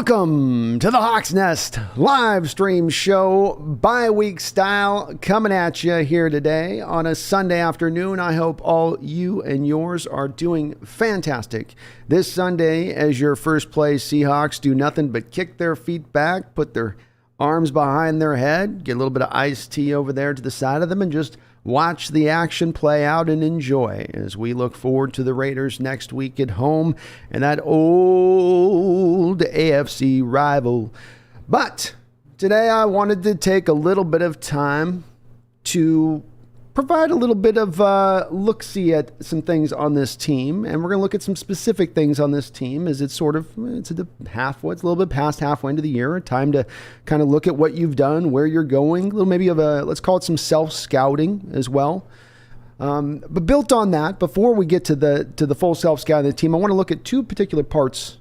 Welcome to the Hawks Nest live stream show, bye-week style, coming at you here today on a Sunday afternoon. I hope all you and yours are doing fantastic. This Sunday, as your first place Seahawks do nothing but kick their feet back, put their arms behind their head, get a little bit of iced tea over there to the side of them, and just watch the action play out and enjoy as we look forward to the Raiders next week at home and that old AFC rival. But today I wanted to take a little bit of time to provide a little bit of look-see at some things on this team, and we're going to look at some specific things on this team as it's a little bit past halfway into the year, time to kind of look at what you've done, where you're going, a little maybe of let's call it some self-scouting as well. But built on that, before we get to the full self-scouting of the team, I want to look at two particular parts.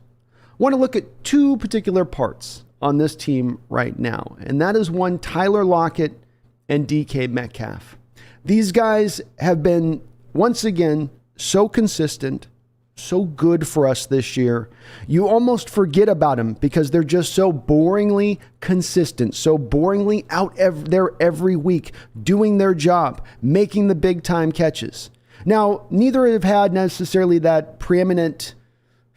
On this team right now, and that is one, Tyler Lockett and DK Metcalf. These guys have been, once again, so consistent, so good for us this year. You almost forget about them because they're just so boringly consistent, so boringly out there every week, doing their job, making the big-time catches. Now, neither have had necessarily that preeminent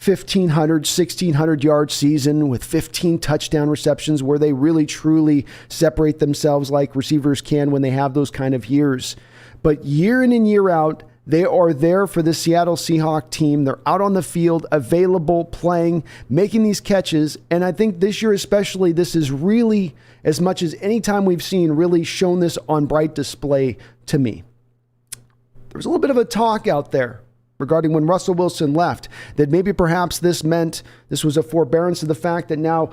1,500, 1,600 yard season with 15 touchdown receptions where they really truly separate themselves like receivers can when they have those kind of years. But year in and year out, they are there for the Seattle Seahawks team. They're out on the field, available, playing, making these catches. And I think this year especially, this is really, as much as any time we've seen, really shown this on bright display to me. There was a little bit of a talk out there regarding when Russell Wilson left, that maybe perhaps this meant this was a forbearance of the fact that now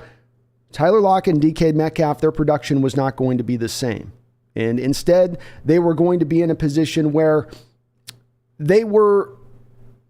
Tyler Lockett and DK Metcalf, their production was not going to be the same. And instead, they were going to be in a position where they were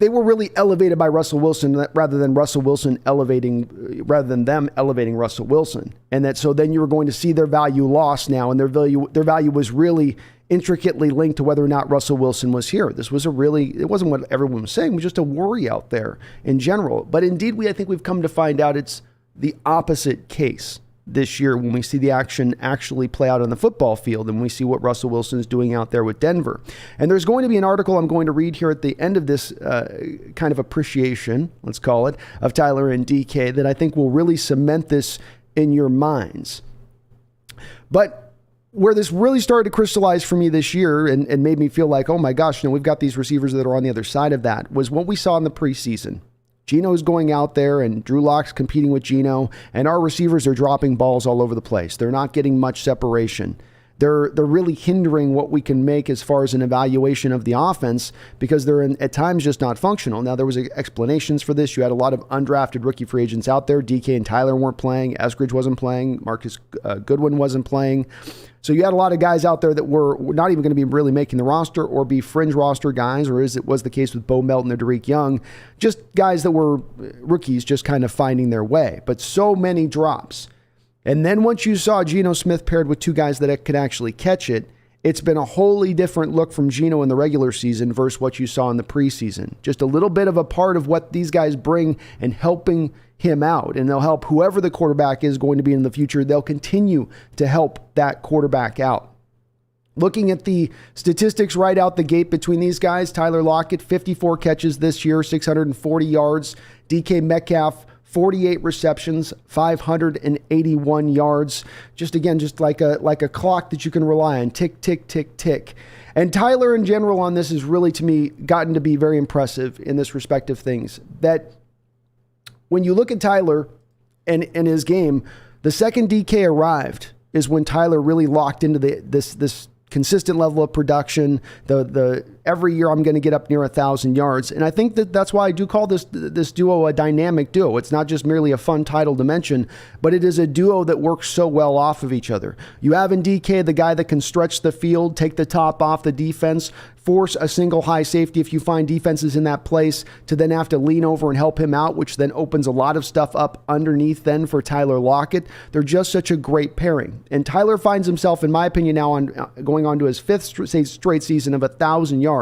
really elevated by Russell Wilson rather than them elevating Russell Wilson. And that so then you were going to see their value lost now, and their value was really intricately linked to whether or not Russell Wilson was here. This was it wasn't what everyone was saying, it was just a worry out there in general. But indeed, I think we've come to find out it's the opposite case this year when we see the action actually play out on the football field and we see what Russell Wilson is doing out there with Denver. And there's going to be an article I'm going to read here at the end of this kind of appreciation, let's call it, of Tyler and DK that I think will really cement this in your minds. But where this really started to crystallize for me this year and made me feel like, oh my gosh, we've got these receivers that are on the other side of that, was what we saw in the preseason. Geno's going out there and Drew Lock's competing with Geno, and our receivers are dropping balls all over the place. They're not getting much separation. They're really hindering what we can make as far as an evaluation of the offense because they're at times just not functional. Now, there was explanations for this. You had a lot of undrafted rookie free agents out there. DK and Tyler weren't playing. Eskridge wasn't playing. Marcus Goodwin wasn't playing. So you had a lot of guys out there that were not even going to be really making the roster or be fringe roster guys, or as it was the case with Bo Melton or Derek Young, just guys that were rookies just kind of finding their way. But so many drops. And then once you saw Geno Smith paired with two guys that could actually catch it, it's been a wholly different look from Geno in the regular season versus what you saw in the preseason. Just a little bit of a part of what these guys bring and helping him out. And they'll help whoever the quarterback is going to be in the future. They'll continue to help that quarterback out. Looking at the statistics right out the gate between these guys, Tyler Lockett, 54 catches this year, 640 yards. DK Metcalf, 48 receptions, 581 yards. Just like a clock that you can rely on. Tick, tick, tick, tick. And Tyler in general on this has really, to me, gotten to be very impressive in this respect of things. That when you look at Tyler and his game, the second DK arrived is when Tyler really locked into this consistent level of production. The every year I'm going to get up near 1,000 yards. And I think that's why I do call this duo a dynamic duo. It's not just merely a fun title to mention, but it is a duo that works so well off of each other. You have in DK the guy that can stretch the field, take the top off the defense, force a single high safety if you find defenses in that place to then have to lean over and help him out, which then opens a lot of stuff up underneath then for Tyler Lockett. They're just such a great pairing. And Tyler finds himself, in my opinion, now going on to his fifth straight season of 1,000 yards.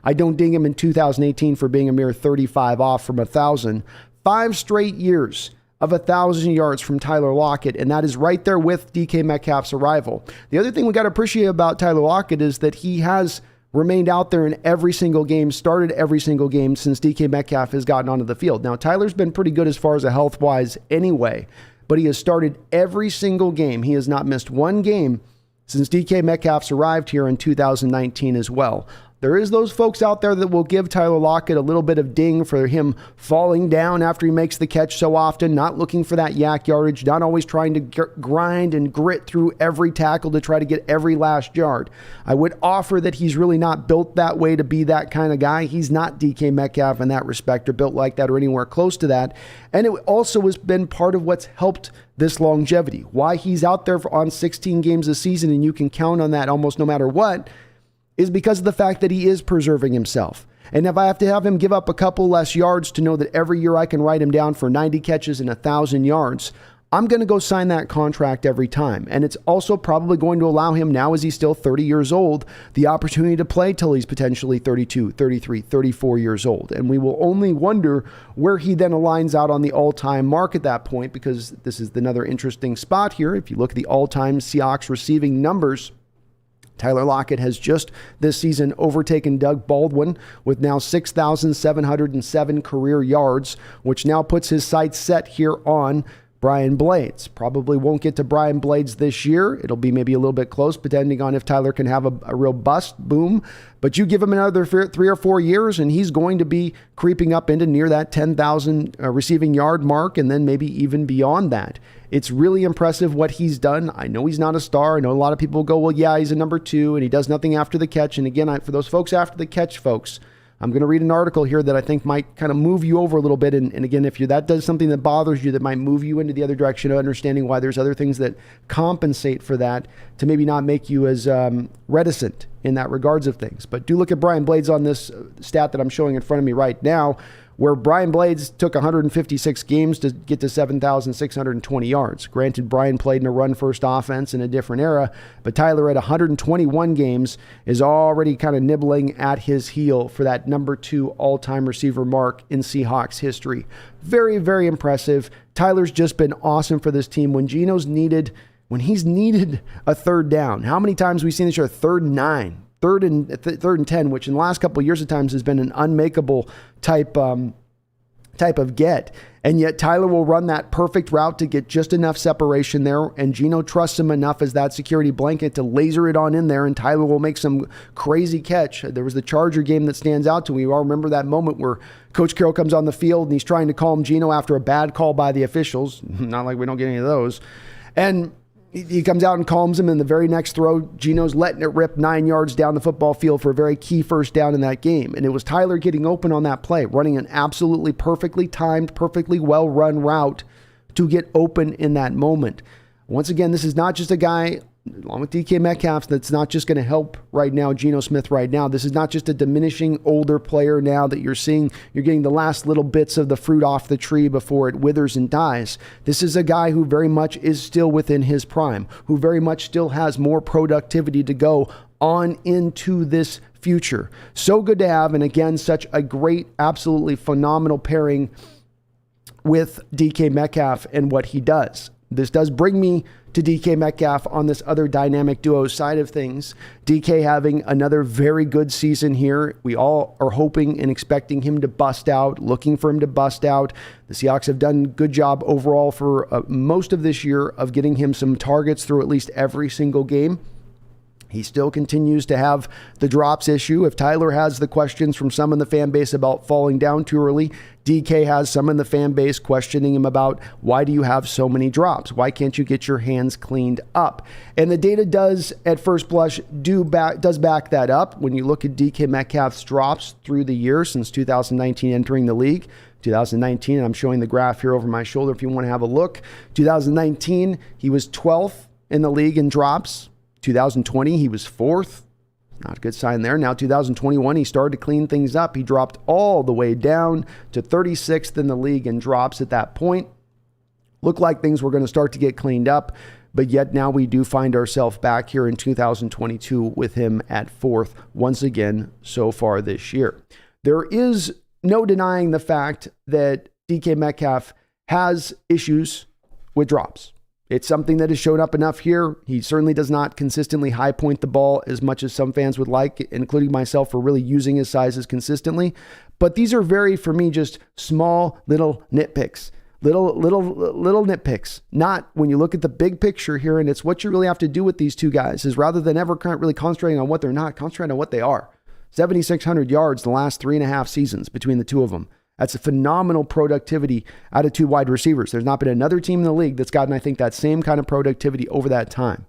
I don't ding him in 2018 for being a mere 35 off from 1,000. 5 straight years of 1,000 yards from Tyler Lockett, and that is right there with DK Metcalf's arrival. The other thing we got to appreciate about Tyler Lockett is that he has remained out there in every single game, started every single game since DK Metcalf has gotten onto the field. Now, Tyler's been pretty good as far as a health-wise anyway, but he has started every single game. He has not missed one game since DK Metcalf's arrived here in 2019 as well. There is those folks out there that will give Tyler Lockett a little bit of ding for him falling down after he makes the catch so often, not looking for that yak yardage, not always trying to grind and grit through every tackle to try to get every last yard. I would offer that he's really not built that way to be that kind of guy. He's not DK Metcalf in that respect, or built like that, or anywhere close to that. And it also has been part of what's helped this longevity. Why he's out there on 16 games a season, and you can count on that almost no matter what, is because of the fact that he is preserving himself. And if I have to have him give up a couple less yards to know that every year I can write him down for 90 catches and 1,000 yards, I'm going to go sign that contract every time. And it's also probably going to allow him, now as he's still 30 years old, the opportunity to play till he's potentially 32, 33, 34 years old. And we will only wonder where he then aligns out on the all-time mark at that point, because this is another interesting spot here. If you look at the all-time Seahawks receiving numbers, Tyler Lockett has just this season overtaken Doug Baldwin with now 6,707 career yards, which now puts his sights set here on Brian Blades. Probably won't get to Brian Blades this year. It'll be maybe a little bit close, depending on if Tyler can have a real bust boom. But you give him another 3 or 4 years, and he's going to be creeping up into near that 10,000 receiving yard mark, and then maybe even beyond that. It's really impressive what he's done. I know he's not a star. I know a lot of people go, well, yeah, he's a number 2, and he does nothing after the catch. And again, for those folks after the catch folks, I'm going to read an article here that I think might kind of move you over a little bit. And again, if that does something that bothers you, that might move you into the other direction of understanding why there's other things that compensate for that to maybe not make you as reticent in that regards of things. But do look at Brian Blades on this stat that I'm showing in front of me right now, where Brian Blades took 156 games to get to 7,620 yards. Granted, Brian played in a run-first offense in a different era, but Tyler at 121 games is already kind of nibbling at his heel for that number 2 all-time receiver mark in Seahawks history. Very, very impressive. Tyler's just been awesome for this team. When he's needed a third down, how many times have we seen this year? 3rd and 9. Third and 10, which in the last couple of years at times has been an unmakeable type of get. And yet Tyler will run that perfect route to get just enough separation there. And Geno trusts him enough as that security blanket to laser it on in there. And Tyler will make some crazy catch. There was the Charger game that stands out to me. We all remember that moment where Coach Carroll comes on the field and he's trying to calm Geno after a bad call by the officials. Not like we don't get any of those. And he comes out and calms him, and the very next throw, Geno's letting it rip 9 yards down the football field for a very key first down in that game. And it was Tyler getting open on that play, running an absolutely perfectly timed, perfectly well-run route to get open in that moment. Once again, this is not just a guy, along with DK Metcalf, that's not just going to help right now, Geno Smith right now. This is not just a diminishing older player now that you're seeing. You're getting the last little bits of the fruit off the tree before it withers and dies. This is a guy who very much is still within his prime, who very much still has more productivity to go on into this future. So good to have, and again, such a great, absolutely phenomenal pairing with DK Metcalf and what he does. This does bring me to DK Metcalf on this other dynamic duo side of things. DK having another very good season here. We all are hoping and expecting him to bust out, looking for him to bust out. The Seahawks have done a good job overall for most of this year of getting him some targets through at least every single game. He still continues to have the drops issue. If Tyler has the questions from some in the fan base about falling down too early, DK has some in the fan base questioning him about, why do you have so many drops? Why can't you get your hands cleaned up? And the data does, at first blush, does back that up. When you look at DK Metcalf's drops through the year since 2019 entering the league, 2019, and I'm showing the graph here over my shoulder if you want to have a look. 2019, he was 12th in the league in drops. 2020, he was 4th. Not a good sign there. Now 2021, he started to clean things up. He dropped all the way down to 36th in the league in drops at that point. Looked like things were going to start to get cleaned up, but yet now we do find ourselves back here in 2022 with him at 4th once again so far this year. There is no denying the fact that DK Metcalf has issues with drops. It's something that has shown up enough here. He certainly does not consistently high point the ball as much as some fans would like, including myself, for really using his sizes consistently. But these are very, for me, just small little nitpicks. Little nitpicks. Not when you look at the big picture here, and it's what you really have to do with these two guys is rather than ever really concentrating on what they're not, concentrate on what they are. 7,600 yards the last 3.5 seasons between the two of them. That's a phenomenal productivity out of two wide receivers. There's not been another team in the league that's gotten, I think, that same kind of productivity over that time.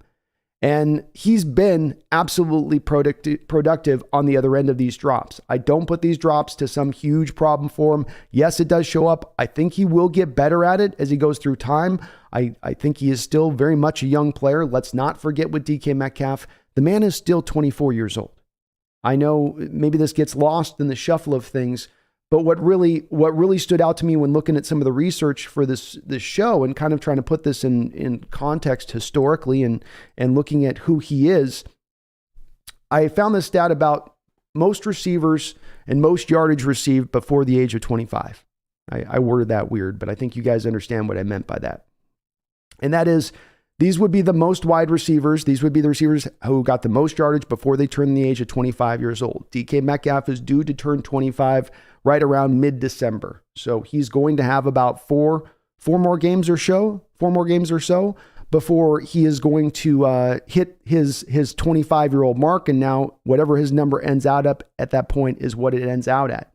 And he's been absolutely productive on the other end of these drops. I don't put these drops to some huge problem for him. Yes, it does show up. I think he will get better at it as he goes through time. I think he is still very much a young player. Let's not forget with DK Metcalf, the man is still 24 years old. I know maybe this gets lost in the shuffle of things, but what really stood out to me when looking at some of the research for this show and kind of trying to put this in context historically and looking at who he is, I found this stat about most receivers and most yardage received before the age of 25. I worded that weird, but I think you guys understand what I meant by that. And that is, these would be the most wide receivers. These would be the receivers who got the most yardage before they turned the age of 25 years old. DK Metcalf is due to turn 25 right around mid-December. So he's going to have about four more games or so before he is going to hit his 25-year-old mark. And now whatever his number ends out at that point is what it ends out at.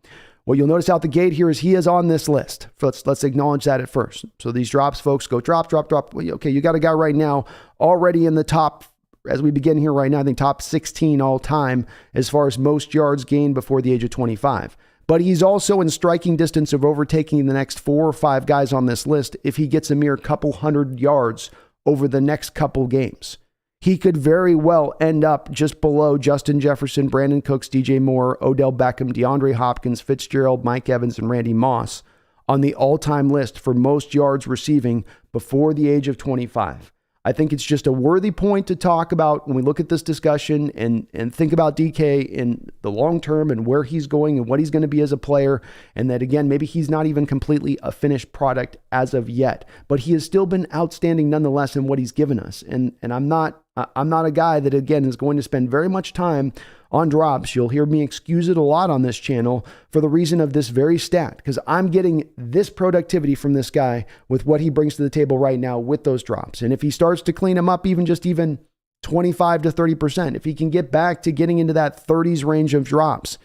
What you'll notice out the gate here is he is on this list. Let's acknowledge that at first. So these drops, folks, go drop. Okay, you got a guy right now already in the top, as we begin here right now, I think top 16 all time as far as most yards gained before the age of 25. But he's also in striking distance of overtaking the next 4 or 5 guys on this list if he gets a mere couple hundred yards over the next couple games. He could very well end up just below Justin Jefferson, Brandon Cooks, DJ Moore, Odell Beckham, DeAndre Hopkins, Fitzgerald, Mike Evans, and Randy Moss on the all-time list for most yards receiving before the age of 25. I think it's just a worthy point to talk about when we look at this discussion and think about DK in the long term and where he's going and what he's going to be as a player. And that, again, maybe he's not even completely a finished product as of yet, but he has still been outstanding nonetheless in what he's given us. And I'm not a guy that, again, is going to spend very much time on drops. You'll hear me excuse it a lot on this channel for the reason of this very stat, because I'm getting this productivity from this guy with what he brings to the table right now with those drops. And if he starts to clean them up even 25 to 30%, if he can get back to getting into that 30s range of drops,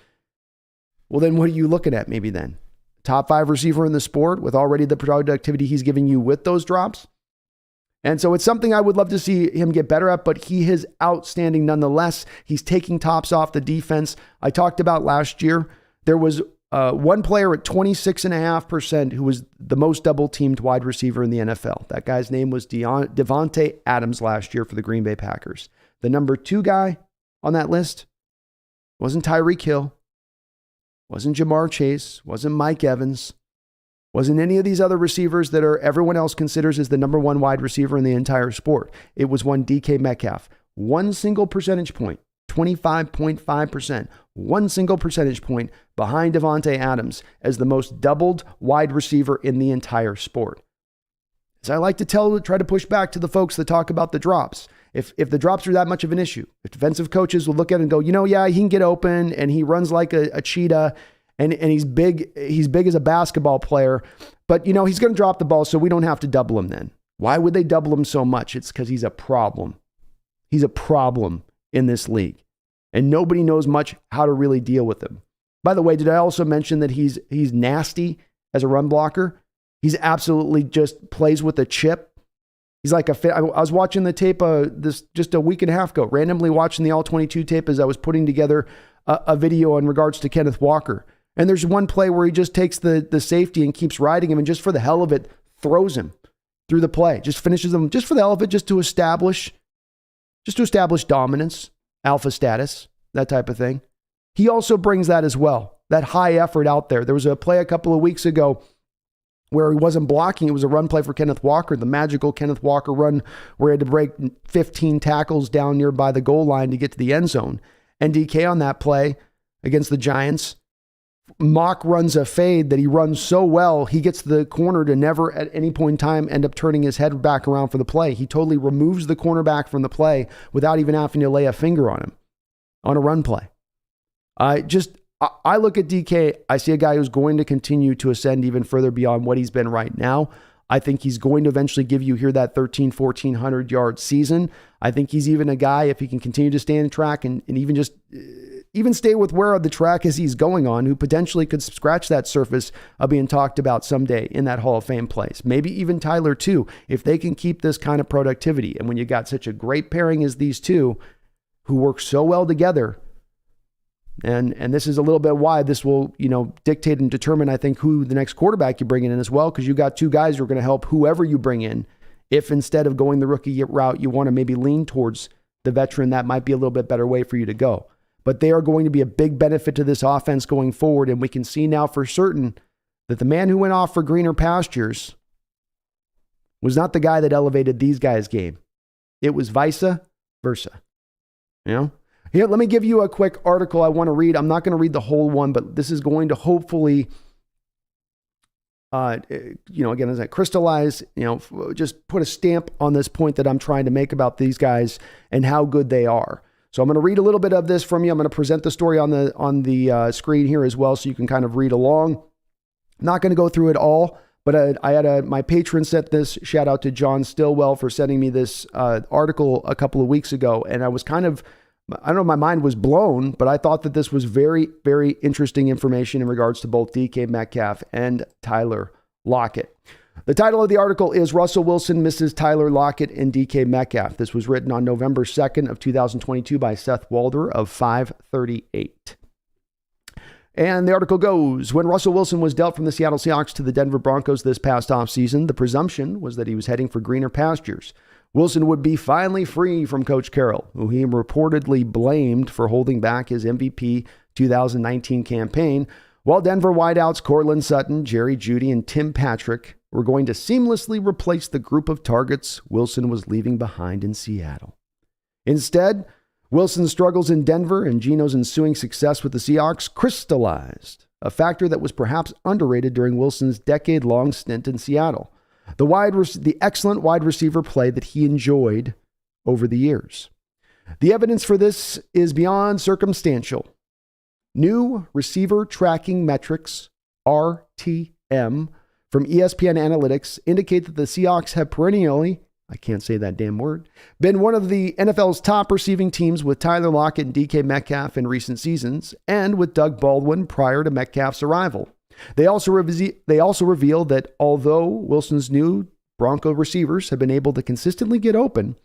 well, then what are you looking at maybe then? Top 5 receiver in the sport with already the productivity he's giving you with those drops? And so it's something I would love to see him get better at, but he is outstanding nonetheless. He's taking tops off the defense. I talked about last year, there was one player at 26.5% who was the most double-teamed wide receiver in the NFL. That guy's name was Devontae Adams last year for the Green Bay Packers. The number 2 guy on that list wasn't Tyreek Hill, wasn't Jamar Chase, wasn't Mike Evans, wasn't any of these other receivers that everyone else considers as the number 1 wide receiver in the entire sport. It was one DK Metcalf. One single percentage point, 25.5%, one single percentage point behind Devontae Adams as the most doubled wide receiver in the entire sport. As I like to try to push back to the folks that talk about the drops. If the drops are that much of an issue, if defensive coaches will look at it and go, yeah, he can get open and he runs like a cheetah, and he's big as a basketball player, but he's going to drop the ball, so we don't have to double him then. Why would they double him so much? It's because he's a problem. He's a problem in this league, and nobody knows much how to really deal with him. By the way, did I also mention that he's nasty as a run blocker? He's absolutely just plays with a chip. He's like I was watching the tape this just a week and a half ago, randomly watching the All-22 tape as I was putting together a video in regards to Kenneth Walker. And there's one play where he just takes the safety and keeps riding him and just for the hell of it, throws him through the play. Just finishes him just for the hell of it, just to establish dominance, alpha status, that type of thing. He also brings that as well, that high effort out there. There was a play a couple of weeks ago where he wasn't blocking. It was a run play for Kenneth Walker, the magical Kenneth Walker run where he had to break 15 tackles down nearby the goal line to get to the end zone. And DK on that play against the Giants mock runs a fade that he runs so well, he gets the corner to never at any point in time end up turning his head back around for the play. He totally removes the cornerback from the play without even having to lay a finger on him on a run play. I look at DK, I see a guy who's going to continue to ascend even further beyond what he's been right now. I think he's going to eventually give you here that 1,400 yard season. I think he's even a guy, if he can continue to stay in track and even stay with where the track is he's going on, who potentially could scratch that surface of being talked about someday in that Hall of Fame place. Maybe even Tyler too, if they can keep this kind of productivity. And when you got such a great pairing as these two who work so well together, and this is a little bit why this will, dictate and determine, I think, who the next quarterback you bring in as well, because you got two guys who are going to help whoever you bring in. If instead of going the rookie route, you want to maybe lean towards the veteran, that might be a little bit better way for you to go. But they are going to be a big benefit to this offense going forward, and we can see now for certain that the man who went off for greener pastures was not the guy that elevated these guys' game. It was vice versa. Here, let me give you a quick article I want to read. I'm not going to read the whole one, but this is going to hopefully, again, as I crystallize, just put a stamp on this point that I'm trying to make about these guys and how good they are. So I'm going to read a little bit of this from you. I'm going to present the story on the screen here as well, so you can kind of read along. I'm not going to go through it all, but I had my patron sent this. Shout out to John Stillwell for sending me this article a couple of weeks ago, and I was I don't know, my mind was blown, but I thought that this was very, very interesting information in regards to both DK Metcalf and Tyler Lockett. The title of the article is Russell Wilson Misses Tyler Lockett and DK Metcalf. This was written on November 2nd of 2022 by Seth Walder of 538. And the article goes, when Russell Wilson was dealt from the Seattle Seahawks to the Denver Broncos this past offseason, the presumption was that he was heading for greener pastures. Wilson would be finally free from Coach Carroll, who he reportedly blamed for holding back his MVP 2019 campaign, while Denver wideouts Courtland Sutton, Jerry Jeudy, and Tim Patrick were going to seamlessly replace the group of targets Wilson was leaving behind in Seattle. Instead, Wilson's struggles in Denver and Geno's ensuing success with the Seahawks crystallized, a factor that was perhaps underrated during Wilson's decade-long stint in Seattle. The excellent wide receiver play that he enjoyed over the years. The evidence for this is beyond circumstantial. New receiver tracking metrics, RTM, from ESPN Analytics indicate that the Seahawks have perennially, I can't say that damn word, been one of the NFL's top receiving teams with Tyler Lockett and DK Metcalf in recent seasons, and with Doug Baldwin prior to Metcalf's arrival. They also reveal that although Wilson's new Bronco receivers have been able to consistently get open,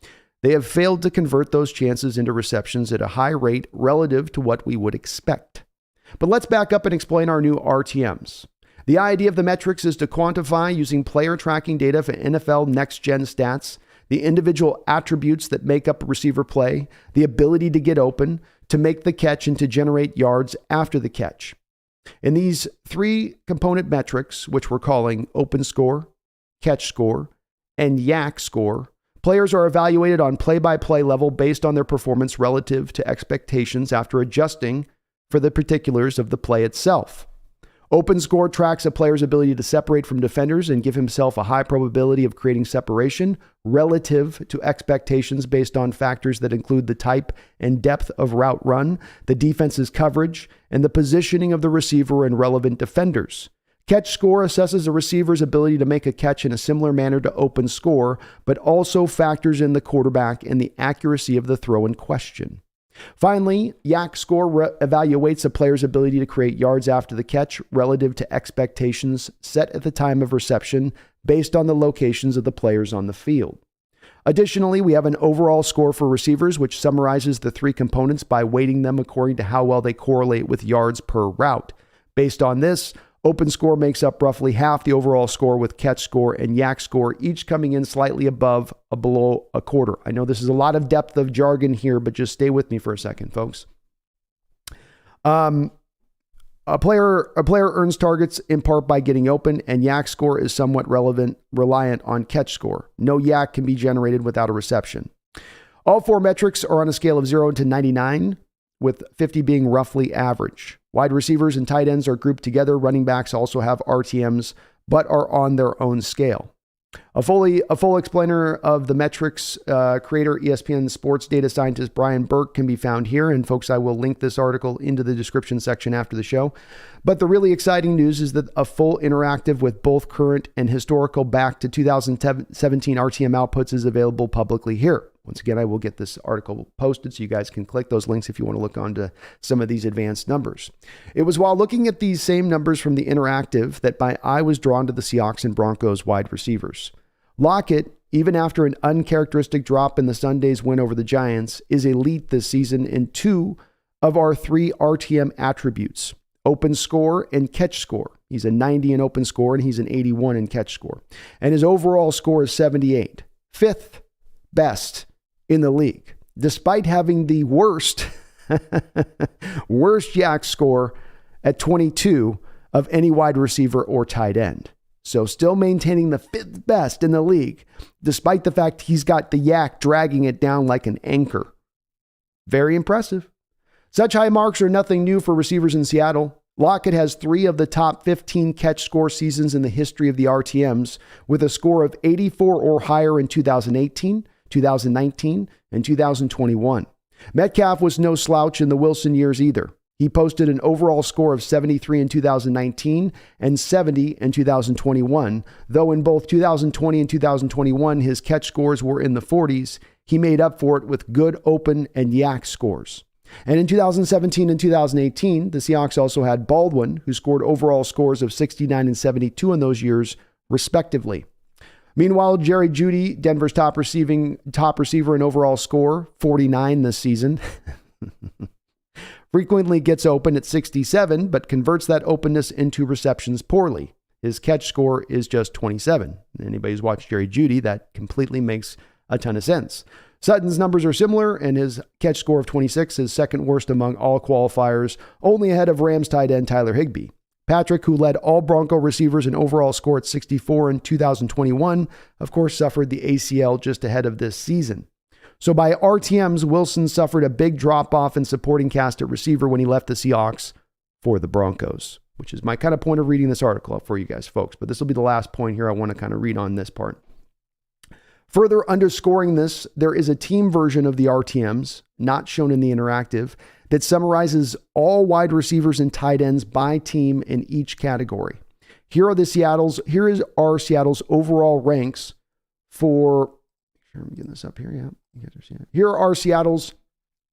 they have failed to convert those chances into receptions at a high rate relative to what we would expect. But let's back up and explain our new RTMs. The idea of the metrics is to quantify, using player tracking data for NFL next-gen stats, the individual attributes that make up a receiver play, the ability to get open, to make the catch, and to generate yards after the catch. In these three component metrics, which we're calling open score, catch score, and yak score, players are evaluated on play-by-play level based on their performance relative to expectations after adjusting for the particulars of the play itself. Open score tracks a player's ability to separate from defenders and give himself a high probability of creating separation relative to expectations based on factors that include the type and depth of route run, the defense's coverage, and the positioning of the receiver and relevant defenders. Catch score assesses a receiver's ability to make a catch in a similar manner to open score, but also factors in the quarterback and the accuracy of the throw in question. Finally, yak score evaluates a player's ability to create yards after the catch relative to expectations set at the time of reception based on the locations of the players on the field. Additionally, we have an overall score for receivers, which summarizes the three components by weighting them according to how well they correlate with yards per route. Based on this, open score makes up roughly half the overall score, with catch score and yak score each coming in slightly above or below a quarter. I know this is a lot of depth of jargon here, but just stay with me for a second, folks. A player earns targets in part by getting open, and yak score is somewhat reliant on catch score. No yak can be generated without a reception. All four metrics are on a scale of 0 to 99, with 50 being roughly average. Wide receivers and tight ends are grouped together. Running backs also have RTMs, but are on their own scale. A full explainer of the metrics creator, ESPN sports data scientist Brian Burke, can be found here. And folks, I will link this article into the description section after the show. But the really exciting news is that a full interactive with both current and historical back to 2017 RTM outputs is available publicly here. Once again, I will get this article posted so you guys can click those links if you want to look onto some of these advanced numbers. It was while looking at these same numbers from the interactive that my eye was drawn to the Seahawks and Broncos wide receivers. Lockett, even after an uncharacteristic drop in the Sunday's win over the Giants, is elite this season in 2 of our 3 RTM attributes, open score and catch score. He's a 90 in open score and he's an 81 in catch score. And his overall score is 78, 5th best in the league, despite having the worst YAC score at 22 of any wide receiver or tight end. So still maintaining the 5th best in the league, despite the fact he's got the YAC dragging it down like an anchor. Very impressive. Such high marks are nothing new for receivers in Seattle. Lockett has 3 of the top 15 catch score seasons in the history of the RTMs, with a score of 84 or higher in 2018, 2019, and 2021. Metcalf was no slouch in the Wilson years either. He posted an overall score of 73 in 2019 and 70 in 2021, though in both 2020 and 2021, his catch scores were in the 40s. He made up for it with good open and YAC scores. And in 2017 and 2018, the Seahawks also had Baldwin, who scored overall scores of 69 and 72 in those years, respectively. Meanwhile, Jerry Jeudy, Denver's top receiver in overall score, 49 this season, frequently gets open at 67, but converts that openness into receptions poorly. His catch score is just 27. Anybody who's watched Jerry Jeudy, that completely makes a ton of sense. Sutton's numbers are similar, and his catch score of 26 is second worst among all qualifiers, only ahead of Rams tight end Tyler Higbee. Patrick, who led all Bronco receivers in overall score at 64 in 2021, of course suffered the ACL just ahead of this season. So by RTMs, Wilson suffered a big drop-off in supporting cast at receiver when he left the Seahawks for the Broncos, which is my kind of point of reading this article up for you guys, folks. But this will be the last point here I want to kind of read on this part. Further underscoring this, there is a team version of the RTMs, not shown in the interactive, that summarizes all wide receivers and tight ends by team in each category. Here are Seattle's overall ranks for, I'm getting this up here, yeah. You guys are seeing it. Here are Seattle's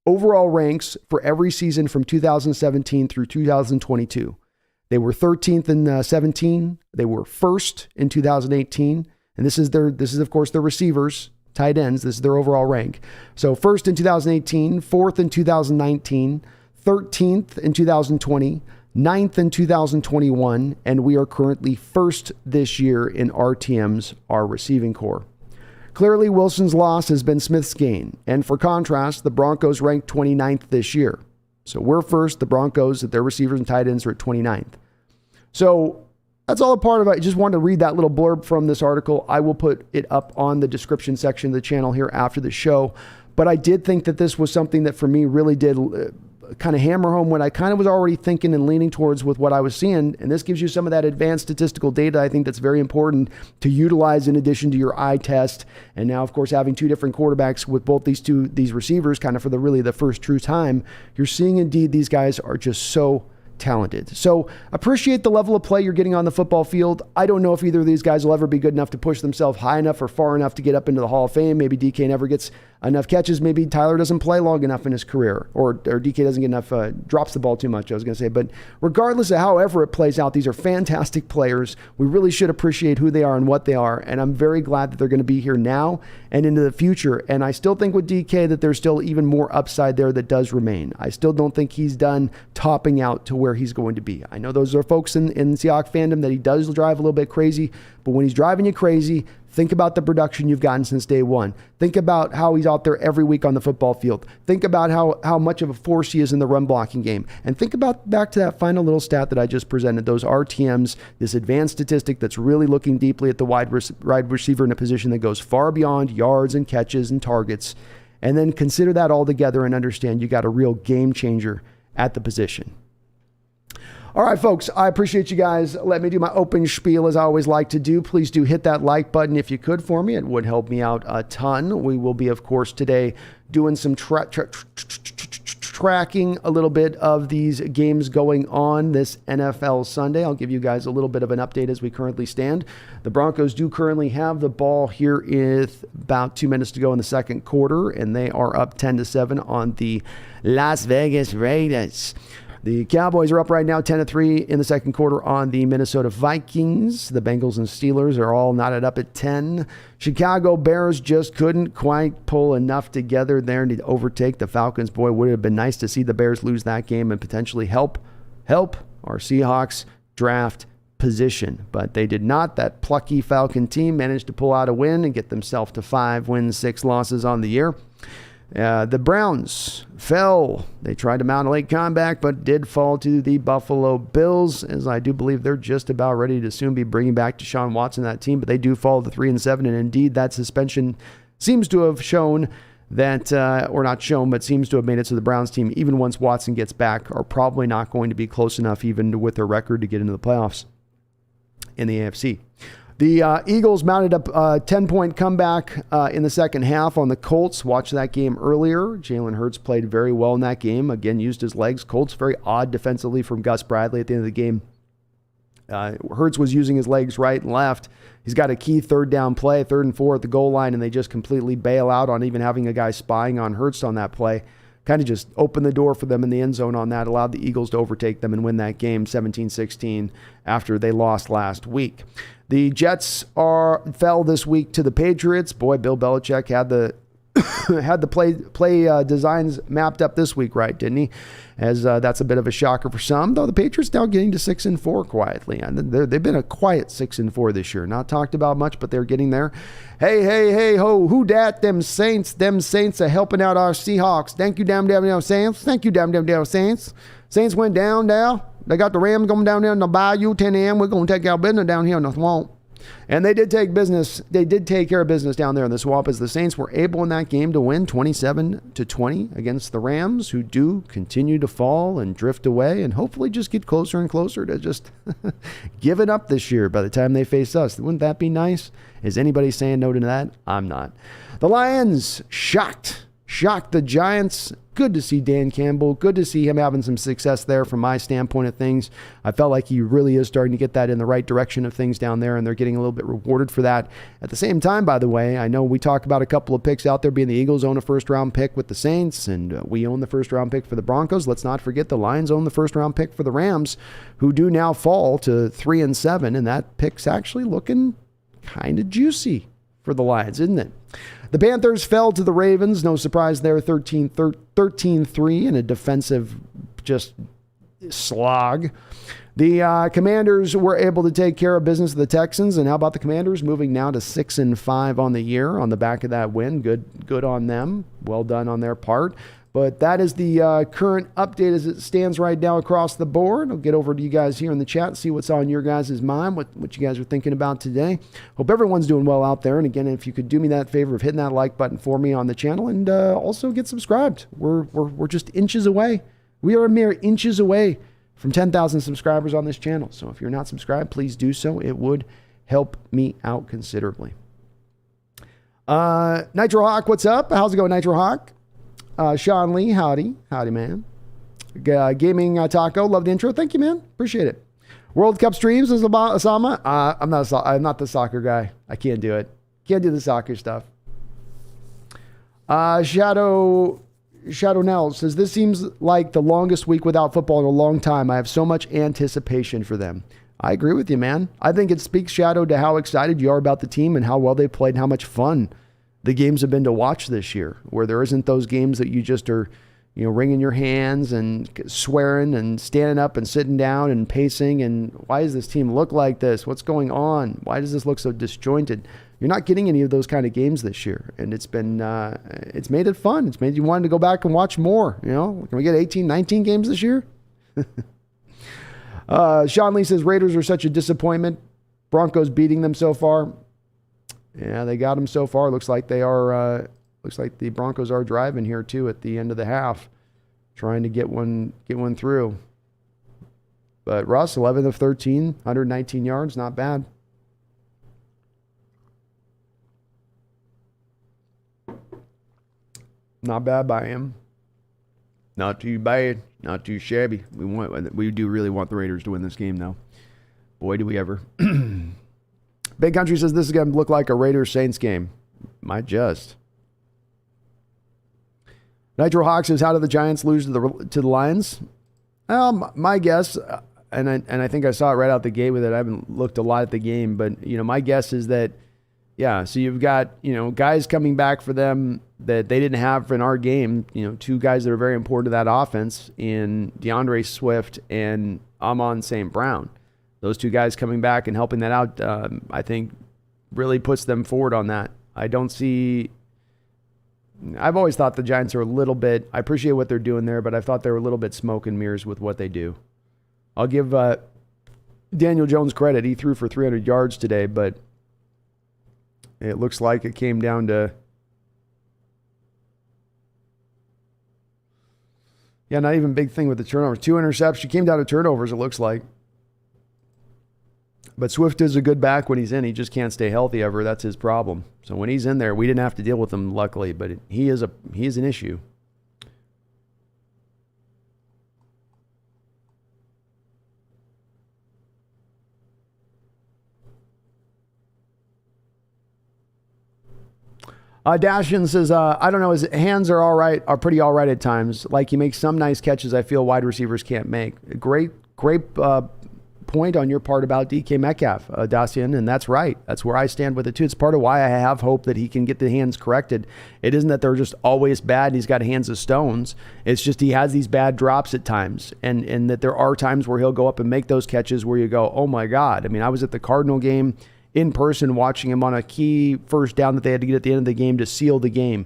overall ranks for every season from 2017 through 2022. They were 13th in 17. They were first in 2018. And this is of course their receivers, tight ends. This is their overall rank. So first in 2018, fourth in 2019, 13th in 2020, 9th in 2021, and we are currently first this year in RTMs, our receiving core. Clearly, Wilson's loss has been Smith's gain. And for contrast, the Broncos ranked 29th this year. So we're first. The Broncos, their receivers and tight ends, are at 29th. So that's all a part of it. I just wanted to read that little blurb from this article. I will put it up on the description section of the channel here after the show. But I did think that this was something that for me really did kind of hammer home what I kind of was already thinking and leaning towards with what I was seeing. And this gives you some of that advanced statistical data. I think that's very important to utilize in addition to your eye test. And now, of course, having 2 different quarterbacks with both these receivers kind of for the first true time, you're seeing indeed these guys are just so talented. So appreciate the level of play you're getting on the football field. I don't know if either of these guys will ever be good enough to push themselves high enough or far enough to get up into the Hall of Fame. Maybe DK never gets enough catches. Maybe Tyler doesn't play long enough in his career, or DK doesn't get enough, drops the ball too much, I was going to say. But regardless of however it plays out, these are fantastic players. We really should appreciate who they are and what they are. And I'm very glad that they're going to be here now and into the future. And I still think with DK that there's still even more upside there that does remain. I still don't think he's done topping out to where he's going to be. I know those are folks in Seahawks fandom that he does drive a little bit crazy, but when he's driving you crazy, think about the production you've gotten since day one. Think about how he's out there every week on the football field. Think about how much of a force he is in the run blocking game. And think about back to that final little stat that I just presented, those RTMs, this advanced statistic that's really looking deeply at the wide receiver in a position that goes far beyond yards and catches and targets. And then consider that all together and understand you got a real game changer at the position. All right, folks, I appreciate you guys. Let me do my open spiel as I always like to do. Please do hit that like button if you could for me. It would help me out a ton. We will be, of course, today doing some tracking a little bit of these games going on this NFL Sunday. I'll give you guys a little bit of an update as we currently stand. The Broncos do currently have the ball here with about 2 minutes to go in the second quarter, and they are up 10-7 on the Las Vegas Raiders. The Cowboys are up right now 10-3 in the second quarter on the Minnesota Vikings. The Bengals and Steelers are all knotted up at 10. Chicago Bears just couldn't quite pull enough together there to overtake the Falcons. Boy, would it have been nice to see the Bears lose that game and potentially help our Seahawks draft position. But they did not. That plucky Falcon team managed to pull out a win and get themselves to 5 wins, 6 losses on the year. The Browns fell. They tried to mount a late comeback, but did fall to the Buffalo Bills, as I do believe they're just about ready to soon be bringing back Deshaun Watson, that team, but they do fall to 3-7, and indeed that suspension seems to have shown that, or not shown, but seems to have made it so the Browns team, even once Watson gets back, are probably not going to be close enough even with their record to get into the playoffs in the AFC. The Eagles mounted up a 10-point comeback in the second half on the Colts. Watched that game earlier. Jalen Hurts played very well in that game. Again, used his legs. Colts very odd defensively from Gus Bradley at the end of the game. Hurts was using his legs right and left. He's got a key third down play, 3rd and 4 at the goal line, and they just completely bail out on even having a guy spying on Hurts on that play. Kind of just opened the door for them in the end zone on that, allowed the Eagles to overtake them and win that game 17-16 after they lost last week. The Jets fell this week to the Patriots. Boy, Bill Belichick had the had the play designs mapped up this week, right, didn't he? As that's a bit of a shocker for some, though the Patriots now getting to 6-4 quietly. And they've been a quiet 6-4 this year. Not talked about much, but they're getting there. Hey, ho, who dat? Them Saints are helping out our Seahawks. Thank you, damn Saints. Thank you, damn Saints. Saints went down. They got the Rams going down there in the Bayou, 10 a.m. We're going to take our business down here in the swamp. And they did take business. They did take care of business down there in the swamp as the Saints were able in that game to win 27-20 against the Rams, who do continue to fall and drift away and hopefully just get closer and closer to just giving up this year by the time they face us. Wouldn't that be nice? Is anybody saying no to that? I'm not. The Lions shocked the Giants. Good to see Dan Campbell. Good to see him having some success there from my standpoint of things. I felt like he really is starting to get that in the right direction of things down there, and they're getting a little bit rewarded for that. At the same time, by the way, I know we talk about a couple of picks out there being the Eagles own a first-round pick with the Saints, and we own the first-round pick for the Broncos. Let's not forget the Lions own the first-round pick for the Rams, who do now fall to 3-7, and that pick's actually looking kind of juicy for the Lions, isn't it? The Panthers fell to the Ravens. No surprise there, 13-3 in a defensive just slog. The Commanders were able to take care of business of the Texans. And how about the Commanders moving now to 6-5 on the year on the back of that win? Good on them. Well done on their part. But that is the current update as it stands right now across the board. I'll get over to you guys here in the chat, see what's on your guys' mind, what you guys are thinking about today. Hope everyone's doing well out there. And again, if you could do me that favor of hitting that like button for me on the channel, and also get subscribed. We're just inches away. We are a mere inches away from 10,000 subscribers on this channel. So if you're not subscribed, please do so. It would help me out considerably. Nitro Hawk, what's up? How's it going, Nitro Hawk? Sean Lee, howdy man. Gaming Taco, love the intro. Thank you, man. Appreciate it. World Cup streams is about Osama. I'm not the soccer guy. I can't do it. Can't do the soccer stuff. Shadow Nell says, this seems like the longest week without football in a long time. I have so much anticipation for them. I agree with you, man. I think it speaks, Shadow, to how excited you are about the team and how well they played and how much fun the games have been to watch this year, where there isn't those games that you just are, wringing your hands and swearing and standing up and sitting down and pacing. And why does this team look like this? What's going on? Why does this look so disjointed? You're not getting any of those kind of games this year. And it's been, it's made it fun. It's made you want to go back and watch more. Can we get 18, 19 games this year? Sean Lee says, Raiders are such a disappointment. Broncos beating them so far. Yeah, they got them so far. Looks like they are Looks like the Broncos are driving here too at the end of the half, trying to get one through. But Russ, 11 of 13, 119 yards, not bad. Not bad by him. Not too bad. Not too shabby. We do really want the Raiders to win this game, though. Boy, do we ever. Big Country says this is going to look like a Raiders-Saints game. Might just. Nitro Hawk says, how did the Giants lose to the Lions? My guess, and I think I saw it right out the gate with it. I haven't looked a lot at the game, but my guess is that, so you've got, guys coming back for them that they didn't have in our game, two guys that are very important to that offense in DeAndre Swift and Amon St. Brown. Those two guys coming back and helping that out, I think, really puts them forward on that. I've always thought the Giants are a little bit, I appreciate what they're doing there, but I thought they were a little bit smoke and mirrors with what they do. I'll give Daniel Jones credit. He threw for 300 yards today, but it looks like it came down to, not even a big thing with the turnovers. 2 interceptions. It came down to turnovers, it looks like. But Swift is a good back when he's in. He just can't stay healthy ever. That's his problem. So when he's in there, we didn't have to deal with him, luckily, but he is an issue. Dashian says, I don't know, his hands are pretty all right at times. Like, he makes some nice catches I feel wide receivers can't make. Great point on your part about DK Metcalf, Dacian, and that's right. That's where I stand with it too. It's part of why I have hope that he can get the hands corrected. It isn't that they're just always bad and he's got hands of stones. It's just he has these bad drops at times, and that there are times where he'll go up and make those catches where you go, oh my God. I mean, I was at the Cardinal game in person watching him on a key first down that they had to get at the end of the game to seal the game.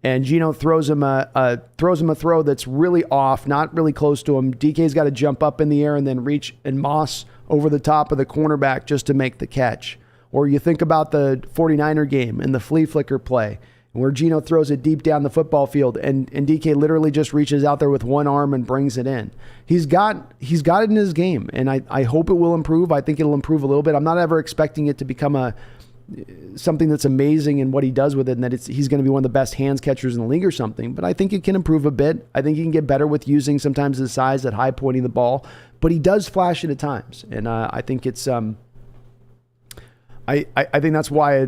And Geno throws him a throw that's really off, not really close to him. DK's got to jump up in the air and then reach and moss over the top of the cornerback just to make the catch. Or you think about the 49er game and the flea flicker play where Geno throws it deep down the football field and DK literally just reaches out there with one arm and brings it in. He's got it in his game, and I hope it will improve. I think it'll improve a little bit. I'm not ever expecting it to become something that's amazing in what he does with it, and that he's going to be one of the best hands catchers in the league or something. But I think it can improve a bit. I think he can get better with using sometimes his size at high pointing the ball. But he does flash it at times, and I think it's I think that's why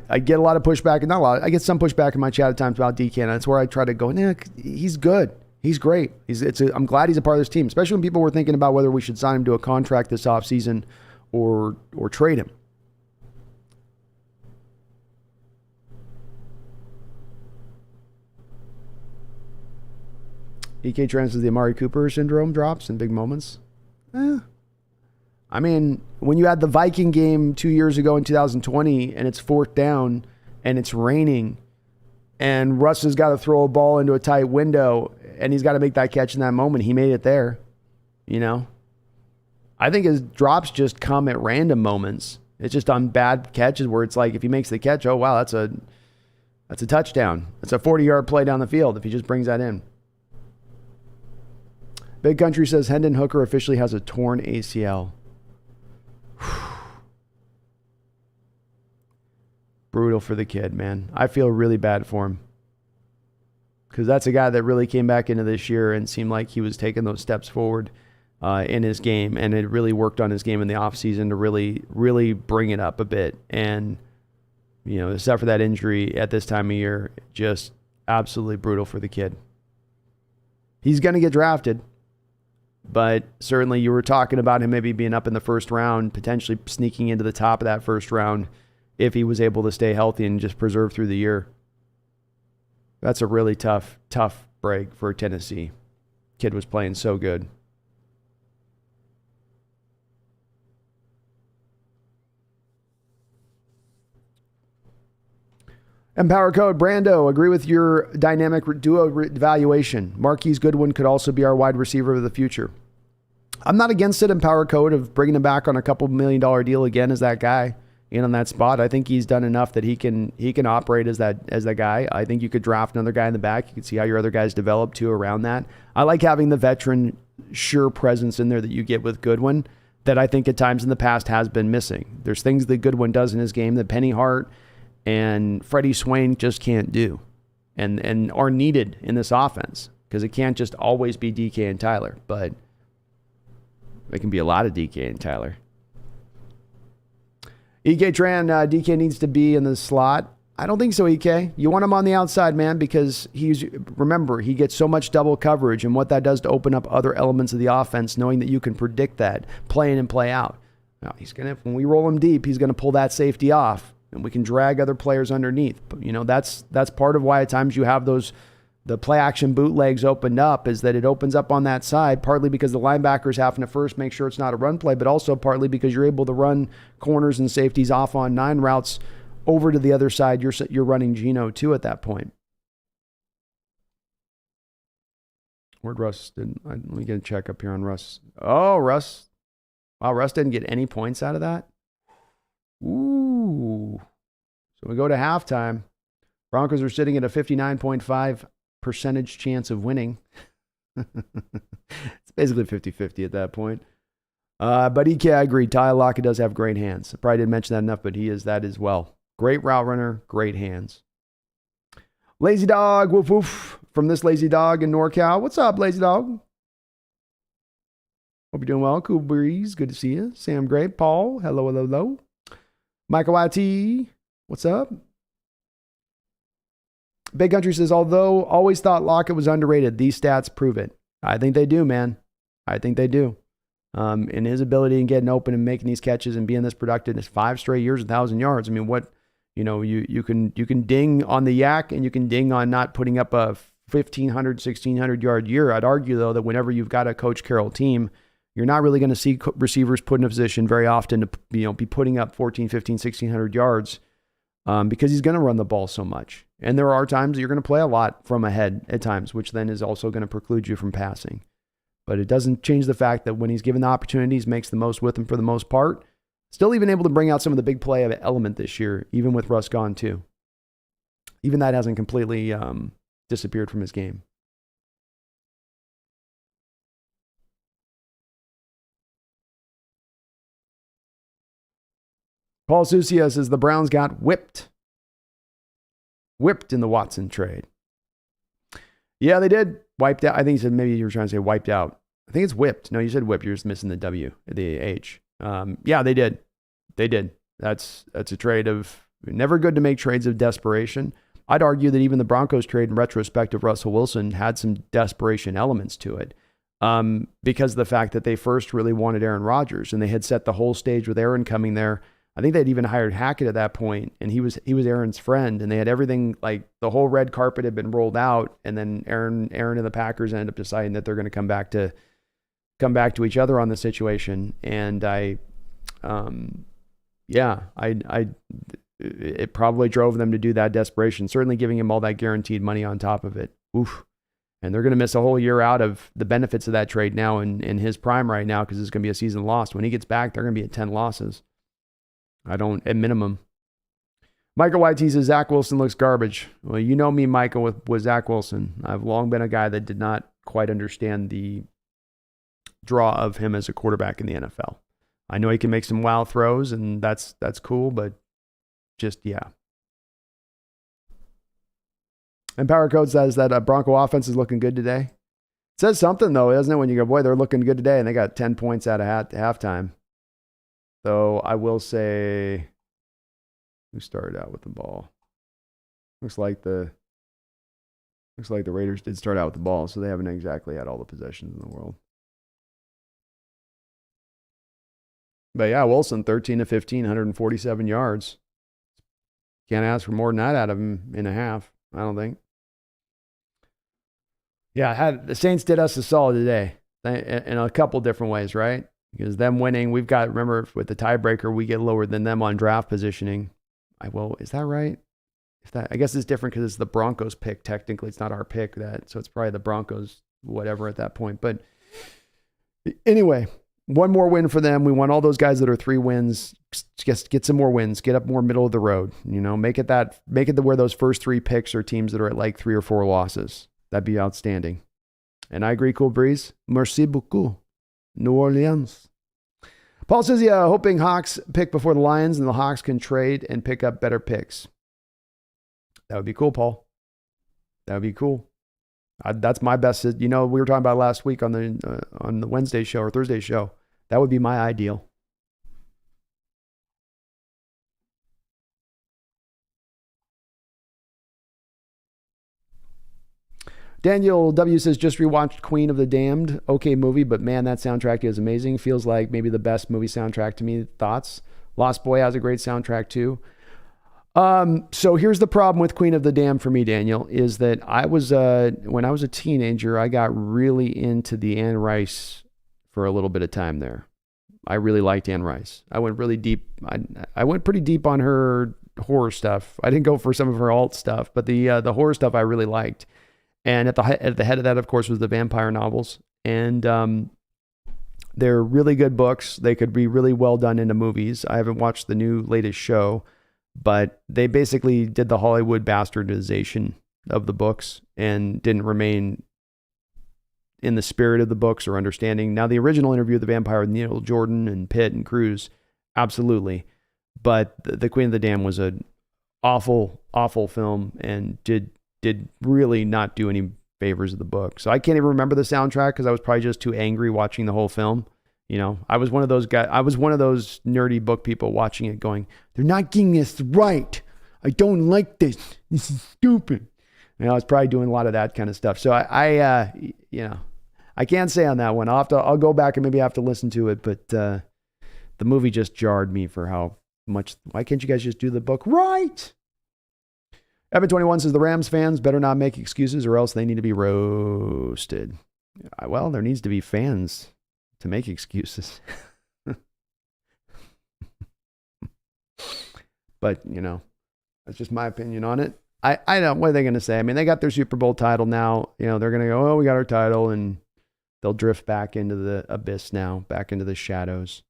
I get a lot of pushback, and not a lot. I get some pushback in my chat at times about DK, and that's where I try to go, he's good. He's great. I'm glad he's a part of this team, especially when people were thinking about whether we should sign him to a contract this offseason or trade him. EK Trans is the Amari Cooper syndrome drops in big moments. I mean, when you had the Viking game 2 years ago in 2020 and it's 4th down and it's raining and Russ has got to throw a ball into a tight window and he's got to make that catch in that moment, he made it there. I think his drops just come at random moments. It's just on bad catches where it's like if he makes the catch, oh wow, that's a touchdown. It's a 40-yard play down the field if he just brings that in. Big Country says Hendon Hooker officially has a torn ACL. Brutal for the kid, man. I feel really bad for him. Because that's a guy that really came back into this year and seemed like he was taking those steps forward in his game. And it really worked on his game in the offseason to really, really bring it up a bit. And, except for that injury at this time of year, just absolutely brutal for the kid. He's going to get drafted. But certainly you were talking about him maybe being up in the first round, potentially sneaking into the top of that first round if he was able to stay healthy and just preserve through the year. That's a really tough break for Tennessee. Kid was playing so good. Empower Code, Brando, agree with your dynamic duo evaluation. Marquise Goodwin could also be our wide receiver of the future. I'm not against it, Empower Code, of bringing him back on a couple $1 million deal again as that guy. in on that spot. I think he's done enough that he can operate as that guy. I think you could draft another guy in the back. You can see how your other guys develop too around that. I like having the veteran sure presence in there that you get with Goodwin that I think at times in the past has been missing. There's things that Goodwin does in his game that Penny Hart and Freddie Swain just can't do and are needed in this offense because it can't just always be DK and Tyler, but it can be a lot of DK and Tyler. EK Tran, DK needs to be in the slot. I don't think so, EK. You want him on the outside, man, because remember, he gets so much double coverage and what that does to open up other elements of the offense, knowing that you can predict that, play in and play out. Now, when we roll him deep, he's going to pull that safety off and we can drag other players underneath. But, that's part of why at times you have the play action bootlegs opened up is that it opens up on that side, partly because the linebackers having to first make sure it's not a run play, but also partly because you're able to run corners and safeties off on 9 routes over to the other side. You're running Geno too at that point. Where'd Russ? Let me get a check up here on Russ. Oh, Russ. Wow, Russ didn't get any points out of that. Ooh. So we go to halftime. Broncos are sitting at a 59.5% chance of winning. It's basically 50-50 at that point. But EK, I agree. Tyler Lockett does have great hands. I probably didn't mention that enough, but he is that as well. Great route runner, great hands. Lazy Dog, woof woof, from this Lazy Dog in NorCal. What's up, Lazy Dog? Hope you're doing well. Cool Breeze, good to see you. Sam Gray, Paul, hello. Michael YT, what's up? Big Country says, although always thought Lockett was underrated, these stats prove it. I think they do, man. I think they do. In his ability in getting open and making these catches and being this productive, it's 5 straight years, 1,000 yards. I mean, you can ding on the yak and you can ding on not putting up a 1,500, 1,600 yard year. I'd argue though that whenever you've got a Coach Carroll team, you're not really going to see receivers put in a position very often to be putting up 14, 15, 1,600 yards because he's going to run the ball so much. And there are times that you're going to play a lot from ahead at times, which then is also going to preclude you from passing. But it doesn't change the fact that when he's given the opportunities, makes the most with them for the most part. Still even able to bring out some of the big play element this year, even with Russ gone too. Even that hasn't completely disappeared from his game. Paul Sucia says the Browns got whipped in the Watson trade. Yeah, they did. Wiped out. I think he said maybe you were trying to say wiped out. I think it's whipped. No, you said whipped. You're just missing the W, the H. Yeah, they did. They did. That's a trade of never good to make trades of desperation. I'd argue that even the Broncos trade in retrospect of Russell Wilson had some desperation elements to it because of the fact that they first really wanted Aaron Rodgers and they had set the whole stage with Aaron coming there. I think they'd even hired Hackett at that point, and he was Aaron's friend, and they had everything, like the whole red carpet had been rolled out, and then Aaron and the Packers ended up deciding that they're going to come back to each other on the situation, and it probably drove them to do that desperation, certainly giving him all that guaranteed money on top of it. Oof. And they're going to miss a whole year out of the benefits of that trade now in his prime right now because it's going to be a season lost. When he gets back, they're going to be at 10 losses. At minimum. Michael YT says Zach Wilson looks garbage. Well, you know me, Michael, with Zach Wilson. I've long been a guy that did not quite understand the draw of him as a quarterback in the NFL. I know he can make some wow throws, and that's cool, but just, yeah. And Power Code says that Bronco offense is looking good today. It says something, though, doesn't it, when you go, boy, they're looking good today, and they got 10 points out of halftime. So I will say, who started out with the ball? Looks like the Raiders did start out with the ball, so they haven't exactly had all the possessions in the world. But yeah, Wilson, 13 to 15, 147 yards. Can't ask for more than that out of him in a half, I don't think. Yeah, the Saints did us a solid today in a couple different ways, right? Because them winning, remember, with the tiebreaker, we get lower than them on draft positioning. Is that right? I guess it's different because it's the Broncos pick. Technically, it's not our pick, so it's probably the Broncos, whatever at that point. But anyway, one more win for them. We want all those guys that are 3 wins. Just get some more wins. Get up more middle of the road. Make it to where those first 3 picks are teams that are at like 3 or 4 losses. That'd be outstanding. And I agree, Cool Breeze. Merci beaucoup. New Orleans. Paul says, yeah, hoping Hawks pick before the Lions and the Hawks can trade and pick up better picks. That would be cool, Paul. That would be cool. That's my best. We were talking about last week on the Wednesday show or Thursday show. That would be my ideal. Daniel W. says, just rewatched Queen of the Damned. Okay movie, but man, that soundtrack is amazing. Feels like maybe the best movie soundtrack to me. Thoughts? Lost Boy has a great soundtrack too. So here's the problem with Queen of the Damned for me, Daniel, is that when I was a teenager, I got really into the Anne Rice for a little bit of time there. I really liked Anne Rice. I went really deep. I went pretty deep on her horror stuff. I didn't go for some of her alt stuff, but the horror stuff I really liked. And at the head of that, of course, was the vampire novels. And they're really good books. They could be really well done into movies. I haven't watched the new latest show, but they basically did the Hollywood bastardization of the books and didn't remain in the spirit of the books or understanding. Now, the original Interview with the Vampire with Neil Jordan and Pitt and Cruz, absolutely. But the Queen of the Damned was an awful, awful film and did really not do any favors of the book. So I can't even remember the soundtrack because I was probably just too angry watching the whole film. I was one of those guys. I was one of those nerdy book people watching it going, they're not getting this right. I don't like this. This is stupid. I was probably doing a lot of that kind of stuff. So I can't say on that one. I'll go back and maybe have to listen to it. But the movie just jarred me for how much. Why can't you guys just do the book right? Evan21 says the Rams fans better not make excuses or else they need to be roasted. Well, there needs to be fans to make excuses. But, that's just my opinion on it. I don't, what are they going to say? I mean, they got their Super Bowl title now. They're going to go, oh, we got our title, and they'll drift back into the abyss now, back into the shadows.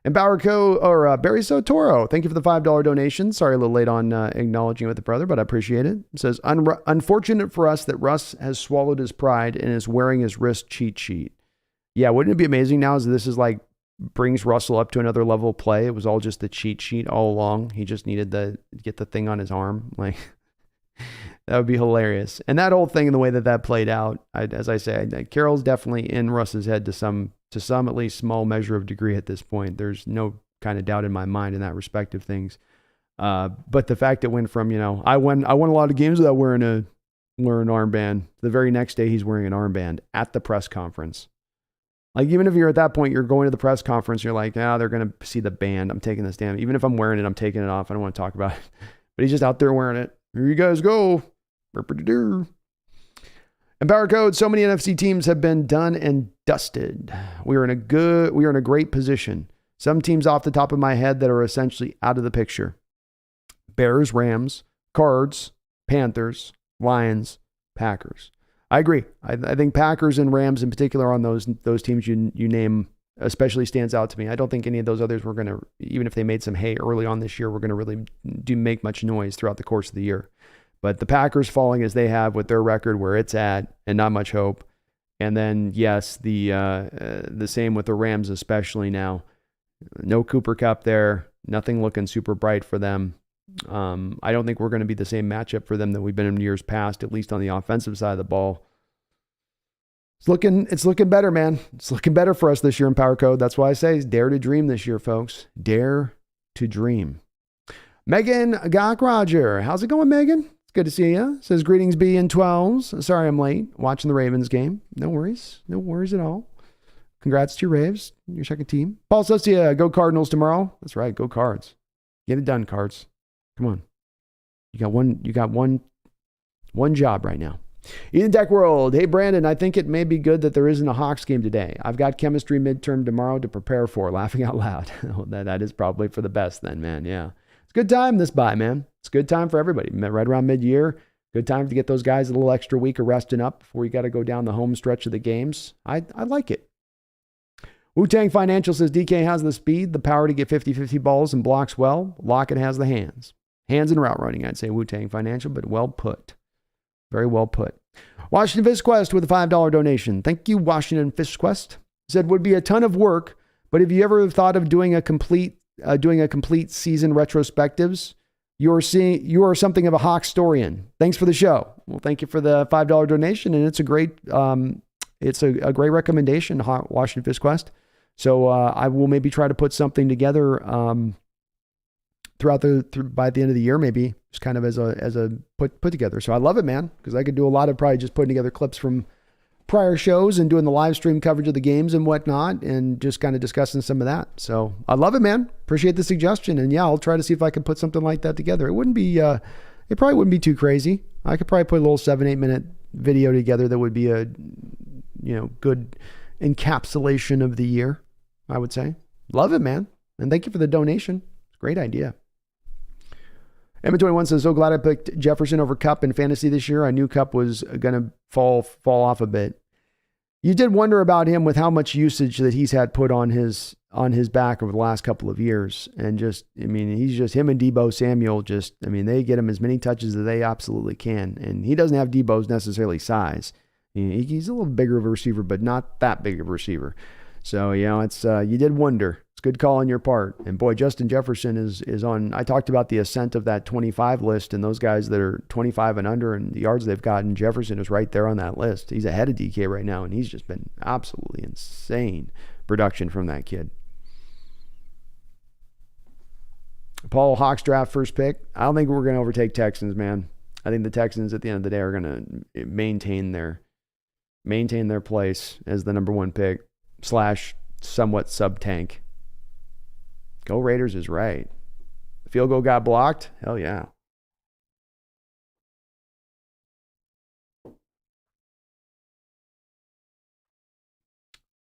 And Barry Sotoro, thank you for the $5 donation. Sorry, a little late on acknowledging it with the brother, but I appreciate it. It says, unfortunate for us that Russ has swallowed his pride and is wearing his wrist cheat sheet. Yeah, wouldn't it be amazing now as this is like brings Russell up to another level of play? It was all just the cheat sheet all along. He just needed to get the thing on his arm. Like, that would be hilarious. And that whole thing and the way that played out, as I say, Carroll's definitely in Russ's head to some at least small measure of degree at this point. There's no kind of doubt in my mind in that respect of things. But the fact it went from, I won a lot of games without wearing an armband. The very next day he's wearing an armband at the press conference. Like, even if you're at that point, you're going to the press conference, you're like, they're going to see the band. I'm taking this damn. Even if I'm wearing it, I'm taking it off. I don't want to talk about it. But he's just out there wearing it. Here you guys go. And Power Code, so many NFC teams have been done and dusted. We are in a great position. Some teams off the top of my head that are essentially out of the picture. Bears, Rams, Cards, Panthers, Lions, Packers. I agree. I think Packers and Rams in particular on those teams you name especially stands out to me. I don't think any of those others were going to, even if they made some hay early on this year, we're going to really make much noise throughout the course of the year. But the Packers falling as they have with their record where it's at and not much hope. And then, yes, the same with the Rams, especially now. No Cooper Kupp there. Nothing looking super bright for them. I don't think we're going to be the same matchup for them that we've been in years past, at least on the offensive side of the ball. It's looking better, man. It's looking better for us this year in Power Code. That's why I say dare to dream this year, folks. Dare to dream. Megan Roger. How's it going, Megan? It's good to see you. Says greetings B in 12s. Sorry I'm late. Watching the Ravens game. No worries. No worries at all. Congrats to your Raves, your second team. Paul Socia, go Cardinals tomorrow. That's right. Go Cards. Get it done, Cards. Come on. You got one job right now. Eden Deck World. Hey, Brandon, I think it may be good that there isn't a Hawks game today. I've got chemistry midterm tomorrow to prepare for. Laughing out loud. That is probably for the best then, man. Yeah. It's a good time this bye, man. It's a good time for everybody. Right around mid-year. Good time to get those guys a little extra week of resting up before you got to go down the home stretch of the games. I like it. Wu-Tang Financial says DK has the speed, the power to get 50-50 balls and blocks well. Lockett has the hands. Hands and route running, I'd say Wu-Tang Financial, but well put. Very well put. Washington Fish Quest with a $5 donation. Thank you, Washington Fish Quest. Said, would be a ton of work, but have you ever thought of doing a complete season retrospectives? You are something of a Hawks historian. Thanks for the show. Well, thank you for the $5 donation, and it's a great great recommendation, Washington Fish Quest. So I will maybe try to put something together by the end of the year, maybe just kind of as a put together. So I love it, man, because I could do a lot of probably just putting together clips from prior shows and doing the live stream coverage of the games and whatnot, and just kind of discussing some of that. So I love it, man. Appreciate the suggestion. And yeah, I'll try to see if I can put something like that together. It probably wouldn't be too crazy. I could probably put a little 7-8 minute video together that would be a, good encapsulation of the year, I would say. Love it, man. And thank you for the donation. Great idea. Emma21 says, so glad I picked Jefferson over Kupp in fantasy this year. I knew Kupp was going to fall off a bit. You did wonder about him with how much usage that he's had put on his back over the last couple of years. And he's just him and Deebo Samuel. They get him as many touches as they absolutely can. And he doesn't have Deebo's necessarily size. He's a little bigger of a receiver, but not that big of a receiver. So, it's you did wonder. It's a good call on your part. And boy, Justin Jefferson is on. I talked about the ascent of that 25 list and those guys that are 25 and under and the yards they've gotten. Jefferson is right there on that list. He's ahead of DK right now, and he's just been absolutely insane production from that kid. Paul, Hawks draft first pick. I don't think we're going to overtake Texans, man. I think the Texans at the end of the day are going to maintain their place as the number one pick / somewhat sub-tank. Go Raiders is right. The field goal got blocked? Hell yeah.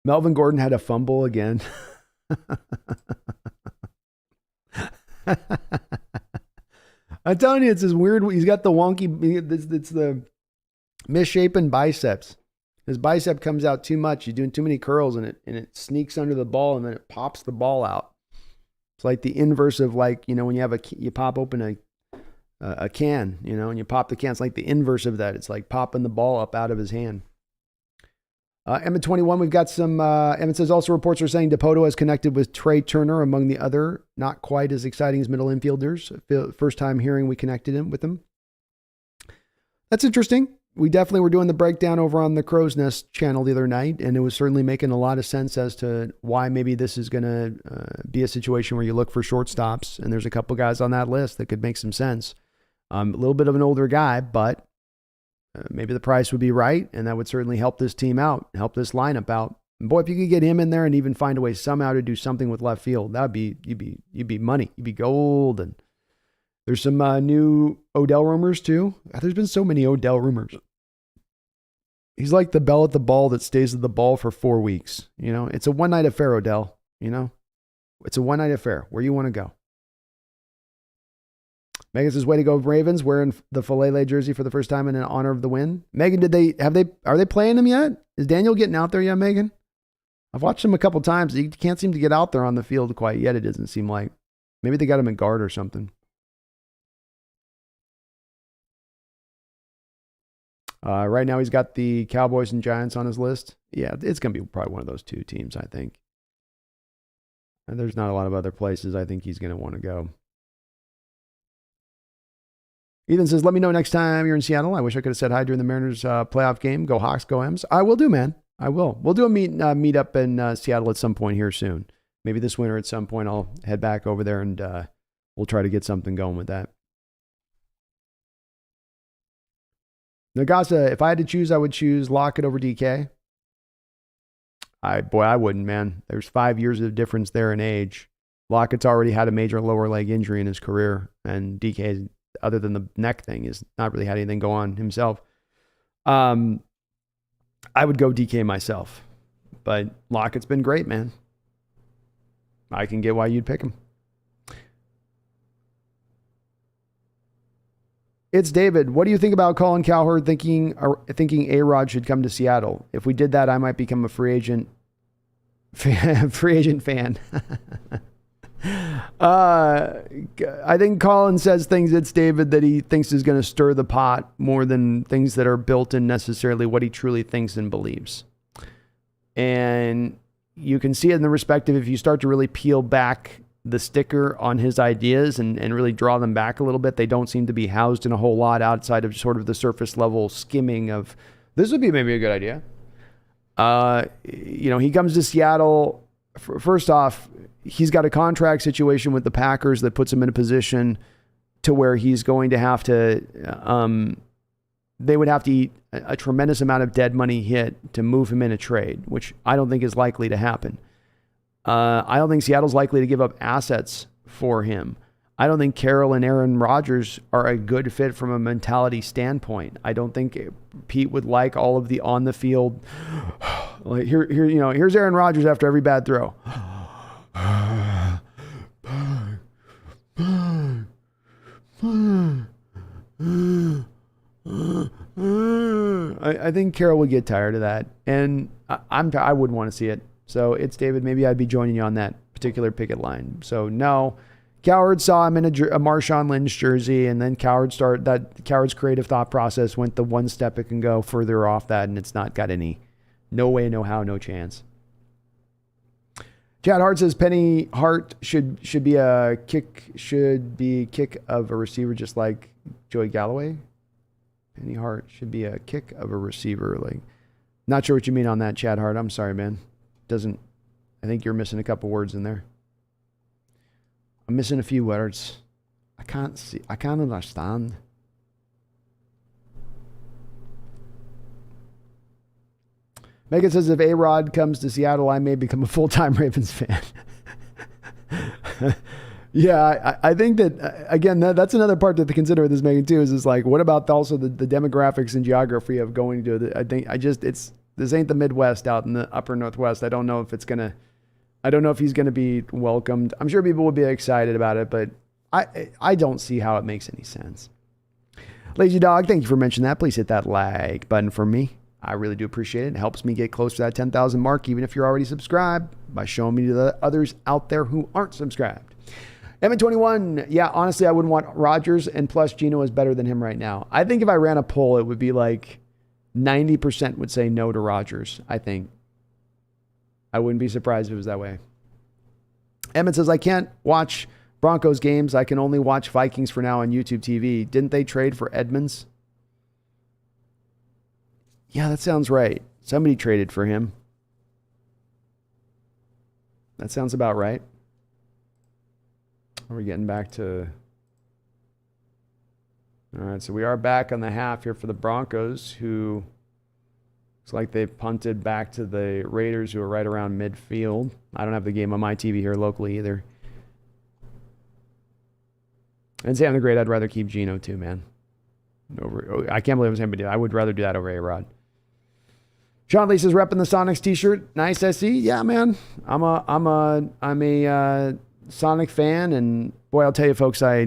Melvin Gordon had a fumble again. I'm telling you, it's this weird. He's got the wonky. It's the misshapen biceps. His bicep comes out too much. He's doing too many curls, and it sneaks under the ball, and then it pops the ball out. It's like the inverse of when you pop open a can, and you pop the can. It's like the inverse of that. It's like popping the ball up out of his hand. Emmett21, we've got some. Emmett says also reports are saying Dipoto has connected with Trey Turner among the other not quite as exciting as middle infielders. First time hearing we connected with him. That's interesting. We definitely were doing the breakdown over on the Crow's Nest channel the other night, and it was certainly making a lot of sense as to why maybe this is going to be a situation where you look for shortstops, and there's a couple guys on that list that could make some sense. A little bit of an older guy, but maybe the price would be right, and that would certainly help this team out, help this lineup out. And boy, if you could get him in there and even find a way somehow to do something with left field, you'd be money, you'd be golden. There's some new Odell rumors too. There's been so many Odell rumors. He's like the bell at the ball that stays at the ball for 4 weeks. It's a one-night affair, Odell. It's a one-night affair. Where you want to go. Megan says, way to go, Ravens, wearing the Falele jersey for the first time in honor of the win. Megan, are they playing him yet? Is Daniel getting out there yet, Megan? I've watched him a couple times. He can't seem to get out there on the field quite yet, it doesn't seem like. Maybe they got him at guard or something. Right now he's got the Cowboys and Giants on his list. Yeah, it's going to be probably one of those two teams, I think. And there's not a lot of other places I think he's going to want to go. Ethan says, let me know next time you're in Seattle. I wish I could have said hi during the Mariners playoff game. Go Hawks, go M's. I will do, man. I will. We'll do a meet up in Seattle at some point here soon. Maybe this winter at some point I'll head back over there and we'll try to get something going with that. Nagasa, if I had to choose, I would choose Lockett over DK. I wouldn't, man. There's 5 years of difference there in age. Lockett's already had a major lower leg injury in his career, and DK, other than the neck thing, has not really had anything go on himself. I would go DK myself, but Lockett's been great, man. I can get why you'd pick him. It's David. What do you think about Colin Cowherd thinking A-Rod should come to Seattle? If we did that, I might become a free agent Free agent fan. I think Colin says things, it's David, that he thinks is going to stir the pot more than things that are built in necessarily what he truly thinks and believes. And you can see it in the respective, if you start to really peel back the sticker on his ideas and really draw them back a little bit, they don't seem to be housed in a whole lot outside of sort of the surface level skimming of, this would be maybe a good idea. He comes to Seattle. First off, he's got a contract situation with the Packers that puts him in a position to where he's going to have to, they would have to eat a tremendous amount of dead money hit to move him in a trade, which I don't think is likely to happen. I don't think Seattle's likely to give up assets for him. I don't think Carroll and Aaron Rodgers are a good fit from a mentality standpoint. I don't think Pete would like all of the on the field. Like here's Aaron Rodgers after every bad throw. I think Carroll would get tired of that, and I wouldn't want to see it. So it's David. Maybe I'd be joining you on that particular picket line. So no. Coward saw him in a Marshawn Lynch jersey, and then Coward's creative thought process went the one step it can go further off that, and it's not got any, no way, no how, no chance. Chad Hart says Penny Hart should be a kick of a receiver, just like Joey Galloway. Penny Hart should be a kick of a receiver. Like, not sure what you mean on that, Chad Hart. I'm sorry, man. I think you're missing a couple words in there. I'm missing a few words. I can't understand. Megan says, if A-Rod comes to Seattle, I may become a full-time Ravens fan. Yeah, I think that, again, that's another part to consider with this, Megan, too, is like, what about also the demographics and geography of going to this ain't the Midwest out in the upper Northwest. I don't know if he's going to be welcomed. I'm sure people would be excited about it, but I don't see how it makes any sense. Lazy Dog, thank you for mentioning that. Please hit that like button for me. I really do appreciate it. It helps me get close to that 10,000 mark, even if you're already subscribed, by showing me to the others out there who aren't subscribed. Emmett21, yeah, honestly, I wouldn't want Rodgers, and plus Geno is better than him right now. I think if I ran a poll, it would be like 90% would say no to Rodgers, I think. I wouldn't be surprised if it was that way. Emmett says, I can't watch Broncos games. I can only watch Vikings for now on YouTube TV. Didn't they trade for Edmonds? Yeah, that sounds right. Somebody traded for him. That sounds about right. Are we getting back to... All right, so we are back on the half here for the Broncos, who... Looks like they've punted back to the Raiders, who are right around midfield. I don't have the game on my TV here locally either. And Sam the Great, I'd rather keep Geno too, man. I can't believe I'm saying, but I would rather do that over A-Rod. Sean Lee says, repping the Sonics t-shirt. Nice, SE. Yeah, man. I'm a Sonic fan, and boy, I'll tell you, folks, my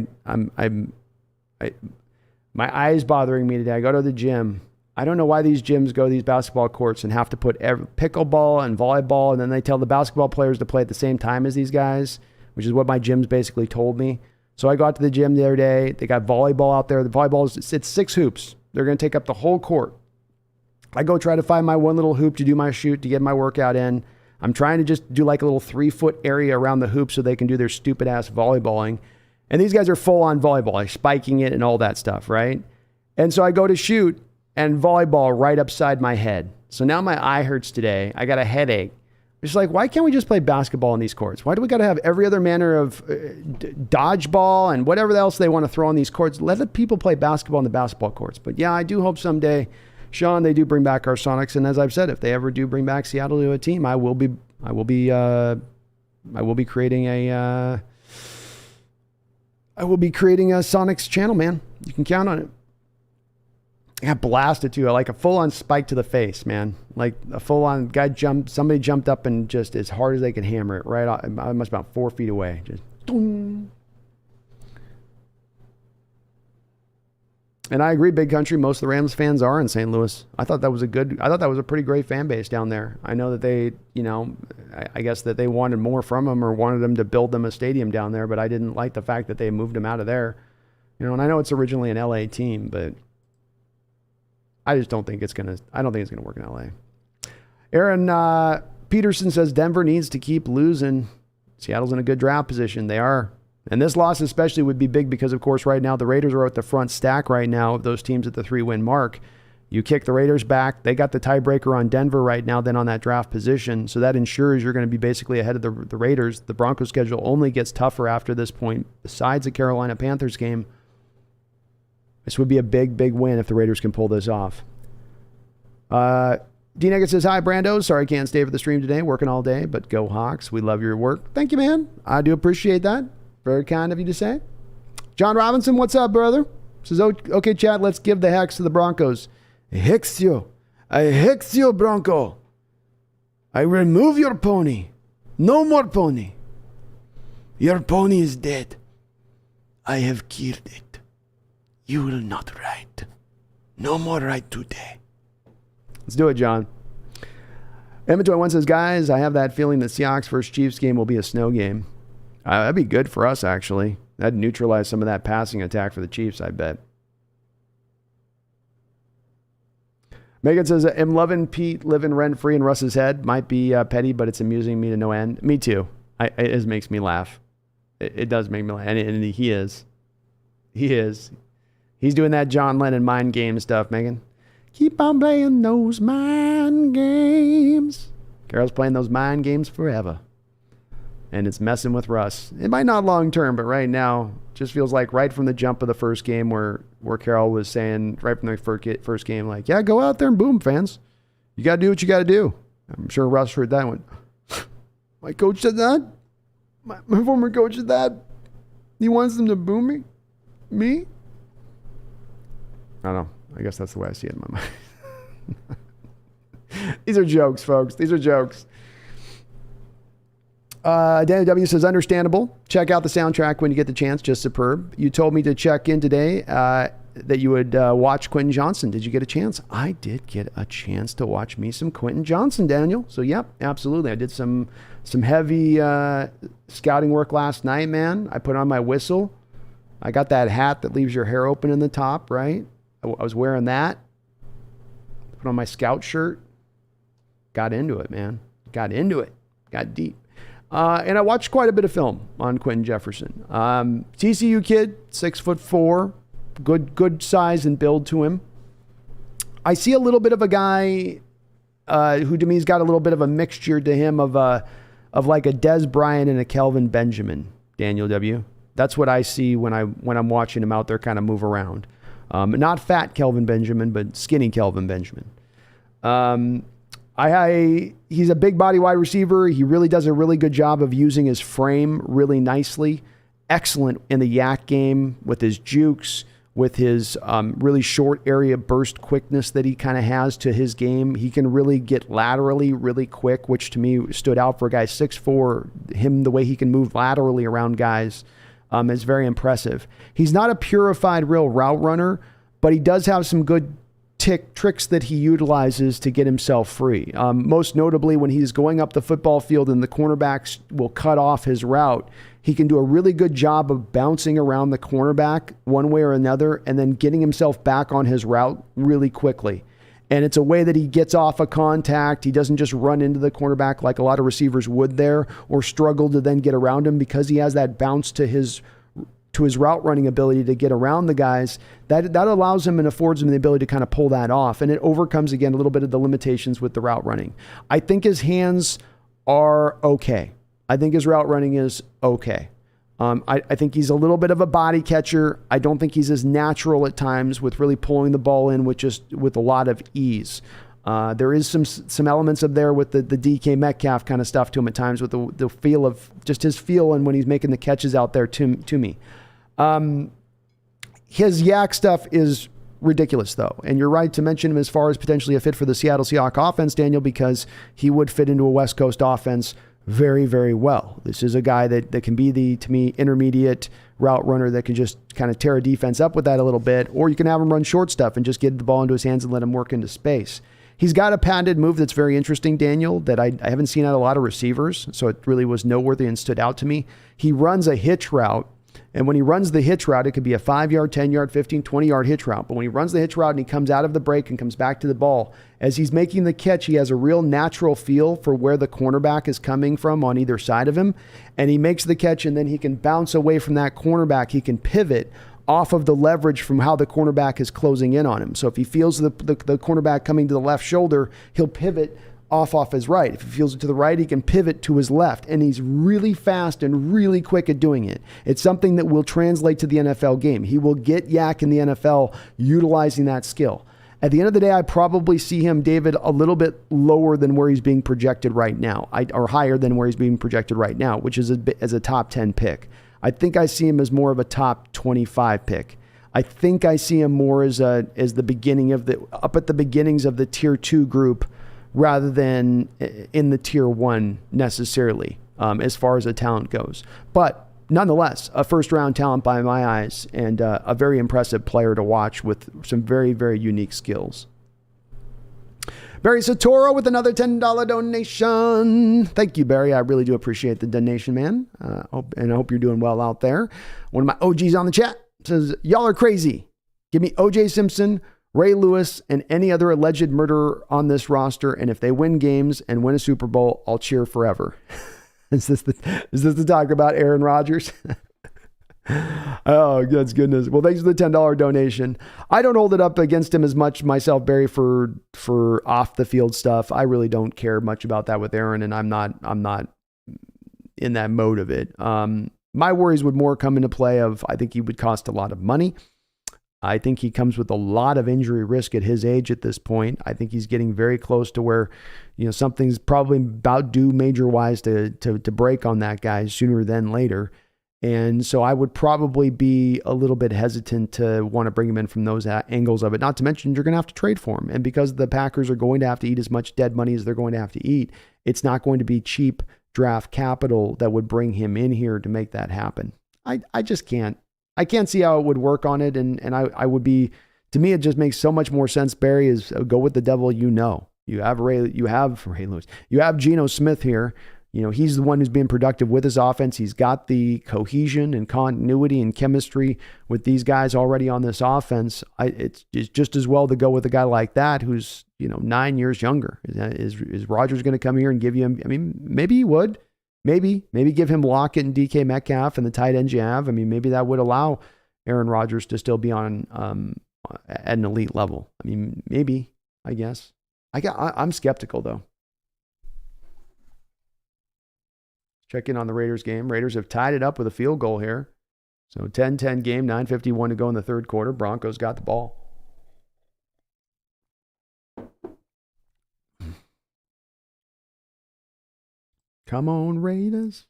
eye's bothering me today. I go to the gym. I don't know why these gyms go to these basketball courts and have to put pickleball and volleyball, and then they tell the basketball players to play at the same time as these guys, which is what my gym's basically told me. So I got to the gym the other day. They got volleyball out there. The volleyball it's 6 hoops. They're going to take up the whole court. I go try to find my one little hoop to do my shoot, to get my workout in. I'm trying to just do like a little 3-foot area around the hoop so they can do their stupid ass volleyballing. And these guys are full on volleyball, like spiking it and all that stuff, right? And so I go to shoot, and volleyball right upside my head. So now my eye hurts today. I got a headache. It's like, why can't we just play basketball in these courts? Why do we got to have every other manner of dodgeball and whatever else they want to throw on these courts? Let the people play basketball in the basketball courts. But yeah, I do hope someday, Sean, they do bring back our Sonics. And as I've said, if they ever do bring back Seattle to a team, I will be creating a Sonics channel, man. You can count on it. I got blasted too. Like a full-on spike to the face, man. Like a full-on guy somebody jumped up and just as hard as they could hammer it right off. I must about 4 feet away. Just boom. And I agree, big country. Most of the Rams fans are in St. Louis. I thought that was a pretty great fan base down there. I know that they, I guess that they wanted more from them or wanted them to build them a stadium down there, but I didn't like the fact that they moved them out of there. And I know it's originally an LA team, but I just don't think it's gonna work in LA. Aaron Peterson says Denver needs to keep losing. Seattle's in a good draft position. They are. And this loss especially would be big because, of course, right now the Raiders are at the front stack right now of those teams at the 3-win mark. You kick the Raiders back. They got the tiebreaker on Denver right now then on that draft position. So that ensures you're going to be basically ahead of the Raiders. The Broncos schedule only gets tougher after this point. Besides the Carolina Panthers game, this would be a big, big win if the Raiders can pull this off. D-Nugget says, hi, Brando. Sorry I can't stay for the stream today. Working all day, but go Hawks. We love your work. Thank you, man. I do appreciate that. Very kind of you to say. John Robinson, what's up, brother? Says, okay, chat, let's give the hex to the Broncos. Hex you. I hex you, Bronco. I remove your pony. No more pony. Your pony is dead. I have killed it. You will not ride. No more ride today. Let's do it, John. Emma21 says, guys, I have that feeling that Seahawks versus Chiefs game will be a snow game. That'd be good for us, actually. That'd neutralize some of that passing attack for the Chiefs, I bet. Megan says, I'm loving Pete living rent-free in Russ's head. Might be petty, but it's amusing me to no end. Me too. It makes me laugh. It does make me laugh. And he is. He is. He's doing that John Lennon mind game stuff, Megan. Keep on playing those mind games. Carol's playing those mind games forever. And it's messing with Russ. It might not long term, but right now, just feels like right from the jump of the first game where Carol was saying right from the first game, like, yeah, go out there and boom, fans. You got to do what you got to do. I'm sure Russ heard that one. My coach said that? My former coach said that? He wants them to boom me? Me? I don't know. I guess that's the way I see it in my mind. These are jokes, folks. These are jokes. Danny W. says, understandable. Check out the soundtrack when you get the chance. Just superb. You told me to check in today that you would watch Quentin Johnson. Did you get a chance? I did get a chance to watch me some Quentin Johnson, Daniel. So, yep, absolutely. I did some heavy scouting work last night, man. I put on my whistle. I got that hat that leaves your hair open in the top, right? I was wearing that. Put on my scout shirt. Got into it, man. Got into it. Got deep. And I watched quite a bit of film on Quentin Jefferson. TCU kid, 6'4", good size and build to him. I see a little bit of a guy who to me has got a little bit of a mixture to him of like a Des Bryant and a Kelvin Benjamin. Daniel W. That's what I see when I'm watching him out there kind of move around. Not fat Kelvin Benjamin, but skinny Kelvin Benjamin. He's a big body wide receiver. He really does a really good job of using his frame really nicely. Excellent in the yak game with his jukes, with his really short area burst quickness that he kind of has to his game. He can really get laterally really quick, which to me stood out for a guy 6'4". Him, the way he can move laterally around guys is very impressive. He's not a purified real route runner, but he does have some good tricks that he utilizes to get himself free. Most notably, when he's going up the football field and the cornerbacks will cut off his route, he can do a really good job of bouncing around the cornerback one way or another and then getting himself back on his route really quickly. And it's a way that he gets off a contact. He doesn't just run into the cornerback like a lot of receivers would there or struggle to then get around him because he has that bounce to his route running ability to get around the guys. That allows him and affords him the ability to kind of pull that off. And it overcomes, again, a little bit of the limitations with the route running. I think his hands are okay. I think his route running is okay. I think he's a little bit of a body catcher. I don't think he's as natural at times with really pulling the ball in with a lot of ease. There is some elements of there with the DK Metcalf kind of stuff to him at times with the feel of just his feel and when he's making the catches out there to me. His yak stuff is ridiculous, though. And you're right to mention him as far as potentially a fit for the Seattle Seahawks offense, Daniel, because he would fit into a West Coast offense very, very well. This is a guy that can be to me, intermediate route runner that can just kind of tear a defense up with that a little bit, or you can have him run short stuff and just get the ball into his hands and let him work into space. He's got a patented move that's very interesting, Daniel, that I haven't seen out a lot of receivers, so it really was noteworthy and stood out to me. He runs a hitch route, and when he runs the hitch route, it could be a 5-yard, 10-yard, 15, 20-yard hitch route. But when he runs the hitch route and he comes out of the break and comes back to the ball, as he's making the catch, he has a real natural feel for where the cornerback is coming from on either side of him. And he makes the catch, and then he can bounce away from that cornerback. He can pivot off of the leverage from how the cornerback is closing in on him. So if he feels the cornerback coming to the left shoulder, he'll pivot off his right. If he feels it to the right, he can pivot to his left. And he's really fast and really quick at doing it. It's something that will translate to the NFL game. He will get yak in the NFL utilizing that skill. At the end of the day, I probably see him, David, a little bit lower than where he's being projected right now, or higher than where he's being projected right now, which is as a top 10 pick. I think I see him as more of a top 25 pick. I think I see him more as the beginning of up at the beginnings of the tier 2 group, rather than in the tier 1 necessarily, as far as the talent goes. But nonetheless, a first-round talent by my eyes, and a very impressive player to watch with some very, very unique skills. Barry Satoro with another $10 donation. Thank you, Barry. I really do appreciate the donation, man. I hope you're doing well out there. One of my OGs on the chat says, y'all are crazy. Give me O.J. Simpson, Ray Lewis, and any other alleged murderer on this roster, and if they win games and win a Super Bowl, I'll cheer forever. Is this the talk about Aaron Rodgers? Oh, that's goodness. Well, thanks for the $10 donation. I don't hold it up against him as much myself, Barry, for off the field stuff. I really don't care much about that with Aaron, and I'm not in that mode of it. My worries would more come into play of, I think he would cost a lot of money. I think he comes with a lot of injury risk at his age at this point. I think he's getting very close to where, something's probably about due major-wise to break on that guy sooner than later. And so I would probably be a little bit hesitant to want to bring him in from those angles of it. Not to mention, you're going to have to trade for him. And because the Packers are going to have to eat as much dead money as they're going to have to eat, it's not going to be cheap draft capital that would bring him in here to make that happen. I just can't. I can't see how it would work on it. And I would be, to me, it just makes so much more sense, Barry, is go with the devil you know. You have Ray Lewis. You have Geno Smith here. He's the one who's being productive with his offense. He's got the cohesion and continuity and chemistry with these guys already on this offense. It's just as well to go with a guy like that who's 9 years younger. Is Rodgers going to come here and give you? I mean, maybe he would. Maybe give him Lockett and DK Metcalf and the tight ends you have. I mean, maybe that would allow Aaron Rodgers to still be on at an elite level. I mean, maybe, I guess. I'm skeptical though. Check in on the Raiders game. Raiders have tied it up with a field goal here. So 10-10 game, 9:51 to go in the third quarter. Broncos got the ball. Come on, Raiders.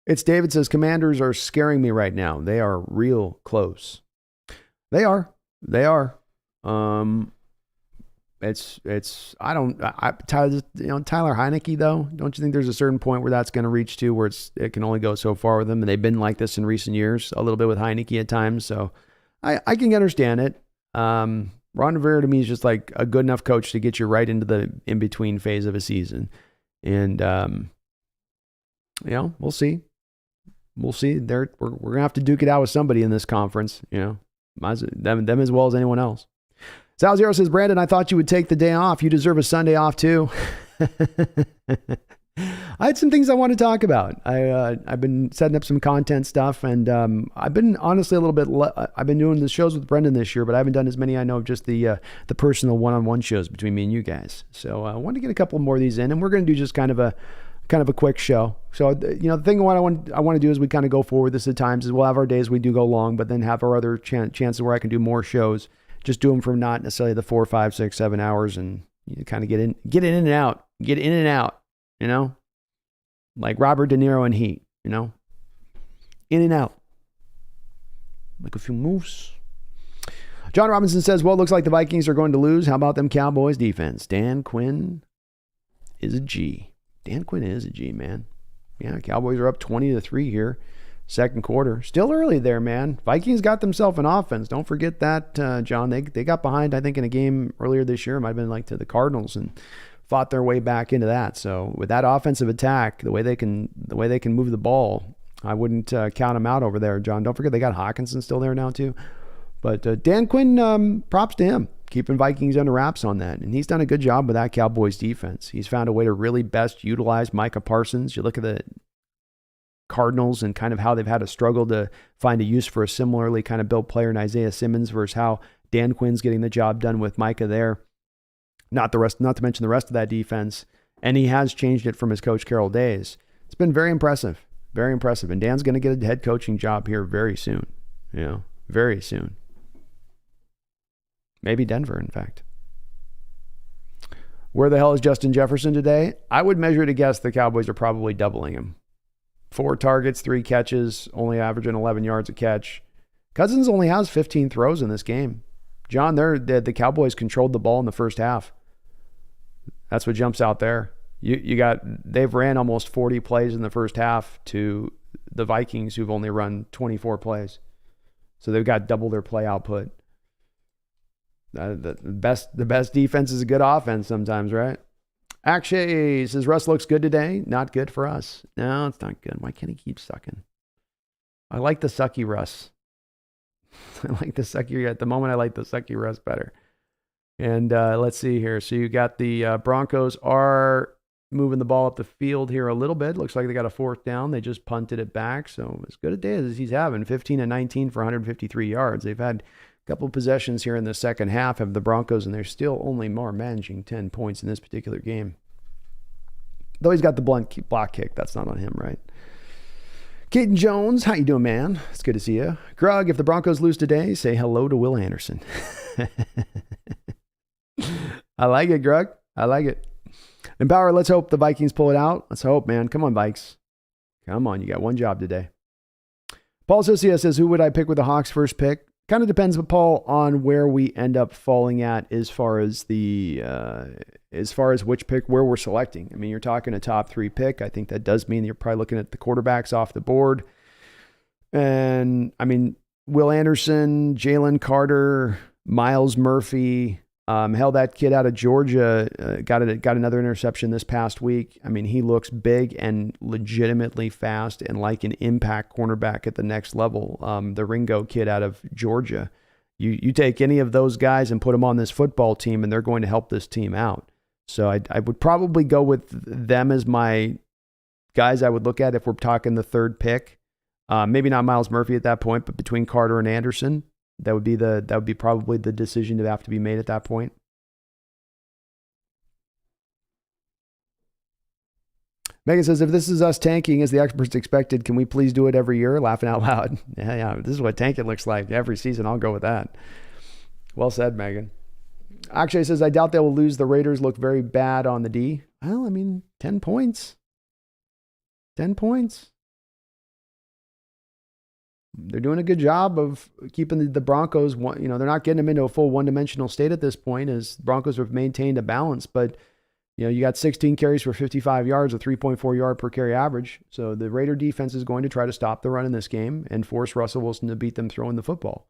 It's David says, Commanders are scaring me right now. They are real close. They are. Tyler Heineke though, don't you think there's a certain point where that's going to reach to where it can only go so far with them? And they've been like this in recent years, a little bit with Heineke at times. So I can understand it. Ron Rivera to me is just like a good enough coach to get you right into the in-between phase of a season. And, we'll see. We'll see. We're going to have to duke it out with somebody in this conference, them as well as anyone else. Sal Zero says, Brandon, I thought you would take the day off. You deserve a Sunday off too. I had some things I want to talk about. I've been setting up some content stuff, and I've been honestly a little bit. I've been doing the shows with Brendan this year, but I haven't done as many. I know of just the personal one-on-one shows between me and you guys. So I want to get a couple more of these in, and we're going to do just kind of a quick show. So the thing I want to do is we kind of go forward this at times. Is we'll have our days we do go long, but then have our other chances where I can do more shows. Just do them for not necessarily the 4, 5, 6, 7 hours, and kind of get in and out. Like Robert De Niro in Heat, in and out. Like a few moves. John Robinson says, well, it looks like the Vikings are going to lose. How about them Cowboys defense? Dan Quinn is a G. Dan Quinn is a G, man. Yeah, Cowboys are up 20-3 here. Second quarter. Still early there, man. Vikings got themselves an offense. Don't forget that, John. They got behind, I think, in a game earlier this year. It might have been like to the Cardinals and fought their way back into that. So with that offensive attack, the way they can move the ball, I wouldn't count them out over there, John. Don't forget they got Hawkinson still there now too. But Dan Quinn, props to him, keeping Vikings under wraps on that. And he's done a good job with that Cowboys defense. He's found a way to really best utilize Micah Parsons. You look at the Cardinals and kind of how they've had a struggle to find a use for a similarly kind of built player in Isaiah Simmons versus how Dan Quinn's getting the job done with Micah there. Not to mention the rest of that defense. And he has changed it from his Coach Carroll days. It's been very impressive. Very impressive. And Dan's going to get a head coaching job here very soon. Very soon. Maybe Denver, in fact. Where the hell is Justin Jefferson today? I would measure to guess the Cowboys are probably doubling him. 4 targets, 3 catches, only averaging 11 yards a catch. Cousins only has 15 throws in this game. John, the Cowboys controlled the ball in the first half. That's what jumps out there. They've ran almost 40 plays in the first half to the Vikings, who've only run 24 plays. So they've got double their play output. The best defense is a good offense sometimes, right? Akshay says, Russ looks good today. Not good for us. No, it's not good. Why can't he keep sucking? I like the sucky Russ. At the moment, I like the sucky Russ better. And let's see here. So you got the Broncos are moving the ball up the field here a little bit. Looks like they got a 4th down. They just punted it back. So as good a day as he's having, 15-19 for 153 yards. They've had a couple of possessions here in the second half of the Broncos, and they're still only more managing 10 points in this particular game. Though he's got the blunt block kick. That's not on him, right? Caden Jones, how you doing, man? It's good to see you. Grug, if the Broncos lose today, say hello to Will Anderson. I like it, Grug. I like it. Empower, let's hope the Vikings pull it out. Let's hope, man. Come on, Vikes. Come on, you got one job today. Paul Socia says, who would I pick with the Hawks' first pick? Kind of depends, Paul, on where we end up falling at as far as which pick, where we're selecting. I mean, you're talking a top 3 pick. I think that does mean you're probably looking at the quarterbacks off the board. And I mean, Will Anderson, Jalen Carter, Miles Murphy, that kid out of Georgia got another interception this past week. I mean, he looks big and legitimately fast and like an impact cornerback at the next level. The Ringo kid out of Georgia. You take any of those guys and put them on this football team, and they're going to help this team out. So I would probably go with them as my guys I would look at if we're talking the 3rd pick. Maybe not Miles Murphy at that point, but between Carter and Anderson. That would be probably the decision to have to be made at that point. Megan says, if this is us tanking as the experts expected, can we please do it every year? Laughing out loud. Yeah, this is what tanking looks like every season. I'll go with that. Well said, Megan. Akshay says, I doubt they will lose. The Raiders look very bad on the D. Well, I mean, 10 points. 10 points. They're doing a good job of keeping the Broncos, they're not getting them into a full one-dimensional state at this point as Broncos have maintained a balance. But, you got 16 carries for 55 yards, a 3.4 yard per carry average. So the Raider defense is going to try to stop the run in this game and force Russell Wilson to beat them throwing the football.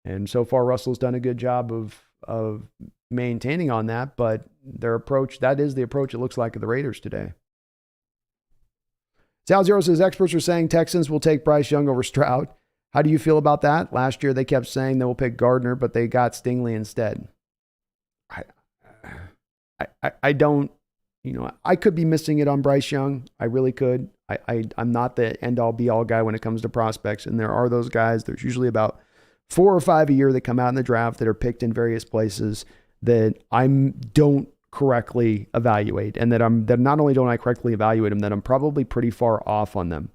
And so far, Russell's done a good job of maintaining on that. But their approach, that is the approach it looks like of the Raiders today. Sal Zero says, experts are saying Texans will take Bryce Young over Stroud. How do you feel about that? Last year, they kept saying they will pick Gardner, but they got Stingley instead. I don't, I could be missing it on Bryce Young. I really could. I'm not the end-all, be-all guy when it comes to prospects, and there are those guys. There's usually about 4 or 5 a year that come out in the draft that are picked in various places that I don't correctly evaluate, and that not only don't I correctly evaluate them, that I'm probably pretty far off on them.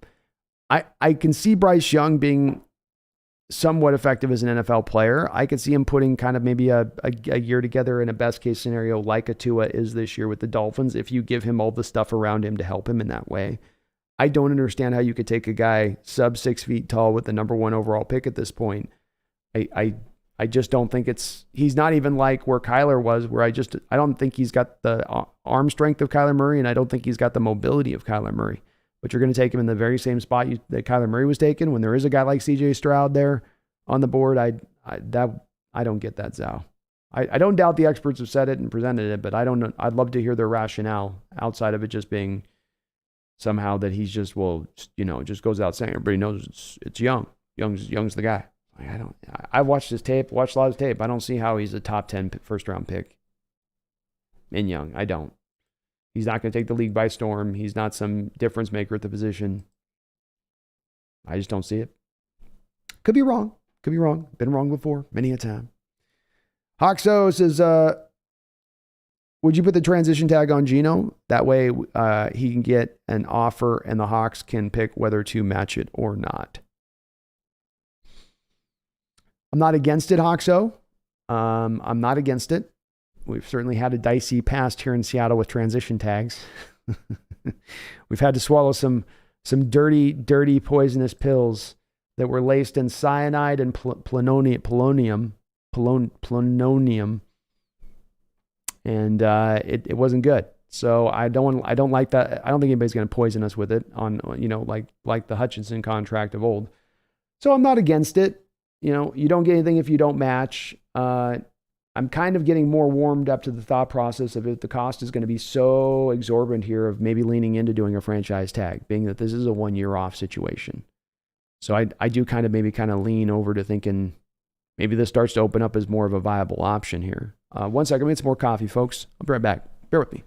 I can see Bryce Young being somewhat effective as an NFL player. I could see him putting kind of maybe a year together in a best case scenario like a Tua is this year with the Dolphins if you give him all the stuff around him to help him in that way. I don't understand how you could take a guy sub 6 feet tall with the number 1 overall pick at this point. I I just don't think he's not even like where Kyler was, where I don't think he's got the arm strength of Kyler Murray, and I don't think he's got the mobility of Kyler Murray. But you're going to take him in the very same spot that Kyler Murray was taken when there is a guy like CJ Stroud there on the board. I don't get that, Zhao. I don't doubt the experts have said it and presented it, but I don't know. I'd love to hear their rationale outside of it just being somehow that he's just, just goes out saying everybody knows it's Young. Young's the guy. I've watched his tape, watched a lot of his tape. I don't see how he's a top 10 first round pick in Young. I don't. He's not going to take the league by storm. He's not some difference maker at the position. I just don't see it. Could be wrong. Been wrong before, many a time. Hoxo says, would you put the transition tag on Geno? That way he can get an offer and the Hawks can pick whether to match it or not. I'm not against it, Hoxo. I'm not against it. We've certainly had a dicey past here in Seattle with transition tags. We've had to swallow some dirty, poisonous pills that were laced in cyanide and polonium, and it wasn't good. So I don't like that. I don't think anybody's going to poison us with it on, like the Hutchinson contract of old. So I'm not against it. You don't get anything if you don't match. I'm kind of getting more warmed up to the thought process of if the cost is going to be so exorbitant here of maybe leaning into doing a franchise tag, being that this is a 1 year off situation. So I do kind of lean over to thinking maybe this starts to open up as more of a viable option here. 1 second, let me get some more coffee, folks. I'll be right back. Bear with me.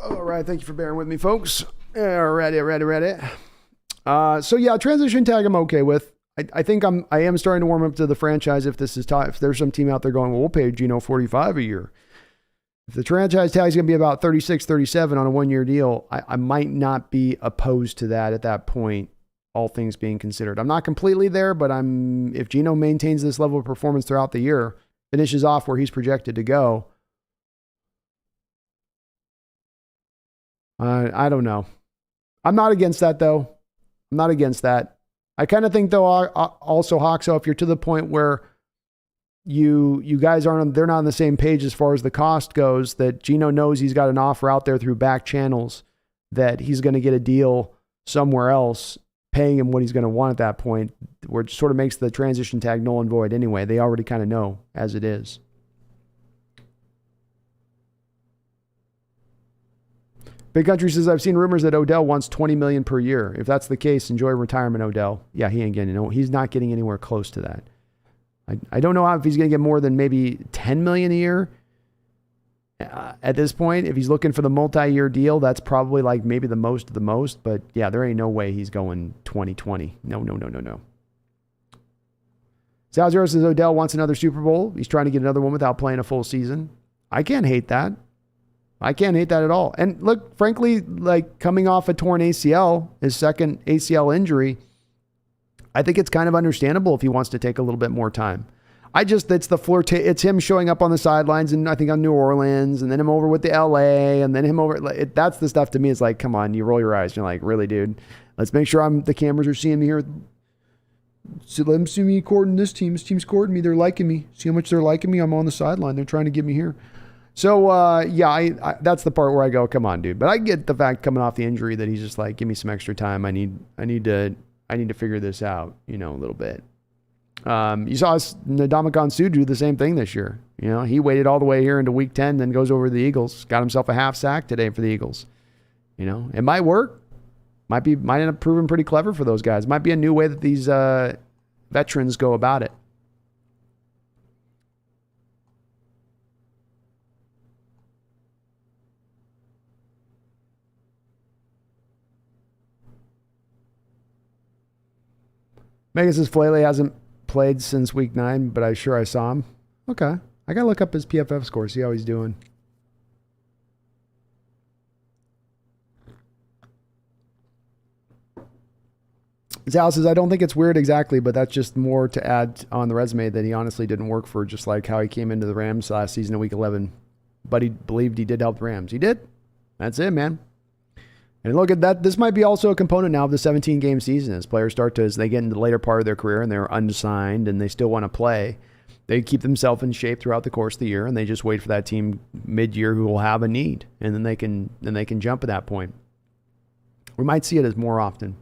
All right, thank you for bearing with me, folks. Ready. So yeah, transition tag I'm okay with. I think I am starting to warm up to the franchise if this is if there's some team out there going, well, we'll pay Geno $45 a year. If the franchise tag is going to be about 36, 37 on a 1 year deal, I might not be opposed to that at that point, all things being considered. I'm not completely there, but if Geno maintains this level of performance throughout the year, finishes off where he's projected to go, I don't know. I'm not against that, though. I'm not against that. I kind of think, though, also, Hoxo, if you're to the point where you guys they're not on the same page as far as the cost goes, that Geno knows he's got an offer out there through back channels, that he's going to get a deal somewhere else, paying him what he's going to want at that point, where it sort of makes the transition tag null and void anyway. They already kind of know as it is. Big Country says, I've seen rumors that Odell wants $20 million per year. If that's the case, enjoy retirement, Odell. Yeah, he ain't getting he's not getting anywhere close to that. I don't know if he's going to get more than maybe $10 million a year at this point. If he's looking for the multi-year deal, that's probably like maybe the most of the most. But yeah, there ain't no way he's going 2020. No. Salzero says Odell wants another Super Bowl. He's trying to get another one without playing a full season. I can't hate that. I can't hate that at all. And look, frankly, like coming off a torn ACL, his second ACL injury, I think it's kind of understandable if he wants to take a little bit more time. It's the it's him showing up on the sidelines and I think on New Orleans and then him over with the LA and then him over. That's the stuff to me is like, come on, you roll your eyes. You're like, really, dude? Let's make sure the cameras are seeing me here So let them see me courting this team. This team's courting me. They're liking me. See how much they're liking me? I'm on the sideline. They're trying to get me here. So, yeah, I that's the part where I go, come on, dude. But I get the fact coming off the injury that he's just like, give me some extra time. I need to figure this out, a little bit. You saw Ndamukong Suh do the same thing this year. He waited all the way here into week 10, then goes over to the Eagles, got himself a half sack today for the Eagles. It might work. Might end up proving pretty clever for those guys. Might be a new way that these veterans go about it. Megan says Flaley hasn't played since week 9, but I saw him. Okay. I got to look up his PFF score, see how he's doing. Zal says, I don't think it's weird exactly, but that's just more to add on the resume that he honestly didn't work for, just like how he came into the Rams last season in week 11. But he believed he did help the Rams. He did. That's it, man. And look at that. This might be also a component now of the 17-game season as players as they get into the later part of their career and they're unsigned and they still want to play. They keep themselves in shape throughout the course of the year and they just wait for that team mid-year who will have a need. And then they can jump at that point. We might see it as more often.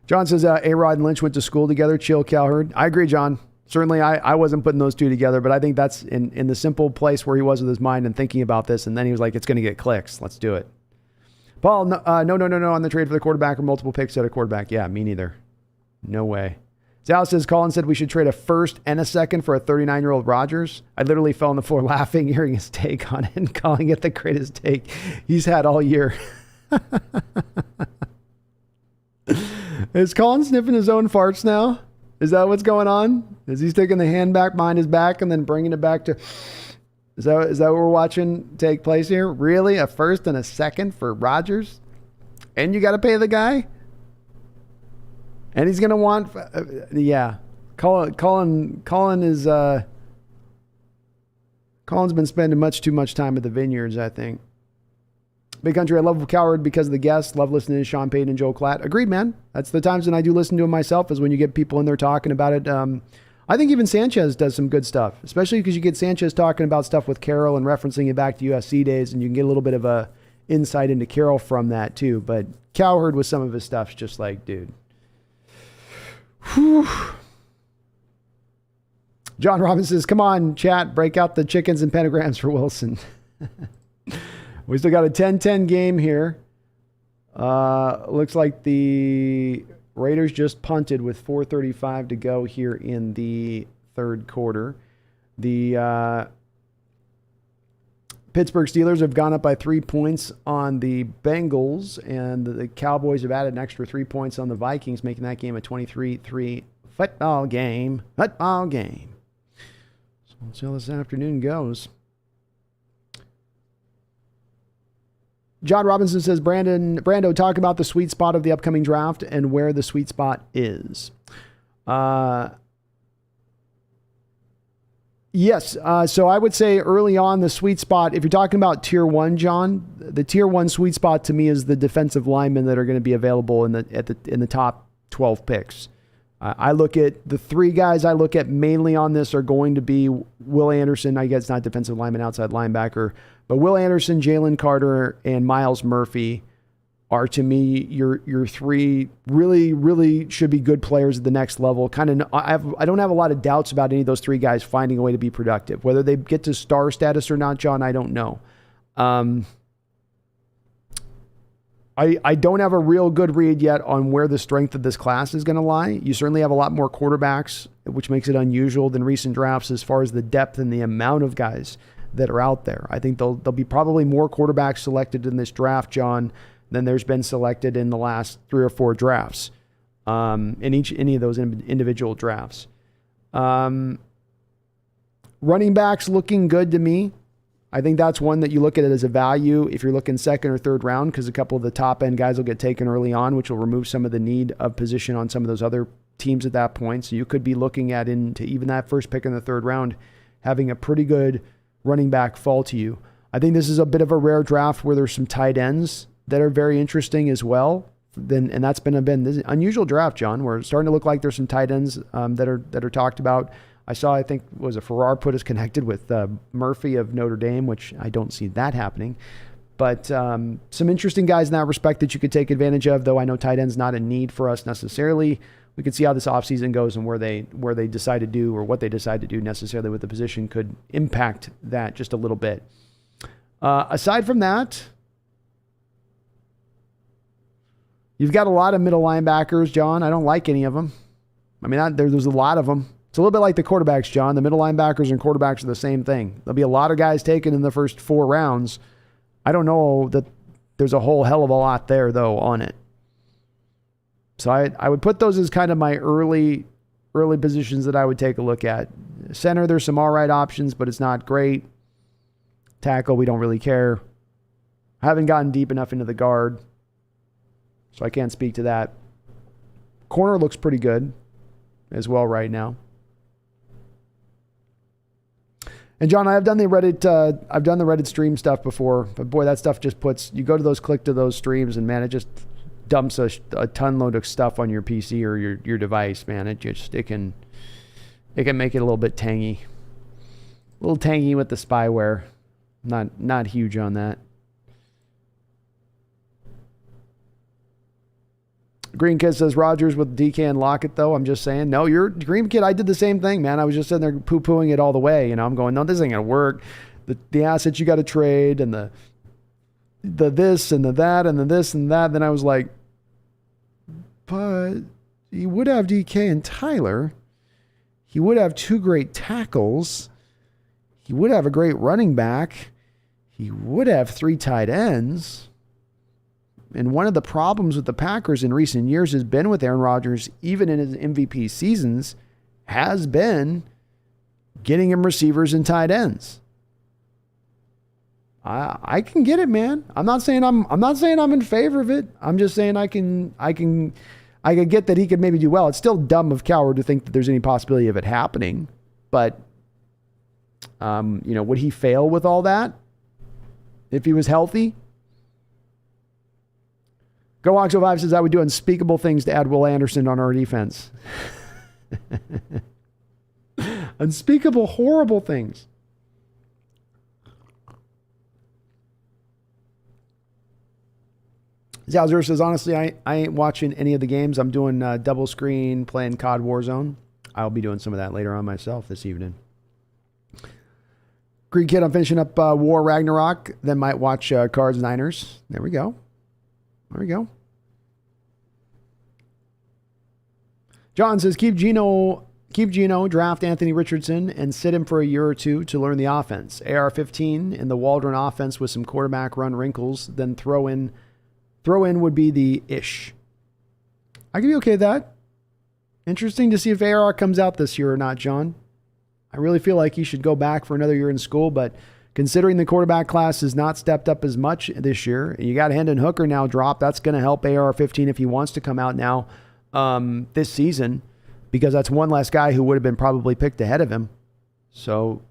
John says, A-Rod and Lynch went to school together. Chill, Cowherd. I agree, John. Certainly, I wasn't putting those two together, but I think that's in the simple place where he was with his mind and thinking about this, and then he was like, it's going to get clicks. Let's do it. Paul, no, on the trade for the quarterback or multiple picks at a quarterback. Yeah, me neither. No way. Zal says, Colin said we should trade a first and a second for a 39-year-old Rodgers. I literally fell on the floor laughing, hearing his take on it and calling it the greatest take he's had all year. Is Colin sniffing his own farts now? Is that what's going on? Is he sticking the hand back behind his back and then bringing it back to... Is that what we're watching take place here? Really? A first and a second for Rodgers? And you got to pay the guy? And he's going to want... yeah. Colin is... Colin's been spending too much time at the Vineyards, I think. Big Country, I love Cowherd because of the guests. Love listening to Sean Payton and Joel Klatt. Agreed, man. That's the times when I do listen to him myself is when you get people in there talking about it. I think even Sanchez does some good stuff, especially because you get Sanchez talking about stuff with Carroll and referencing it back to USC days, and you can get a little bit of a insight into Carroll from that too. But Cowherd with some of his stuff's just like, dude. Whew. John Robbins says, come on, chat, break out the chickens and pentagrams for Wilson. We still got a 10-10 game here. Looks like the Raiders just punted with 4:35 to go here in the third quarter. The Pittsburgh Steelers have gone up by 3 points on the Bengals, and the Cowboys have added an extra 3 points on the Vikings, making that game a 23-3 football game. So we'll see how this afternoon goes. John Robinson says, Brando, talk about the sweet spot of the upcoming draft and where the sweet spot is. Yes. So I would say early on the sweet spot, if you're talking about tier 1, John, the tier 1 sweet spot to me is the defensive linemen that are going to be available in the top 12 picks. I look at the 3 guys I look at mainly on this are going to be Will Anderson. I guess not defensive lineman, outside linebacker, but Will Anderson, Jalen Carter, and Miles Murphy are to me your 3 really, really should be good players at the next level. I don't have a lot of doubts about any of those 3 guys finding a way to be productive. Whether they get to star status or not, John, I don't know. I don't have a real good read yet on where the strength of this class is going to lie. You certainly have a lot more quarterbacks, which makes it unusual than recent drafts as far as the depth and the amount of guys that are out there. I think there'll be probably more quarterbacks selected in this draft, John, than there's been selected in the last 3 or 4 drafts, in any of those individual drafts. Running backs looking good to me. I think that's one that you look at it as a value if you're looking second or third round, because a couple of the top end guys will get taken early on, which will remove some of the need of position on some of those other teams at that point. So you could be looking at into even that first pick in the third round, having a pretty good running back fall to you. I think this is a bit of a rare draft where there's some tight ends that are very interesting as well then, and that's been this unusual draft, John. We're starting to look like there's some tight ends that are talked about. I saw, I think, was a Farrar put us connected with Murphy of Notre Dame, which I don't see that happening. But some interesting guys in that respect that you could take advantage of, though I know tight end's not a need for us necessarily. We could see how this offseason goes, and where they decide to do, or what they decide to do necessarily with the position could impact that just a little bit. Aside from that, you've got a lot of middle linebackers, John. I don't like any of them. I mean, there's a lot of them. It's a little bit like the quarterbacks, John. The middle linebackers and quarterbacks are the same thing. There'll be a lot of guys taken in the first 4 rounds. I don't know that there's a whole hell of a lot there, though, on it. So I would put those as kind of my early positions that I would take a look at. Center, there's some all right options, but it's not great. Tackle, we don't really care. I haven't gotten deep enough into the guard, so I can't speak to that. Corner looks pretty good as well right now. And John, I've done the Reddit stream stuff before, but boy, that stuff just you go to those, click to those streams, and man, it just dumps a ton load of stuff on your PC or your device, man. It can make it a little bit tangy. A little tangy with the spyware. Not huge on that. Green Kid says Rodgers with DK and Lockett, though. I'm just saying, no, you're Green Kid. I did the same thing, man. I was just sitting there poo-pooing it all the way. You know, I'm going, no, this ain't gonna work. The assets you got to trade, and the this and the that and the this and that. Then I was like, but he would have DK and Tyler. He would have 2 great tackles. He would have a great running back. He would have 3 tight ends. And one of the problems with the Packers in recent years has been with Aaron Rodgers, even in his MVP seasons, has been getting him receivers and tight ends. I can get it, man. I'm not saying I'm in favor of it. I'm just saying I can get that he could maybe do well. It's still dumb of Coward to think that there's any possibility of it happening. But would he fail with all that if he was healthy? GoWalks05 says I would do unspeakable things to add Will Anderson on our defense. Unspeakable, horrible things. Zalzer says, honestly, I ain't watching any of the games. I'm doing double screen, playing COD Warzone. I'll be doing some of that later on myself this evening. Green Kid, I'm finishing up War Ragnarok, then might watch Cards Niners. There we go. John says, keep Geno, draft Anthony Richardson, and sit him for a year or 2 to learn the offense. AR-15 in the Waldron offense with some quarterback run wrinkles, then throw in would be the ish. I could be okay with that. Interesting to see if AR comes out this year or not, John. I really feel like he should go back for another year in school, but considering the quarterback class has not stepped up as much this year, and you got Hendon Hooker now drop, that's going to help AR-15 if he wants to come out now this season, because that's one less guy who would have been probably picked ahead of him. So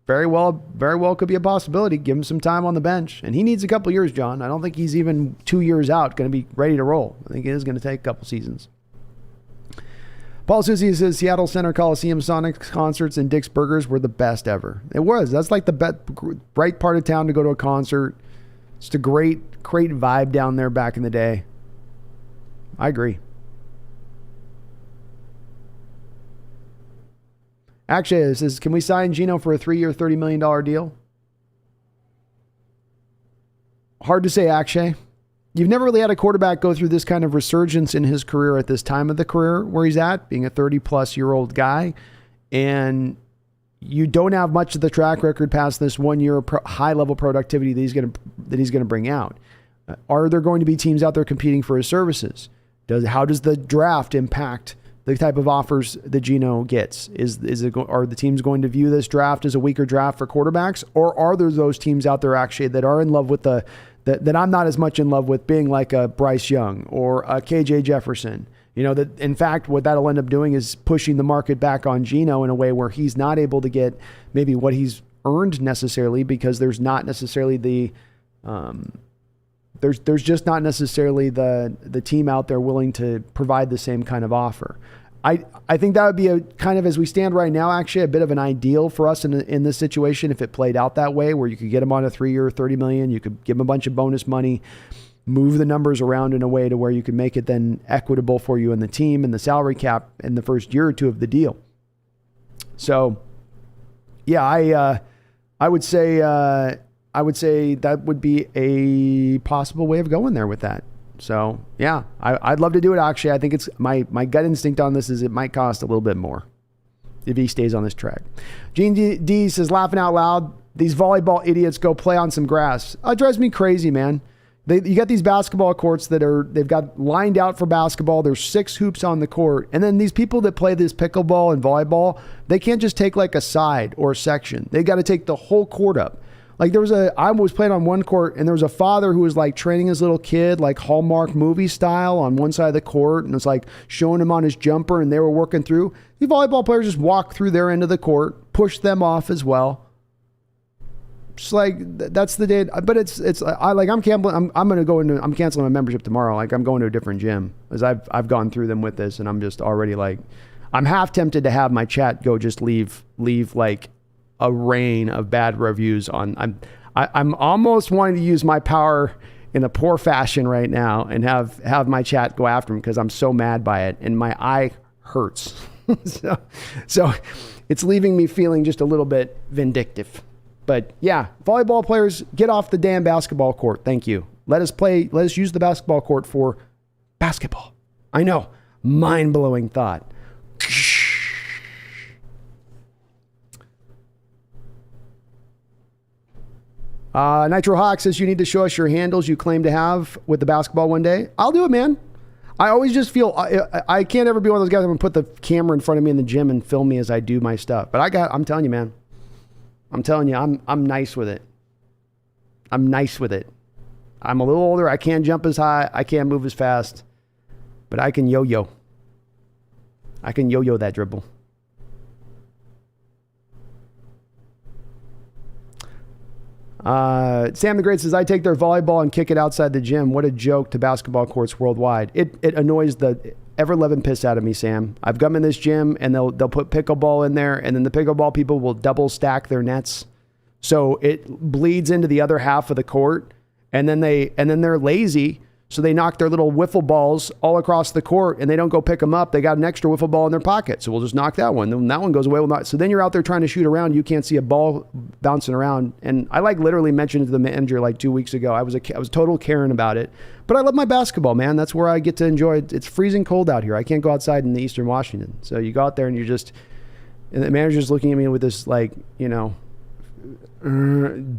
very well could be a possibility. Give him some time on the bench. And he needs a couple years, John. I don't think he's even 2 years out going to be ready to roll. I think it is going to take a couple seasons. Paul Susie says Seattle Center Coliseum Sonic concerts and Dick's Burgers were the best ever. It was. That's like the bright part of town to go to a concert. Just a great vibe down there back in the day. I agree. Actually, it says, can we sign Geno for a 3-year, $30 million deal? Hard to say, Akshay. You've never really had a quarterback go through this kind of resurgence in his career at this time of the career where he's at, being a 30-plus-year-old guy. And you don't have much of the track record past this 1 year high-level productivity that he's going to bring out. Are there going to be teams out there competing for his services? How does the draft impact the type of offers that Geno gets? Are the teams going to view this draft as a weaker draft for quarterbacks? Or are there those teams out there actually that are in love with that I'm not as much in love with, being like a Bryce Young or a KJ Jefferson? That in fact, what that'll end up doing is pushing the market back on Geno in a way where he's not able to get maybe what he's earned necessarily, because there's not necessarily the There's just not necessarily the team out there willing to provide the same kind of offer. I think that would be a kind of, as we stand right now, actually a bit of an ideal for us in this situation if it played out that way, where you could get him on a 3-year, $30 million, you could give him a bunch of bonus money, move the numbers around in a way to where you could make it then equitable for you and the team and the salary cap in the first year or two of the deal. So, yeah, I would say that would be a possible way of going there with that. So, yeah, I'd love to do it, actually. I think it's my gut instinct on this is it might cost a little bit more if he stays on this track. Gene D says, laughing out loud, these volleyball idiots go play on some grass. It drives me crazy, man. You got these basketball courts they've got lined out for basketball. There's 6 hoops on the court. And then these people that play this pickleball and volleyball, they can't just take like a side or a section. They got to take the whole court up. Like I was playing on one court and there was a father who was like training his little kid, like Hallmark movie style on one side of the court. And it's like showing him on his jumper and they were working through. The volleyball players just walk through their end of the court, push them off as well. Just like that's the day, but I'm canceling my membership tomorrow. Like I'm going to a different gym as I've gone through them with this and I'm just already like, I'm half tempted to have my chat go just leave like a rain of bad reviews on. I'm almost wanting to use my power in a poor fashion right now and have my chat go after him because I'm so mad by it and my eye hurts. so it's leaving me feeling just a little bit vindictive. But yeah, volleyball players, get off the damn basketball court. Thank you. Let us use the basketball court for basketball. I know. Mind-blowing thought. Nitro Hawk says you need to show us your handles you claim to have with the basketball one day. I'll do it, man. I always just feel I can't ever be one of those guys that going to put the camera in front of me in the gym and film me as I do my stuff. But I'm telling you, man. I'm telling you, I'm nice with it. I'm nice with it. I'm a little older. I can't jump as high. I can't move as fast. But I can yo-yo. I can yo-yo that dribble. Sam the Great says, I take their volleyball and kick it outside the gym. What a joke to basketball courts worldwide. It annoys the ever-loving piss out of me, Sam. I've come in this gym and they'll put pickleball in there and then the pickleball people will double stack their nets. So it bleeds into the other half of the court and then they're lazy. So they knock their little wiffle balls all across the court and they don't go pick them up. They got an extra wiffle ball in their pocket. So we'll just knock that one. Then that one goes away. So then you're out there trying to shoot around. You can't see a ball bouncing around. And I literally mentioned to the manager 2 weeks ago, I was total Karen about it, but I love my basketball, man. That's where I get to enjoy it. It's freezing cold out here. I can't go outside in the Eastern Washington. So you go out there and and the manager's looking at me with this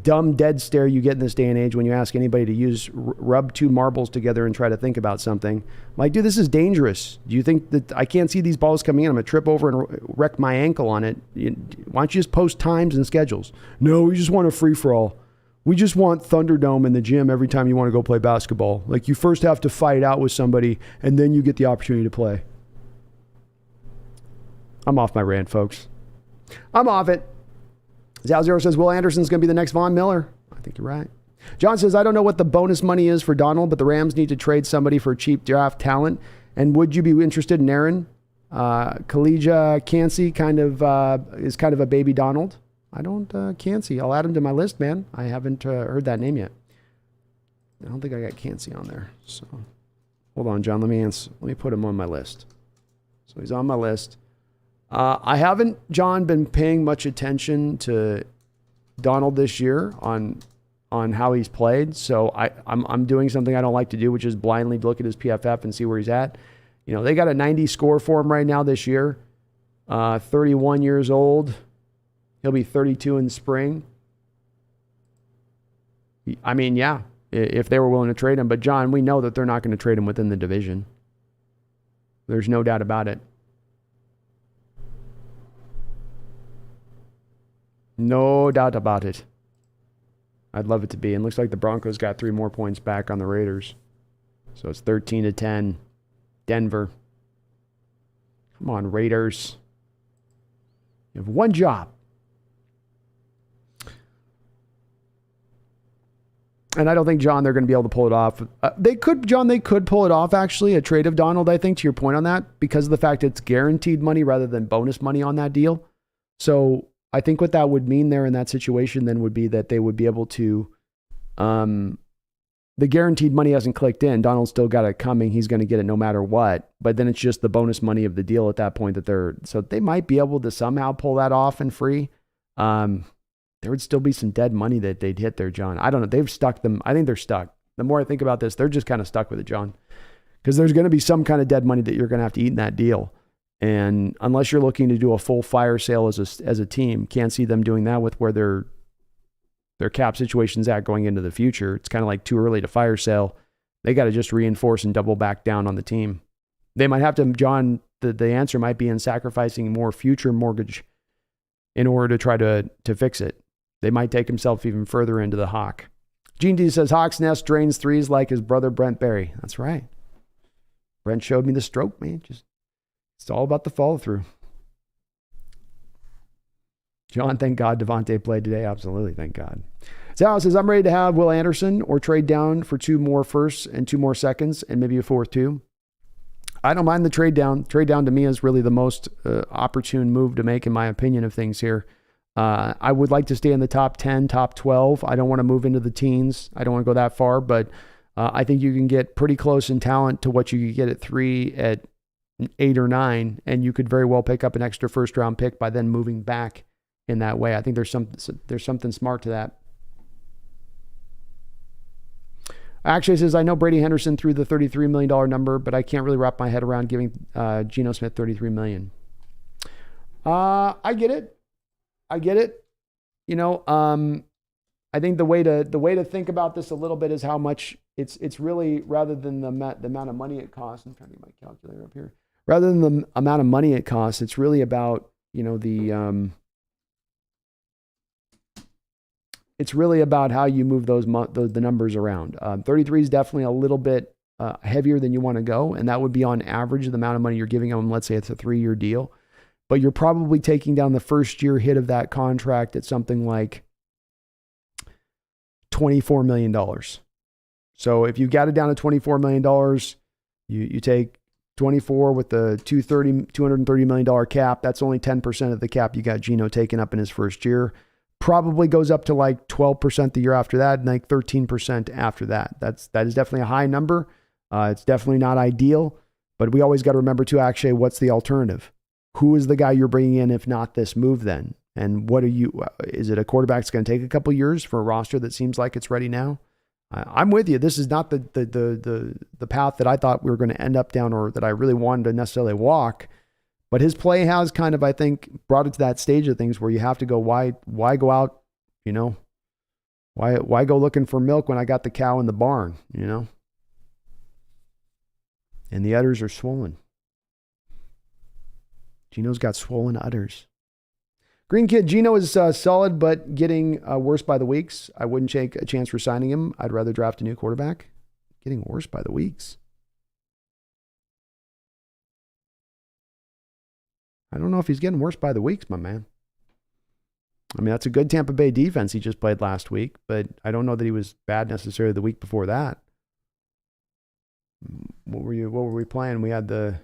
dumb dead stare you get in this day and age when you ask anybody to rub 2 marbles together and try to think about something. I'm like, dude, this is dangerous. Do you think that I can't see these balls coming in? I'm going to trip over and wreck my ankle on it. Why don't you just post times and schedules? No, we just want a free-for-all. We just want Thunderdome in the gym every time you want to go play basketball. Like you first have to fight out with somebody and then you get the opportunity to play. I'm off my rant, folks. I'm off it. Zalzero says, Will Anderson's going to be the next Von Miller. I think you're right. John says, I don't know what the bonus money is for Donald, but the Rams need to trade somebody for cheap draft talent. And would you be interested in Aaron? Khalija Cansey is kind of a baby Donald. I don't, Cansey. I'll add him to my list, man. I haven't heard that name yet. I don't think I got Cansey on there. So hold on, John. Let me put him on my list. So he's on my list. I haven't, John, been paying much attention to Donald this year on how he's played. So I'm doing something I don't like to do, which is blindly look at his PFF and see where he's at. They got a 90 score for him right now this year. 31 years old. He'll be 32 in the spring. I mean, yeah, if they were willing to trade him. But, John, we know that they're not going to trade him within the division. There's no doubt about it. No doubt about it. I'd love it to be. And looks like the Broncos got 3 more points back on the Raiders. So it's 13-10. Denver. Come on, Raiders. You have one job. And I don't think, John, they're going to be able to pull it off. They could pull it off, actually, a trade of Donald, I think, to your point on that, because of the fact it's guaranteed money rather than bonus money on that deal. So I think what that would mean there in that situation then would be that they would be able to, the guaranteed money hasn't clicked in. Donald's still got it coming. He's going to get it no matter what. But then it's just the bonus money of the deal at that point so they might be able to somehow pull that off and free. There would still be some dead money that they'd hit there, John. I don't know. They've stuck them. I think they're stuck. The more I think about this, they're just kind of stuck with it, John, because there's going to be some kind of dead money that you're going to have to eat in that deal. And unless you're looking to do a full fire sale as a team, can't see them doing that with where their cap situation's at going into the future. It's kind of like too early to fire sale. They got to just reinforce and double back down on the team. They might have to, John, the answer might be in sacrificing more future mortgage in order to try to fix it. They might take himself even further into the Hawk. Gene D says, Hawks Nest drains threes like his brother Brent Berry. That's right. Brent showed me the stroke, man. It's all about the follow through. John, thank God Devontae played today. Absolutely, thank God. Sal says, I'm ready to have Will Anderson or trade down for 2 more firsts and 2 more seconds and maybe a 4th too. I don't mind the trade down. Trade down to me is really the most opportune move to make, in my opinion, of things here. I would like to stay in the top 10, top 12. I don't want to move into the teens. I don't want to go that far, but I think you can get pretty close in talent to what you could get at 3, at 8 or 9, and you could very well pick up an extra first round pick by then moving back in that way. I think there's something smart to that. Actually, it says, I know Brady Henderson threw the $33 million number, but I can't really wrap my head around giving Geno Smith $33 million. I get it. You know, I think the way to think about this a little bit is how much it's really, rather than the amount of money it costs. I'm trying to get my calculator up here. Rather than the amount of money it costs, it's really about, you know, it's really about how you move the numbers around. 33 is definitely a little bit heavier than you want to go, and that would be on average the amount of money you're giving them. Let's say it's a 3-year deal, but you're probably taking down the first year hit of that contract at something like $24 million. So if you got it down to $24 million, you take 24 with the $230 million cap. That's only 10% of the cap you got Geno taken up in his first year. Probably goes up to like 12% the year after that, and like 13% after that. That is definitely a high number. It's definitely not ideal, but we always got to remember too, actually, what's the alternative? Who is the guy you're bringing in if not this move then? And what is it a quarterback that's going to take a couple years for a roster that seems like it's ready now? I'm with you. This is not the path that I thought we were going to end up down, or that I really wanted to necessarily walk. But his play has kind of, I think, brought it to that stage of things where you have to go, why go out, you know? Why go looking for milk when I got the cow in the barn, you know? And the udders are swollen. Geno's got swollen udders. Green Kid, Geno is solid, but getting worse by the weeks. I wouldn't take a chance for signing him. I'd rather draft a new quarterback. Getting worse by the weeks. I don't know if he's getting worse by the weeks, my man. I mean, that's a good Tampa Bay defense he just played last week, but I don't know that he was bad necessarily the week before that. What were we playing? We had I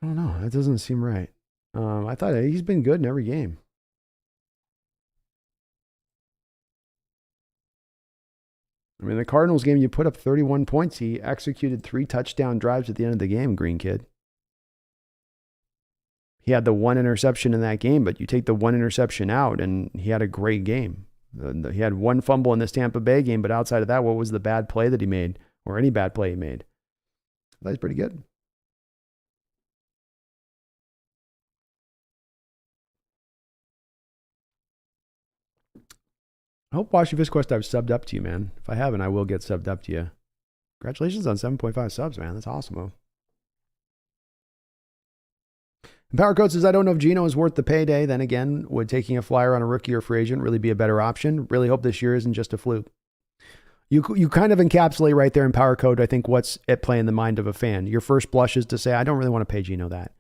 don't know. That doesn't seem right. I thought he's been good in every game. I mean, the Cardinals game, you put up 31 points. He executed 3 touchdown drives at the end of the game, Green Kid. He had the 1 interception in that game, but you take the 1 interception out, and he had a great game. He had 1 fumble in this Tampa Bay game, but outside of that, what was the bad play that he made, or any bad play he made? I thought he's pretty good. I hope Washington Quest I've subbed up to you, man. If I haven't, I will get subbed up to you. Congratulations on 7.5 subs, man. That's awesome, man. And Power Code says, I don't know if Geno is worth the payday. Then again, would taking a flyer on a rookie or free agent really be a better option? Really hope this year isn't just a fluke. You kind of encapsulate right there in Power Code, I think, what's at play in the mind of a fan. Your first blush is to say, I don't really want to pay Geno that.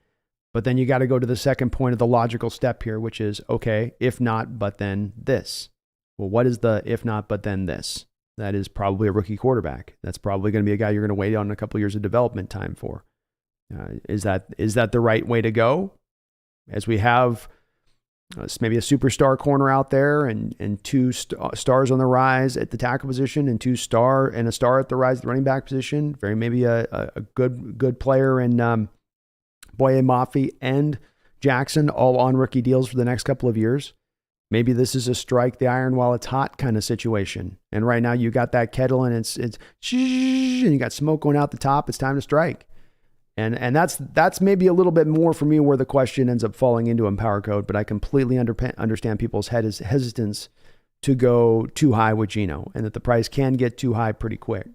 But then you got to go to the second point of the logical step here, which is, okay, if not, but then this. Well, what is the if not, but then this? That is probably a rookie quarterback. That's probably going to be a guy you're going to wait on a couple of years of development time for. Is that the right way to go? As we have maybe a superstar corner out there and two stars on the rise at the tackle position and a star at the rise at the running back position. Very maybe a good player in Boye Mafe and Jackson, all on rookie deals for the next couple of years. Maybe this is a strike the iron while it's hot kind of situation. And right now you got that kettle and it's and you got smoke going out the top. It's time to strike. And that's maybe a little bit more for me where the question ends up falling into Empower Code, but I completely understand people's hesitance to go too high with Geno and that the price can get too high pretty quick.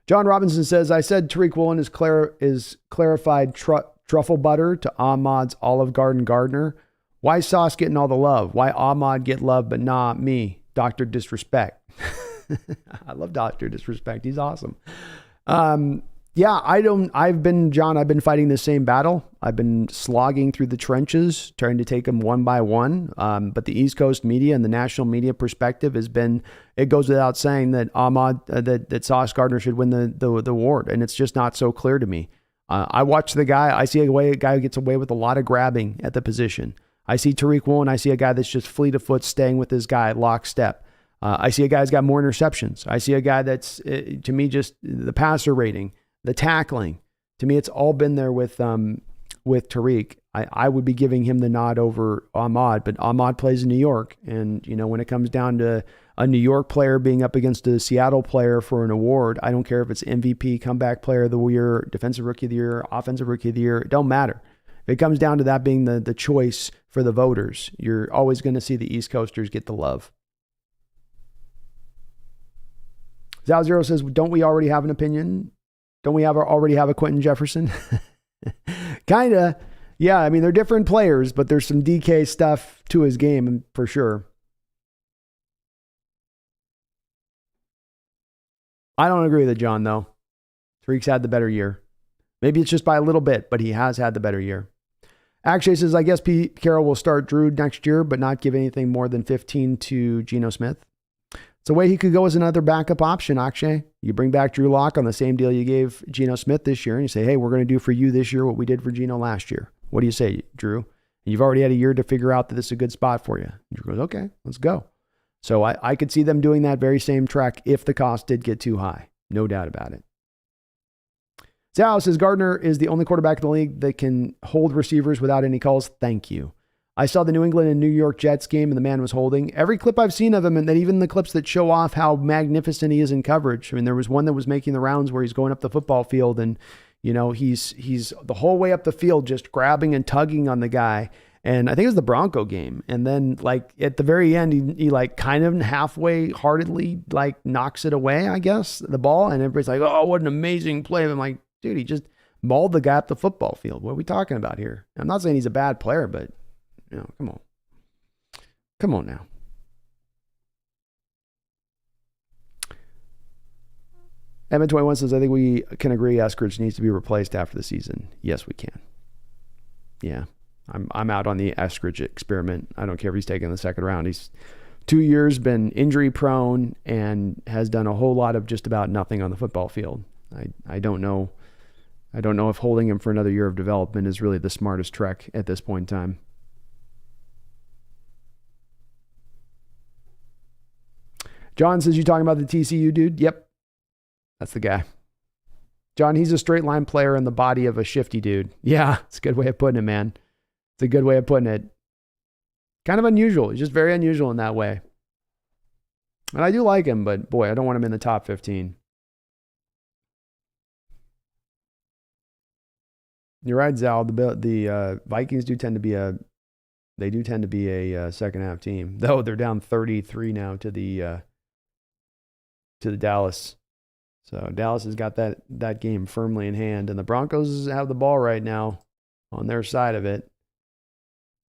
John Robinson says, I said Tariq Woolen is clarified truffle butter to Ahmad's Olive Garden Gardner. Why Sauce getting all the love? Why Ahmad get love but not me? Dr. Disrespect. I love Dr. Disrespect. He's awesome. I've been fighting the same battle. I've been slogging through the trenches, trying to take them one by one. But the East Coast media and the national media perspective has been, it goes without saying that that Sauce Gardner should win the award. And it's just not so clear to me. I watch the guy. I see a guy who gets away with a lot of grabbing at the position. I see Tariq Woolen. I see a guy that's just fleet of foot staying with his guy lockstep. I see a guy who's got more interceptions. I see a guy that's, to me, just the passer rating, the tackling. To me, it's all been there with Tariq. I would be giving him the nod over Ahmad, but Ahmad plays in New York. And, when it comes down to a New York player being up against a Seattle player for an award, I don't care if it's MVP, comeback player of the year, defensive rookie of the year, offensive rookie of the year. It don't matter. If it comes down to that being the choice for the voters, you're always going to see the East Coasters get the love. Zao0 says, don't we already have an opinion? Don't we already have a Quentin Jefferson? Kind of. Yeah, I mean, they're different players, but there's some DK stuff to his game for sure. I don't agree with it, John, though. Tariq's had the better year. Maybe it's just by a little bit, but he has had the better year. Actually, says, I guess Pete Carroll will start Drew next year, but not give anything more than 15 to Geno Smith. It's a way he could go as another backup option, Akshay. You bring back Drew Lock on the same deal you gave Geno Smith this year, and you say, hey, we're going to do for you this year what we did for Geno last year. What do you say, Drew? You've already had a year to figure out that this is a good spot for you. And Drew goes, okay, let's go. So I could see them doing that very same track if the cost did get too high. No doubt about it. Zao says, Gardner is the only quarterback in the league that can hold receivers without any calls. Thank you. I saw the New England and New York Jets game and the man was holding. Every clip I've seen of him, and then even the clips that show off how magnificent he is in coverage. I mean, there was one that was making the rounds where he's going up the football field and, he's the whole way up the field just grabbing and tugging on the guy. And I think it was the Bronco game. And then like at the very end, he like kind of halfway heartedly like knocks it away, I guess, the ball. And everybody's like, oh, what an amazing play. I'm like, dude, he just mauled the guy up the football field. What are we talking about here? I'm not saying he's a bad player, but come on. Come on now. Evan 21 says, I think we can agree Eskridge needs to be replaced after the season. Yes, we can. Yeah. I'm out on the Eskridge experiment. I don't care if he's taken the second round. He's 2 years been injury prone and has done a whole lot of just about nothing on the football field. I don't know. I don't know if holding him for another year of development is really the smartest trek at this point in time. John says, you talking about the TCU dude? Yep. That's the guy. John, he's a straight line player in the body of a shifty dude. Yeah, it's a good way of putting it, man. It's a good way of putting it. Kind of unusual. He's just very unusual in that way. And I do like him, but boy, I don't want him in the top 15. You're right, Zal. The Vikings do tend to be a second half team, though they're down 33 now to the Dallas. So Dallas has got that game firmly in hand, and the Broncos have the ball right now on their side of it.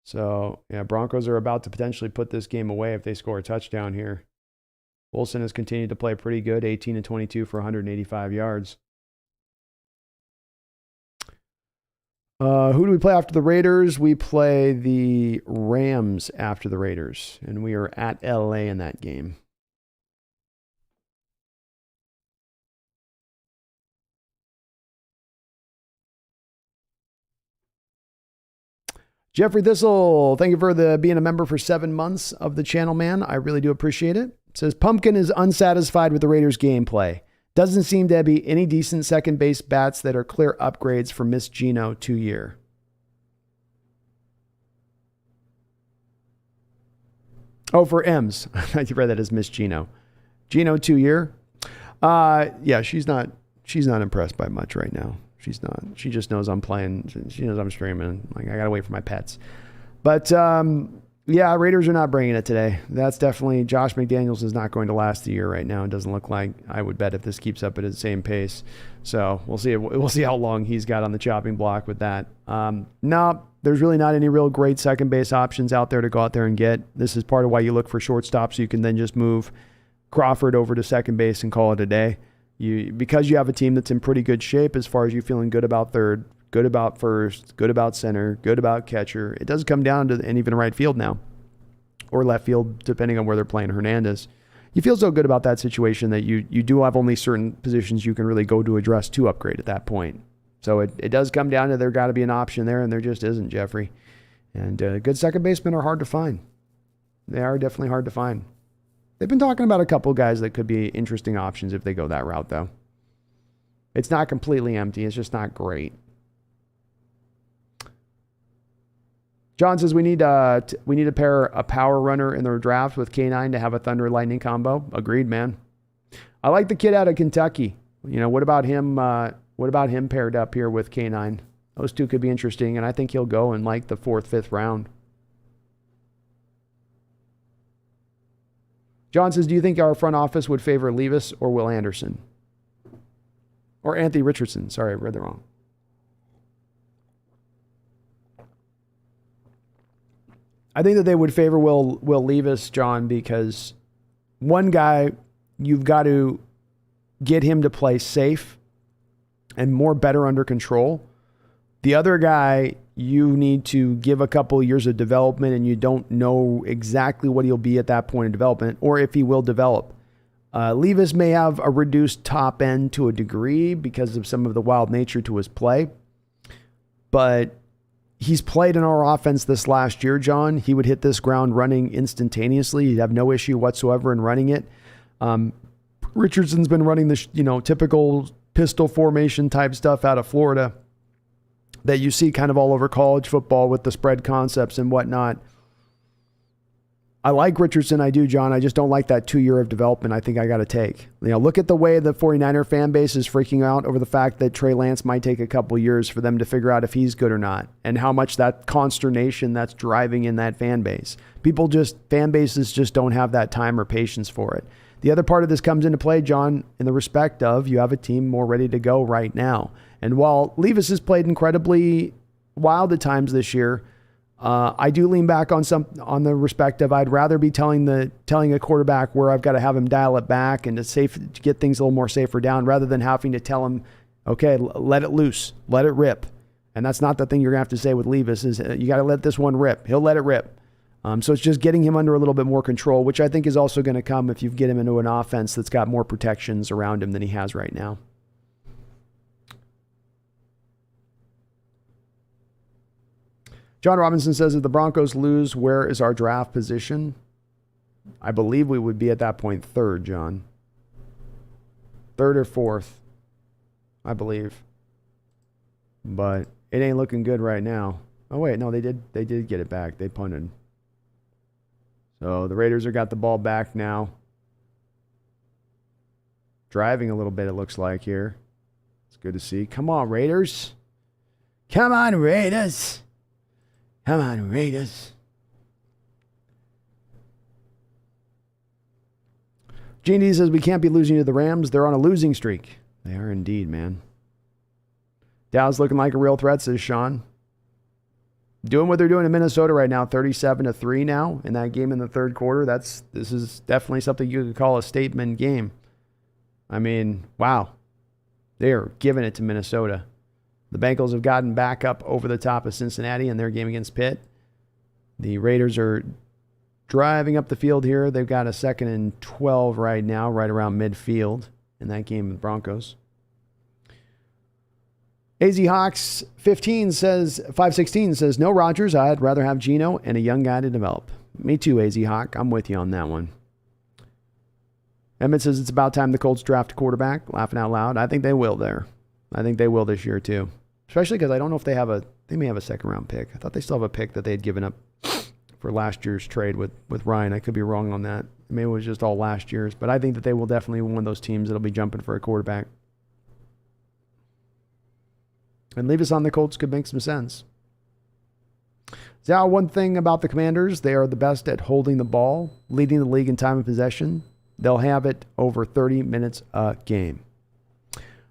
So yeah, Broncos are about to potentially put this game away if they score a touchdown here. Wilson has continued to play pretty good, 18 and 22 for 185 yards. Who do we play after the Raiders? We play the Rams after the Raiders, and we are at LA in that game. Jeffrey Thistle, thank you for being a member for 7 months of the channel, man. I really do appreciate it. It says, Pumpkin is unsatisfied with the Raiders' gameplay. Doesn't seem to be any decent second base bats that are clear upgrades for Miss Gino 2-year. Oh, for M's. I read that as Miss Gino. Gino 2-year. Yeah, she's not impressed by much right now. She's not. She just knows I'm playing. She knows I'm streaming. Like, I got to wait for my pets. But, yeah, Raiders are not bringing it today. That's definitely, Josh McDaniels is not going to last the year right now. It doesn't look like, I would bet, if this keeps up at the same pace. So we'll see. We'll see how long he's got on the chopping block with that. No, there's really not any real great second base options out there to go out there and get. This is part of why you look for shortstop, so you can then just move Crawford over to second base and call it a day. Because you have a team that's in pretty good shape as far as you feeling good about third, good about first, good about center, good about catcher. It does come down to and even right field now, or left field, depending on where they're playing Hernandez. You feel so good about that situation that you do have only certain positions you can really go to address to upgrade at that point. So it does come down to there got to be an option there, and there just isn't, Jeffrey. And good second basemen are hard to find. They are definitely hard to find. They've been talking about a couple guys that could be interesting options if they go that route, though. It's not completely empty. It's just not great. John says we need to pair a power runner in the draft with K9 to have a Thunder Lightning combo. Agreed, man. I like the kid out of Kentucky. You know, what about him? What about him paired up here with K9? Those two could be interesting, and I think he'll go in like the 4th, 5th round. John says, do you think our front office would favor Levis or Will Anderson? Or Anthony Richardson. Sorry, I read that wrong. I think that they would favor Will Levis, John, because one guy, you've got to get him to play safe and more better under control. The other guy, you need to give a couple of years of development, and you don't know exactly what he'll be at that point in development or if he will develop. Levis may have a reduced top end to a degree because of some of the wild nature to his play, but he's played in our offense this last year, John. He would hit this ground running instantaneously. He'd have no issue whatsoever in running it. Richardson's been running the typical pistol formation type stuff out of Florida that you see kind of all over college football with the spread concepts and whatnot. I like Richardson. I do, John. I just don't like that 2 year of development I think I got to take. Look at the way the 49er fan base is freaking out over the fact that Trey Lance might take a couple years for them to figure out if he's good or not, and how much that consternation that's driving in that fan base. Fan bases just don't have that time or patience for it. The other part of this comes into play, John, in the respect of you have a team more ready to go right now. And while Levis has played incredibly wild at times this year, I do lean back on the respect of I'd rather be telling a quarterback where I've got to have him dial it back and to get things a little more safer down, rather than having to tell him, okay, let it loose, let it rip. And that's not the thing you're gonna have to say with Levis, is you got to let this one rip. He'll let it rip. So it's just getting him under a little bit more control, which I think is also going to come if you get him into an offense that's got more protections around him than he has right now. John Robinson says, if the Broncos lose, where is our draft position? I believe we would be at that point 3rd, John. 3rd or 4th, I believe. But it ain't looking good right now. Oh, wait, no, they did get it back. They punted. So the Raiders have got the ball back now. Driving a little bit, it looks like here. It's good to see. Come on, Raiders. Come on, Raiders. Come on, Raiders. Gene D says we can't be losing to the Rams. They're on a losing streak. They are indeed, man. Dow's looking like a real threat, says Sean. Doing what they're doing in Minnesota right now, 37-3 now in that game in the 3rd quarter. This is definitely something you could call a statement game. I mean, wow. They are giving it to Minnesota. The Bengals have gotten back up over the top of Cincinnati in their game against Pitt. The Raiders are driving up the field here. They've got a 2nd and 12 right now, right around midfield in that game with the Broncos. AZ Hawks 516 says, no Rodgers. I'd rather have Geno and a young guy to develop. Me too, AZ Hawk. I'm with you on that one. Emmett says it's about time the Colts draft a quarterback. Laughing out loud. I think they will there. I think they will this year too. Especially because I don't know if they may have a 2nd round pick. I thought they still have a pick that they had given up for last year's trade with Ryan. I could be wrong on that. Maybe it was just all last year's. But I think that they will definitely be one of those teams that'll be jumping for a quarterback. And leave us on the Colts could make some sense. Now, one thing about the Commanders, they are the best at holding the ball, leading the league in time of possession. They'll have it over 30 minutes a game.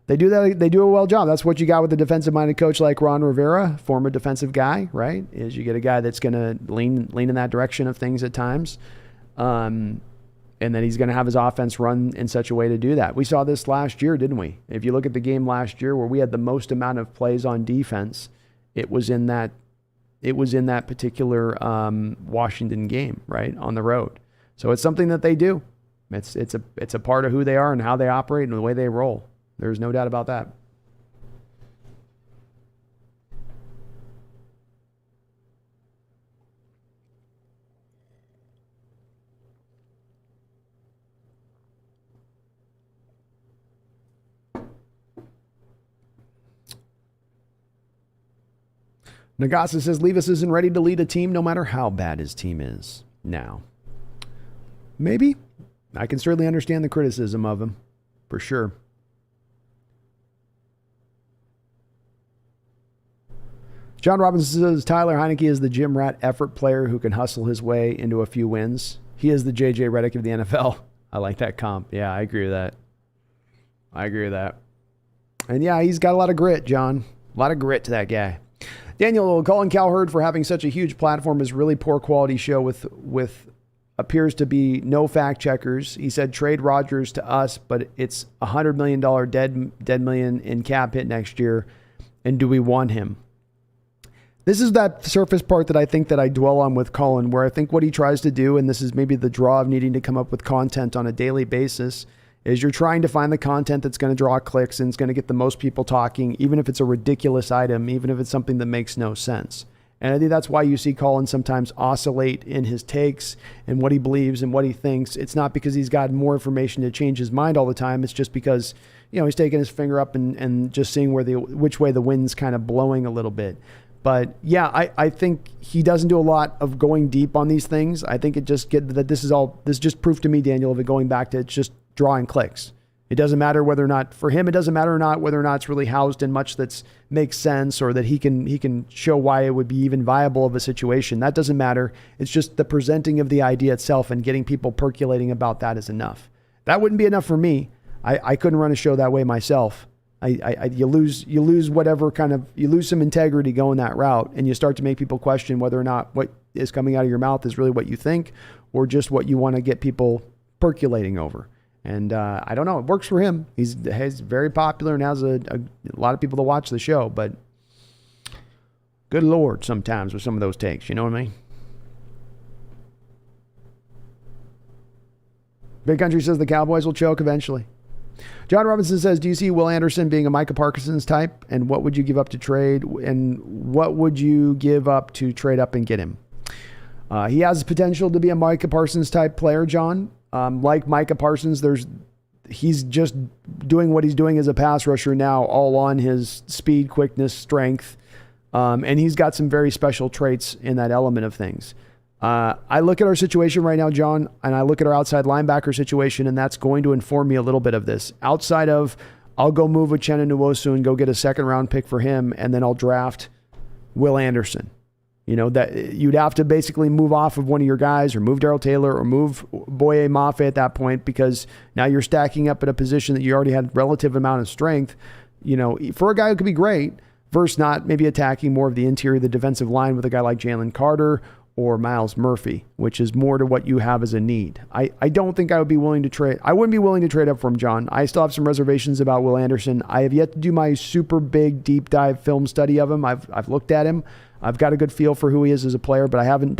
They do that. They do a well job. That's what you got with a defensive-minded coach like Ron Rivera, former defensive guy, right? Is you get a guy that's going to lean in that direction of things at times, and then he's going to have his offense run in such a way to do that. We saw this last year, didn't we? If you look at the game last year where we had the most amount of plays on defense, it was in that particular Washington game, right, on the road. So it's something that they do. It's a part of who they are and how they operate and the way they roll. There's no doubt about that. Nagasa says Levis isn't ready to lead a team no matter how bad his team is now. Maybe. I can certainly understand the criticism of him, for sure. John Robinson says Tyler Heineke is the gym rat effort player who can hustle his way into a few wins. He is the J.J. Redick of the NFL. I like that comp. Yeah, I agree with that. And yeah, he's got a lot of grit, John. A lot of grit to that guy. Daniel, calling Cowherd for having such a huge platform is really poor quality show with appears to be no fact checkers. He said trade Rodgers to us, but it's $100 million dead million in cap hit next year. And do we want him? This is that surface part that I think that I dwell on with Colin, where I think what he tries to do, and this is maybe the draw of needing to come up with content on a daily basis, is you're trying to find the content that's going to draw clicks and it's going to get the most people talking, even if it's a ridiculous item, even if it's something that makes no sense. And I think that's why you see Colin sometimes oscillate in his takes and what he believes and what he thinks. It's not because he's got more information to change his mind all the time. It's just because, he's taking his finger up and just seeing which way the wind's kind of blowing a little bit. But yeah, I think he doesn't do a lot of going deep on these things. I think this just proved to me, Daniel, of it going back to it's just drawing clicks. It doesn't matter whether or not, for him, it doesn't matter or not whether or not it's really housed in much that makes sense or that he can show why it would be even viable of a situation. That doesn't matter. It's just the presenting of the idea itself and getting people percolating about that is enough. That wouldn't be enough for me. I couldn't run a show that way myself. You lose whatever you lose some integrity going that route, and you start to make people question whether or not what is coming out of your mouth is really what you think or just what you want to get people percolating over. And I don't know. It works for him. He's very popular and has a lot of people to watch the show. But good Lord, sometimes with some of those takes, you know what I mean? Big Country says the Cowboys will choke eventually. John Robinson says, do you see Will Anderson being a Micah Parsons type? And what would you give up to trade? And what would you give up to trade up and get him? He has potential to be a Micah Parsons type player, John. Like Micah Parsons, he's just doing what he's doing as a pass rusher now, all on his speed, quickness, strength. And he's got some very special traits in that element of things. I look at our situation right now, John, and I look at our outside linebacker situation, and that's going to inform me a little bit of this. Outside of, I'll go move with Uchenna Nwosu and go get a second-round pick for him, and then I'll draft Will Anderson. That you'd have to basically move off of one of your guys or move Darrell Taylor or move Boye Mafe at that point, because now you're stacking up at a position that you already had relative amount of strength, for a guy who could be great versus not maybe attacking more of the interior of the defensive line with a guy like Jalen Carter or Miles Murphy, which is more to what you have as a need. I don't think I would be willing to trade. I wouldn't be willing to trade up for him, John. I still have some reservations about Will Anderson. I have yet to do my super big deep dive film study of him. I've looked at him. I've got a good feel for who he is as a player, but I haven't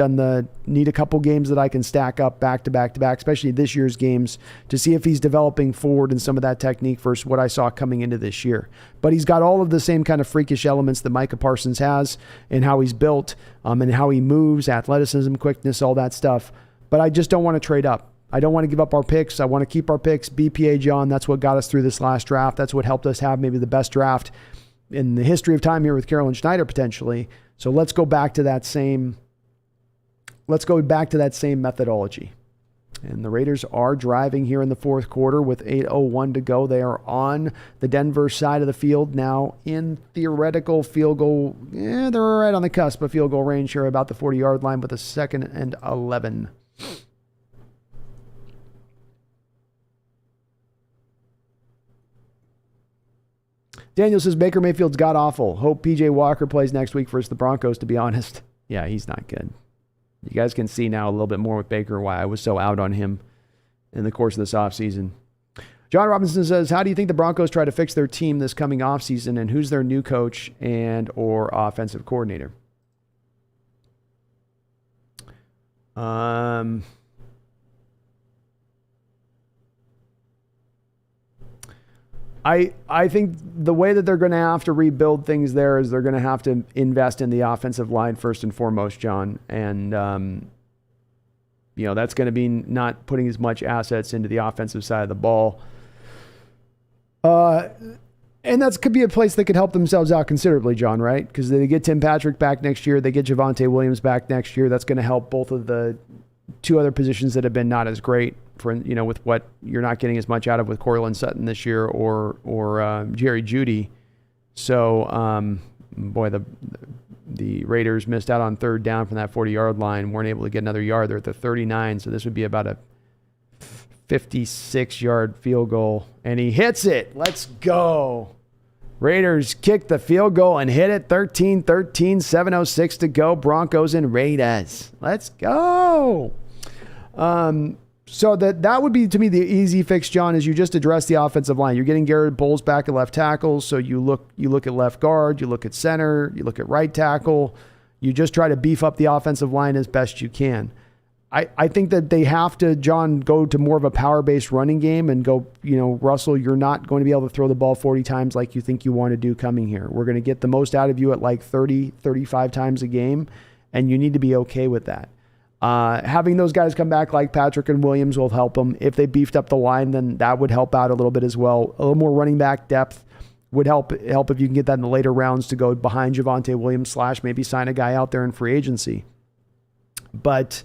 need a couple games that I can stack up back to back to back, especially this year's games, to see if he's developing forward in some of that technique versus what I saw coming into this year. But he's got all of the same kind of freakish elements that Micah Parsons has in how he's built, and how he moves, athleticism, quickness, all that stuff. But I just don't want to trade up. I don't want to give up our picks. I want to keep our picks. BPA, John, that's what got us through this last draft. That's what helped us have maybe the best draft in the history of time here with Carolyn Schneider potentially. So let's go back to that same methodology. And the Raiders are driving here in the fourth quarter with 8:01 to go. They are on the Denver side of the field now in theoretical field goal. Yeah, they're right on the cusp of field goal range here, about the 40-yard line with a 2nd and 11. Daniel says, Baker Mayfield's god-awful. Hope P.J. Walker plays next week versus the Broncos, to be honest. Yeah, he's not good. You guys can see now a little bit more with Baker why I was so out on him in the course of this offseason. John Robinson says, how do you think the Broncos try to fix their team this coming offseason, and who's their new coach and or offensive coordinator? I think the way that they're going to have to rebuild things there is they're going to have to invest in the offensive line first and foremost, John. And, that's going to be not putting as much assets into the offensive side of the ball. And that could be a place that could help themselves out considerably, John, right? Because they get Tim Patrick back next year. They get Javonte Williams back next year. That's going to help both of the two other positions that have been not as great for, with what you're not getting as much out of with Cortland Sutton this year or Jerry Jeudy. So, the Raiders missed out on 3rd down from that 40-yard line, weren't able to get another yard. They're at the 39, so this would be about a 56-yard field goal, and he hits it. Let's go. Raiders kick the field goal and hit it. 13-13, 7:06 to go. Broncos and Raiders. Let's go. So that would be, to me, the easy fix, John, is you just address the offensive line. You're getting Garrett Bowles back at left tackle, so you look at left guard, you look at center, you look at right tackle. You just try to beef up the offensive line as best you can. I think that they have to, John, go to more of a power-based running game and go, Russell, you're not going to be able to throw the ball 40 times like you think you want to do coming here. We're going to get the most out of you at like 30, 35 times a game, and you need to be okay with that. Having those guys come back like Patrick and Williams will help them. If they beefed up the line, then that would help out a little bit as well. A little more running back depth would help if you can get that in the later rounds to go behind Javonte Williams / maybe sign a guy out there in free agency. But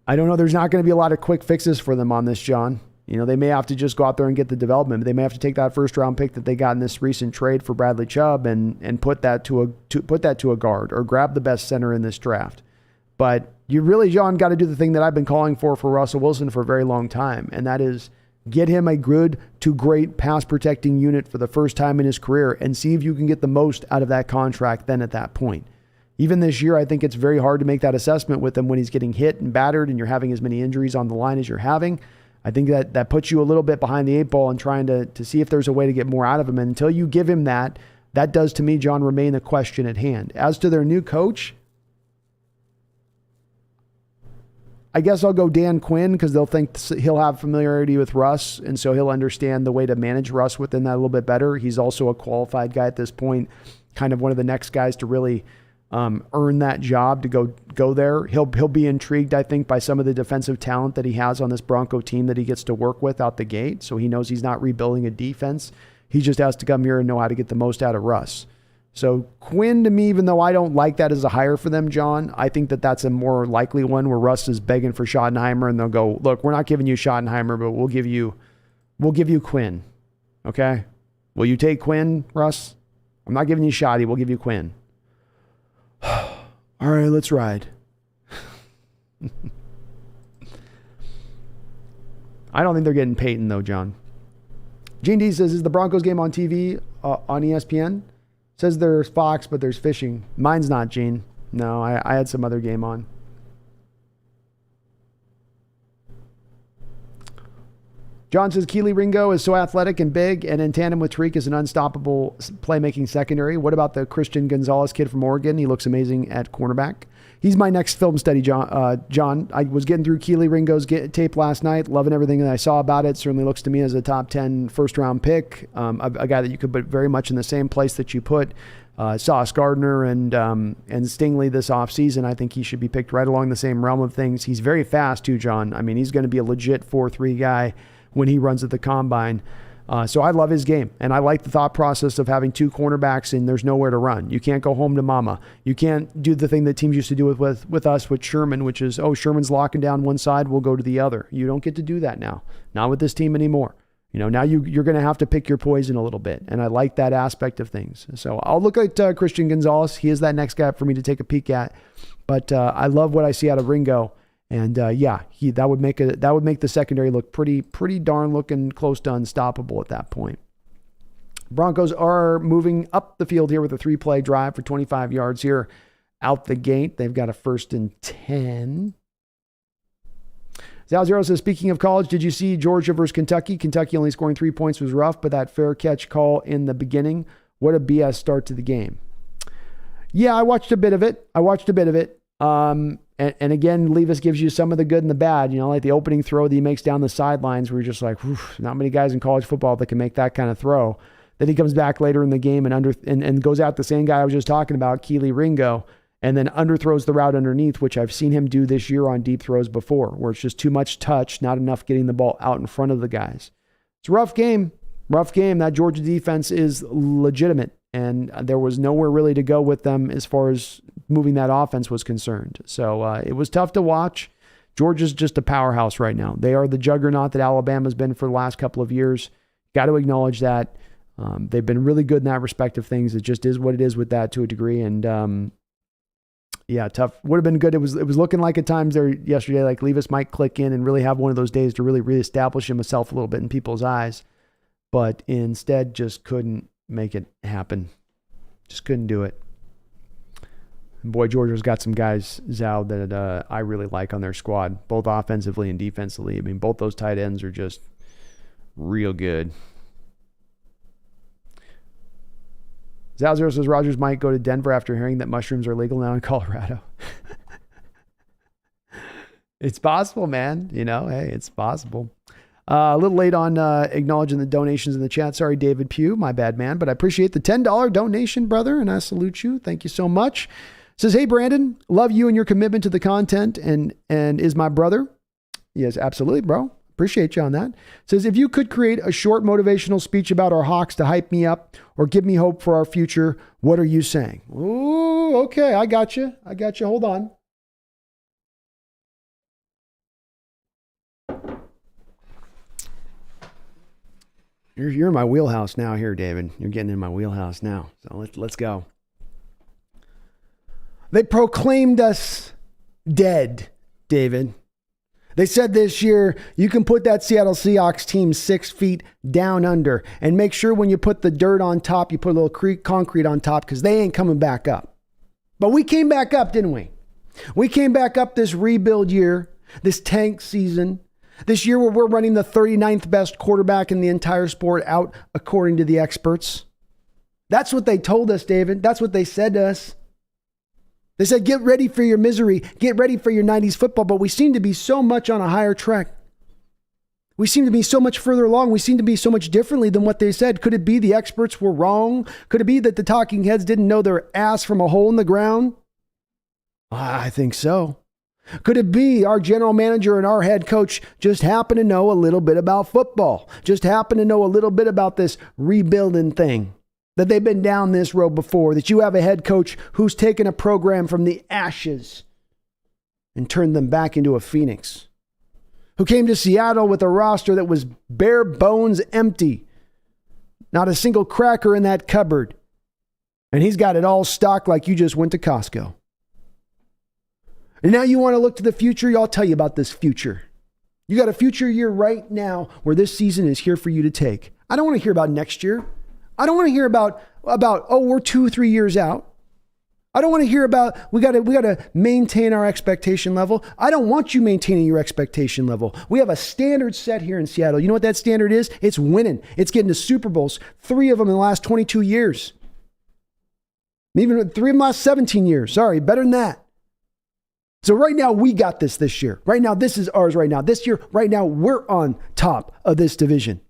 I don't know. There's not going to be a lot of quick fixes for them on this, John. They may have to just go out there and get the development. They may have to take that first-round pick that they got in this recent trade for Bradley Chubb and put that to a guard, or grab the best center in this draft. But you really, John, got to do the thing that I've been calling for Russell Wilson for a very long time, and that is get him a good to great pass-protecting unit for the first time in his career and see if you can get the most out of that contract then at that point. Even this year, I think it's very hard to make that assessment with him when he's getting hit and battered and you're having as many injuries on the line as you're having. I think that puts you a little bit behind the 8 ball and trying to see if there's a way to get more out of him. And until you give him that does, to me, John, remain the question at hand. As to their new coach, I guess I'll go Dan Quinn, because they'll think he'll have familiarity with Russ, and so he'll understand the way to manage Russ within that a little bit better. He's also a qualified guy at this point, kind of one of the next guys to really earn that job to go there. He'll be intrigued, I think, by some of the defensive talent that he has on this Bronco team that he gets to work with out the gate. So he knows he's not rebuilding a defense. He just has to come here and know how to get the most out of Russ. So Quinn, to me, even though I don't like that as a hire for them, John, I think that that's a more likely one where Russ is begging for Schottenheimer and they'll go, look, we're not giving you Schottenheimer, but we'll give you Quinn. Okay? Will you take Quinn, Russ? I'm not giving you Schotty. We'll give you Quinn. All right, let's ride. I don't think they're getting Peyton, though, John. Gene D says, is the Broncos game on TV on ESPN? Says there's Fox, but there's fishing. Mine's not, Gene. No, I had some other game on. John says Keely Ringo is so athletic and big, and in tandem with Tariq is an unstoppable playmaking secondary. What about the Christian Gonzalez kid from Oregon? He looks amazing at cornerback. He's my next film study, John. I was getting through Keely Ringo's tape last night, loving everything that I saw about it. Certainly looks to me as a top 10 first-round pick, a guy that you could put very much in the same place that you put Sauce Gardner and Stingley this offseason. I think he should be picked right along the same realm of things. He's very fast too, John. I mean, he's going to be a legit 4.3 guy when he runs at the combine. So I love his game, and I like the thought process of having two cornerbacks and there's nowhere to run. You can't go home to mama. You can't do the thing that teams used to do with us with Sherman, which is, Sherman's locking down one side, we'll go to the other. You don't get to do that now. Not with this team anymore. Now you're going to have to pick your poison a little bit, and I like that aspect of things. So I'll look at Christian Gonzalez. He is that next guy for me to take a peek at, but I love what I see out of Ringo. And that would make the secondary look pretty darn looking close to unstoppable at that point. Broncos are moving up the field here with a 3-play drive for 25 yards here out the gate. They've got a 1st and 10. Zalzero says, speaking of college, did you see Georgia versus Kentucky? Kentucky only scoring 3 points was rough, but that fair catch call in the beginning, what a BS start to the game. Yeah, I watched a bit of it. And again, Levis gives you some of the good and the bad, like the opening throw that he makes down the sidelines where you're just like, not many guys in college football that can make that kind of throw. Then he comes back later in the game and goes out the same guy I was just talking about, Keely Ringo, and then underthrows the route underneath, which I've seen him do this year on deep throws before, where it's just too much touch, not enough getting the ball out in front of the guys. It's a rough game. That Georgia defense is legitimate. And there was nowhere really to go with them as far as moving that offense was concerned. So it was tough to watch. Georgia's just a powerhouse right now. They are the juggernaut that Alabama's been for the last couple of years. Got to acknowledge that. They've been really good in that respect of things. It just is what it is with that to a degree. And tough. Would have been good. It was looking like at times there yesterday, like Levis might click in and really have one of those days to really reestablish himself a little bit in people's eyes. But instead just couldn't make it happen. Just couldn't do it. And boy, Georgia's got some guys, Zal, that I really like on their squad, both offensively and defensively. I mean, both those tight ends are just real good. Zal Zero says Rodgers might go to Denver after hearing that mushrooms are legal now in Colorado. It's possible, man. Hey, it's possible. A little late on acknowledging the donations in the chat. Sorry, David Pugh, my bad man, but I appreciate the $10 donation, brother, and I salute you. Thank you so much. Says, hey, Brandon, love you and your commitment to the content and is my brother. Yes, absolutely, bro. Appreciate you on that. Says, if you could create a short motivational speech about our Hawks to hype me up or give me hope for our future, what are you saying? Ooh, okay, I got you. Hold on. You're in my wheelhouse now here, David. You're getting in my wheelhouse now. So let's go. They proclaimed us dead, David. They said this year, you can put that Seattle Seahawks team 6 feet down under and make sure when you put the dirt on top, you put a little concrete on top because they ain't coming back up. But we came back up, didn't we? We came back up this rebuild year, this tank season. This year where we're running the 39th best quarterback in the entire sport out, according to the experts. That's what they told us, David. That's what they said to us. They said, get ready for your misery. Get ready for your 90s football. But we seem to be so much on a higher track. We seem to be so much further along. We seem to be so much differently than what they said. Could it be the experts were wrong? Could it be that the talking heads didn't know their ass from a hole in the ground? I think so. Could it be our general manager and our head coach just happen to know a little bit about football? Just happen to know a little bit about this rebuilding thing? That they've been down this road before? That you have a head coach who's taken a program from the ashes and turned them back into a phoenix? Who came to Seattle with a roster that was bare bones empty? Not a single cracker in that cupboard. And he's got it all stocked like you just went to Costco. And now you want to look to the future? I'll tell you about this future. You got a future year right now where this season is here for you to take. I don't want to hear about next year. I don't want to hear about we're 2-3 years out. I don't want to hear about we got to maintain our expectation level. I don't want you maintaining your expectation level. We have a standard set here in Seattle. You know what that standard is? It's winning. It's getting to Super Bowls, 3 of them in the last 22 years. Even 3 of them in the last 17 years. Sorry, better than that. So right now, we got this year. Right now, this is ours right now. This year, right now, we're on top of this division.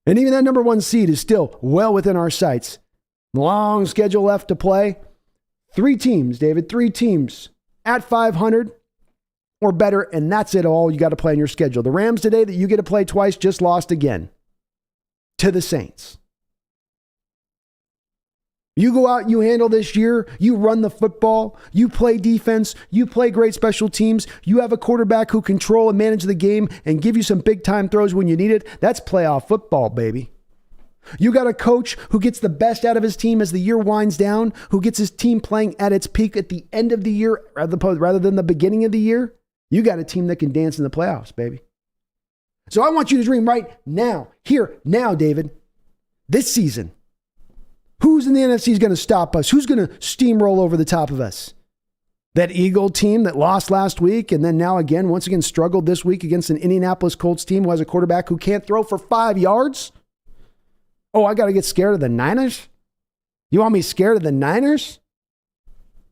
And even that number 1 seed is still well within our sights. Long schedule left to play. 3 teams, David, 3 teams at 500 or better, and that's it all you got to play on your schedule. The Rams today that you get to play twice just lost again to the Saints. You go out, you handle this year, you run the football, you play defense, you play great special teams, you have a quarterback who control and manage the game and give you some big-time throws when you need it. That's playoff football, baby. You got a coach who gets the best out of his team as the year winds down, who gets his team playing at its peak at the end of the year rather than the beginning of the year. You got a team that can dance in the playoffs, baby. So I want you to dream right now, here, now, David, this season. Who's in the NFC is going to stop us? Who's going to steamroll over the top of us? That Eagle team that lost last week and then now again, once again, struggled this week against an Indianapolis Colts team who has a quarterback who can't throw for 5 yards? Oh, I got to get scared of the Niners? You want me scared of the Niners?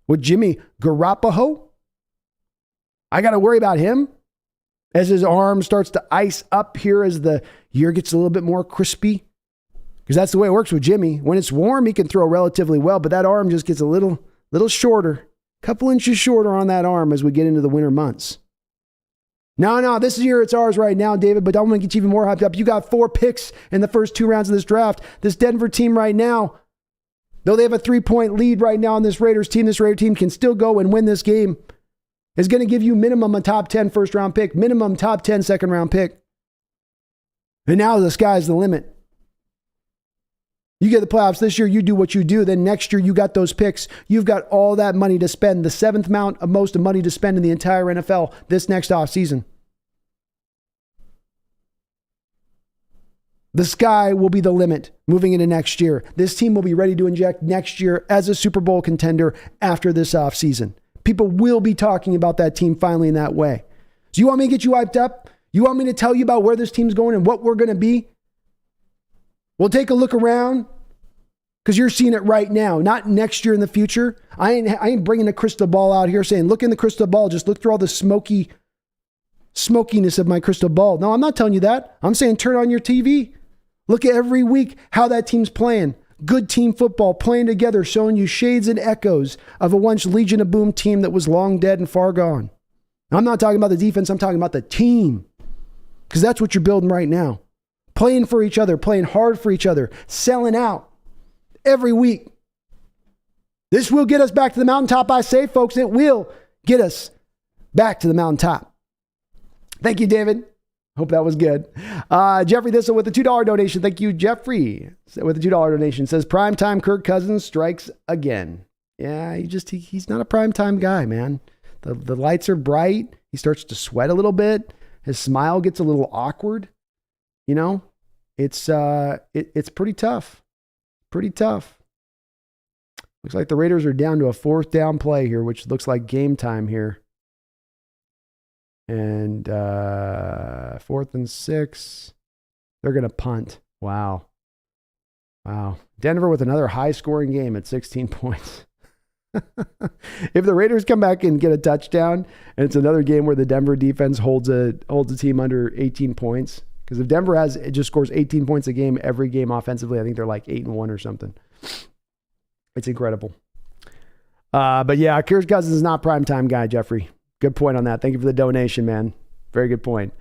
With Jimmy Garoppolo? I got to worry about him as his arm starts to ice up here as the year gets a little bit more crispy. Because that's the way it works with Jimmy. When it's warm, he can throw relatively well, but that arm just gets a little shorter, a couple inches shorter on that arm as we get into the winter months. No, this year it's ours right now, David, but I'm going to get you even more hyped up. You got 4 picks in the first 2 rounds of this draft. This Denver team right now, though they have a 3-point lead right now on this Raiders team, this Raider team can still go and win this game. Is going to give you minimum a top 10 first round pick, minimum top 10 second round pick. And now the sky's the limit. You get the playoffs this year, you do what you do. Then next year, you got those picks. You've got all that money to spend, the 7th amount of most money to spend in the entire NFL this next offseason. The sky will be the limit moving into next year. This team will be ready to inject next year as a Super Bowl contender after this offseason. People will be talking about that team finally in that way. So you want me to get you hyped up? You want me to tell you about where this team's going and what we're going to be? We'll take a look around because you're seeing it right now, not next year in the future. I ain't bringing a crystal ball out here saying, look in the crystal ball. Just look through all the smokiness of my crystal ball. No, I'm not telling you that. I'm saying turn on your TV. Look at every week how that team's playing. Good team football, playing together, showing you shades and echoes of a once Legion of Boom team that was long dead and far gone. I'm not talking about the defense. I'm talking about the team because that's what you're building right now. Playing for each other, playing hard for each other, selling out every week. This will get us back to the mountaintop, I say, folks. It will get us back to the mountaintop. Thank you, David. Hope that was good. Jeffrey Thistle with a $2 donation. Thank you, Jeffrey, with a $2 donation. Says, primetime Kirk Cousins strikes again. Yeah, he's not a primetime guy, man. The lights are bright. He starts to sweat a little bit. His smile gets a little awkward. You know, it's pretty tough. Pretty tough. Looks like the Raiders are down to a 4th down play here, which looks like game time here. And 4th and 6. They're going to punt. Wow. Denver with another high-scoring game at 16 points. If the Raiders come back and get a touchdown, and it's another game where the Denver defense holds a team under 18 points, because if Denver just scores 18 points a game, every game offensively, I think they're like 8-1 or something. It's incredible. But yeah, Kirk Cousins is not primetime guy, Jeffrey. Good point on that. Thank you for the donation, man. Very good point.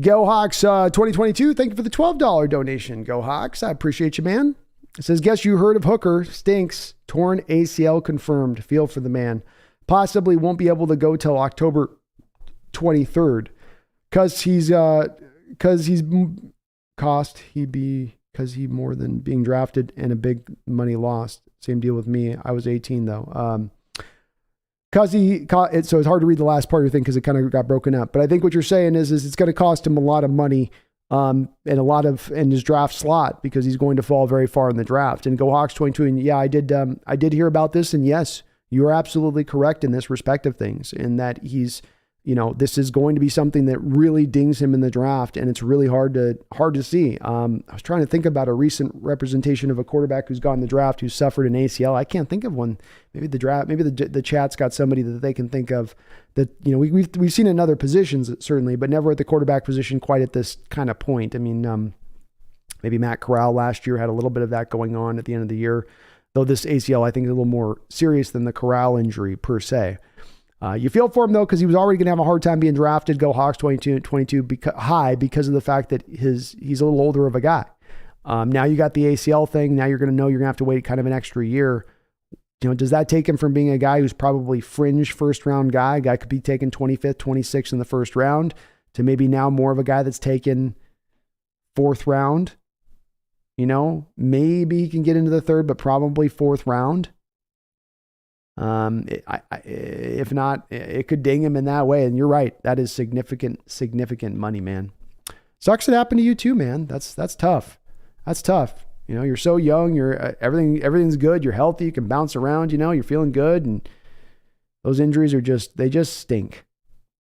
Go Hawks 2022. Thank you for the $12 donation. Go Hawks. I appreciate you, man. It says, guess you heard of Hooker. Stinks. Torn ACL confirmed. Feel for the man. Possibly won't be able to go till October 23rd because he's more than being drafted and a big money lost. Same deal with me. I was 18 though. So it's hard to read the last part of your thing because it kind of got broken up. But I think what you're saying is it's going to cost him a lot of money and a lot of in his draft slot because he's going to fall very far in the draft. And Go Hawks 22. And yeah, I did hear about this, and yes, you are absolutely correct in this respect of things, in that he's, this is going to be something that really dings him in the draft, and it's really hard to see. I was trying to think about a recent representation of a quarterback who's gone in the draft who suffered an ACL. I can't think of one. Maybe the chat's got somebody that they can think of that, we've seen in other positions certainly, but never at the quarterback position quite at this kind of point. I mean, maybe Matt Corral last year had a little bit of that going on at the end of the year, though this ACL I think is a little more serious than the Corral injury per se. You feel for him though, because he was already going to have a hard time being drafted. Go Hawks 22 high because of the fact that he's a little older of a guy. Now you got the ACL thing. Now you're going to know you're going to have to wait kind of an extra year. Does that take him from being a guy who's probably fringe first round guy could be taken 25th, 26th in the first round, to maybe now more of a guy that's taken fourth round? Maybe he can get into the third, but probably fourth round. If not, it could ding him in that way. And you're right. That is significant money, man. Sucks it happened to you too, man. That's tough. That's tough. You're so young, you're everything's good. You're healthy. You can bounce around, you're feeling good. And those injuries they just stink.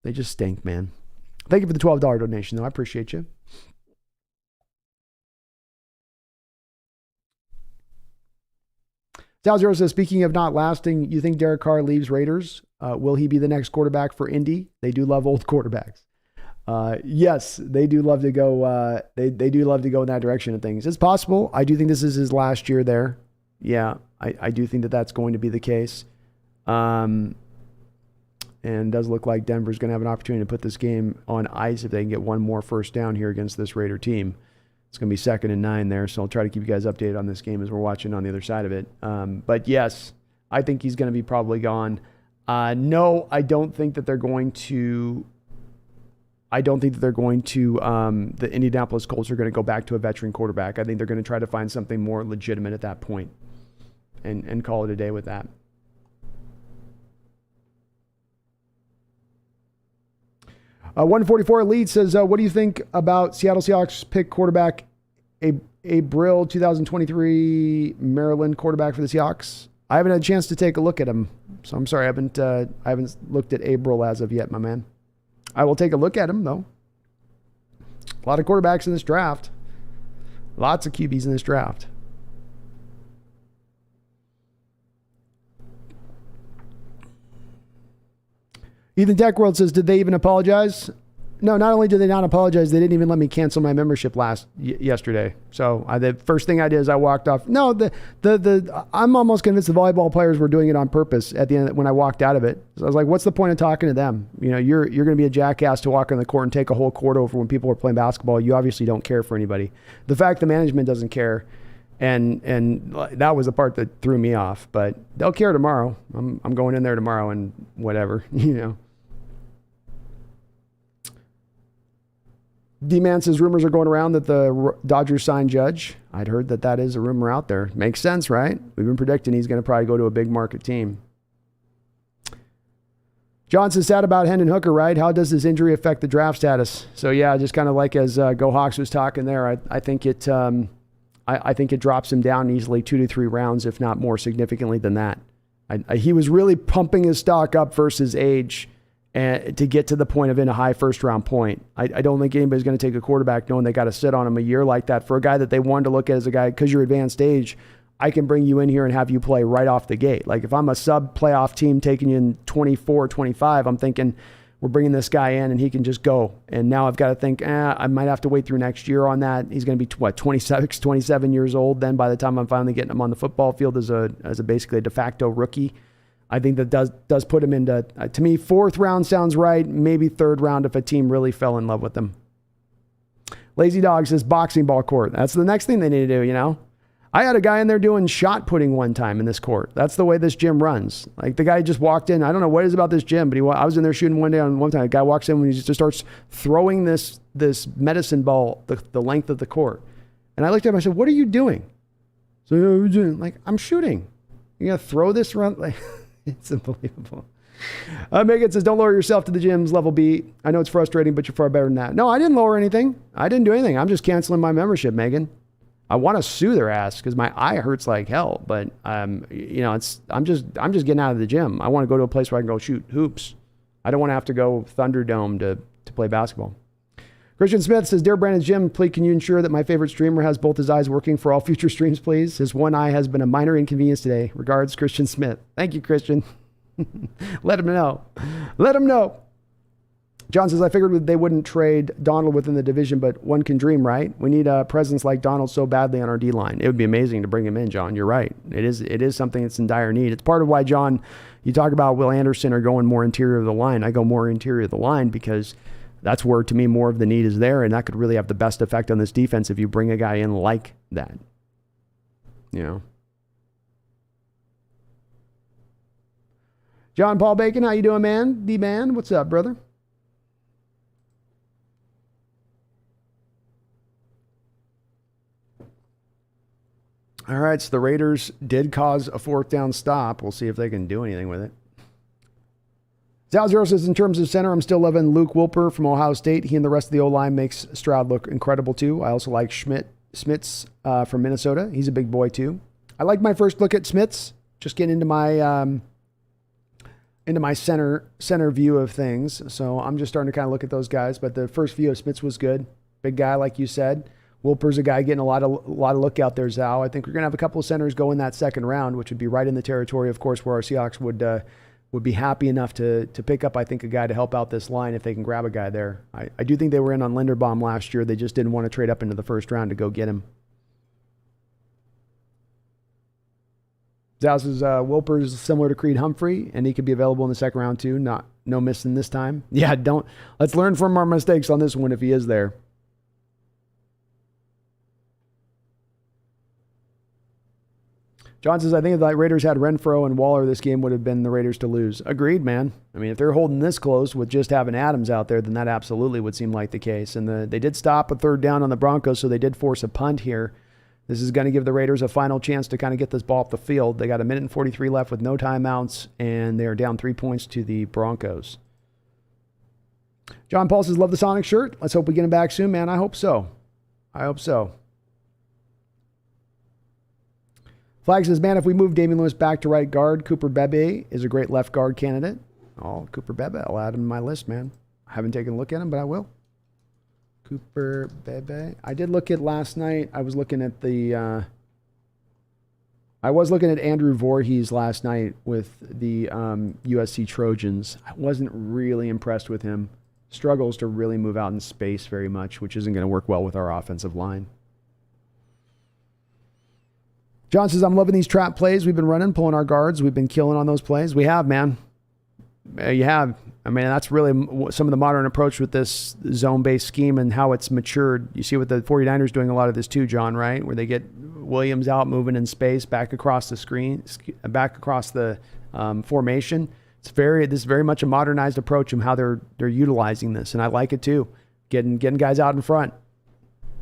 They just stink, man. Thank you for the $12 donation though. I appreciate you. Sal Zero says, speaking of not lasting, you think Derek Carr leaves Raiders? Will he be the next quarterback for Indy? They do love old quarterbacks. Yes, they do love to go. They do love to go in that direction of things. It's possible. I do think this is his last year there. Yeah, I do think that's going to be the case. And it does look like Denver's going to have an opportunity to put this game on ice if they can get one more first down here against this Raider team. It's going to be 2nd and 9 there, so I'll try to keep you guys updated on this game as we're watching on the other side of it. But yes, I think he's going to be probably gone. No, I don't think that they're going to. The Indianapolis Colts are going to go back to a veteran quarterback. I think they're going to try to find something more legitimate at that point and call it a day with that. $144 Elite says, what do you think about Seattle Seahawks pick quarterback, a Brill 2023 Maryland quarterback for the Seahawks? I haven't had a chance to take a look at him, so I'm sorry I haven't looked at Abril as of yet, my man. I will take a look at him though. A lot of quarterbacks in this draft. Lots of QBs in this draft. Ethan Tech World says, did they even apologize? No, not only did they not apologize, they didn't even let me cancel my membership yesterday. So the first thing I did is I walked off. No, I'm almost convinced the volleyball players were doing it on purpose at the end when I walked out of it. So I was like, what's the point of talking to them? You're going to be a jackass to walk on the court and take a whole court over when people are playing basketball. You obviously don't care for anybody. The fact the management doesn't care, and that was the part that threw me off. But they'll care tomorrow. I'm going in there tomorrow and whatever, D-Man says rumors are going around that the Dodgers signed Judge. I'd heard that is a rumor out there. Makes sense, right? We've been predicting he's going to probably go to a big market team. John says, sad about Hendon Hooker, right? How does this injury affect the draft status? So yeah, just kind of like as Go Hawks was talking there, I think it drops him down easily 2 to 3 rounds, if not more significantly than that. He was really pumping his stock up versus age and to get to the point of in a high first round point. I don't think anybody's going to take a quarterback knowing they got to sit on him a year like that for a guy that they wanted to look at as a guy, because you're advanced age, I can bring you in here and have you play right off the gate. Like if I'm a sub playoff team taking you in 24, 25, I'm thinking we're bringing this guy in and he can just go. And now I've got to think, I might have to wait through next year on that. He's going to be 26, 27 years old then by the time I'm finally getting him on the football field as a basically a de facto rookie. I think that does put him into, to me, 4th round sounds right, maybe 3rd round if a team really fell in love with him. Lazy Dog says boxing ball court. That's the next thing they need to do, I had a guy in there doing shot putting one time in this court. That's the way this gym runs. Like the guy just walked in. I don't know what it is about this gym, but I was in there shooting one day on one time. A guy walks in and he just starts throwing this medicine ball the length of the court. And I looked at him, I said, what are you doing? So like, I'm shooting. You got to throw this around? Like, it's unbelievable. Megan says, don't lower yourself to the gym's level B. I know it's frustrating, but you're far better than that. No, I didn't lower anything. I didn't do anything. I'm just canceling my membership, Megan. I want to sue their ass because my eye hurts like hell. But I'm just getting out of the gym. I want to go to a place where I can go shoot hoops. I don't want to have to go Thunderdome to play basketball. Christian Smith says, Dear Brandon's Gym, please can you ensure that my favorite streamer has both his eyes working for all future streams, please? His one eye has been a minor inconvenience today. Regards, Christian Smith. Thank you, Christian. Let him know. Let him know. John says, I figured they wouldn't trade Donald within the division, but one can dream, right? We need a presence like Donald so badly on our D-line. It would be amazing to bring him in, John. You're right. It is something that's in dire need. It's part of why, John, you talk about Will Anderson or going more interior of the line. I go more interior of the line because that's where, to me, more of the need is there, and that could really have the best effect on this defense if you bring a guy in like that. You know? John Paul Bacon, how you doing, man? D-Man, what's up, brother? All right, so the Raiders did cause a fourth down stop. We'll see if they can do anything with it. Zero says, in terms of center, I'm still loving Luke Wilper from Ohio State. He and the rest of the O-line makes Stroud look incredible, too. I also like Smits from Minnesota. He's a big boy, too. I like my first look at Smits. Just getting into my center view of things. So I'm just starting to kind of look at those guys. But the first view of Smits was good. Big guy, like you said. Wilper's a guy getting a lot of look out there, Zal. I think we're going to have a couple of centers go in that second round, which would be right in the territory, of course, where our Seahawks would be happy enough to pick up, I think, a guy to help out this line if they can grab a guy there. I do think they were in on Linderbaum last year. They just didn't want to trade up into the first round to go get him. Zal says, Wilper's similar to Creed Humphrey, and he could be available in the second round too. No missing this time. Yeah, let's learn from our mistakes on this one if he is there. John says, I think if the Raiders had Renfro and Waller, this game would have been the Raiders to lose. Agreed, man. I mean, if they're holding this close with just having Adams out there, then that absolutely would seem like the case. And they did stop a third down on the Broncos, so they did force a punt here. This is going to give the Raiders a final chance to kind of get this ball off the field. They got 1:43 left with no timeouts, and they are down 3 points to the Broncos. John Paul says, love the Sonic shirt. Let's hope we get him back soon, man. I hope so. Flag says, man, if we move Damian Lewis back to right guard, Cooper Bebe is a great left guard candidate. Oh, Cooper Bebe. I'll add him to my list, man. I haven't taken a look at him, but I will. Cooper Bebe. I did look at last night. I was looking at Andrew Voorhees last night with the USC Trojans. I wasn't really impressed with him. Struggles to really move out in space very much, which isn't going to work well with our offensive line. John says, I'm loving these trap plays we've been running, pulling our guards. We've been killing on those plays. We have, man. You have. I mean, that's really some of the modern approach with this zone-based scheme and how it's matured. You see what the 49ers doing a lot of this too, John, right? Where they get Williams out moving in space back across the screen, back across the formation. This is very much a modernized approach in how they're utilizing this, and I like it too. Getting guys out in front.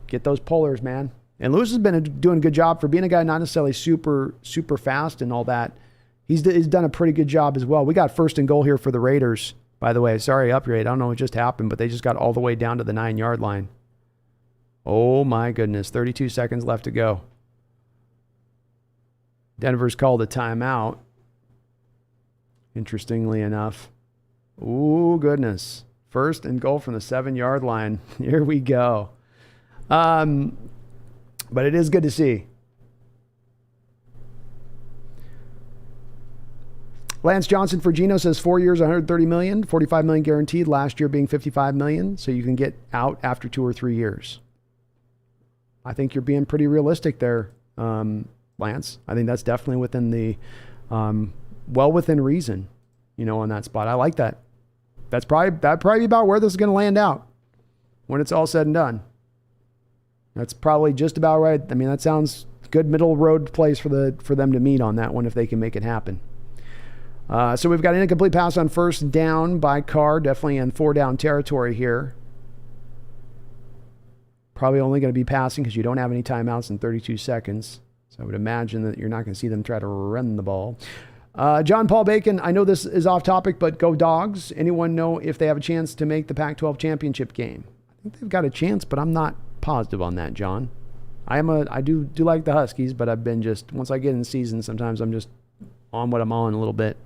Get those pullers, man. And Lewis has been doing a good job for being a guy not necessarily super fast and all that. He's done a pretty good job as well. We got first and goal here for the Raiders, by the way. Sorry, upgrade. I don't know what just happened, but they just got all the way down to the 9-yard line. Oh, my goodness. 32 seconds left to go. Denver's called a timeout, interestingly enough. Ooh, goodness. First and goal from the 7-yard line. Here we go. But it is good to see. Lance Johnson for Gino says 4 years, $130 million, $45 million guaranteed, last year being $55 million, so you can get out after 2 or 3 years. I think you're being pretty realistic there, Lance. I think that's definitely within the, well within reason, on that spot. I like that. That'd probably be about where this is going to land out when it's all said and done. That's probably just about right. I mean, that sounds good middle road place for them to meet on that one if they can make it happen. So we've got an incomplete pass on first down by Carr, definitely in 4-down territory here. Probably only going to be passing because you don't have any timeouts in 32 seconds. So I would imagine that you're not going to see them try to run the ball. John Paul Bacon, I know this is off topic, but go Dogs. Anyone know if they have a chance to make the Pac-12 championship game? I think they've got a chance, but I'm not positive on that, John. I do like the Huskies, but I've been just, once I get in season, sometimes I'm just on what I'm on a little bit.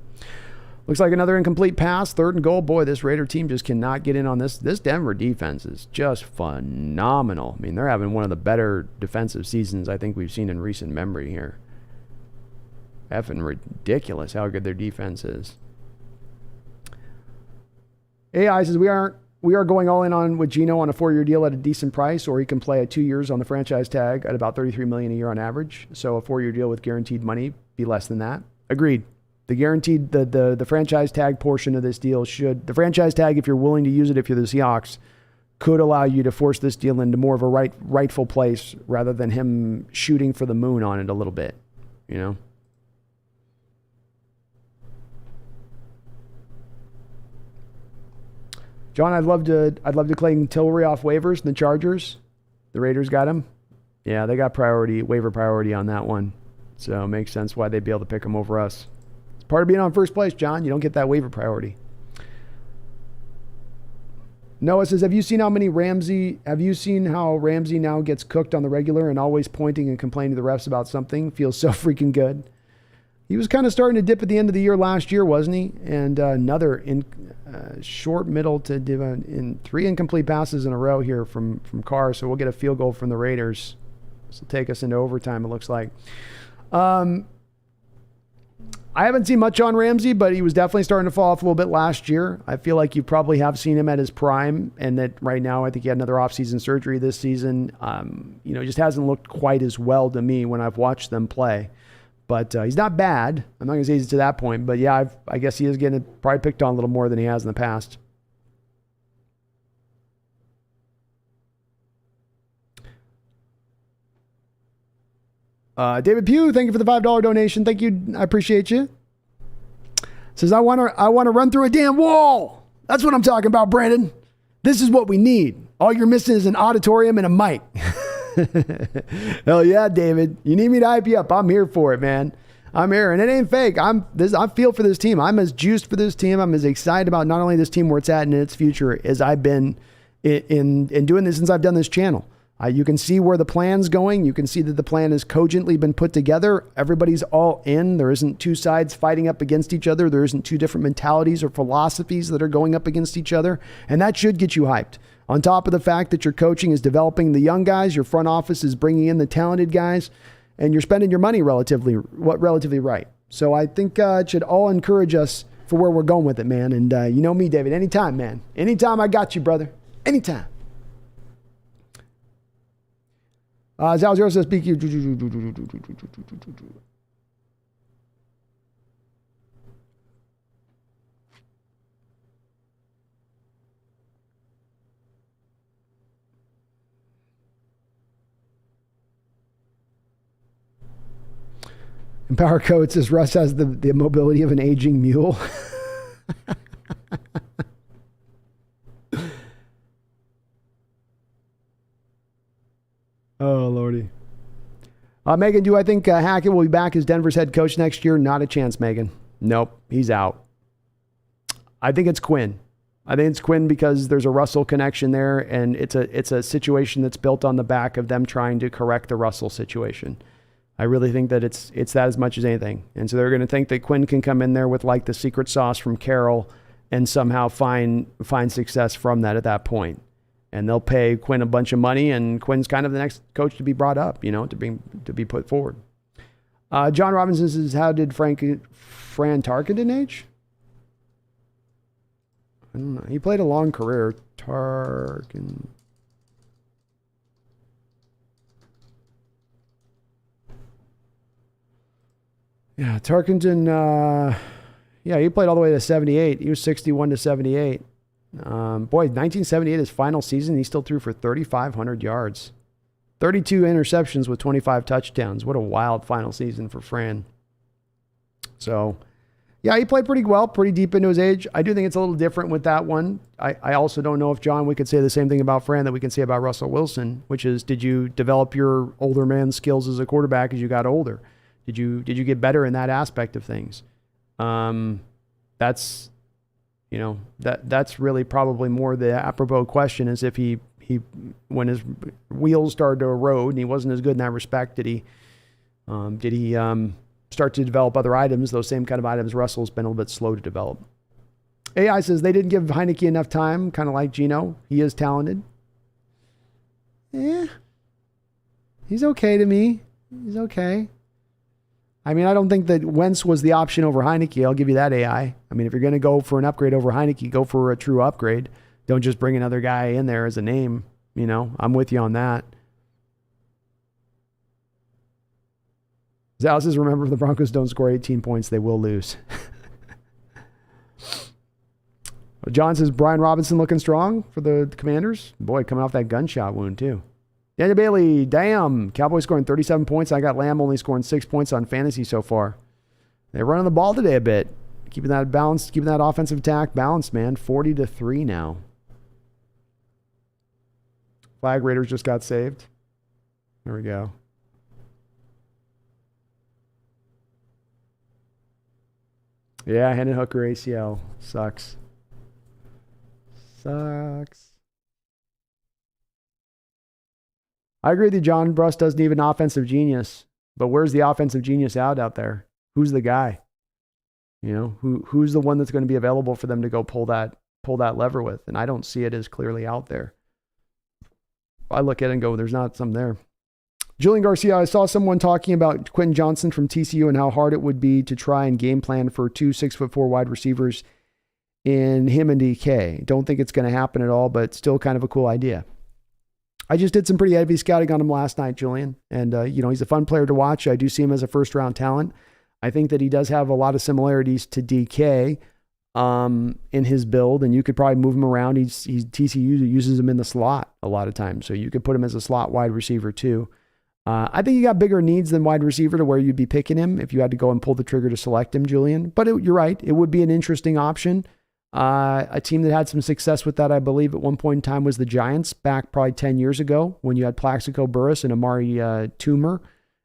Looks like another incomplete pass, 3rd and goal. Boy, this Raider team just cannot get in on this. This Denver defense is just phenomenal. I mean, they're having one of the better defensive seasons I think we've seen in recent memory here. Effing ridiculous how good their defense is. AI says we are going all in on with Geno on a 4-year deal at a decent price, or he can play at 2 years on the franchise tag at about $33 million a year on average. So a 4-year deal with guaranteed money be less than that. Agreed. The guaranteed, the franchise tag portion of this deal the franchise tag, if you're willing to use it, if you're the Seahawks, could allow you to force this deal into more of a rightful place rather than him shooting for the moon on it a little bit, you know? John, I'd love to claim Tillery off waivers, the Chargers. The Raiders got him. Yeah, they got waiver priority on that one. So it makes sense why they'd be able to pick him over us. Part of being on first place, John. You don't get that waiver priority. Noah says, have you seen how Ramsey now gets cooked on the regular and always pointing and complaining to the refs about something? Feels so freaking good. He was kind of starting to dip at the end of the year last year, wasn't he? And another short middle to in 3 incomplete passes in a row here from Carr. So we'll get a field goal from the Raiders. This will take us into overtime, it looks like. I haven't seen much on Ramsey, but he was definitely starting to fall off a little bit last year. I feel like you probably have seen him at his prime, and that right now I think he had another offseason surgery this season. Just hasn't looked quite as well to me when I've watched them play. But he's not bad. I'm not going to say he's to that point, but yeah, I guess he is getting probably picked on a little more than he has in the past. David Pugh, thank you for the $5 donation. Thank you. I appreciate you. Says, I want to run through a damn wall. That's what I'm talking about, Brandon. This is what we need. All you're missing is an auditorium and a mic. Hell yeah, David. You need me to hype you up. I'm here for it, man. I'm here, and it ain't fake. I feel for this team. I'm as juiced for this team. I'm as excited about not only this team where it's at and its future as I've been in doing this since I've done this channel. You can see where the plan's going. You can see that the plan has cogently been put together. Everybody's all in. There isn't two sides fighting up against each other. There isn't two different mentalities or philosophies that are going up against each other. And that should get you hyped. On top of the fact that your coaching is developing the young guys, your front office is bringing in the talented guys, and you're spending your money relatively right. So I think it should all encourage us for where we're going with it, man. And you know me, David, anytime, man. Anytime I got you, brother. Anytime. Zalzero says, speak you. Empower Code says, Russ has the mobility of an aging mule. Oh, Lordy. Megan, do I think Hackett will be back as Denver's head coach next year? Not a chance, Megan. Nope, he's out. I think it's Quinn. I think it's Quinn because there's a Russell connection there, and it's a situation that's built on the back of them trying to correct the Russell situation. I really think that it's that as much as anything. And so they're going to think that Quinn can come in there with like the secret sauce from Carroll and somehow find success from that at that point. And they'll pay Quinn a bunch of money, and Quinn's kind of the next coach to be brought up, to be put forward. John Robinson says, how did Fran Tarkenton age? I don't know. He played a long career. Yeah, Tarkenton, he played all the way to 78. He was 61 to 78. 1978, his final season, he still threw for 3,500 yards. 32 interceptions with 25 touchdowns. What a wild final season for Fran. So, yeah, he played pretty well, pretty deep into his age. I do think it's a little different with that one. I also don't know if, John, we could say the same thing about Fran that we can say about Russell Wilson, which is, did you develop your older man skills as a quarterback as you got older? Did you get better in that aspect of things? That's, that's really probably more the apropos question is if he when his wheels started to erode and he wasn't as good in that respect, did he start to develop other items, those same kind of items Russell's been a little bit slow to develop. AI says they didn't give Heineke enough time, kind of like Gino. He is talented. He's okay to me. He's okay. I mean, I don't think that Wentz was the option over Heineke. I'll give you that, AI. I mean, if you're going to go for an upgrade over Heineke, go for a true upgrade. Don't just bring another guy in there as a name. I'm with you on that. Zal says, remember, if the Broncos don't score 18 points, they will lose. John says, Brian Robinson looking strong for the Commanders. Boy, coming off that gunshot wound, too. Daniel Bailey, damn. Cowboys scoring 37 points. I got Lamb only scoring 6 points on fantasy so far. They're running the ball today a bit. Keeping that balanced, keeping that offensive attack balanced, man. 40-3 now. Flag Raiders just got saved. There we go. Yeah, Hendon Hooker ACL. Sucks. I agree with you, John. Bruss doesn't need an offensive genius. But where's the offensive genius out there? Who's the guy? Who's the one that's going to be available for them to go pull that lever with? And I don't see it as clearly out there. I look at it and go, there's not some there. Julian Garcia, I saw someone talking about Quentin Johnson from TCU and how hard it would be to try and game plan for 2 6'4" wide receivers in him and DK. Don't think it's going to happen at all, but still kind of a cool idea. I just did some pretty heavy scouting on him last night, Julian. And, he's a fun player to watch. I do see him as a first-round talent. I think that he does have a lot of similarities to DK in his build, and you could probably move him around. TCU uses him in the slot a lot of times, so you could put him as a slot wide receiver too. I think you got bigger needs than wide receiver to where you'd be picking him if you had to go and pull the trigger to select him, Julian. But you're right. It would be an interesting option. A team that had some success with that, I believe, at one point in time was the Giants back probably 10 years ago when you had Plaxico Burress and Amari Toomer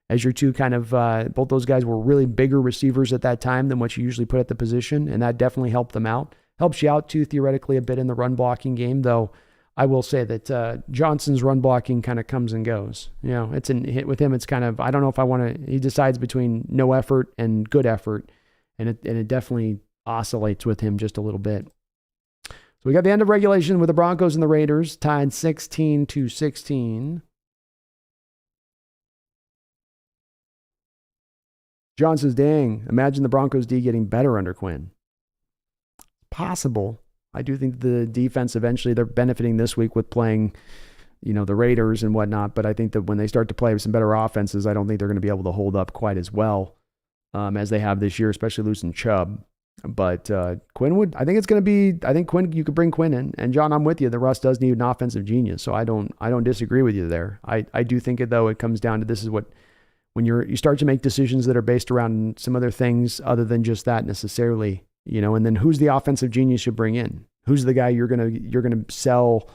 as your two kind of, both those guys were really bigger receivers at that time than what you usually put at the position, and that definitely helped them out. Helps you out, too, theoretically, a bit in the run blocking game, though I will say that Johnson's run blocking kind of comes and goes. It's with him, it's kind of, I don't know if I want to, he decides between no effort and good effort, and it definitely oscillates with him just a little bit. So we got the end of regulation with the Broncos and the Raiders tied 16-16. John says, dang, imagine the Broncos D getting better under Quinn. Possible. I do think the defense eventually, they're benefiting this week with playing, the Raiders and whatnot, but I think that when they start to play with some better offenses, I don't think they're going to be able to hold up quite as well as they have this year, especially losing Chubb. But Quinn would, I think it's going to be, I think Quinn, you could bring Quinn in. And John, I'm with you. The Russ does need an offensive genius. So I don't disagree with you there. I do think it comes down to this is what, when you start to make decisions that are based around some other things other than just that necessarily, and then who's the offensive genius you bring in? Who's the guy you're going to sell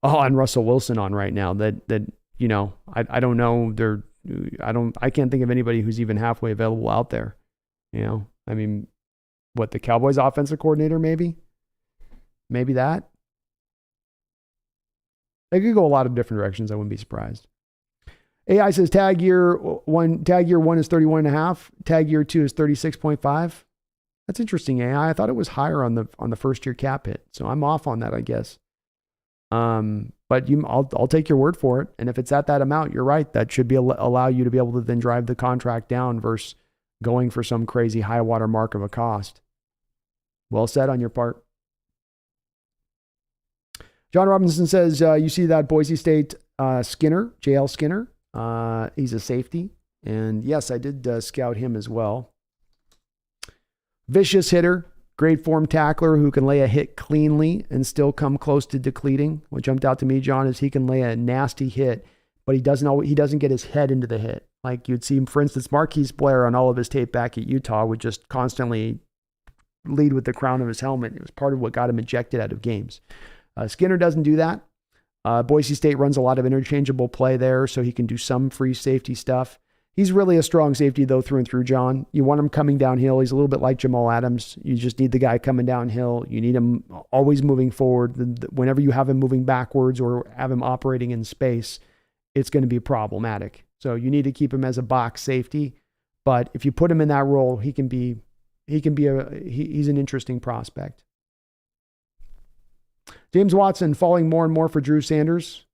on Russell Wilson on right now that I don't know. I can't think of anybody who's even halfway available out there. I mean, what, the Cowboys offensive coordinator, maybe that. They could go a lot of different directions. I wouldn't be surprised. AI says tag year one is 31.5. Tag year 2 is 36.5. That's interesting, AI. I thought it was higher on the first year cap hit. So I'm off on that, I guess. But I'll take your word for it. And if it's at that amount, you're right. That should be allow you to be able to then drive the contract down versus going for some crazy high water mark of a cost. Well said on your part. John Robinson says, you see that Boise State Skinner, JL Skinner. He's a safety. And yes, I did scout him as well. Vicious hitter, great form tackler who can lay a hit cleanly and still come close to depleting. What jumped out to me, John, is he can lay a nasty hit, but he doesn't get his head into the hit. Like you'd see, for instance, Marquise Blair on all of his tape back at Utah would just constantly lead with the crown of his helmet. It was part of what got him ejected out of games. Skinner doesn't do that. Boise State runs a lot of interchangeable play there, so he can do some free safety stuff. He's really a strong safety, though, through and through, John. You want him coming downhill. He's a little bit like Jamal Adams. You just need the guy coming downhill. You need him always moving forward. Whenever you have him moving backwards or have him operating in space, it's going to be problematic. So you need to keep him as a box safety. But if you put him in that role, he's an interesting prospect. James Watson falling more and more for Drew Sanders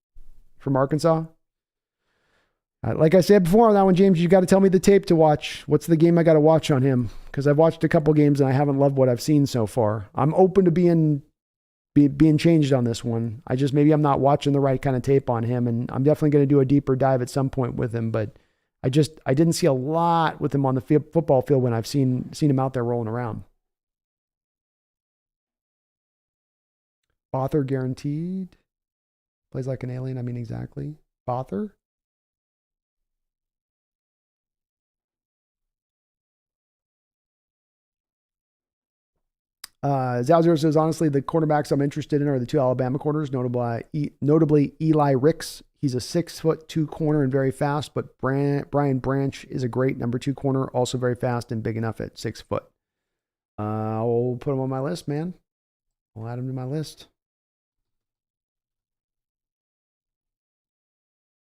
from Arkansas. Like I said before on that one, James, you got to tell me the tape to watch. What's the game I got to watch on him? Because I've watched a couple games and I haven't loved what I've seen so far. I'm open to being changed on this one. Maybe I'm not watching the right kind of tape on him, and I'm definitely going to do a deeper dive at some point with him. But I didn't see a lot with him on the football field when I've seen him out there rolling around. Bother guaranteed. Plays like an alien. I mean, exactly. Bother. Zalzer says, honestly, the quarterbacks I'm interested in are the two Alabama corners, notably Eli Ricks. He's a 6'2" corner and very fast, but Brian Branch is a great number 2 corner, also very fast and big enough at 6 foot. I'll put him on my list, man. I'll add him to my list.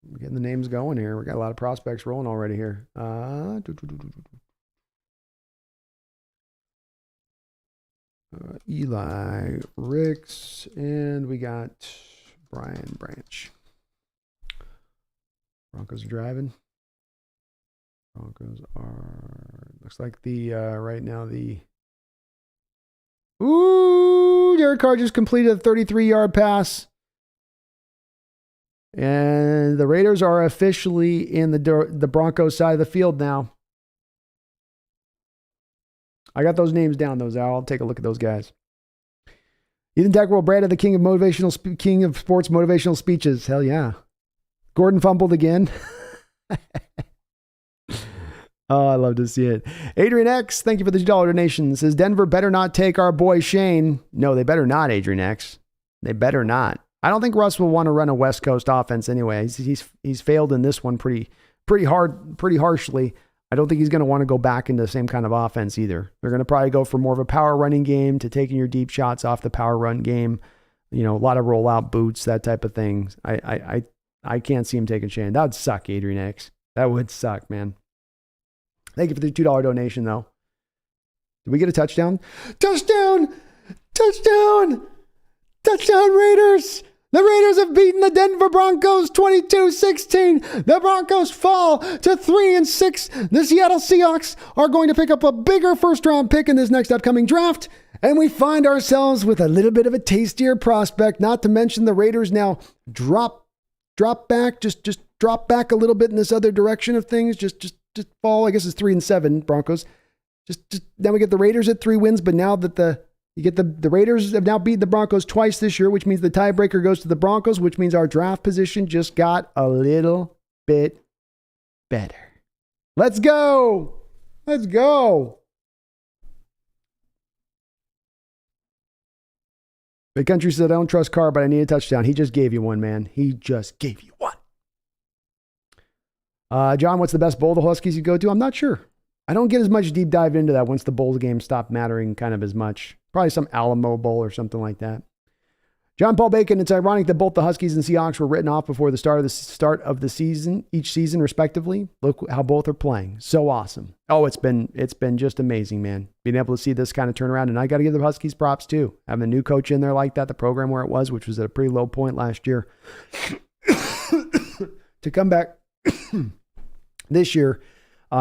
We're getting the names going here. We got a lot of prospects rolling already here. Eli Ricks, and we got Brian Branch. Broncos are driving. Broncos are, looks like right now Derek Carr just completed a 33-yard pass. And the Raiders are officially in the Broncos side of the field now. I got those names down, though, Zal. I'll take a look at those guys. Ethan Deckerwell, Brad, the king of sports motivational speeches. Hell yeah. Gordon fumbled again. Oh, I love to see it. Adrian X, thank you for the $2 donation. Says Denver better not take our boy Shane. No, they better not, Adrian X. They better not. I don't think Russ will want to run a West Coast offense anyway. He's failed in this one pretty harshly. I don't think he's going to want to go back into the same kind of offense either. They're going to probably go for more of a power running game to taking your deep shots off the power run game. You know, a lot of rollout boots, that type of thing. I can't see him taking Shane. That would suck, Adrian X. That would suck, man. Thank you for the $2 donation, though. Did we get a touchdown? Touchdown! Touchdown! Touchdown, Raiders! The Raiders have beaten the Denver Broncos 22-16. The Broncos fall to 3-6. The Seattle Seahawks are going to pick up a bigger first-round pick in this next upcoming draft. And we find ourselves with a little bit of a tastier prospect, not to mention the Raiders now drop back, just drop back a little bit in this other direction of things. Just fall. I guess it's 3-7 Broncos. Just then we get the Raiders at 3 wins, but now that the Raiders have now beat the Broncos twice this year, which means the tiebreaker goes to the Broncos, which means our draft position just got a little bit better. Let's go. Let's go. Big Country said, I don't trust Carr, but I need a touchdown. He just gave you one, man. He just gave you one. John, what's the best bowl the Huskies you go to? I'm not sure. I don't get as much deep dive into that once the bowl game stopped mattering kind of as much. Probably some Alamo Bowl or something like that. John Paul Bacon, it's ironic that both the Huskies and Seahawks were written off before the start of the season, each season respectively. Look how both are playing. So awesome. Oh, it's been just amazing, man. Being able to see this kind of turnaround. And I got to give the Huskies props too. Having a new coach in there like that, the program where it was, which was at a pretty low point last year, to come back this year,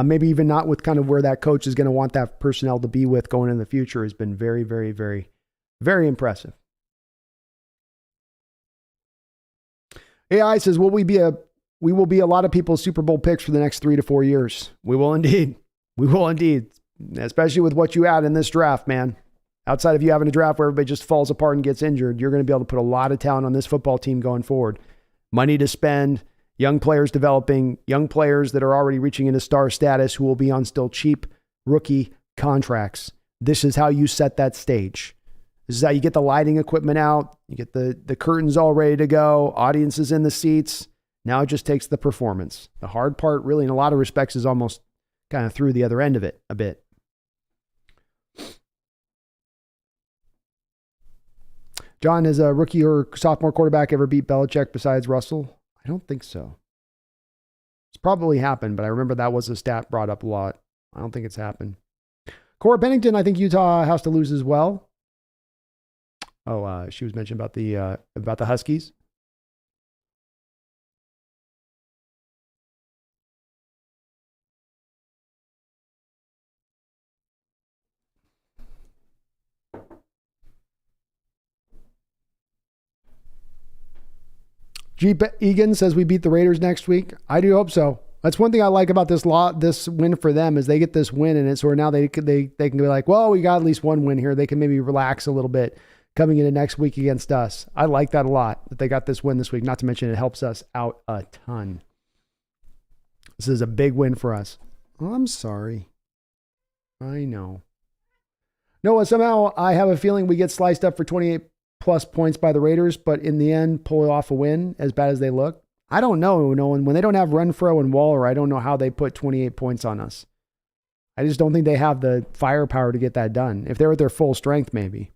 maybe even not with kind of where that coach is going to want that personnel to be with going in the future, has been very, very, very, very impressive. AI says, we will be a lot of people's Super Bowl picks for the next 3 to 4 years. We will indeed. We will indeed. Especially with what you add in this draft, man. Outside of you having a draft where everybody just falls apart and gets injured, you're going to be able to put a lot of talent on this football team going forward. Money to spend, young players developing, young players that are already reaching into star status who will be on still cheap rookie contracts. This is how you set that stage. This is how you get the lighting equipment out. You get the curtains all ready to go, audiences in the seats. Now it just takes the performance. The hard part, really, in a lot of respects, is almost kind of through the other end of it a bit. John, has a rookie or sophomore quarterback ever beat Belichick besides Russell? I don't think so. It's probably happened, but I remember that was a stat brought up a lot. I don't think it's happened. Cora Pennington, I think Utah has to lose as well. Oh, she was mentioned about the Huskies. Jeep Egan says we beat the Raiders next week. I do hope so. That's one thing I like about this win for them is they get this win in it. So now they can be like, well, we got at least one win here. They can maybe relax a little bit coming into next week against us. I like that a lot that they got this win this week. Not to mention it helps us out a ton. This is a big win for us. Oh, I'm sorry. I know. Noah, somehow I have a feeling we get sliced up for 28 plus points by the Raiders, but in the end, pull off a win as bad as they look. I don't know, Nolan. When they don't have Renfro and Waller, I don't know how they put 28 points on us. I just don't think they have the firepower to get that done. If they're at their full strength, maybe.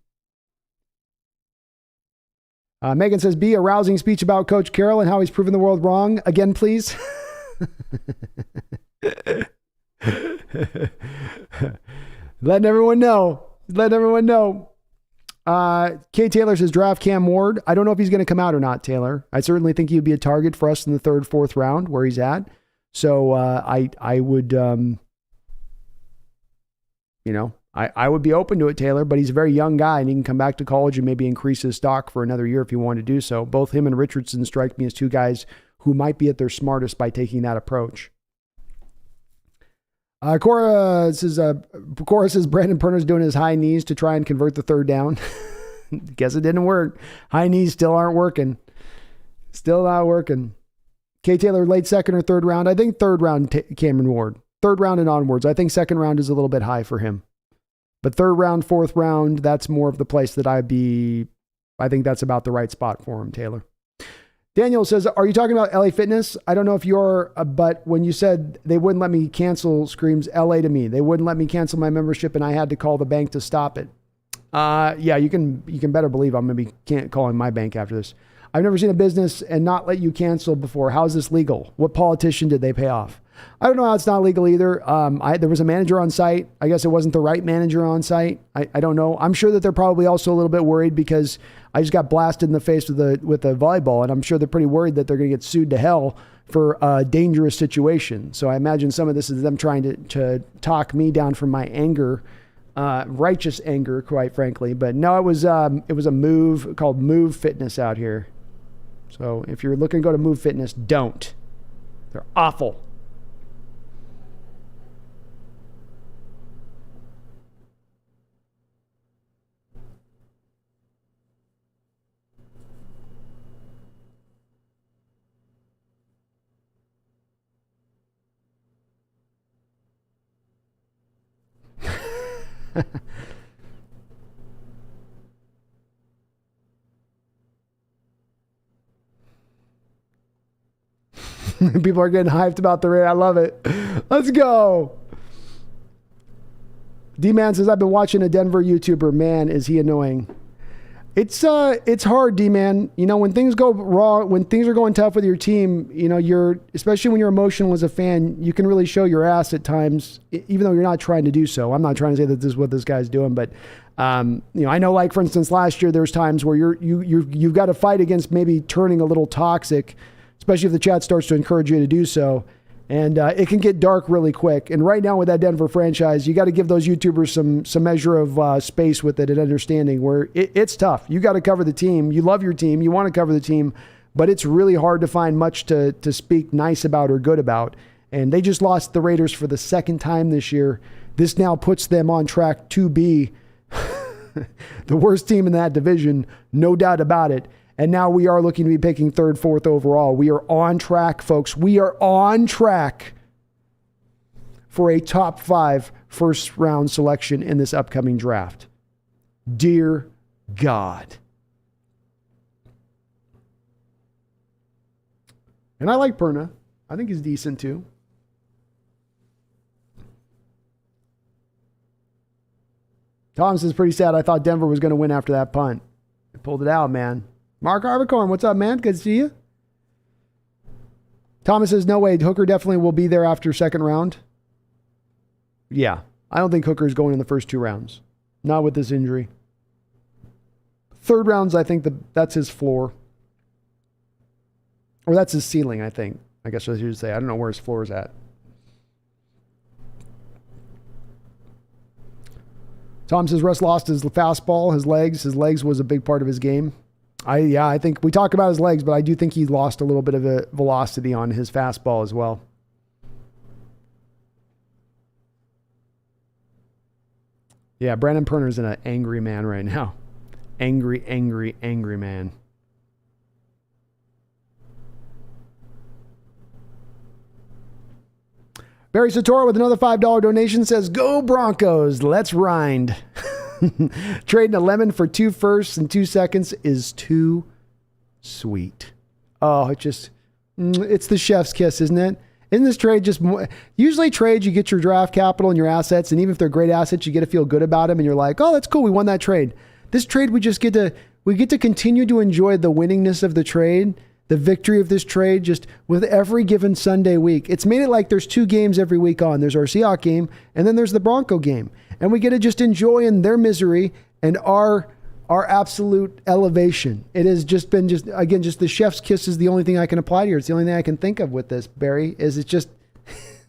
Megan says, be a rousing speech about Coach Carroll and how he's proven the world wrong. Again, please. Letting everyone know. Kay Taylor says draft Cam Ward. I don't know if he's going to come out or not, Taylor. I certainly think he'd be a target for us in the 3rd, 4th round where he's at. So I would, I would be open to it, Taylor, but he's a very young guy and he can come back to college and maybe increase his stock for another year if he wanted to do so. Both him and Richardson strike me as two guys who might be at their smartest by taking that approach. Cora says Brandon Perner's doing his high knees to try and convert the 3rd down. Guess it didn't work. High knees still aren't working. Still not working. Kay Taylor, late 2nd or 3rd round. I think 3rd round Cameron Ward. 3rd round and onwards. I think 2nd round is a little bit high for him. But 3rd round, 4th round, that's more of the place that I think that's about the right spot for him, Taylor. Daniel says, are you talking about LA Fitness? I don't know if you're, but when you said they wouldn't let me cancel, screams LA to me. They wouldn't let me cancel my membership and I had to call the bank to stop it. Yeah, you can better believe I'm going to be calling my bank after this. I've never seen a business and not let you cancel before. How's this legal? What politician did they pay off? I don't know how it's not legal either. There was a manager on site. I guess it wasn't the right manager on site. I don't know. I'm sure that they're probably also a little bit worried because I just got blasted in the face with a volleyball, and I'm sure they're pretty worried that they're going to get sued to hell for a dangerous situation. So I imagine some of this is them trying to talk me down from my anger, righteous anger, quite frankly. But no, it was a move called Move Fitness out here. So if you're looking to go to Move Fitness, don't. They're awful. People are getting hyped about the raid. I love it. Let's go. D-Man says, I've been watching a Denver YouTuber. Man, is he annoying. It's hard, D-Man. You know, when things go wrong, when things are going tough with your team, you know, especially when you're emotional as a fan, you can really show your ass at times, even though you're not trying to do so. I'm not trying to say that this is what this guy's doing, but you know, I know, like, for instance, last year, there's times where you've got to fight against maybe turning a little toxic, especially if the chat starts to encourage you to do so. And it can get dark really quick. And right now with that Denver franchise, you got to give those YouTubers some measure of space with it and understanding where it's tough. You got to cover the team. You love your team. You want to cover the team. But it's really hard to find much to speak nice about or good about. And they just lost the Raiders for the 2nd time this year. This now puts them on track to be the worst team in that division, no doubt about it. And now we are looking to be picking 3rd, 4th overall. We are on track, folks. We are on track for a top 5 first round selection in this upcoming draft. Dear God. And I like Perna. I think he's decent too. Thomas is pretty sad. I thought Denver was going to win after that punt. They pulled it out, man. Mark Harvicorn, what's up, man? Good to see you. Thomas says, no way. Hooker definitely will be there after second round. Yeah. I don't think Hooker's going in the first 2 rounds. Not with this injury. Third rounds, I think that's his floor. Or that's his ceiling, I think. I guess I should say. I don't know where his floor is at. Tom says Russ lost his fastball, his legs. His legs was a big part of his game. I think we talk about his legs, but I do think he lost a little bit of a velocity on his fastball as well. Yeah, Brandon Perner's an angry man right now. Angry, angry, angry man. Barry Satora with another $5 donation says, go Broncos, let's rind. Trading a lemon for 2 firsts and 2 seconds is too sweet. Oh, it's the chef's kiss, isn't it? Isn't this trade just more? Usually trades, you get your draft capital and your assets, and even if they're great assets, you get to feel good about them, and you're like, oh, that's cool, we won that trade. This trade, we get to continue to enjoy the winningness of the trade, the victory of this trade, just with every given Sunday week. It's made it like there's 2 games every week on. There's our Seahawks game, and then there's the Bronco game. And we get to just enjoy in their misery and our absolute elevation. It has just been again, the chef's kiss is the only thing I can apply to here. It's the only thing I can think of with this, Barry, is it's just,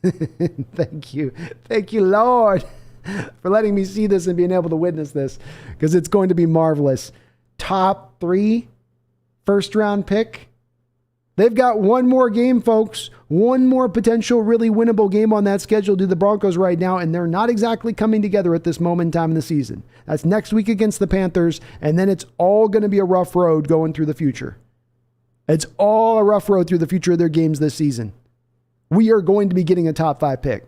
thank you. Thank you, Lord, for letting me see this and being able to witness this, because it's going to be marvelous. Top 3 first round pick. They've got one more game, folks. One more potential really winnable game on that schedule to the Broncos right now, and they're not exactly coming together at this moment in time in the season. That's next week against the Panthers, and then it's all going to be a rough road going through the future. It's all a rough road through the future of their games this season. We are going to be getting a top 5 pick.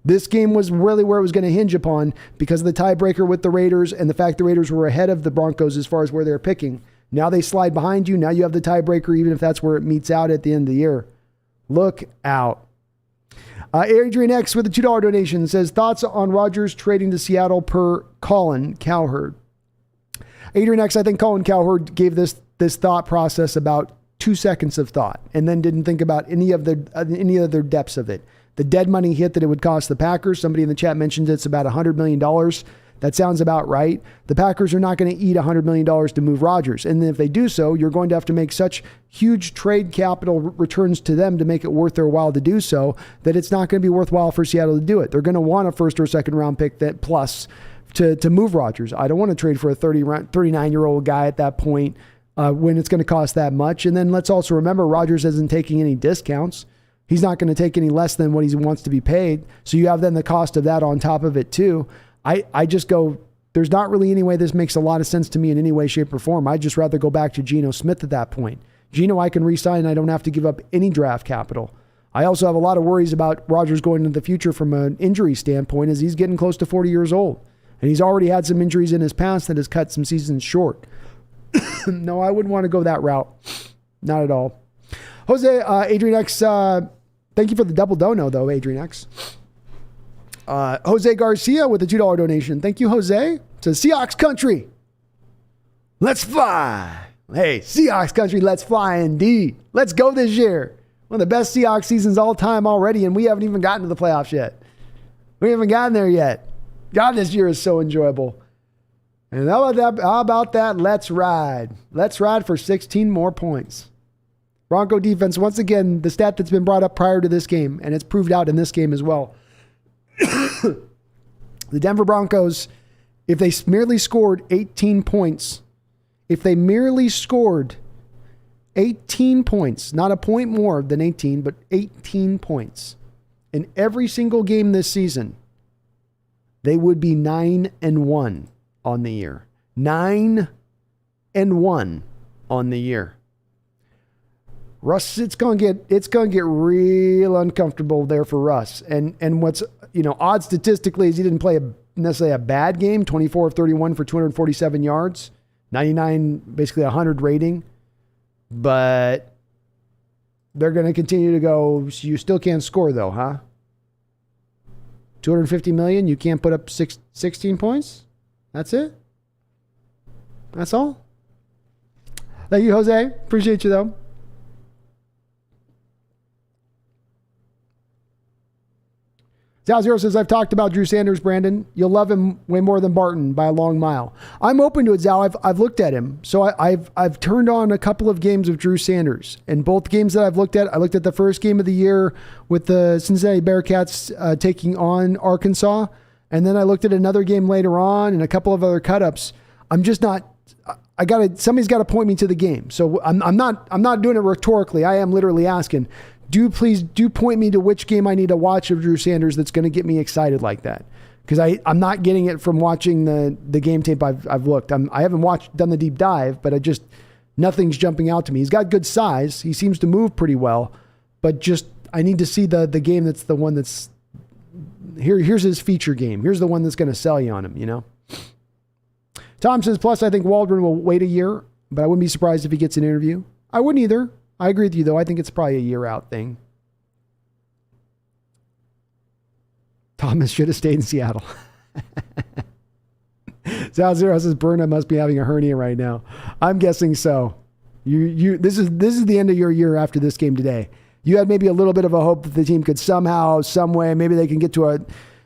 This game was really where it was going to hinge upon because of the tiebreaker with the Raiders and the fact the Raiders were ahead of the Broncos as far as where they're picking. Now they slide behind you. Now you have the tiebreaker, even if that's where it meets out at the end of the year. Look out. Adrian X with a $2 donation says, thoughts on Rodgers trading to Seattle per Colin Cowherd. Adrian X, I think Colin Cowherd gave this thought process about 2 seconds of thought and then didn't think about any other depths of it. The dead money hit that it would cost the Packers. Somebody in the chat mentioned it's about $100 million. That sounds about right. The Packers are not going to eat $100 million to move Rodgers. And if they do so, you're going to have to make such huge trade capital returns to them to make it worth their while to do so that it's not going to be worthwhile for Seattle to do it. They're going to want a first or second round pick that plus to move Rodgers. I don't want to trade for a 39-year-old guy at that point when it's going to cost that much. And then let's also remember Rodgers isn't taking any discounts. He's not going to take any less than what he wants to be paid. So you have then the cost of that on top of it too. I just go, there's not really any way this makes a lot of sense to me in any way, shape, or form. I'd just rather go back to Geno Smith at that point. Geno I can re-sign and I don't have to give up any draft capital. I also have a lot of worries about Rodgers going into the future from an injury standpoint as he's getting close to 40 years old. And he's already had some injuries in his past that has cut some seasons short. No, I wouldn't want to go that route. Not at all. Jose, Adrian X, thank you for the double dono though, Adrian X. Jose Garcia with a $2 donation. Thank you, Jose. To Seahawks country. Let's fly. Hey, Seahawks country, let's fly indeed. Let's go this year. One of the best Seahawks seasons all time already, and we haven't even gotten to the playoffs yet. We haven't gotten there yet. God, this year is so enjoyable. And how about that? Let's ride. Let's ride for 16 more points. Bronco defense, once again, the stat that's been brought up prior to this game, and it's proved out in this game as well. The Denver Broncos, if they merely scored 18 points, not a point more than 18, but 18 points in every single game this season, they would be 9-1 on the year. 9-1 on the year. Russ, it's gonna get real uncomfortable there for Russ. And what's odd statistically is he didn't play necessarily a bad game. 24 of 31 for 247 yards, 99, basically 100 rating. But they're going to continue to go, you still can't score though, huh? 250 million, you can't put up 16 points? That's it? That's all? Thank you, Jose. Appreciate you though. Zero says, I've talked about Drew Sanders, Brandon. You'll love him way more than Barton by a long mile. I'm open to it, Zal. I've looked at him. So I've turned on a couple of games of Drew Sanders. And both games that I've looked at, I looked at the first game of the year with the Cincinnati Bearcats taking on Arkansas. And then I looked at another game later on and a couple of other cut-ups. I'm just not... somebody's got to point me to the game. So I'm not doing it rhetorically. I am literally asking, do point me to which game I need to watch of Drew Sanders that's going to get me excited like that. Because I'm not getting it from watching the game tape I've looked. I haven't done the deep dive, but nothing's jumping out to me. He's got good size. He seems to move pretty well, but just I need to see the game that's the one that's here's his feature game. Here's the one that's going to sell you on him, you know? Tom says, plus I think Waldron will wait a year, but I wouldn't be surprised if he gets an interview. I wouldn't either. I agree with you, though. I think it's probably a year-out thing. Thomas should have stayed in Seattle. Sal Zero says, Berna must be having a hernia right now. I'm guessing so. This is the end of your year after this game today. You had maybe a little bit of a hope that the team could somehow, some way, maybe they can get to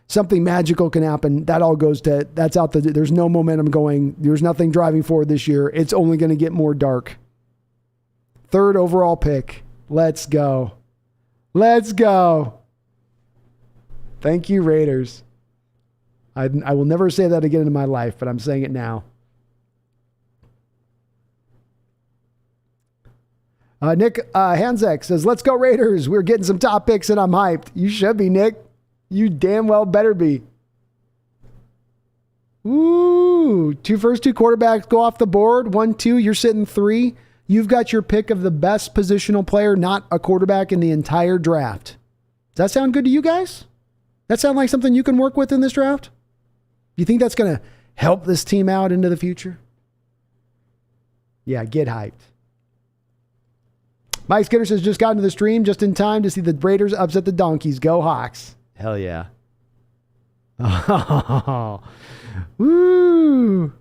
something magical can happen. That all goes to, that's out there's no momentum going. There's nothing driving forward this year. It's only going to get more dark. 3rd overall pick. Let's go. Let's go. Thank you, Raiders. I will never say that again in my life, but I'm saying it now. Nick Hanzek says, let's go Raiders. We're getting some top picks and I'm hyped. You should be, Nick. You damn well better be. Ooh, first two quarterbacks go off the board. 1, 2, you're sitting 3. You've got your pick of the best positional player, not a quarterback, in the entire draft. Does that sound good to you guys? That sound like something you can work with in this draft? Do you think that's going to help this team out into the future? Yeah, get hyped. Mike Skinner says, just got into the stream just in time to see the Raiders upset the Donkeys. Go Hawks. Hell yeah. Oh, woo.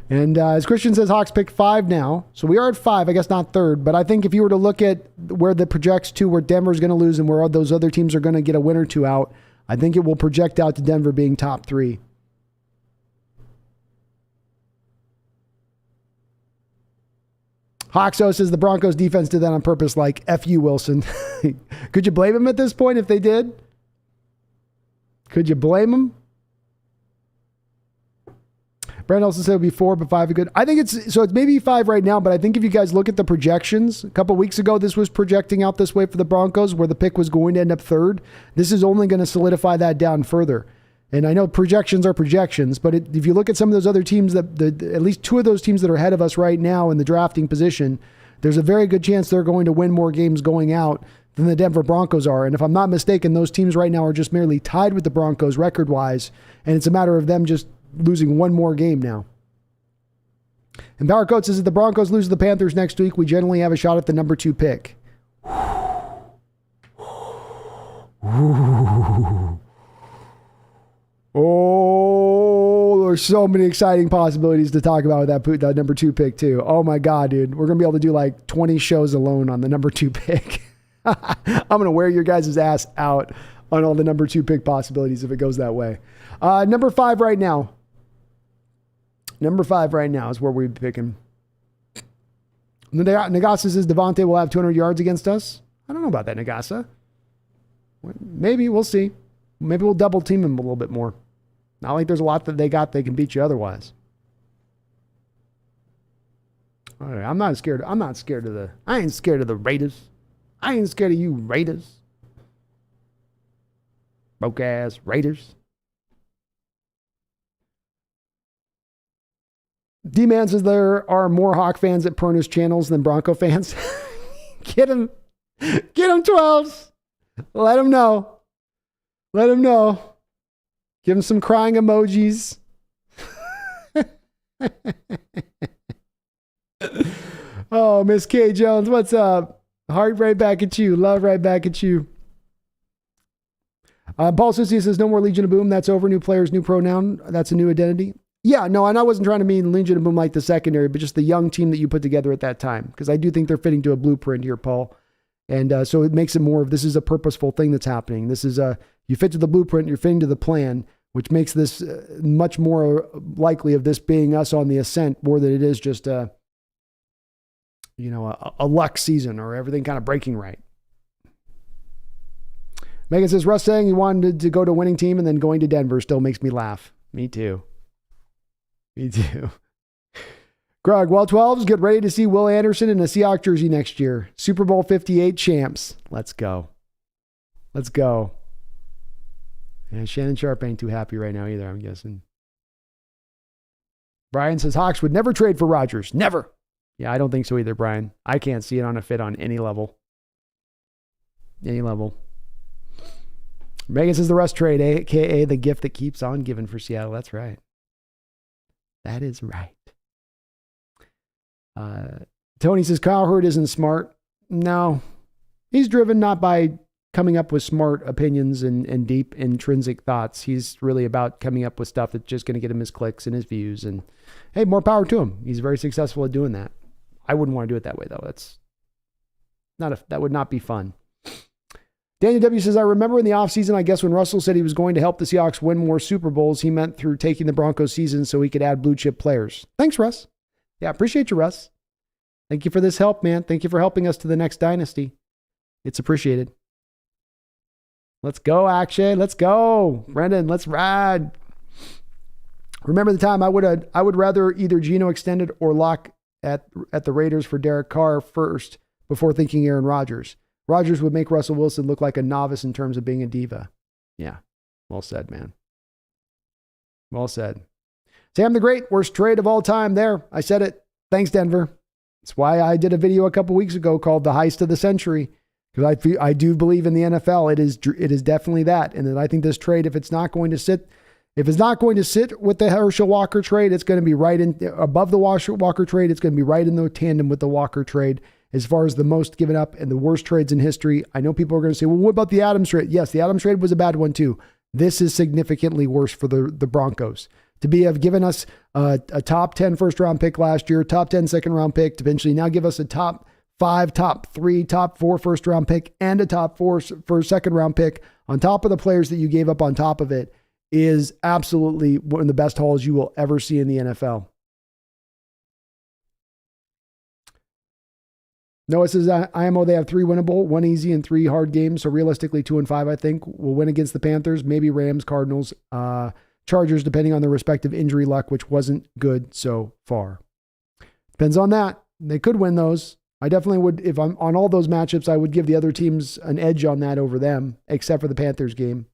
And as Christian says, Hawks pick 5 now. So we are at 5, I guess not 3rd. But I think if you were to look at where the projects to where Denver's going to lose and where those other teams are going to get a win or 2 out, I think it will project out to Denver being top 3. Hawkso says the Broncos defense did that on purpose, like F you, Wilson. Could you blame him at this point if they did? Could you blame him? Brent also said it would be 4, but 5 is good. I think it's maybe 5 right now, but I think if you guys look at the projections, a couple weeks ago, this was projecting out this way for the Broncos, where the pick was going to end up 3rd. This is only going to solidify that down further. And I know projections are projections, but if you look at some of those other teams, at least 2 of those teams that are ahead of us right now in the drafting position, there's a very good chance they're going to win more games going out than the Denver Broncos are. And if I'm not mistaken, those teams right now are just merely tied with the Broncos record-wise, and it's a matter of them just losing one more game now. And Power Coach says if the Broncos lose to the Panthers next week, we generally have a shot at the number 2 pick. Oh, there's so many exciting possibilities to talk about with that number 2 pick too. Oh my God, dude. We're going to be able to do like 20 shows alone on the number 2 pick. I'm going to wear your guys' ass out on all the number 2 pick possibilities if it goes that way. Number 5 right now. Number 5 right now is where we're picking. Nagasa says Devontae will have 200 yards against us. I don't know about that, Nagasa. Maybe. We'll see. Maybe we'll double team him a little bit more. Not like there's a lot that they can beat you otherwise. All right, I ain't scared of the Raiders. I ain't scared of you Raiders. Broke ass Raiders. D-Man says there are more Hawk fans at Perna's channels than Bronco fans. Get him 12s. Let him know. Give him some crying emojis. Oh, Miss K. Jones, what's up? Heart right back at you. Love right back at you. Paul Susi says, no more Legion of Boom. That's over. New players, new pronoun. That's a new identity. Yeah, no, and I wasn't trying to mean Legion of Boom like the secondary, but just the young team that you put together at that time. Because I do think they're fitting to a blueprint here, Paul. And so it makes it more of, this is a purposeful thing that's happening. This is you fit to the blueprint, you're fitting to the plan, which makes this much more likely of this being us on the ascent more than it is just a luck season or everything kind of breaking right. Megan says, Russ saying he wanted to go to a winning team and then going to Denver still makes me laugh. Me too. Me too. Greg, well, 12s, get ready to see Will Anderson in a Seahawks jersey next year. Super Bowl 58 champs. Let's go. Let's go. And Shannon Sharp ain't too happy right now either, I'm guessing. Brian says, Hawks would never trade for Rodgers. Never. Yeah, I don't think so either, Brian. I can't see it on a fit on any level. Any level. Megan says the Russ trade, a.k.a. the gift that keeps on giving for Seattle. That's right. That is right. Tony says Kyle Hurd isn't smart. No. He's driven not by coming up with smart opinions and deep intrinsic thoughts. He's really about coming up with stuff that's just going to get him his clicks and his views. And hey, more power to him. He's very successful at doing that. I wouldn't want to do it that way, though. That would not be fun. Daniel W. says, I remember in the offseason, I guess when Russell said he was going to help the Seahawks win more Super Bowls, he meant through taking the Broncos season so he could add blue chip players. Thanks, Russ. Yeah, appreciate you, Russ. Thank you for this help, man. Thank you for helping us to the next dynasty. It's appreciated. Let's go, Akshay. Let's go. Brendan, let's ride. Remember the time I would rather either Geno extended or lock at the Raiders for Derek Carr first before thinking Aaron Rodgers. Rodgers would make Russell Wilson look like a novice in terms of being a diva. Yeah. Well said, man. Well said. Sam the Great, worst trade of all time. There, I said it. Thanks, Denver. That's why I did a video a couple weeks ago called The Heist of the Century, because I do believe in the NFL. It is definitely that. And then I think this trade, if it's not going to sit with the Herschel Walker trade, it's going to be right in above the Walker trade. It's going to be right in the tandem with the Walker trade. As far as the most given up and the worst trades in history, I know people are going to say, well, what about the Adams trade? Yes, the Adams trade was a bad one too. This is significantly worse for the Broncos. To have given us a top 10 first round pick last year, top 10 second round pick, to eventually now give us a top 5, top 3, top 4 first round pick and a top 4 for second round pick on top of the players that you gave up on top of it is absolutely one of the best hauls you will ever see in the NFL. Noah says, IMO, they have 3 winnable, 1 easy and 3 hard games. So realistically 2-5, I think. We'll win against the Panthers, maybe Rams, Cardinals, Chargers, depending on their respective injury luck, which wasn't good so far. Depends on that. They could win those. I definitely would, if I'm on all those matchups, I would give the other teams an edge on that over them, except for the Panthers game.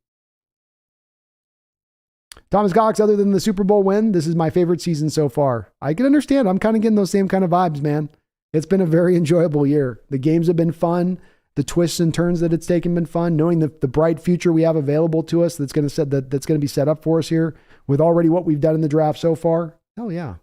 Thomas Cox, other than the Super Bowl win, this is my favorite season so far. I can understand. I'm kind of getting those same kind of vibes, man. It's been a very enjoyable year. The games have been fun. The twists and turns that it's taken been fun. Knowing the bright future we have available to us that's going to be set up for us here with already what we've done in the draft so far. Hell yeah.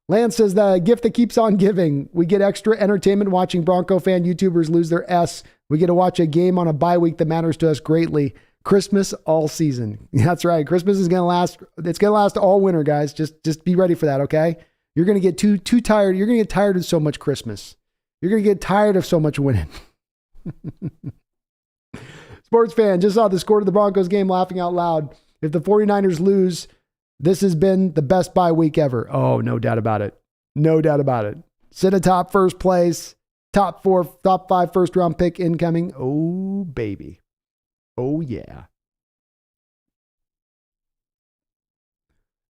Lance says the gift that keeps on giving. We get extra entertainment watching Bronco fan YouTubers lose their S. We get to watch a game on a bye week that matters to us greatly. Christmas all season. That's right. Christmas is going to last. It's going to last all winter, guys. Just be ready for that. Okay. You're going to get too tired. You're going to get tired of so much Christmas. You're going to get tired of so much winning. Sports fan, just saw the score to the Broncos game, laughing out loud. If the 49ers lose, this has been the best bye week ever. Oh, no doubt about it. No doubt about it. Sit atop first place, top 5 first round pick incoming. Oh, baby. Oh, yeah.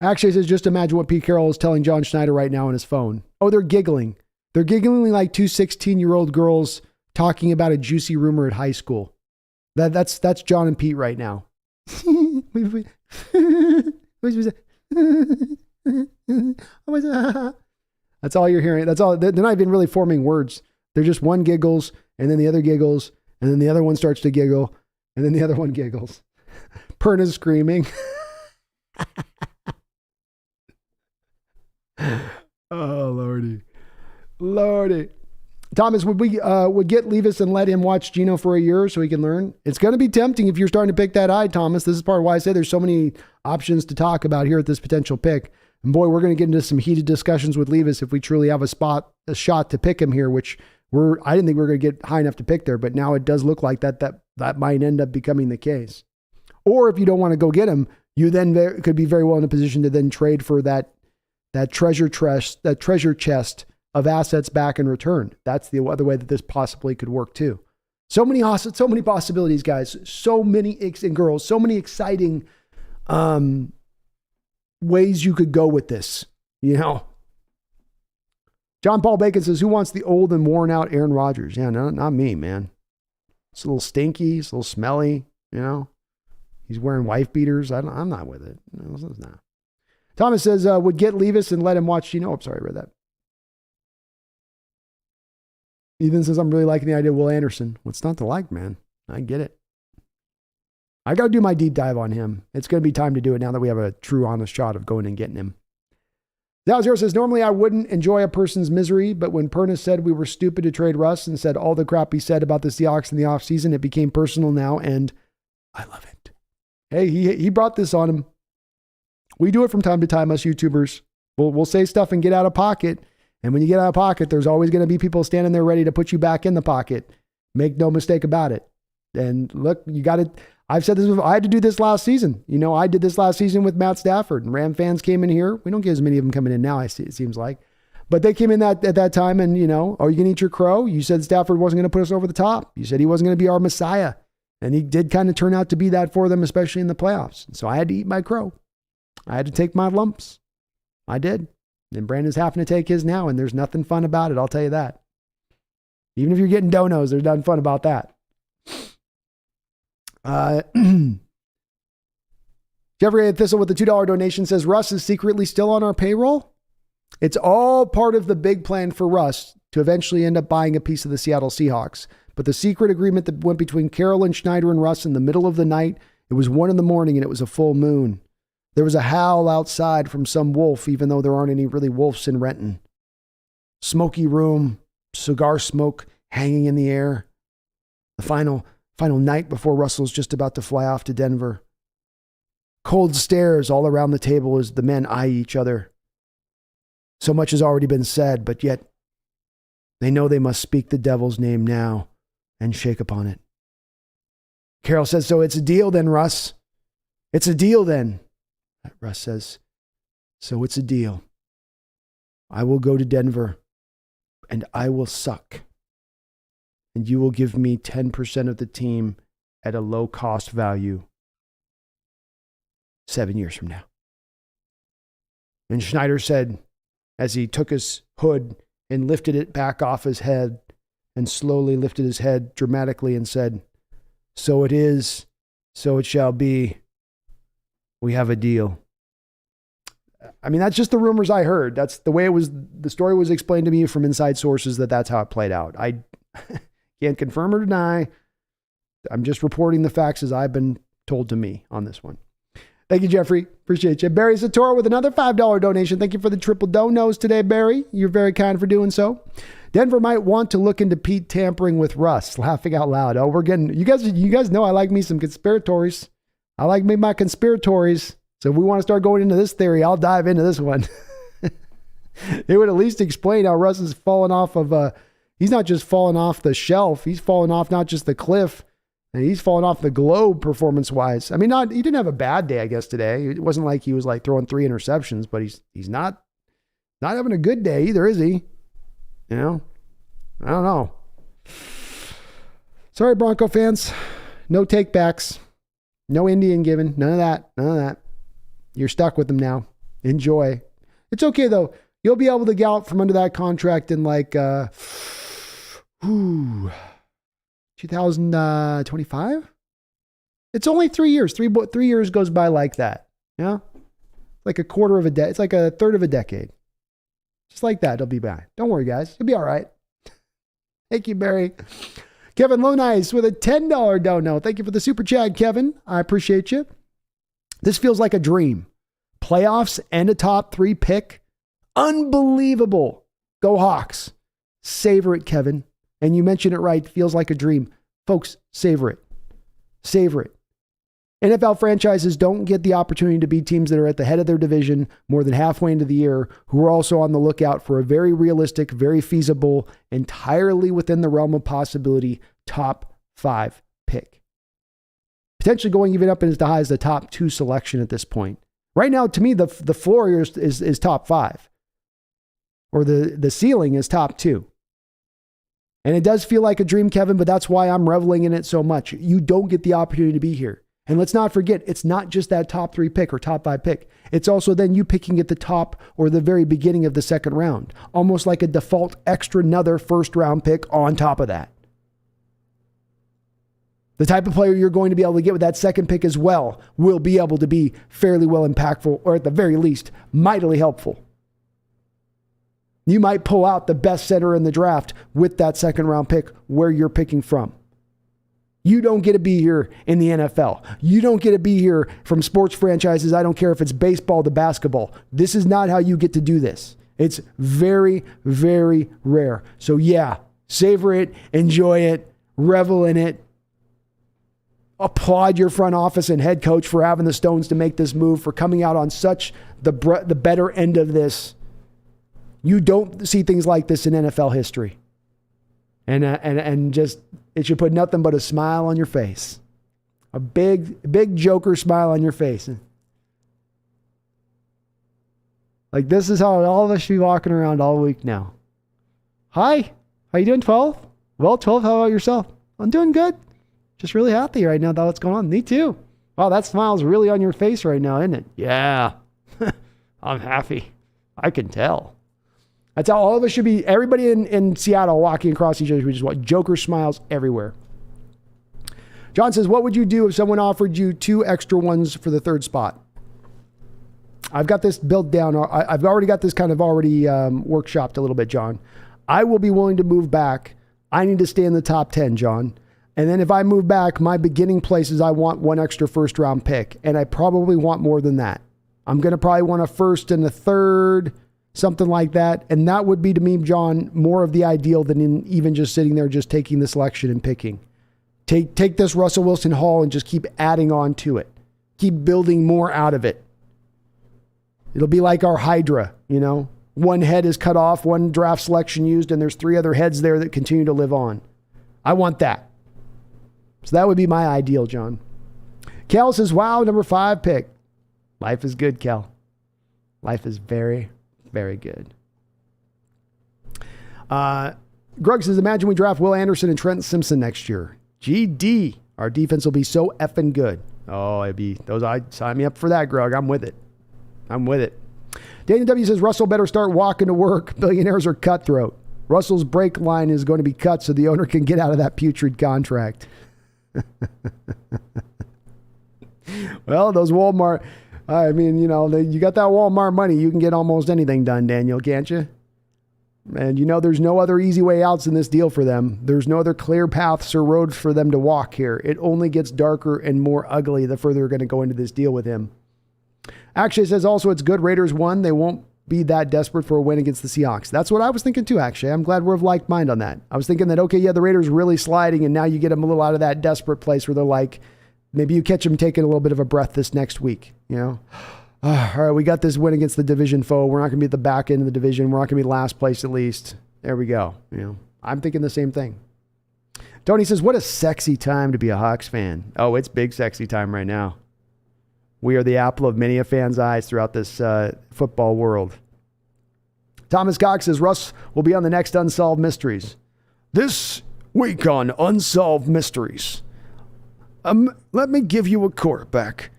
Actually, it says, just imagine what Pete Carroll is telling John Schneider right now on his phone. Oh, they're giggling. They're giggling like 2 16-year-old girls talking about a juicy rumor at high school. That's John and Pete right now. That's all you're hearing. That's all. They're not even really forming words. They're just one giggles, and then the other giggles, and then the other one starts to giggle, and then the other one giggles. Perna's screaming. Oh, Lordy. Thomas, would we would get Levis and let him watch Geno for a year so he can learn? It's going to be tempting if you're starting to pick that eye, Thomas. This is part of why I say there's so many options to talk about here at this potential pick. And boy, we're going to get into some heated discussions with Levis if we truly have a shot to pick him here, which I didn't think we were going to get high enough to pick there, but now it does look like that might end up becoming the case. Or if you don't want to go get him, you then could be very well in a position to then trade for that treasure chest of assets back in return. That's the other way that this possibly could work too. So many possibilities, guys. So many and girls. So many exciting ways you could go with this. You know. John Paul Bacon says, "Who wants the old and worn out Aaron Rodgers?" Yeah, no, not me, man. It's a little stinky. It's a little smelly. You know. He's wearing wife beaters. I'm not with it. No, it's not. Thomas says, "Would get Levis and let him watch." I'm sorry, I read that. Ethan says, "I'm really liking the idea of Will Anderson." What's not to like, man? I get it. I got to do my deep dive on him. It's going to be time to do it now that we have a true, honest shot of going and getting him. Zero says, "Normally I wouldn't enjoy a person's misery, but when Perna said we were stupid to trade Russ and said all the crap he said about the Seahawks in the offseason, it became personal now, and I love it." Hey, he brought this on him. We do it from time to time, us YouTubers. We'll say stuff and get out of pocket. And when you get out of pocket, there's always going to be people standing there ready to put you back in the pocket. Make no mistake about it. And look, you got to, I've said this before, I had to do this last season. I did this last season with Matt Stafford, and Ram fans came in here. We don't get as many of them coming in now, it seems like. But they came in at that time and, are you going to eat your crow? You said Stafford wasn't going to put us over the top. You said he wasn't going to be our Messiah. And he did kind of turn out to be that for them, especially in the playoffs. So I had to eat my crow. I had to take my lumps. I did. And Brandon's having to take his now, and there's nothing fun about it, I'll tell you that. Even if you're getting donos, there's nothing fun about that. Jeffrey Thistle with the $2 donation says, "Russ is secretly still on our payroll." It's all part of the big plan for Russ to eventually end up buying a piece of the Seattle Seahawks. But the secret agreement that went between Carroll and Schneider and Russ in the middle of the night, it was 1 a.m. and it was a full moon. There was a howl outside from some wolf, even though there aren't any really wolves in Renton. Smoky room, cigar smoke hanging in the air. The final night before Russell's just about to fly off to Denver. Cold stares all around the table as the men eye each other. So much has already been said, but yet they know they must speak the devil's name now and shake upon it. Carroll says, "So it's a deal then, Russ. It's a deal then." Russ says, "So it's a deal. I will go to Denver and I will suck. And you will give me 10% of the team at a low cost value 7 years from now." And Schneider said, as he took his hood and lifted it back off his head and slowly lifted his head dramatically and said, "So it is, so it shall be. We have a deal." I mean, that's just the rumors I heard. That's the way the story was explained to me from inside sources that's how it played out. I can't confirm or deny. I'm just reporting the facts as I've been told to me on this one. Thank you, Jeffrey. Appreciate you. Barry Satora with another $5 donation. Thank you for the triple donos today, Barry. You're very kind for doing so. Denver might want to look into Pete tampering with Russ. Laughing out loud. Oh, we're getting, you guys know I like me some conspiratories. I like me my conspiratories. So if we want to start going into this theory, I'll dive into this one. It would at least explain how Russ is falling off of, he's not just falling off the shelf. He's falling off not just the cliff. He's falling off the globe performance-wise. I mean, he didn't have a bad day, I guess, today. It wasn't like he was like throwing 3 interceptions, but he's not having a good day either, is he? I don't know. Sorry, Bronco fans. No take-backs. No Indian given. None of that. You're stuck with them now. Enjoy. It's okay, though. You'll be able to get out from under that contract in like, 2025? It's only 3 years. 3 years goes by like that. Yeah? Like a quarter of a decade. It's like a third of a decade. Just like that, it'll be back. Don't worry, guys. It'll be all right. Thank you, Barry. Kevin Lonice with a $10 dono. Thank you for the super chat, Kevin. I appreciate you. This feels like a dream. Playoffs and a top 3 pick. Unbelievable. Go Hawks. Savor it, Kevin. And you mentioned it right. Feels like a dream. Folks, savor it. Savor it. NFL franchises don't get the opportunity to beat teams that are at the head of their division more than halfway into the year, who are also on the lookout for a very realistic, very feasible, entirely within the realm of possibility, top 5 pick. Potentially going even up as high as the top 2 selection at this point. Right now, to me, the floor here is top 5. Or the ceiling is top 2. And it does feel like a dream, Kevin, but that's why I'm reveling in it so much. You don't get the opportunity to be here. And let's not forget, it's not just that top 3 pick or top 5 pick. It's also then you picking at the top or the very beginning of the second round. Almost like a default extra another first round pick on top of that. The type of player you're going to be able to get with that second pick as well will be able to be fairly well impactful, or at the very least, mightily helpful. You might pull out the best center in the draft with that second round pick where you're picking from. You don't get to be here in the NFL. You don't get to be here from sports franchises. I don't care if it's baseball to basketball. This is not how you get to do this. It's very, very rare. So yeah, savor it, enjoy it, revel in it. Applaud your front office and head coach for having the stones to make this move, for coming out on such the better end of this. You don't see things like this in NFL history. And just, it should put nothing but a smile on your face. A big Joker smile on your face. Like, this is how all of us should be walking around all week now. Hi, how you doing, 12? Well, 12, how about yourself? I'm doing good. Just really happy right now about what's going on. Me too. Wow, that smile's really on your face right now, isn't it? Yeah. I'm happy. I can tell. That's how all of us should be. Everybody in Seattle walking across each other, we just want Joker smiles everywhere. John says, what would you do if someone offered you 2 extra ones for the 3rd spot? I've got this built down. I've already got this kind of already workshopped a little bit, John. I will be willing to move back. I need to stay in the top 10, John. And then if I move back, my beginning place is I want 1 extra first round pick. And I probably want more than that. I'm going to probably want a 1st and a 3rd, something like that. And that would be, to me, John, more of the ideal than in even just sitting there, just taking the selection and picking. Take this Russell Wilson haul and just keep adding on to it. Keep building more out of it. It'll be like our Hydra, you know. 1 head is cut off, 1 draft selection used, and there's 3 other heads there that continue to live on. I want that. So that would be my ideal, John. Cal says, wow, number 5 pick. Life is good, Cal. Life is very, very good. Grug says, imagine we draft Will Anderson and Trent Simpson next year. GD. Our defense will be so effing good. Oh, I'd sign me up for that, Grug. I'm with it. Daniel W says, Russell better start walking to work. Billionaires are cutthroat. Russell's break line is going to be cut so the owner can get out of that putrid contract. Well, those Walmart, I mean, you know, you got that Walmart money. You can get almost anything done, Daniel, can't you? And you know, there's no other easy way outs in this deal for them. There's no other clear paths or roads for them to walk here. It only gets darker and more ugly the further they're going to go into this deal with him. Actually, it says also it's good Raiders won. They won't be that desperate for a win against the Seahawks. That's what I was thinking too, actually. I'm glad we're of like mind on that. I was thinking that, okay, yeah, the Raiders really sliding, and now you get them a little out of that desperate place where they're like, maybe you catch them taking a little bit of a breath this next week, you know? All right, we got this win against the division foe. We're not going to be at the back end of the division. We're not going to be last place at least. There we go. You know, I'm thinking the same thing. Tony says, what a sexy time to be a Hawks fan. Oh, it's big sexy time right now. We are the apple of many a fan's eyes throughout this football world. Thomas Cox says, Russ will be on the next Unsolved Mysteries. This week on Unsolved Mysteries, let me give you a quarterback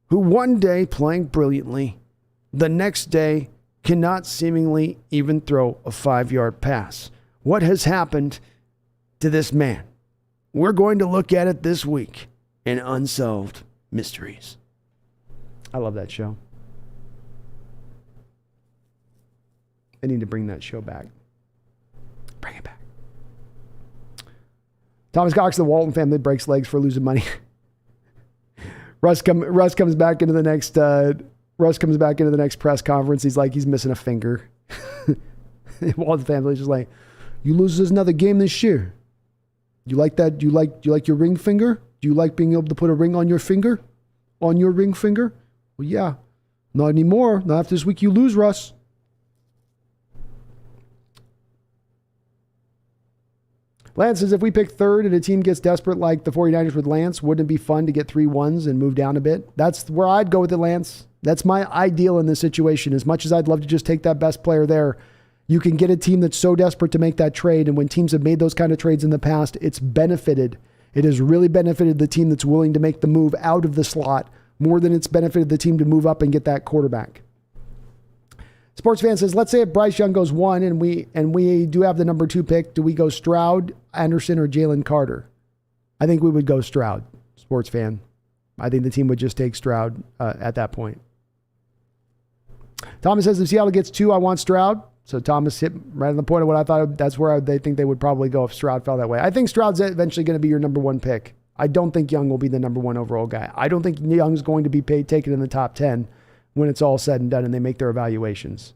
who one day playing brilliantly, the next day cannot seemingly even throw a 5-yard pass. What has happened to this man? We're going to look at it this week in Unsolved Mysteries. I love that show. I need to bring that show back. Bring it back. Thomas Cox, the Walton family breaks legs for losing money. Russ comes back into the next press conference. He's like, he's missing a finger. Walton family's just like, You lose another game this year. You like that? You like your ring finger? Do you like being able to put a ring on your finger? On your ring finger? Well, yeah. Not anymore. Not after this week you lose, Russ. Lance says, if we pick third and a team gets desperate like the 49ers with Lance, wouldn't it be fun to get 3 1s and move down a bit? That's where I'd go with it, Lance. That's my ideal in this situation. As much as I'd love to just take that best player there, you can get a team that's so desperate to make that trade. And when teams have made those kind of trades in the past, it's benefited. It has really benefited the team that's willing to make the move out of the slot more than it's benefited the team to move up and get that quarterback. Sports fan says, let's say if Bryce Young goes 1 and we do have the number 2 pick, do we go Stroud, Anderson, or Jalen Carter? I think we would go Stroud, sports fan. I think the team would just take Stroud at that point. Thomas says, if Seattle gets 2, I want Stroud. So Thomas hit right on the point of what I thought. That's where they think they would probably go if Stroud fell that way. I think Stroud's eventually going to be your number 1 pick. I don't think Young will be the number 1 overall guy. I don't think Young's going to be taken in the top 10 when it's all said and done and they make their evaluations.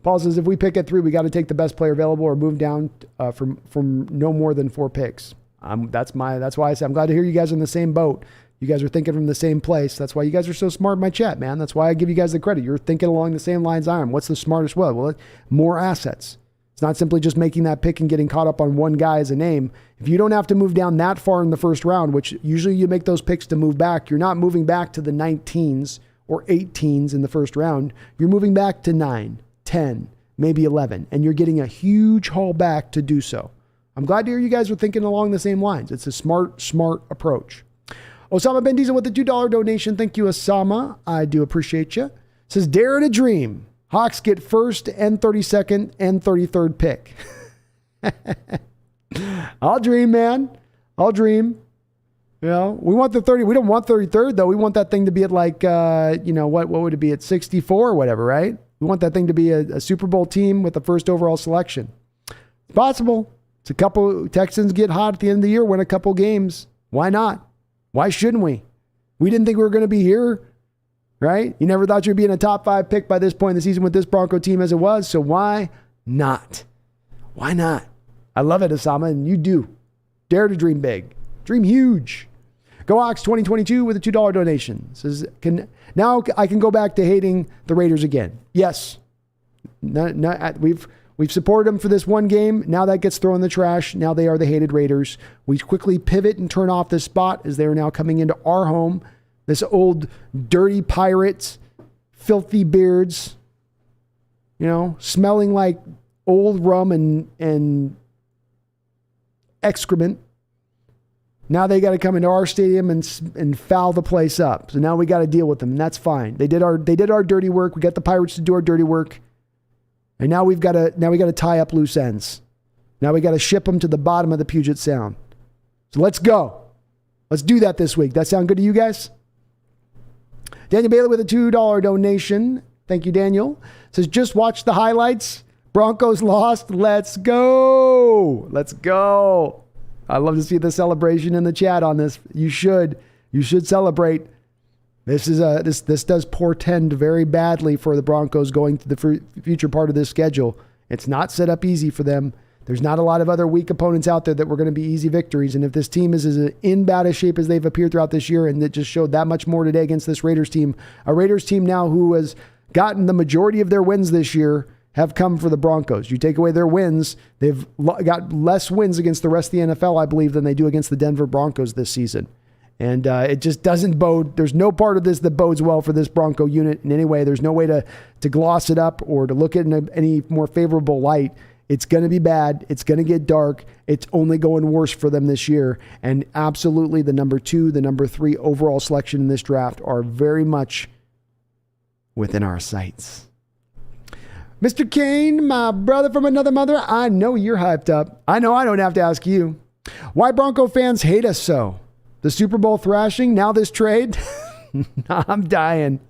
Paul says, if we pick at 3, we got to take the best player available or move down from no more than 4 picks. That's why I say I'm glad to hear you guys are in the same boat. You guys are thinking from the same place. That's why you guys are so smart in my chat, man. That's why I give you guys the credit. You're thinking along the same lines I am. What's the smartest way? Well, more assets. It's not simply just making that pick and getting caught up on one guy as a name. If you don't have to move down that far in the first round, which usually you make those picks to move back, you're not moving back to the 19s or 18s in the first round. You're moving back to 9, 10, maybe 11, and you're getting a huge haul back to do so. I'm glad to hear you guys are thinking along the same lines. It's a smart approach. Osama Ben Diesel with the $2 donation. Thank you, Osama. I do appreciate you. Says, dare to dream. Hawks get first and 32nd and 33rd pick. I'll dream, man. I'll dream. You know, we want the 30. We don't want 33rd, though. We want that thing to be at like, what would it be at 64 or whatever, right? We want that thing to be a Super Bowl team with the first overall selection. It's possible. It's a couple. Texans get hot at the end of the year, win a couple games. Why not? Why shouldn't we? We didn't think we were going to be here, right? You never thought you'd be in a top 5 pick by this point in the season with this Bronco team as it was. So why not? Why not? I love it, Osama, and you do. Dare to dream big. Dream huge. Go Hawks 2022 with a $2 donation. Says, now I can go back to hating the Raiders again. Yes. We've supported them for this one game. Now that gets thrown in the trash. Now they are the hated Raiders. We quickly pivot and turn off this spot as they are now coming into our home. This old dirty pirates, filthy beards, smelling like old rum and excrement. Now they got to come into our stadium and foul the place up. So now we got to deal with them, and that's fine. They did our dirty work. We got the Pirates to do our dirty work. And now we got to tie up loose ends. Now we got to ship them to the bottom of the Puget Sound. So let's go. Let's do that this week. That sound good to you guys? Daniel Bailey with a $2 donation. Thank you, Daniel. Says, just watch the highlights. Broncos lost. Let's go. Let's go. I love to see the celebration in the chat on this. You should celebrate. This does portend very badly for the Broncos going to the future part of this schedule. It's not set up easy for them. There's not a lot of other weak opponents out there that were going to be easy victories. And if this team is as in bad a shape as they've appeared throughout this year, and it just showed that much more today against this Raiders team, a Raiders team now who has gotten the majority of their wins this year have come for the Broncos. You take away their wins, they've got less wins against the rest of the NFL, I believe, than they do against the Denver Broncos this season. And it just doesn't bode. There's no part of this that bodes well for this Bronco unit in any way. There's no way to gloss it up or to look at it in any more favorable light. It's going to be bad. It's going to get dark. It's only going worse for them this year. And absolutely the number 2, the number 3 overall selection in this draft are very much within our sights. Mr. Kane, my brother from another mother, I know you're hyped up. I know I don't have to ask you. Why Bronco fans hate us so? The Super Bowl thrashing, now this trade? I'm dying.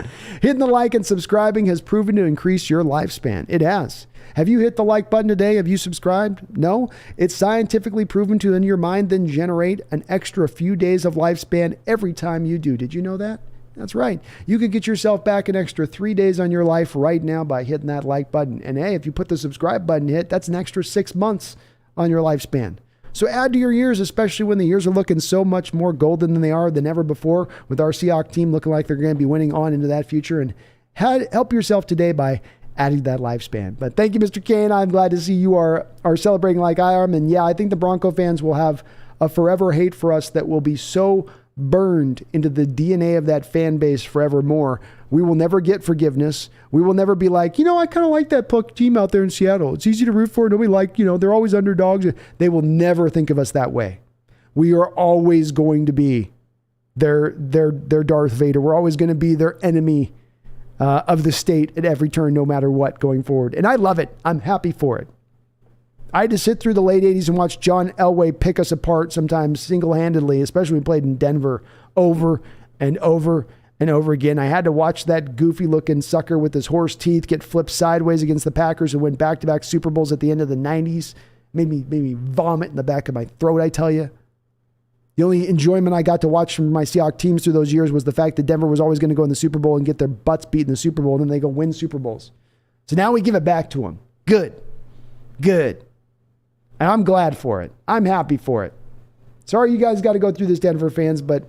Hitting the like and subscribing has proven to increase your lifespan. It has. Have you hit the like button today? Have you subscribed? No? It's scientifically proven to, in your mind, then generate an extra few days of lifespan every time you do. Did you know that? That's right. You could get yourself back an extra 3 days on your life right now by hitting that like button. And hey, if you put the subscribe button hit, that's an extra 6 months on your lifespan. So add to your years, especially when the years are looking so much more golden than they are than ever before, with our Seahawks team looking like they're going to be winning on into that future. And help yourself today by adding that lifespan. But thank you, Mr. Kane. I'm glad to see you are celebrating like I am. And yeah, I think the Bronco fans will have a forever hate for us that will be so burned into the DNA of that fan base forevermore. We will never get forgiveness. We will never be like, I kind of like that Puck team out there in Seattle. It's easy to root for. Nobody they're always underdogs. They will never think of us that way. We are always going to be their Darth Vader. We're always going to be their enemy of the state at every turn, no matter what, going forward. And I love it. I'm happy for it. I had to sit through the late 80s and watch John Elway pick us apart sometimes single-handedly, especially when we played in Denver, over and over and over again. I had to watch that goofy-looking sucker with his horse teeth get flipped sideways against the Packers and win back-to-back Super Bowls at the end of the 90s. Made me vomit in the back of my throat, I tell you. The only enjoyment I got to watch from my Seahawks teams through those years was the fact that Denver was always going to go in the Super Bowl and get their butts beat in the Super Bowl, and then they go win Super Bowls. So now we give it back to them. Good. And I'm glad for it. I'm happy for it. Sorry you guys got to go through this, Denver fans, but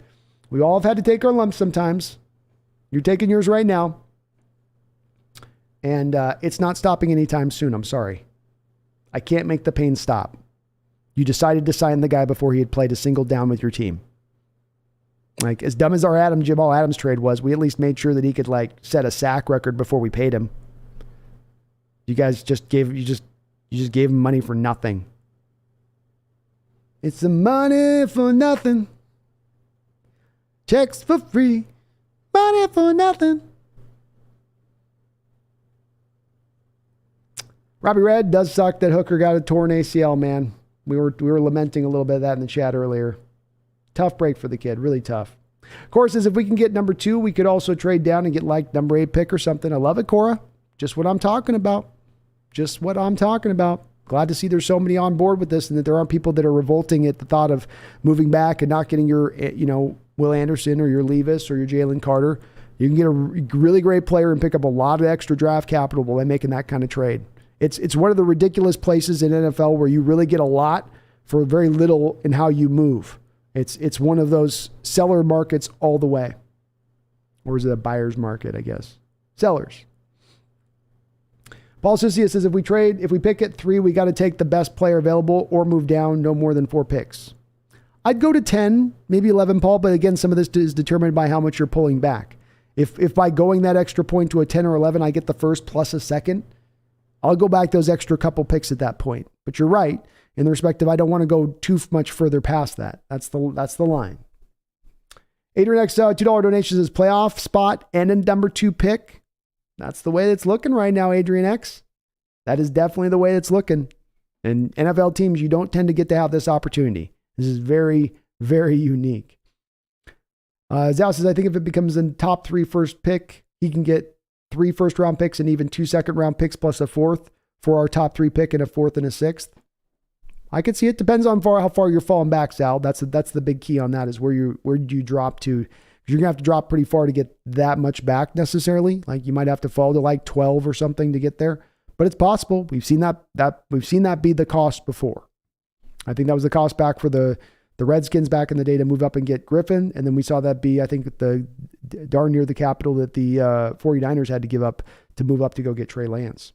we all have had to take our lumps sometimes. You're taking yours right now. And it's not stopping anytime soon. I'm sorry. I can't make the pain stop. You decided to sign the guy before he had played a single down with your team. Like, as dumb as our Jamal Adams trade was, we at least made sure that he could set a sack record before we paid him. You guys just gave him money for nothing. It's the money for nothing. Checks for free. Money for nothing. Robbie Red, does suck that Hooker got a torn ACL, man. We were lamenting a little bit of that in the chat earlier. Tough break for the kid. Really tough. Cora says, if we can get number 2, we could also trade down and get number 8 pick or something. I love it, Cora. Just what I'm talking about. Glad to see there's so many on board with this and that there aren't people that are revolting at the thought of moving back and not getting your, Will Anderson or your Levis or your Jalen Carter. You can get a really great player and pick up a lot of extra draft capital by making that kind of trade. It's one of the ridiculous places in NFL where you really get a lot for very little in how you move. It's one of those seller markets all the way. Or is it a buyer's market, I guess? Sellers. Paul Sissia says, if we pick at 3, we got to take the best player available or move down no more than 4 picks. I'd go to 10, maybe 11, Paul, but again, some of this is determined by how much you're pulling back. If by going that extra point to a 10 or 11, I get the first plus a second, I'll go back those extra couple picks at that point. But you're right in the respect of I don't want to go too much further past that. That's the line. Adrian X, $2 donations is playoff spot and a number 2 pick. That's the way it's looking right now, Adrian X. That is definitely the way it's looking. And NFL teams, you don't tend to get to have this opportunity. This is very, very unique. Zao says, I think if it becomes a top 3 first pick, he can get 3 first-round picks and even 2 second-round picks plus a 4th for our top 3 pick and a 4th and a 6th. I could see it. Depends on how far you're falling back, Sal. That's the big key on that is where do you drop to. You're going to have to drop pretty far to get that much back necessarily. Like you might have to fall to 12 or something to get there, but it's possible. We've seen that be the cost before. I think that was the cost back for the Redskins back in the day to move up and get Griffin. And then we saw that be, I think, the darn near the capital that the 49ers had to give up to move up to go get Trey Lance.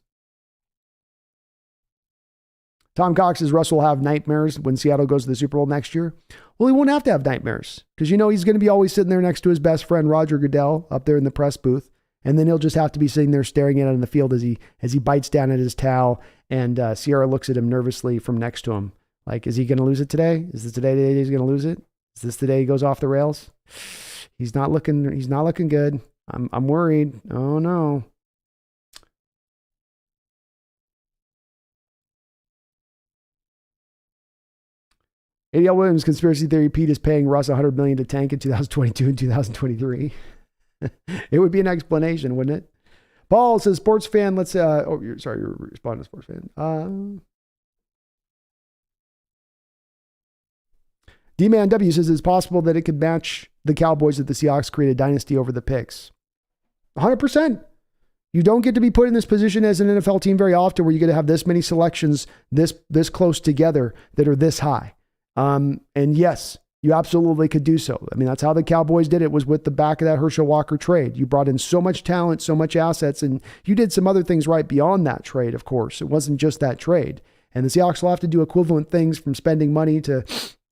Tom Cox says Russell will have nightmares when Seattle goes to the Super Bowl next year. Well, he won't have to have nightmares because he's going to be always sitting there next to his best friend, Roger Goodell, up there in the press booth. And then he'll just have to be sitting there staring at it in the field as he bites down at his towel and Sierra looks at him nervously from next to him. Like, is he going to lose it today? Is this today the day he's going to lose it? Is this the day he goes off the rails? He's not looking good. I'm worried. Oh no. ADL Williams conspiracy theory. Pete is paying Russ $100 million to tank in 2022 and 2023. It would be an explanation, wouldn't it? Paul says, sports fan. Let's. You're responding to sports fan. D-Man W says it's possible that it could match the Cowboys if the Seahawks create a dynasty over the picks. 100%. You don't get to be put in this position as an NFL team very often where you get to have this many selections this close together that are this high. And yes, you absolutely could do so. I mean, that's how the Cowboys did it, was with the back of that Herschel Walker trade. You brought in so much talent, so much assets, and you did some other things right beyond that trade, of course. It wasn't just that trade. And the Seahawks will have to do equivalent things, from spending money to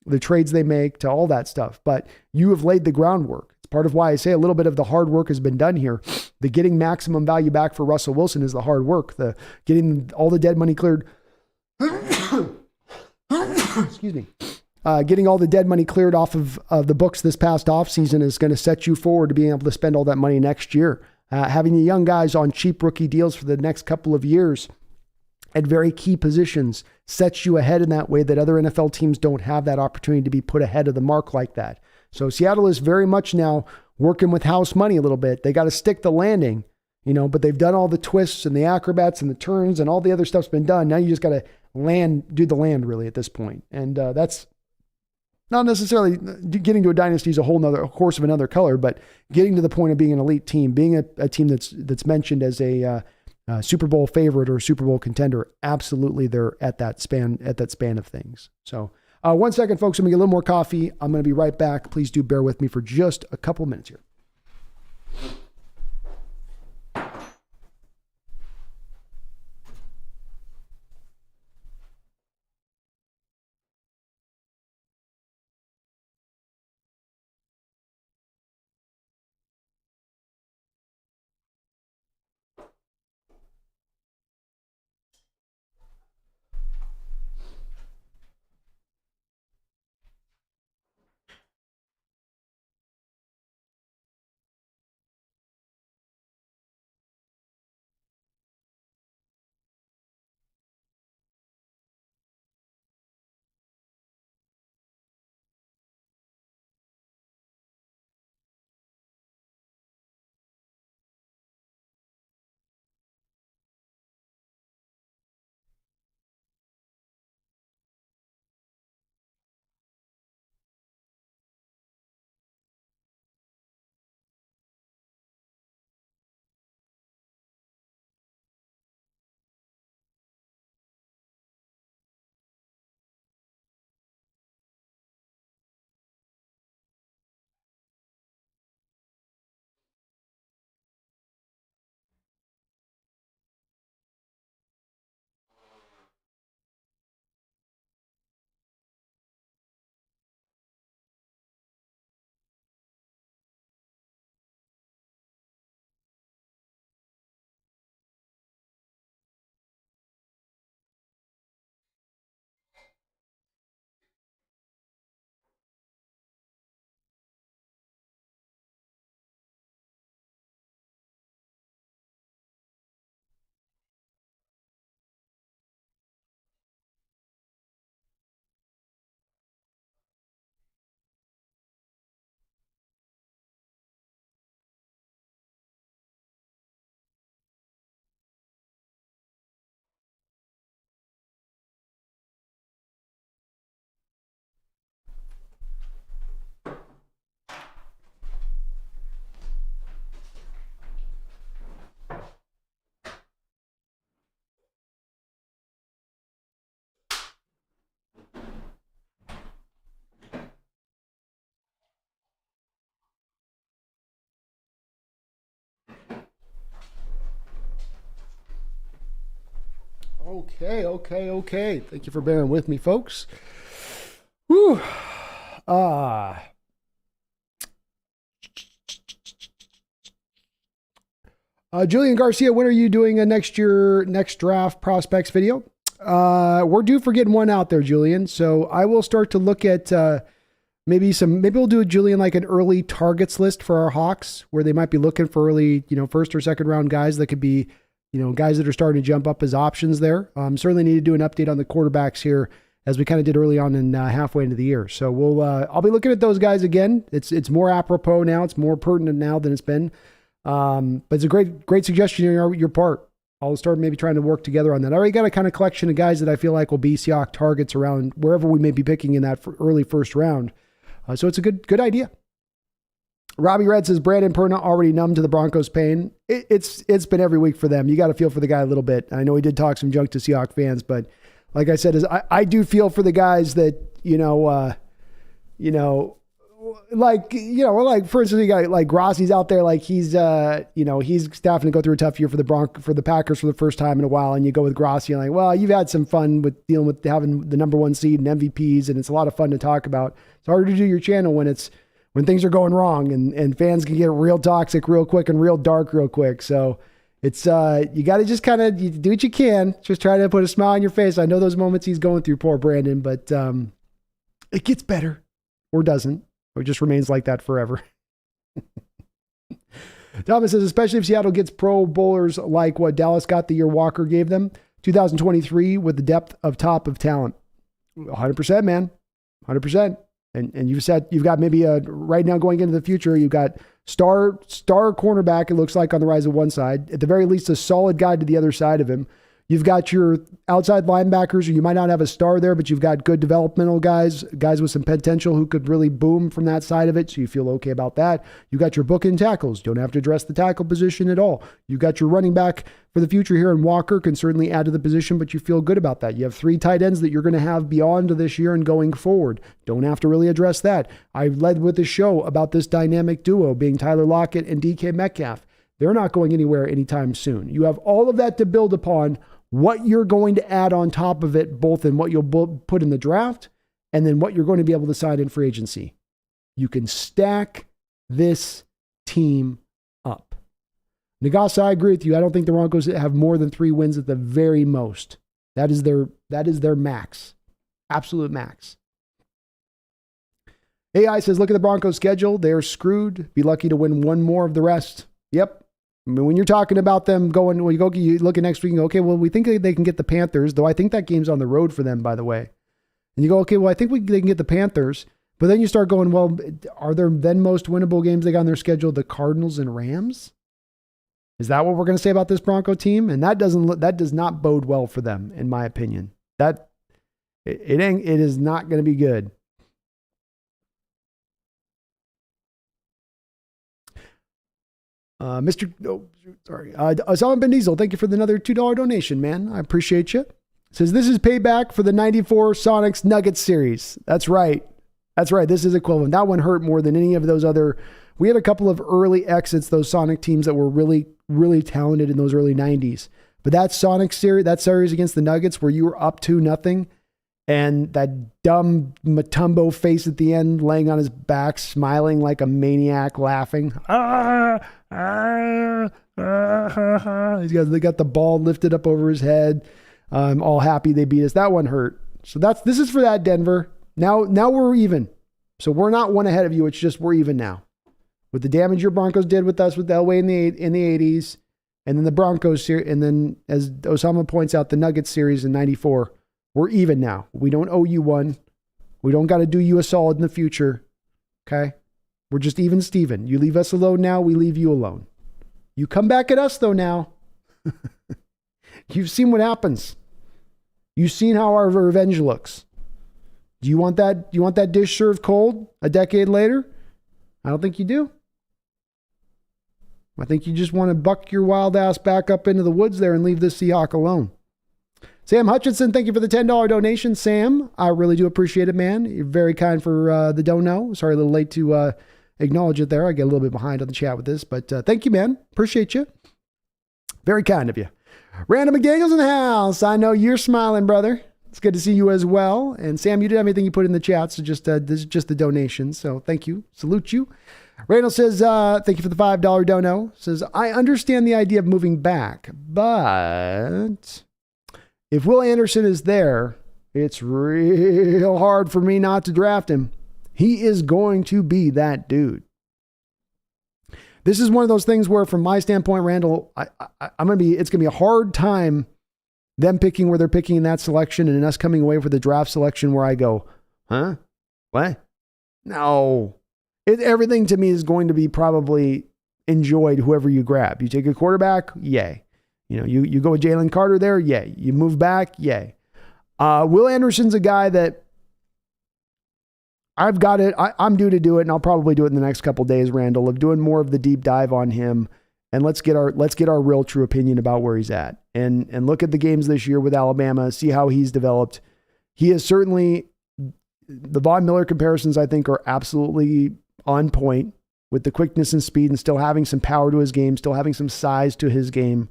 the trades they make to all that stuff. But you have laid the groundwork. It's part of why I say a little bit of the hard work has been done here. The getting maximum value back for Russell Wilson is the hard work. The getting all the dead money cleared. Excuse me. Getting all the dead money cleared off of the books this past offseason is going to set you forward to being able to spend all that money next year. Having the young guys on cheap rookie deals for the next couple of years at very key positions sets you ahead in that way that other NFL teams don't have that opportunity to be put ahead of the mark like that. So Seattle is very much now working with house money a little bit. They got to stick the landing, but they've done all the twists and the acrobats and the turns and all the other stuff's been done. Now you just got to do the land really at this point. And that's not necessarily getting to a dynasty is a whole nother course of another color, but getting to the point of being an elite team, being a team that's mentioned as a Super Bowl favorite or Super Bowl contender. Absolutely. They're at that span of things. So 1 second, folks. I'm going to get a little more coffee. I'm going to be right back. Please do bear with me for just a couple minutes here. Okay. Thank you for bearing with me, folks. Whew. Julian Garcia, when are you doing a next draft prospects video? We're due for getting one out there, Julian. So I will start to look at maybe we'll do, Julian, like an early targets list for our Hawks, where they might be looking for early, first or second round guys that could be, guys that are starting to jump up as options there. Certainly need to do an update on the quarterbacks here, as we kind of did early on in halfway into the year. So I'll be looking at those guys again. It's more apropos now. It's more pertinent now than it's been. But it's a great suggestion on your part. I'll start maybe trying to work together on that. I already got a kind of collection of guys that I feel like will be Seahawks targets around wherever we may be picking in that early first round. So it's a good idea. Robbie Red says, Brandon Perna already numb to the Broncos' pain. It's been every week for them. You got to feel for the guy a little bit. I know he did talk some junk to Seahawks fans, but like I said, I do feel for the guys that, like for instance, you got like Grossi's out there, like he's having to go through a tough year for the Packers for the first time in a while, and you go with Grossi and like, well, you've had some fun with dealing with having the number one seed and MVPs, and it's a lot of fun to talk about. It's hard to do your channel when things are going wrong and fans can get real toxic real quick and real dark real quick. So it's you got to just kind of do what you can. Just try to put a smile on your face. I know those moments he's going through, poor Brandon, but it gets better or doesn't. Or just remains like that forever. Thomas says, especially if Seattle gets pro bowlers like what Dallas got the year Walker gave them, 2023 with the depth of top of talent. 100%, man. 100%. And you've said you've got maybe right now going into the future, you've got star cornerback, it looks like on the rise of one side. At the very least, a solid guy to the other side of him. You've got your outside linebackers, or you might not have a star there, but you've got good developmental guys with some potential who could really boom from that side of it, so you feel okay about that. You got your bookend tackles. Don't have to address the tackle position at all. You got your running back for the future here, and Walker can certainly add to the position, but you feel good about that. You have 3 tight ends that you're going to have beyond this year and going forward. Don't have to really address that. I led with the show about this dynamic duo being Tyler Lockett and DK Metcalf. They're not going anywhere anytime soon. You have all of that to build upon. What you're going to add on top of it, both in what you'll put in the draft and then what you're going to be able to sign in free agency. You can stack this team up. Nagasa, I agree with you. I don't think the Broncos have more than 3 wins at the very most. That is their max. Absolute max. AI says, look at the Broncos schedule. They're screwed. Be lucky to win one more of the rest. Yep. I mean, when you're talking about them going, well, you look at next week and go, okay, well, we think they can get the Panthers, though I think that game's on the road for them, by the way. And you go, okay, well, I think they can get the Panthers. But then you start going, well, are there then most winnable games they got on their schedule the Cardinals and Rams? Is that what we're going to say about this Bronco team? And that does not bode well for them, in my opinion. It is not going to be good. Osama Ben Diesel, thank you for another $2 donation, man. I appreciate you. Says, this is payback for the 94 Sonics Nuggets series. That's right. This is equivalent. That one hurt more than any of those other. We had a couple of early exits, those Sonic teams that were really, really talented in those early 90s. But that Sonic series, that series against the Nuggets where you were up 2-0, and that dumb Mutombo face at the end, laying on his back, smiling like a maniac, laughing. They got the ball lifted up over his head. All happy they beat us. That one hurt. So this is for that, Denver. Now we're even. So we're not one ahead of you. It's just we're even now. With the damage your Broncos did with us with Elway in the 80s, and then the Broncos series, and then as Osama points out, the Nuggets series in 94. We're even now. We don't owe you one. We don't got to do you a solid in the future. Okay? We're just even Steven. You leave us alone now, we leave you alone. You come back at us though now. You've seen what happens. You've seen how our revenge looks. Do you want that? You want that dish served cold a decade later? I don't think you do. I think you just want to buck your wild ass back up into the woods there and leave this Seahawk alone. Sam Hutchinson, thank you for the $10 donation. Sam, I really do appreciate it, man. You're very kind for the dono. Sorry, a little late to acknowledge it there. I get a little bit behind on the chat with this, but thank you, man. Appreciate you. Very kind of you. Random McDaniels in the house. I know you're smiling, brother. It's good to see you as well. And Sam, you did everything you put in the chat, so this is just the donation. So thank you. Salute you. Randall says, thank you for the $5 dono. Says, I understand the idea of moving back, but if Will Anderson is there, it's real hard for me not to draft him. He is going to be that dude. This is one of those things where, from my standpoint, Randall, it's going to be a hard time them picking where they're picking in that selection and us coming away with the draft selection where I go, huh? What? No. Everything to me is going to be probably enjoyed whoever you grab. You take a quarterback, yay. You go with Jalen Carter there, yay. You move back, yay. Will Anderson's a guy that I've got it. I'm due to do it, and I'll probably do it in the next couple of days, Randall, of doing more of the deep dive on him. And let's get our real true opinion about where he's at. And look at the games this year with Alabama, see how he's developed. He is certainly, the Von Miller comparisons, I think, are absolutely on point with the quickness and speed and still having some power to his game, still having some size to his game.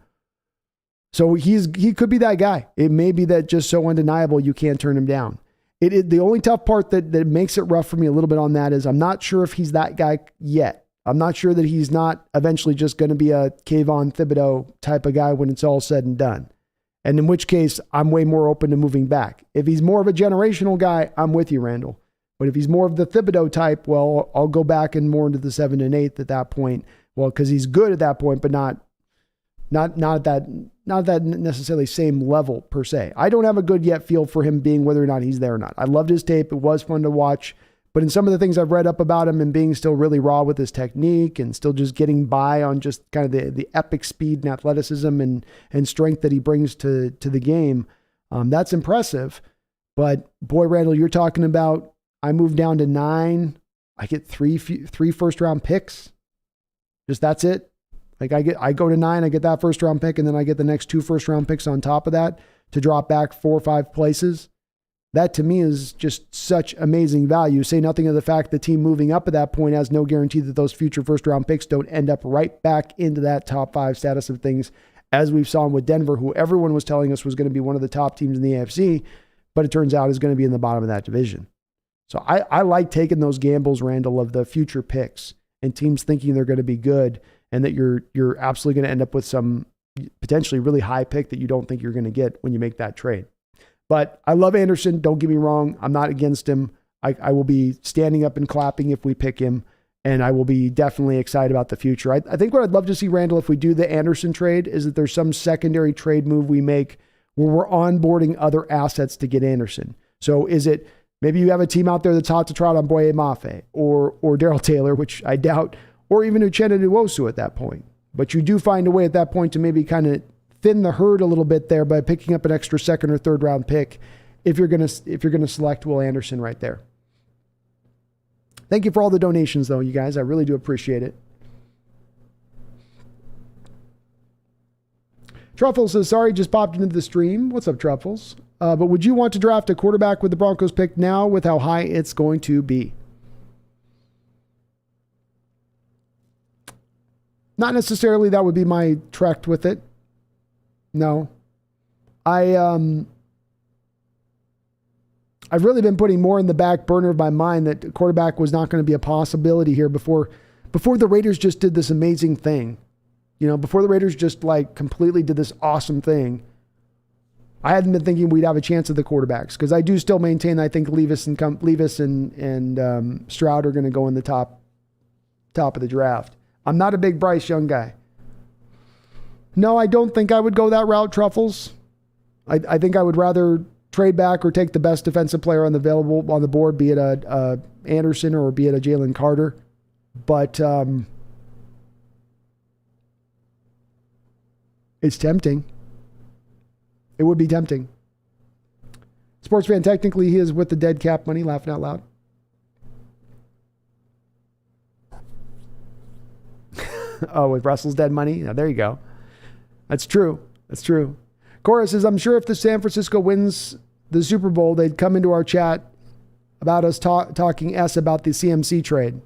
So he could be that guy. It may be that just so undeniable you can't turn him down. The only tough part that makes it rough for me a little bit on that is I'm not sure if he's that guy yet. I'm not sure that he's not eventually just going to be a Kayvon Thibodeau type of guy when it's all said and done. And in which case, I'm way more open to moving back. If he's more of a generational guy, I'm with you, Randall. But if he's more of the Thibodeau type, well, I'll go back and more into the 7 and 8 at that point. Well, because he's good at that point, but not at that necessarily same level per se. I don't have a good yet feel for him being whether or not he's there or not. I loved his tape. It was fun to watch. But in some of the things I've read up about him and being still really raw with his technique and still just getting by on just kind of the epic speed and athleticism and strength that he brings to the game, that's impressive. But boy, Randall, you're talking about, I moved down to 9. I get three first round picks. Just that's it. Like I go to 9, I get that first round pick, and then I get the next 2 first round picks on top of that to drop back 4 or 5 places. That to me is just such amazing value. Say nothing of the fact the team moving up at that point has no guarantee that those future first round picks don't end up right back into that top 5 status of things, as we've saw with Denver, who everyone was telling us was going to be one of the top teams in the AFC, but it turns out is going to be in the bottom of that division. So I like taking those gambles, Randall, of the future picks and teams thinking they're going to be good and that you're absolutely going to end up with some potentially really high pick that you don't think you're going to get when you make that trade. But I love Anderson. Don't get me wrong. I'm not against him. I will be standing up and clapping if we pick him, and I will be definitely excited about the future. I think what I'd love to see, Randall, if we do the Anderson trade, is that there's some secondary trade move we make where we're onboarding other assets to get Anderson. So is it maybe you have a team out there that's hot to trot on Boye Mafe or Darrell Taylor, which I doubt, or even Uchenna Nwosu at that point. But you do find a way at that point to maybe kind of thin the herd a little bit there by picking up an extra 2nd or 3rd round pick if you're going to select Will Anderson right there. Thank you for all the donations though, you guys. I really do appreciate it. Truffles says, sorry, just popped into the stream. What's up, Truffles? But would you want to draft a quarterback with the Broncos pick now with how high it's going to be? Not necessarily that would be my trek with it. No. I've really been putting more in the back burner of my mind that quarterback was not going to be a possibility here before the Raiders just did this amazing thing. Before the Raiders just like completely did this awesome thing. I hadn't been thinking we'd have a chance at the quarterbacks because I do still maintain I think Levis and Stroud are going to go in the top of the draft. I'm not a big Bryce Young guy. No, I don't think I would go that route, Truffles. I think I would rather trade back or take the best defensive player on the board, be it a Anderson or be it a Jalen Carter. But it's tempting. It would be tempting. Sports fan, technically he is with the dead cap money, laughing out loud. Oh, with Russell's dead money? Yeah, there you go. That's true. That's true. Cora says, I'm sure if the San Francisco wins the Super Bowl, they'd come into our chat about us talking about the CMC trade.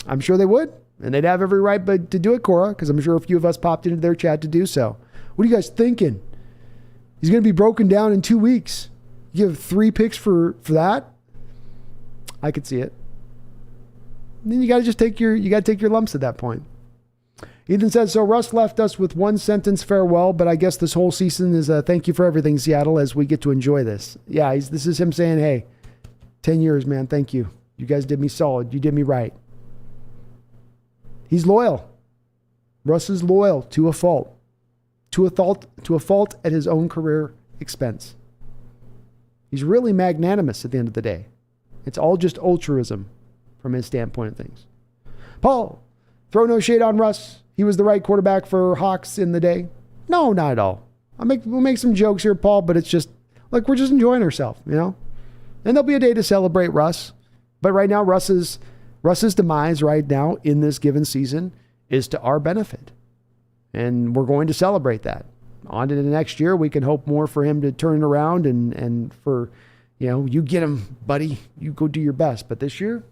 I'm sure they would, and they'd have every right to do it, Cora, because I'm sure a few of us popped into their chat to do so. What are you guys thinking? He's going to be broken down in 2 weeks. You have 3 picks for that? I could see it. And then you got to take your lumps at that point. Ethan says, so Russ left us with 1 sentence farewell, but I guess this whole season is a thank you for everything, Seattle, as we get to enjoy this. Yeah, this is him saying, hey, 10 years, man, thank you. You guys did me solid. You did me right. He's loyal. Russ is loyal to a fault. To a fault at his own career expense. He's really magnanimous at the end of the day. It's all just altruism from his standpoint of things. Paul, throw no shade on Russ. He was the right quarterback for Hawks in the day. No, not at all. We'll make some jokes here, Paul, but it's just like we're just enjoying ourselves, you know? And there'll be a day to celebrate Russ. But right now, Russ's demise right now in this given season is to our benefit. And we're going to celebrate that. On to the next year, we can hope more for him to turn it around and for, you know, you get him, buddy. You go do your best. But this year,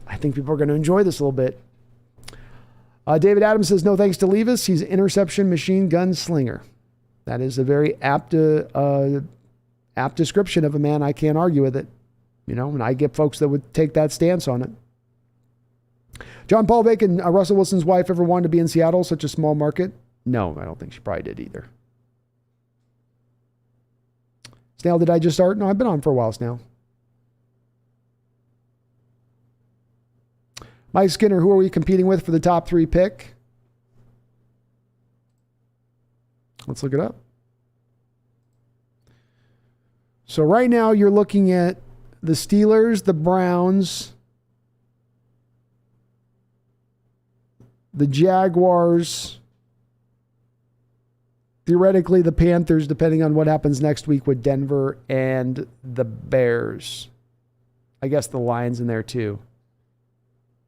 I think people are going to enjoy this a little bit. David Adams says, no thanks to Levis. He's an interception machine gun slinger. That is a very apt description of a man. I can't argue with it. You know, and I get folks that would take that stance on it. John Paul Bacon, Russell Wilson's wife ever wanted to be in Seattle, such a small market? No, I don't think she probably did either. Snail, did I just start? No, I've been on for a while, Snail. Mike Skinner, who are we competing with for the top 3 pick? Let's look it up. So right now you're looking at the Steelers, the Browns, the Jaguars, theoretically the Panthers, depending on what happens next week with Denver, and the Bears. I guess the Lions in there too.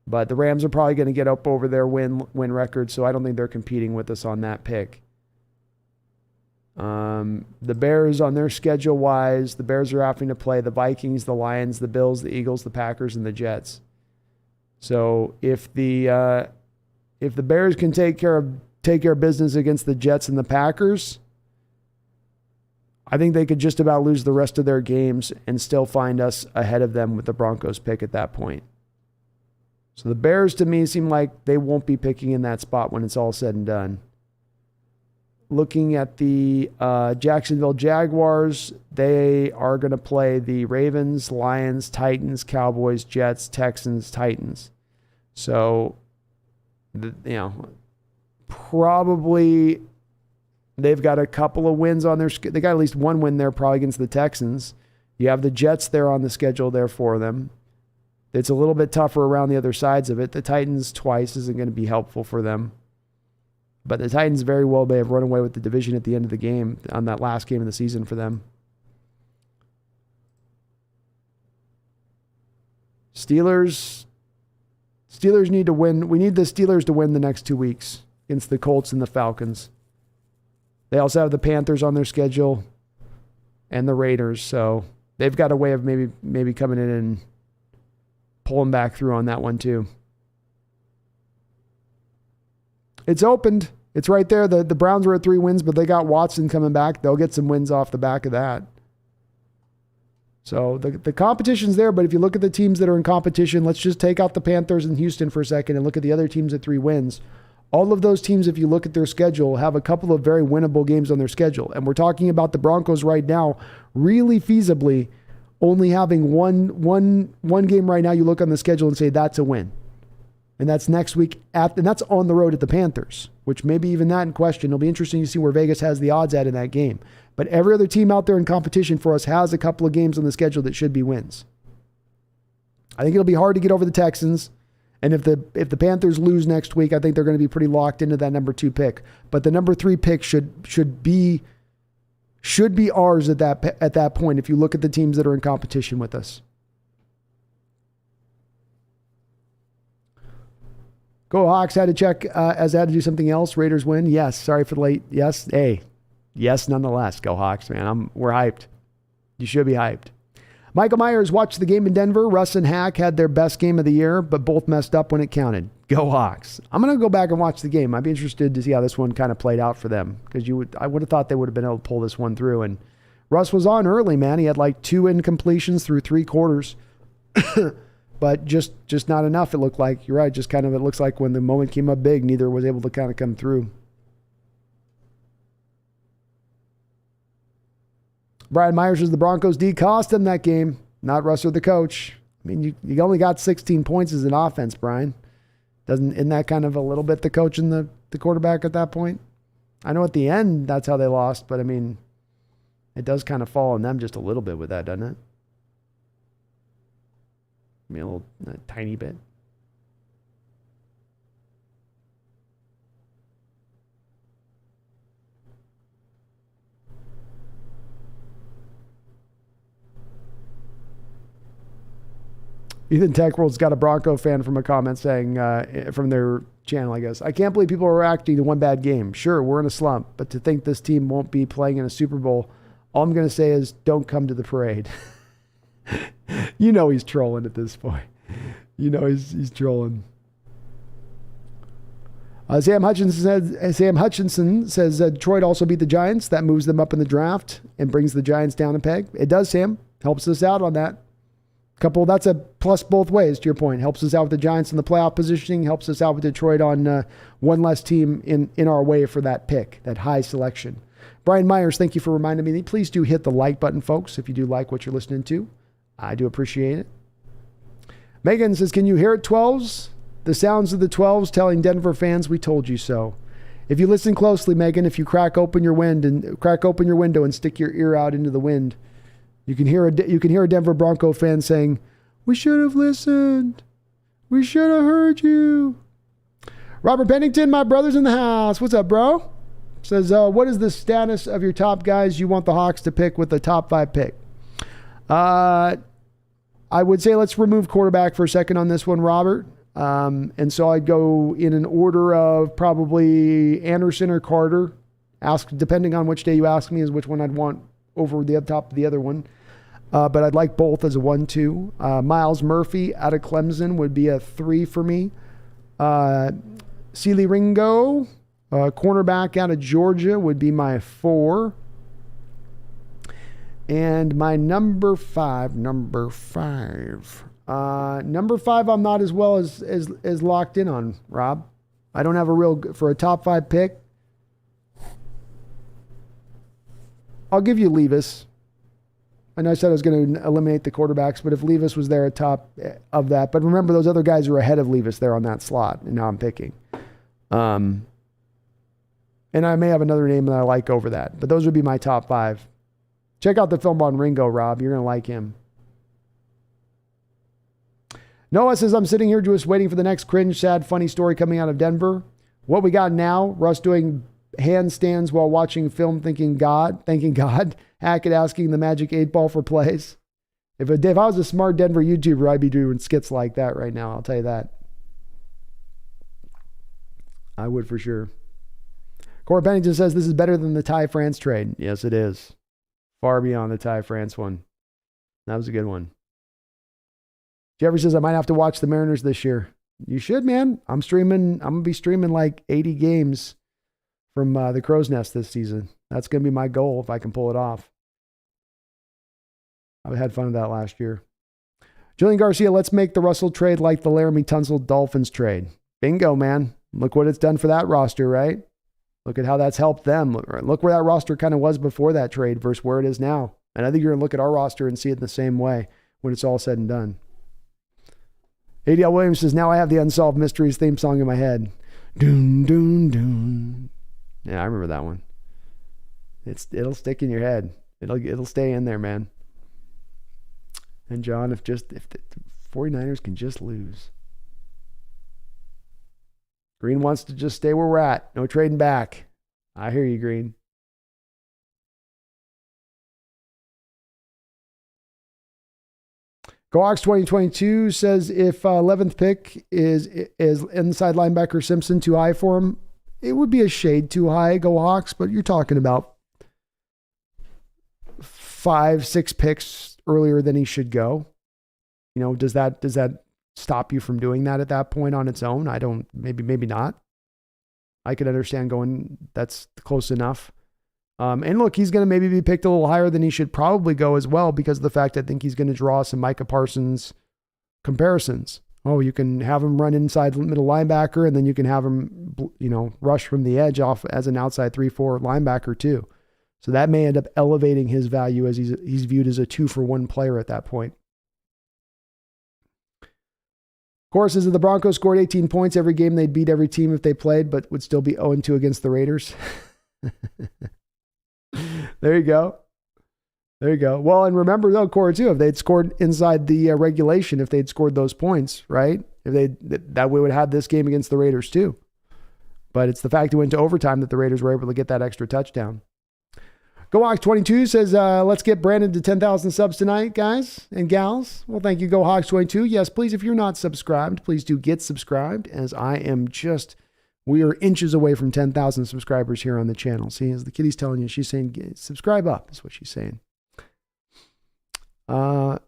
But the Rams are probably going to get up over their win record, so I don't think they're competing with us on that pick. The Bears on their schedule-wise, the Bears are having to play the Vikings, the Lions, the Bills, the Eagles, the Packers, and the Jets. So if the Bears can take care of business against the Jets and the Packers, I think they could just about lose the rest of their games and still find us ahead of them with the Broncos pick at that point. So the Bears, to me, seem like they won't be picking in that spot when it's all said and done. Looking at the Jacksonville Jaguars, they are going to play the Ravens, Lions, Titans, Cowboys, Jets, Texans, Titans. So, probably they've got a couple of wins on their schedule. They got at least one win there probably against the Texans. You have the Jets there on the schedule there for them. It's a little bit tougher around the other sides of it. The Titans twice isn't going to be helpful for them. But the Titans very well may have run away with the division at the end of the game on that last game of the season for them. Steelers need to win. We need the Steelers to win the next 2 weeks against the Colts and the Falcons. They also have the Panthers on their schedule and the Raiders. So they've got a way of maybe coming in and pulling back through on that one too. It's opened. It's right there. The Browns were at 3 wins, but they got Watson coming back. They'll get some wins off the back of that. So the competition's there, but if you look at the teams that are in competition, let's just take out the Panthers and Houston for a second and look at the other teams at 3 wins. All of those teams, if you look at their schedule, have a couple of very winnable games on their schedule. And we're talking about the Broncos right now, really feasibly only having one game right now. You look on the schedule and say that's a win. And that's next week, and that's on the road at the Panthers, which maybe even that in question. It'll be interesting to see where Vegas has the odds at in that game. But every other team out there in competition for us has a couple of games on the schedule that should be wins. I think it'll be hard to get over the Texans. And if the Panthers lose next week, I think they're going to be pretty locked into that number 2 pick. But the number 3 pick should be ours at that point if you look at the teams that are in competition with us. Go Hawks. Had to check as I had to do something else. Raiders win. Yes. Sorry for the late. Yes. Hey. Yes, nonetheless. Go Hawks, man. We're hyped. You should be hyped. Michael Myers watched the game in Denver. Russ and Hack had their best game of the year, but both messed up when it counted. Go Hawks. I'm going to go back and watch the game. I'd be interested to see how this one kind of played out for them because I would have thought they would have been able to pull this one through. And Russ was on early, man. He had like 2 incompletions through 3 quarters. But just not enough, it looked like. You're right. Just kind of, it looks like when the moment came up big, neither was able to kind of come through. Brian Myers was the Broncos. D cost him that game, not Russ or the coach. I mean, you only got 16 points as an offense, Brian. Isn't that kind of a little bit the coach and the quarterback at that point? I know at the end that's how they lost, but I mean, it does kind of fall on them just a little bit with that, doesn't it? I mean, a tiny bit. Ethan Tech World's got a Bronco fan from a comment saying, from their channel, I guess, I can't believe people are reacting to one bad game. Sure, we're in a slump, but to think this team won't be playing in a Super Bowl, all I'm going to say is don't come to the parade. You know he's trolling at this point. You know he's trolling. Sam Hutchinson says Detroit also beat the Giants. That moves them up in the draft and brings the Giants down a peg. It does, Sam. Helps us out on that. That's a plus both ways, to your point. Helps us out with the Giants in the playoff positioning. Helps us out with Detroit on one less team in our way for that pick, that high selection. Brian Myers, thank you for reminding me. Please do hit the like button, folks, if you do like what you're listening to. I do appreciate it. Megan says, can you hear it, 12s? The sounds of the 12s telling Denver fans, we told you so. If you listen closely, Megan, if you crack open your window and stick your ear out into the wind, you can hear a Denver Bronco fan saying, we should have listened. We should have heard you. Robert Pennington, my brother's in the house. What's up, bro? Says, what is the status of your top guys you want the Hawks to pick with the top 5 pick? I would say let's remove quarterback for a second on this one, Robert. And so I'd go in an order of probably Anderson or Carter. Depending on which day you ask me, is which one I'd want over the top of the other one. But I'd like both as a 1-2. Miles Murphy out of Clemson would be a 3 for me. Sealy Ringo, cornerback out of Georgia, would be my 4. And my number 5, I'm not as well as locked in on, Rob. I don't have for a top 5 pick. I'll give you Levis. I know I said I was going to eliminate the quarterbacks, but if Levis was there at top of that, but remember those other guys are ahead of Levis there on that slot, and now I'm picking. And I may have another name that I like over that, but those would be my top 5. Check out the film on Ringo, Rob. You're going to like him. Noah says, I'm sitting here just waiting for the next cringe, sad, funny story coming out of Denver. What we got now, Russ doing handstands while watching film, thanking God, Hackett asking the Magic 8-Ball for plays. If I was a smart Denver YouTuber, I'd be doing skits like that right now. I'll tell you that. I would for sure. Cora Pennington says, this is better than the Ty France trade. Yes, it is. Far beyond the Ty France one. That was a good one. Jeffrey says, I might have to watch the Mariners this year. You should, man. I'm going to be streaming like 80 games from the Crow's Nest this season. That's going to be my goal if I can pull it off. I had fun with that last year. Julian Garcia, let's make the Russell trade like the Laramie Tunsil Dolphins trade. Bingo, man. Look what it's done for that roster, right? Look at how that's helped them. Look where that roster kind of was before that trade versus where it is now. And I think you're going to look at our roster and see it in the same way when it's all said and done. ADL Williams says, now I have the Unsolved Mysteries theme song in my head. Doon, doon, doon. Yeah, I remember that one. It'll stick in your head. It'll stay in there, man. And John, if the 49ers can just lose. Green wants to just stay where we're at. No trading back. I hear you, Green. GoHawks 2022 says if 11th pick is inside linebacker Simpson too high for him, it would be a shade too high, GoHawks, but you're talking about 5-6 picks earlier than he should go. You know, does that stop you from doing that at that point on its own? Maybe not. I could understand going, that's close enough. And look, he's going to maybe be picked a little higher than he should probably go as well because of the fact I think he's going to draw some Micah Parsons comparisons. Oh, you can have him run inside middle linebacker and then you can have him, rush from the edge off as an outside 3-4 linebacker too. So that may end up elevating his value as he's viewed as a 2-for-1 player at that point. Of course, as the Broncos scored 18 points every game, they'd beat every team if they played, but would still be 0-2 against the Raiders. There you go. Well, and remember though, Corey, too, if they'd scored inside the regulation, if they'd scored those points, right? That we would have had this game against the Raiders too. But it's the fact it went to overtime that the Raiders were able to get that extra touchdown. GoHawks22 says, let's get Brandon to 10,000 subs tonight, guys and gals. Well, thank you, GoHawks22. Yes, please, if you're not subscribed, please do get subscribed, as we are inches away from 10,000 subscribers here on the channel. See, as the kitty's telling you, she's saying, subscribe up, is what she's saying. The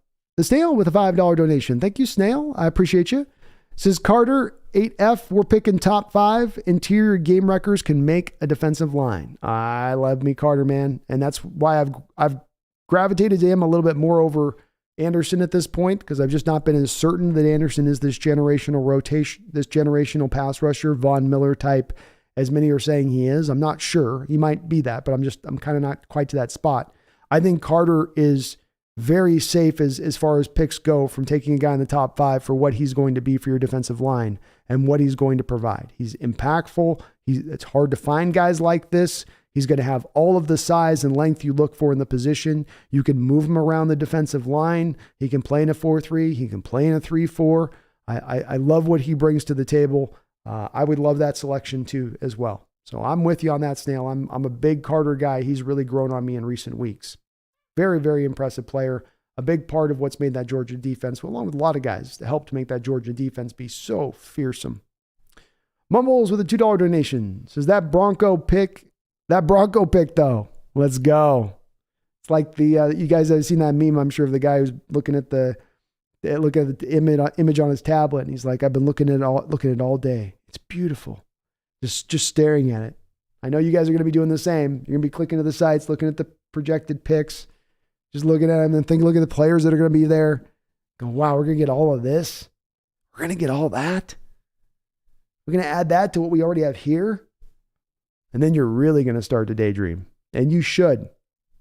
Snail with a $5 donation. Thank you, Snail. I appreciate you. Says Carter, 8F, we're picking top 5. Interior game wreckers can make a defensive line. I love me Carter, man. And that's why I've gravitated to him a little bit more over Anderson at this point, because I've just not been as certain that Anderson is this generational rotation, this generational pass rusher, Von Miller type, as many are saying he is. I'm not sure. He might be that, but I'm kind of not quite to that spot. I think Carter is very safe as far as picks go from taking a guy in the top 5 for what he's going to be for your defensive line and what he's going to provide. He's impactful. It's hard to find guys like this. He's going to have all of the size and length you look for in the position. You can move him around the defensive line. He can play in a 4-3. He can play in a 3-4. I love what he brings to the table. I would love that selection too as well. So I'm with you on that, Snail. I'm a big Carter guy. He's really grown on me in recent weeks. Very, very impressive player. A big part of what's made that Georgia defense, along with a lot of guys, that helped make that Georgia defense be so fearsome. Mumbles with a $2 donation. Says that Bronco pick though. Let's go. It's like the you guys have seen that meme, I'm sure, of the guy who's looking at the image on his tablet, and he's like, I've been looking at it all day. It's beautiful. Just staring at it. I know you guys are going to be doing the same. You're going to be clicking to the sites, looking at the projected picks, just looking at them and look at the players that are going to be there. Going, wow, we're going to get all of this. We're going to get all that. We're going to add that to what we already have here. And then you're really going to start to daydream. And you should.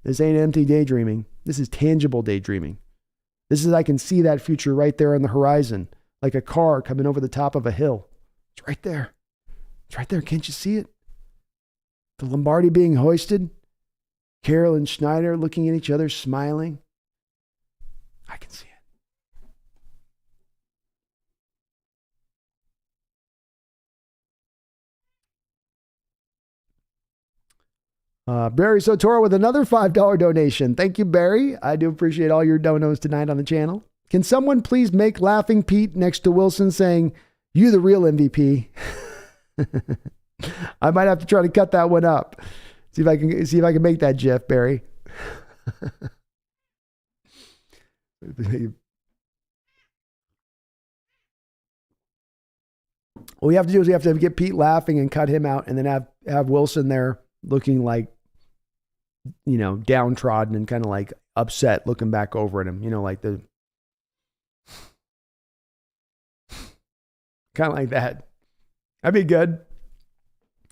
This ain't empty daydreaming. This is tangible daydreaming. This is, I can see that future right there on the horizon, like a car coming over the top of a hill. It's right there. It's right there. Can't you see it? The Lombardi being hoisted. Carroll and Schneider looking at each other, smiling. I can see it. Barry Sotoro with another $5 donation. Thank you, Barry. I do appreciate all your donos tonight on the channel. Can someone please make Laughing Pete next to Wilson saying, "You the real MVP"? I might have to try to cut that one up. See if I can make that GIF, Barry. What we have to do is we have to get Pete laughing and cut him out, and then have Wilson there looking like, downtrodden and kind of like upset, looking back over at him, like the kind of like that. That'd be good.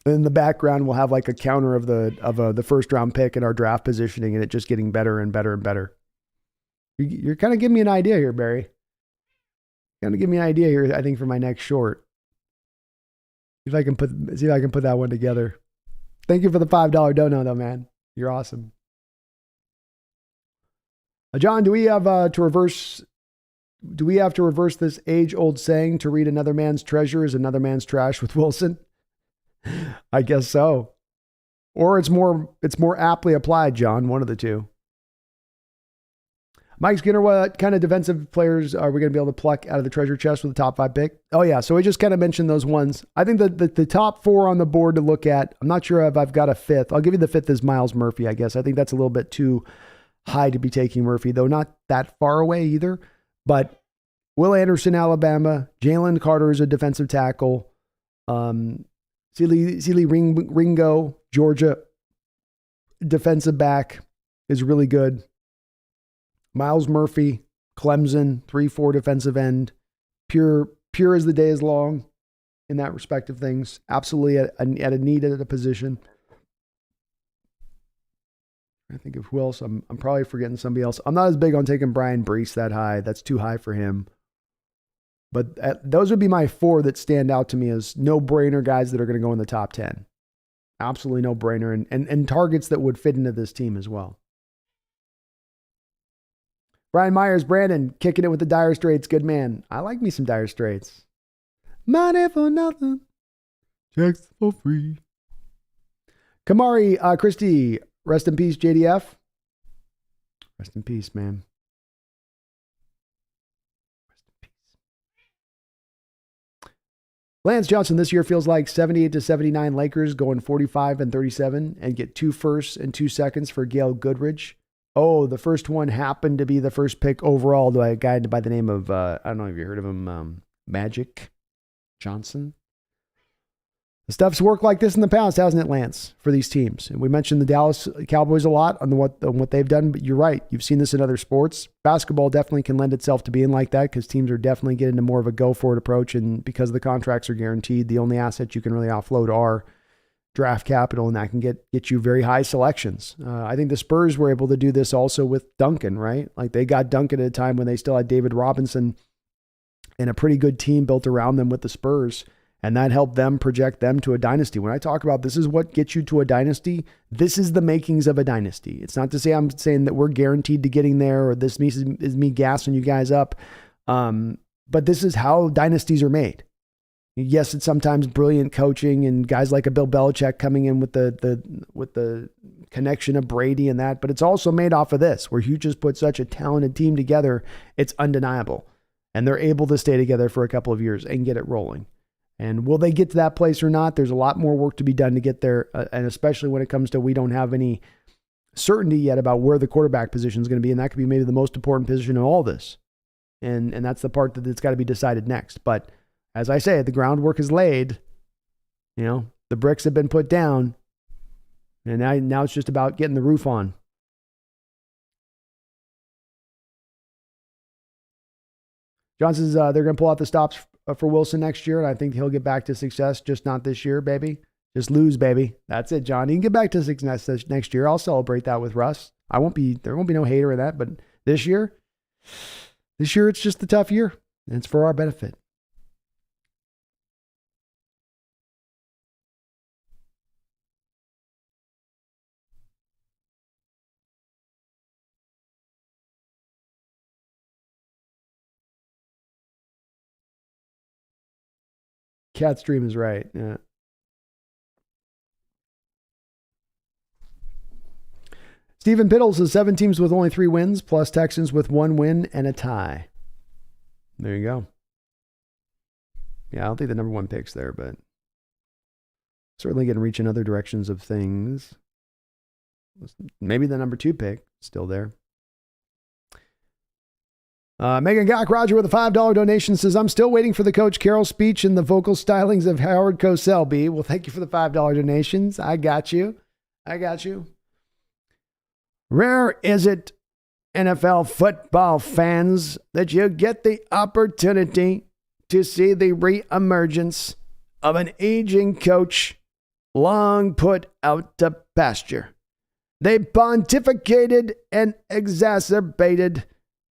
In the background, we'll have like a counter of the first round pick in our draft positioning, and it just getting better and better and better. You're kind of giving me an idea here, Barry. Kind of give me an idea here, I think, for my next short. See if I can put that one together. Thank you for the $5 dono, though, man. You're awesome. John, do we have to reverse this age-old saying, to read another man's treasure is another man's trash with Wilson? I guess so. Or it's more aptly applied, John, one of the two. Mike Skinner, what kind of defensive players are we going to be able to pluck out of the treasure chest with the top 5 pick? Oh yeah, so we just kind of mentioned those ones. I think that the top 4 on the board to look at, I'm not sure if I've got a 5th. I'll give you the 5th is Miles Murphy, I guess. I think that's a little bit too high to be taking Murphy, though not that far away either. But Will Anderson, Alabama. Jalen Carter is a defensive tackle. Sealy Ringo, Georgia, defensive back, is really good. Miles Murphy, Clemson, 3-4 defensive end. Pure as the day is long in that respect of things. Absolutely at a need at a position. I think of who else. I'm probably forgetting somebody else. I'm not as big on taking Brian Brees that high. That's too high for him. But those would be my 4 that stand out to me as no-brainer guys that are going to go in the top 10. Absolutely no-brainer. And targets that would fit into this team as well. Brian Myers, Brandon, kicking it with the Dire Straits. Good man. I like me some Dire Straits. Money for nothing. Checks for free. Kamari Christie, Rest in peace, JDF. Rest in peace, man. Rest in peace. Lance Johnson this year feels like 78-79 Lakers going 45-37 and get 2 firsts and 2 seconds for Gail Goodrich. Oh, the first one happened to be the first pick overall to a guy by the name of, I don't know if you heard of him, Magic Johnson. The stuff's worked like this in the past, hasn't it, Lance, for these teams? And we mentioned the Dallas Cowboys a lot on what they've done, but you're right. You've seen this in other sports. Basketball definitely can lend itself to being like that because teams are definitely getting into more of a go-for-it approach, and because the contracts are guaranteed, the only assets you can really offload are draft capital, and that can get you very high selections. I think the Spurs were able to do this also with Duncan, right? Like they got Duncan at a time when they still had David Robinson and a pretty good team built around them with the Spurs. And that helped them project them to a dynasty. When I talk about this is what gets you to a dynasty, this is the makings of a dynasty. It's not to say I'm saying that we're guaranteed to getting there or this is me gassing you guys up. But this is how dynasties are made. Yes, it's sometimes brilliant coaching and guys like a Bill Belichick coming in with the connection of Brady and that, but it's also made off of this, where you just put such a talented team together, it's undeniable. And they're able to stay together for a couple of years and get it rolling. And will they get to that place or not? There's a lot more work to be done to get there. And especially when it comes to, we don't have any certainty yet about where the quarterback position is going to be. And that could be maybe the most important position in all this. And that's the part that's got to be decided next. But as I say, the groundwork is laid. You know, the bricks have been put down. And now it's just about getting the roof on. Johnson's, they're going to pull out the stops for Wilson next year, and I think he'll get back to success, just not this year, baby. Just lose, baby. That's it, John. He can get back to success next year. I'll celebrate that with Russ. There won't be no hater in that, but this year it's just the tough year, and it's for our benefit. Cat's dream is right. Yeah. Stephen Piddle says 7 teams with only 3 wins, plus Texans with 1 win and a tie. There you go. Yeah, I don't think the number 1 pick's there, but certainly can reach in other directions of things. Maybe the number 2 pick still there. Megan Roger with a $5 donation says, I'm still waiting for the Coach Carroll speech and the vocal stylings of Howard Cosell, B. Well, thank you for the $5 donations. I got you. Rare is it, NFL football fans, that you get the opportunity to see the reemergence of an aging coach long put out to pasture. They pontificated and exacerbated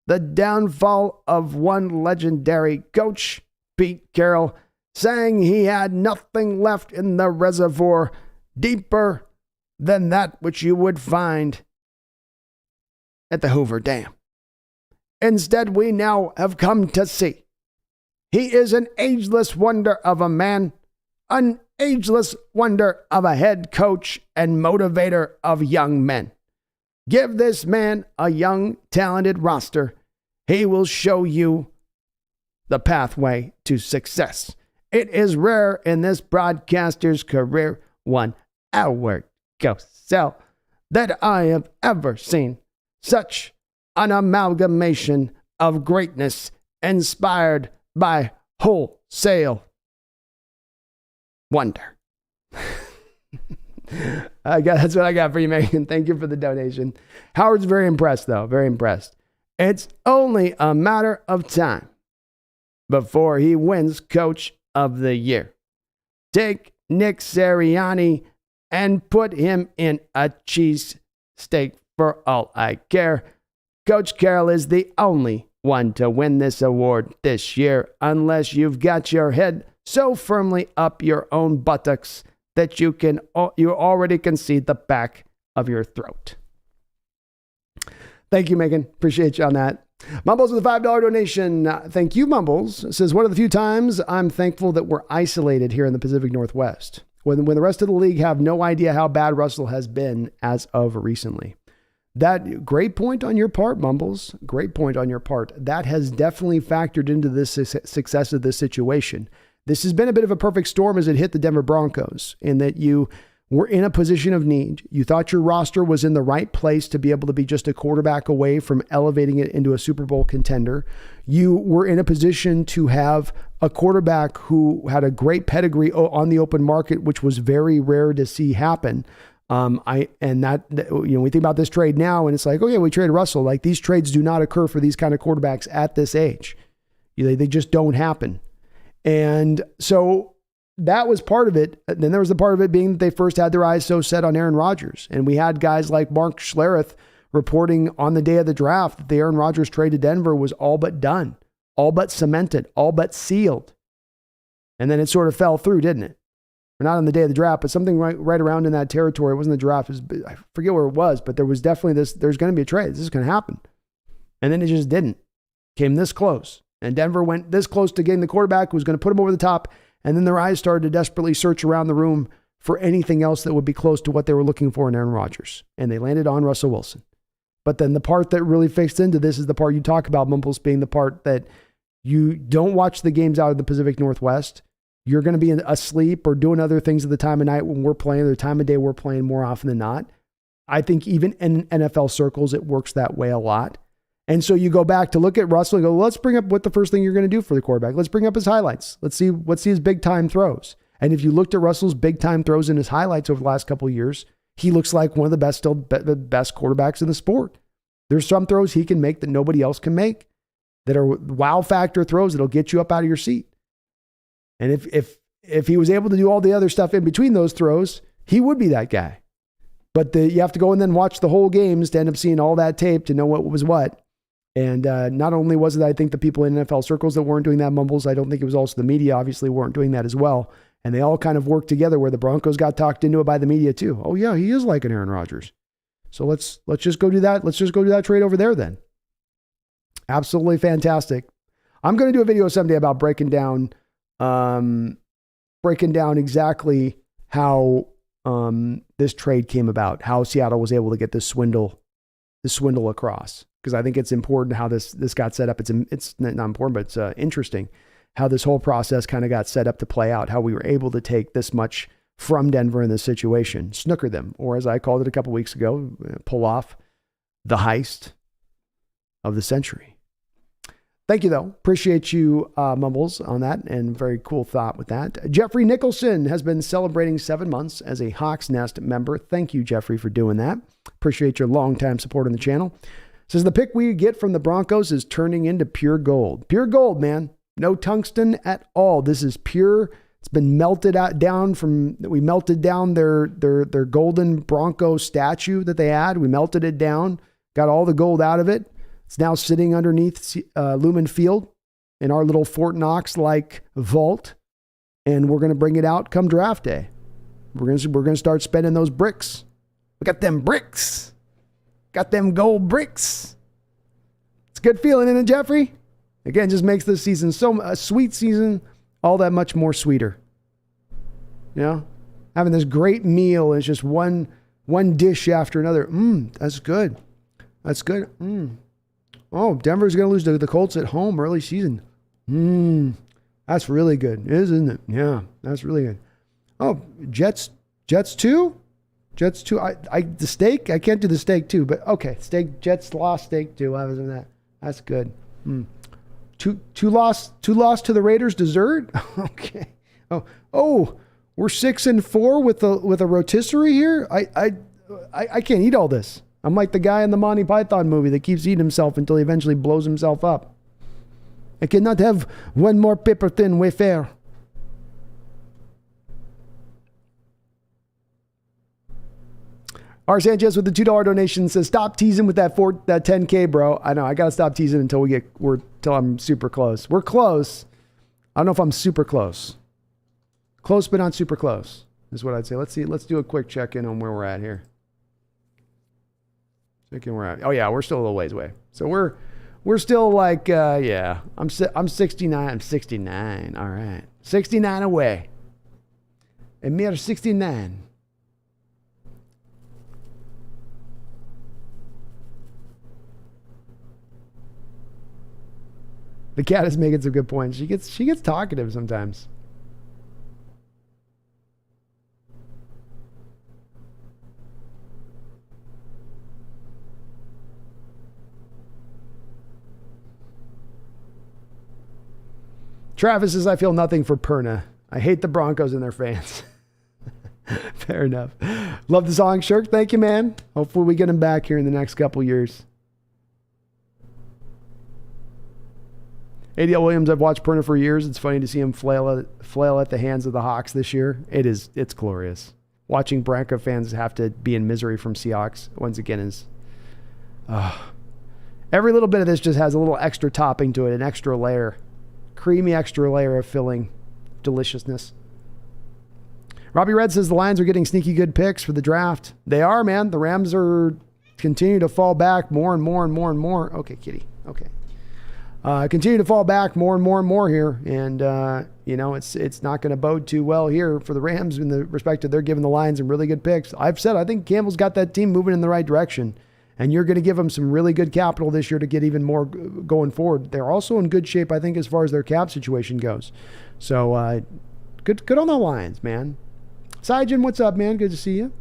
the downfall of one legendary coach, Pete Carroll, saying he had nothing left in the reservoir deeper than that which you would find at the Hoover Dam. Instead, we now have come to see he is an ageless wonder of a man, an ageless wonder of a head coach and motivator of young men. Give this man a young, talented roster. He will show you the pathway to success. It is rare in this broadcaster's career, one Howard Cosell, that I have ever seen such an amalgamation of greatness inspired by wholesale wonder. That's what I got for you, Megan. Thank you for the donation. Howard's very impressed, though. Very impressed. It's only a matter of time before he wins Coach of the Year. Take Nick Sirianni and put him in a cheesesteak for all I care. Coach Carroll is the only one to win this award this year, unless you've got your head so firmly up your own buttocks that you already can see the back of your throat. Thank you, Megan. Appreciate you on that. Mumbles with a $5 donation. Thank you, Mumbles. Says, one of the few times I'm thankful that we're isolated here in the Pacific Northwest. when the rest of the league have no idea how bad Russell has been as of recently. That great point on your part, Mumbles. Great point on your part. That has definitely factored into this success of this situation. This has been a bit of a perfect storm as it hit the Denver Broncos, in that you were in a position of need. You thought your roster was in the right place to be able to be just a quarterback away from elevating it into a Super Bowl contender. You were in a position to have a quarterback who had a great pedigree on the open market, which was very rare to see happen. We think about this trade now, and it's like, oh yeah, we traded Russell. Like, these trades do not occur for these kind of quarterbacks at this age. They just don't happen. And so that was part of it. Then there was the part of it being that they first had their eyes so set on Aaron Rodgers. And we had guys like Mark Schlereth reporting on the day of the draft that the Aaron Rodgers trade to Denver was all but done, all but cemented, all but sealed. And then it sort of fell through, didn't it? Or not on the day of the draft, but something right around in that territory. It wasn't the draft. I forget where it was, but there was definitely there's going to be a trade. This is going to happen. And then it just didn't. Came this close. And Denver went this close to getting the quarterback who was going to put him over the top. And then their eyes started to desperately search around the room for anything else that would be close to what they were looking for in Aaron Rodgers. And they landed on Russell Wilson. But then the part that really fixed into this is the part you talk about, Mumbles, being the part that you don't watch the games out of the Pacific Northwest. You're going to be asleep or doing other things at the time of night when we're playing, or the time of day we're playing more often than not. I think even in NFL circles, it works that way a lot. And so you go back to look at Russell and go, let's bring up what the first thing you're going to do for the quarterback. Let's bring up his highlights. Let's see his big time throws. And if you looked at Russell's big time throws in his highlights over the last couple of years, he looks like one of the best quarterbacks in the sport. There's some throws he can make that nobody else can make, that are wow factor throws that'll get you up out of your seat. And if he was able to do all the other stuff in between those throws, he would be that guy. But you have to go and then watch the whole games to end up seeing all that tape to know what was what. And not only was it, I think, the people in NFL circles that weren't doing that, Mumbles, I don't think it was also the media obviously weren't doing that as well. And they all kind of worked together, where the Broncos got talked into it by the media too. Oh yeah, he is like an Aaron Rodgers. So let's just go do that. Let's just go do that trade over there then. Absolutely fantastic. I'm going to do a video someday about breaking down exactly how this trade came about, how Seattle was able to get this swindle across. Because I think it's important how this got set up. It's not important, but it's interesting how this whole process kind of got set up to play out, how we were able to take this much from Denver in this situation, snooker them, or as I called it a couple weeks ago, pull off the heist of the century. Thank you, though. Appreciate you, Mumbles, on that, and very cool thought with that. Jeffrey Nicholson has been celebrating 7 months as a Hawks Nest member. Thank you, Jeffrey, for doing that. Appreciate your longtime support on the channel. Says the pick we get from the Broncos is turning into pure gold. Pure gold, man. No tungsten at all. This is pure. It's been melted down from, we melted down their golden Bronco statue that they had. We melted it down, got all the gold out of it. It's now sitting underneath Lumen Field in our little Fort Knox-like vault. And we're going to bring it out come draft day. We're going to start spending those bricks. We got them bricks. Got them gold bricks. It's a good feeling, isn't it, Jeffrey? Again, just makes this season a sweet season all that much more sweeter. You know, having this great meal is just one dish after another. That's good. That's good. Oh, Denver's going to lose to the Colts at home early season. That's really good, isn't it? Yeah, that's really good. Oh, Jets too? Jets too. The steak. I can't do the steak too, but okay. Steak. Jets lost steak too. I was in that. That's good. Two loss to the Raiders dessert. Okay. Oh, we're 6-4 with a rotisserie here. I can't eat all this. I'm like the guy in the Monty Python movie that keeps eating himself until he eventually blows himself up. I cannot have one more paper thin wafer. R. Sanchez with the $2 donation says, stop teasing with that 10K, bro. I know. I got to stop teasing until I'm super close. We're close. I don't know if I'm super close. Close, but not super close is what I'd say. Let's see. Let's do a quick check-in on where we're at here. Oh yeah, we're still a little ways away. So we're still like, yeah, I'm 69. I'm 69. All right. 69 away. Emir 69. The cat is making some good points. She gets talkative sometimes. Travis says, I feel nothing for Perna. I hate the Broncos and their fans. Fair enough. Love the song, Shirk. Thank you, man. Hopefully we get him back here in the next couple years. ADL Williams, I've watched Perna for years. It's funny to see him flail at the hands of the Hawks this year. It's glorious. Watching Bronco fans have to be in misery from Seahawks once again is... every little bit of this just has a little extra topping to it, an extra layer. Creamy extra layer of filling deliciousness. Robbie Red says the Lions are getting sneaky good picks for the draft. They are, man. The Rams are continue to fall back more and more and more and more. Okay, kitty. Okay. Continue to fall back more and more and more here. And, it's not going to bode too well here for the Rams in the respect that they're giving the Lions some really good picks. I've said I think Campbell's got that team moving in the right direction. And you're going to give them some really good capital this year to get even more going forward. They're also in good shape, I think, as far as their cap situation goes. So, good on the Lions, man. Saijin, what's up, man? Good to see you.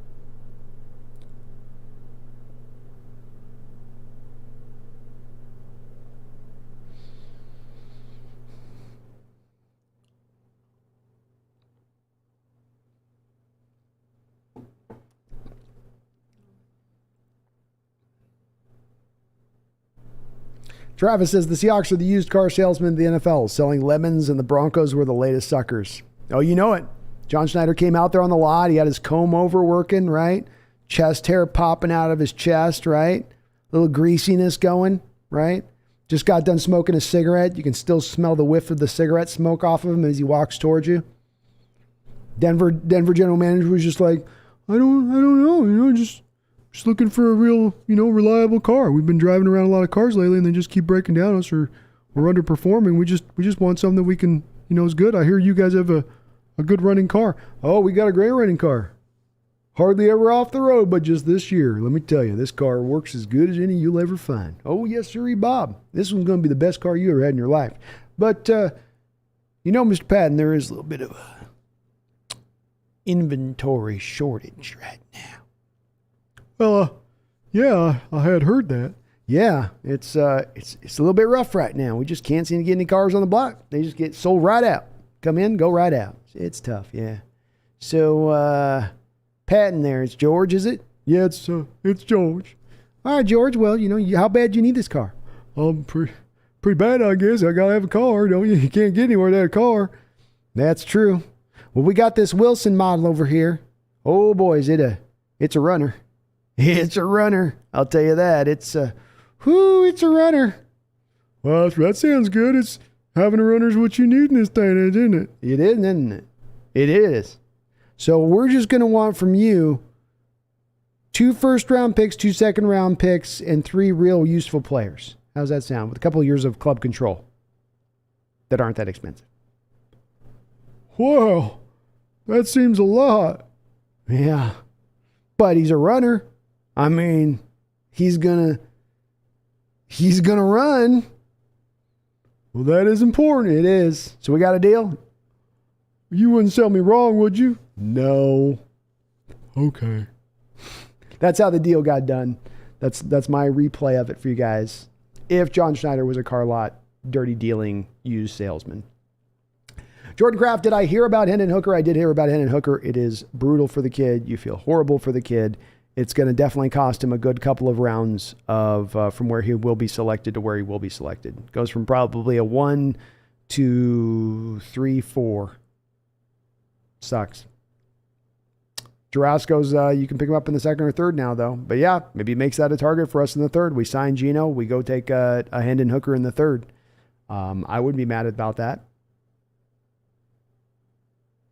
Travis says the Seahawks are the used car salesmen of the NFL, selling lemons, and the Broncos were the latest suckers. Oh, you know it. John Schneider came out there on the lot. He had his comb over working, right? Chest hair popping out of his chest, right? Little greasiness going, right? Just got done smoking a cigarette. You can still smell the whiff of the cigarette smoke off of him as he walks towards you. Denver general manager was just like, I don't know, just looking for a real, reliable car. We've been driving around a lot of cars lately, and they just keep breaking down us, or we're underperforming. We just want something that we can, is good. I hear you guys have a good running car. Oh, we got a great running car. Hardly ever off the road, but just this year, let me tell you, this car works as good as any you'll ever find. Oh, yes, sirree, Bob. This one's going to be the best car you ever had in your life. But, Mr. Patton, there is a little bit of a inventory shortage right now. Well, yeah, I had heard that. Yeah, it's a little bit rough right now. We just can't seem to get any cars on the block. They just get sold right out. Come in, go right out. It's tough, yeah. So, Patton there, it's George, is it? Yeah, it's George. All right, George. Well, how bad do you need this car? Pretty bad, I guess. I gotta have a car, don't you? You can't get anywhere without a car. That's true. Well, we got this Wilson model over here. Oh boy, it's a runner. It's a runner. I'll tell you that. It's a runner. Well, that sounds good. It's having a runner is what you need in this day and age, isn't it? It is, isn't it? It is. So we're just going to want from you 2 first-round picks, 2 second-round picks, and 3 real useful players. How's that sound? With a couple of years of club control that aren't that expensive. Whoa, that seems a lot. Yeah, but he's a runner. I mean, he's gonna run. Well, that is important. It is. So we got a deal? You wouldn't sell me wrong, would you? No. Okay. That's how the deal got done. That's my replay of it for you guys. If John Schneider was a car lot, dirty dealing, used salesman. Jordan Kraft, did I hear about Hendon Hooker? I did hear about Hendon Hooker. It is brutal for the kid. You feel horrible for the kid. It's going to definitely cost him a good couple of rounds of from where he will be selected to where he will be selected. Goes from probably a 1 to 3, 4. Sucks. Jarasco's, you can pick him up in the second or third now, though. But yeah, maybe he makes that a target for us in the third. We sign Gino. We go take a Hendon Hooker in the third. I wouldn't be mad about that.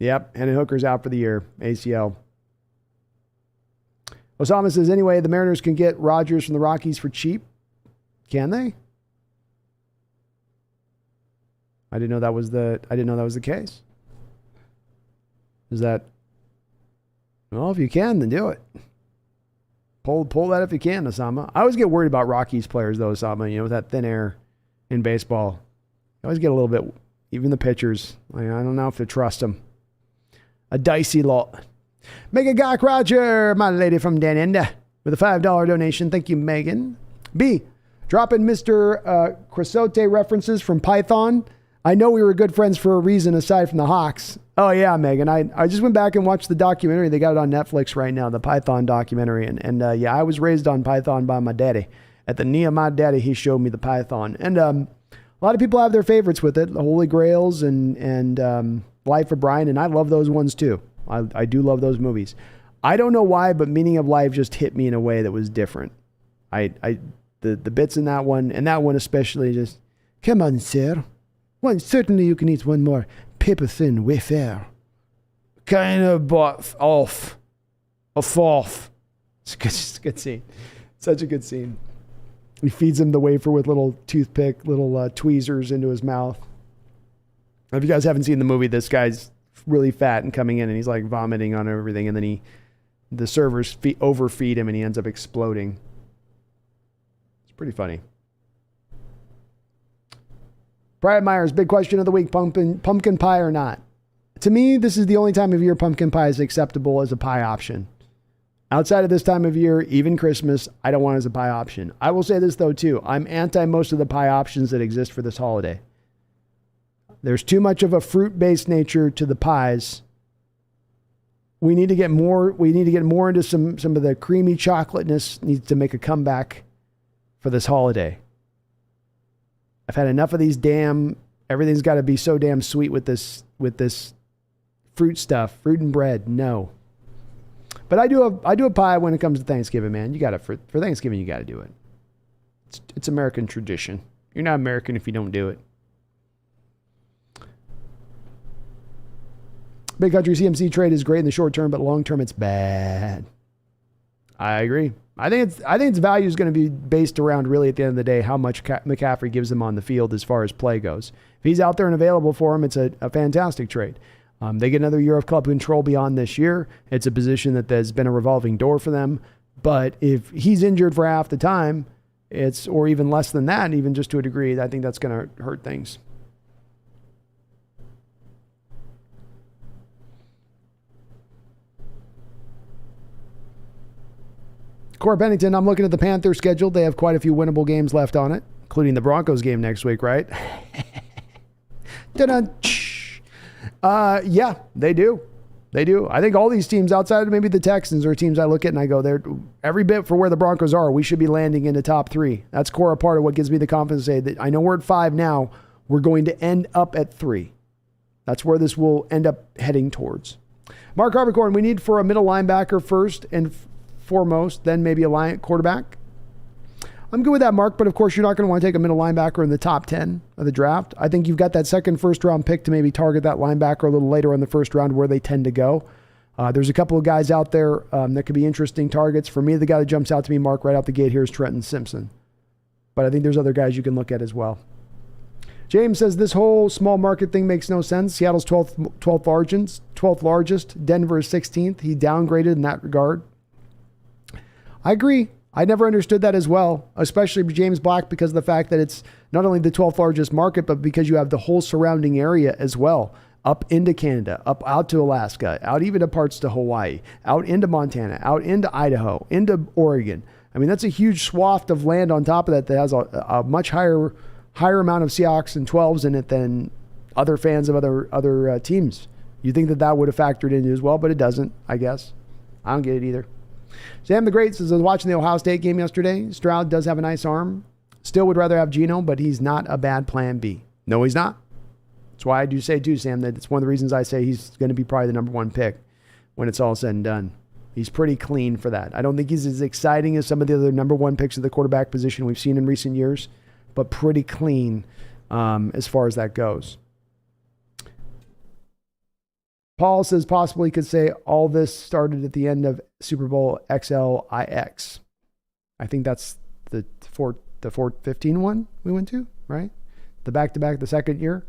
Yep, Hendon Hooker's out for the year. ACL. Osama says, anyway, the Mariners can get Rodgers from the Rockies for cheap. Can they? I didn't know that was the case. Is that Well, if you can, then do it. Pull that if you can, Osama. I always get worried about Rockies players, though, Osama. With that thin air in baseball. I always get a little bit, even the pitchers. I don't know if to trust them. A dicey lot. Megan Gok Roger, my lady from Danenda, with a $5 donation. Thank you, Megan. B, dropping Mr. Crisote references from Python. I know we were good friends for a reason aside from the Hawks. Oh, yeah, Megan. I just went back and watched the documentary. They got it on Netflix right now, the Python documentary. And yeah, I was raised on Python by my daddy. At the knee of my daddy, he showed me the Python. And a lot of people have their favorites with it, the Holy Grails and Life of Brian, and I love those ones too. I do love those movies. I don't know why, but Meaning of Life just hit me in a way that was different. The bits in that one, and that one especially, just, come on, sir. Well, certainly you can eat one more paper-thin wafer. Kind of off. It's a good scene. Such a good scene. He feeds him the wafer with little toothpick, little tweezers into his mouth. If you guys haven't seen the movie, this guy's really fat and coming in, and he's like vomiting on everything, and then the servers overfeed him, and he ends up exploding. It's pretty funny. Brian Myers, big question of the week, pumpkin pie or not? To me, this is the only time of year pumpkin pie is acceptable as a pie option. Outside of this time of year, even Christmas, I don't want it as a pie option. I will say this, though, too. I'm anti most of the pie options that exist for this holiday. There's too much of a fruit-based nature to the pies. We need to get more into some of the creamy chocolateness needs to make a comeback for this holiday. I've had enough of these everything's got to be so damn sweet with this fruit stuff, fruit and bread. No. But I do a pie when it comes to Thanksgiving, man. You got to for Thanksgiving, you got to do it. It's American tradition. You're not American if you don't do it. Big Country CMC trade is great in the short term, but long term it's bad. I agree. I think its value is going to be based around really at the end of the day how much McCaffrey gives them on the field as far as play goes. If he's out there and available for him, it's a fantastic trade. They get another year of club control beyond this year. It's a position that has been a revolving door for them. But if he's injured for half the time, or even less than that, even just to a degree, I think that's going to hurt things. Cora Pennington, I'm looking at the Panthers schedule. They have quite a few winnable games left on it, including the Broncos game next week, right? Yeah, they do. They do. I think all these teams outside of maybe the Texans are teams I look at and I go, they're every bit for where the Broncos are. We should be landing in the top 3. That's core part of what gives me the confidence to say that I know we're at 5 now. We're going to end up at 3. That's where this will end up heading towards. Mark Harbicorn, we need for a middle linebacker first and foremost, then maybe a quarterback. I'm good with that, Mark, but of course you're not going to want to take a middle linebacker in the top 10 of the draft. I think you've got that second first-round pick to maybe target that linebacker a little later in the first round where they tend to go. There's a couple of guys out there that could be interesting targets. For me, the guy that jumps out to me, Mark, right out the gate here is Trenton Simpson. But I think there's other guys you can look at as well. James says this whole small market thing makes no sense. Seattle's 12th largest. Denver is 16th. He downgraded in that regard. I agree. I never understood that as well, especially James Black, because of the fact that it's not only the 12th largest market, but because you have the whole surrounding area as well, up into Canada, up out to Alaska, out even to parts to Hawaii, out into Montana, out into Idaho, into Oregon. I mean, that's a huge swath of land on top of that has a much higher amount of Seahawks and 12s in it than other fans of other teams. You think that would have factored in as well, but it doesn't, I guess. I don't get it either. Sam the Great says, I was watching the Ohio State game yesterday. Stroud does have a nice arm. Still would rather have Geno, but he's not a bad plan B. No, he's not. That's why I do say too, Sam, that it's one of the reasons I say he's going to be probably the number 1 pick when it's all said and done. He's pretty clean for that. I don't think he's as exciting as some of the other number 1 picks of the quarterback position we've seen in recent years, but pretty clean as far as that goes. Paul says possibly could say all this started at the end of Super Bowl XLIX. I think that's the 415 one we went to, right? The back-to-back, the second year.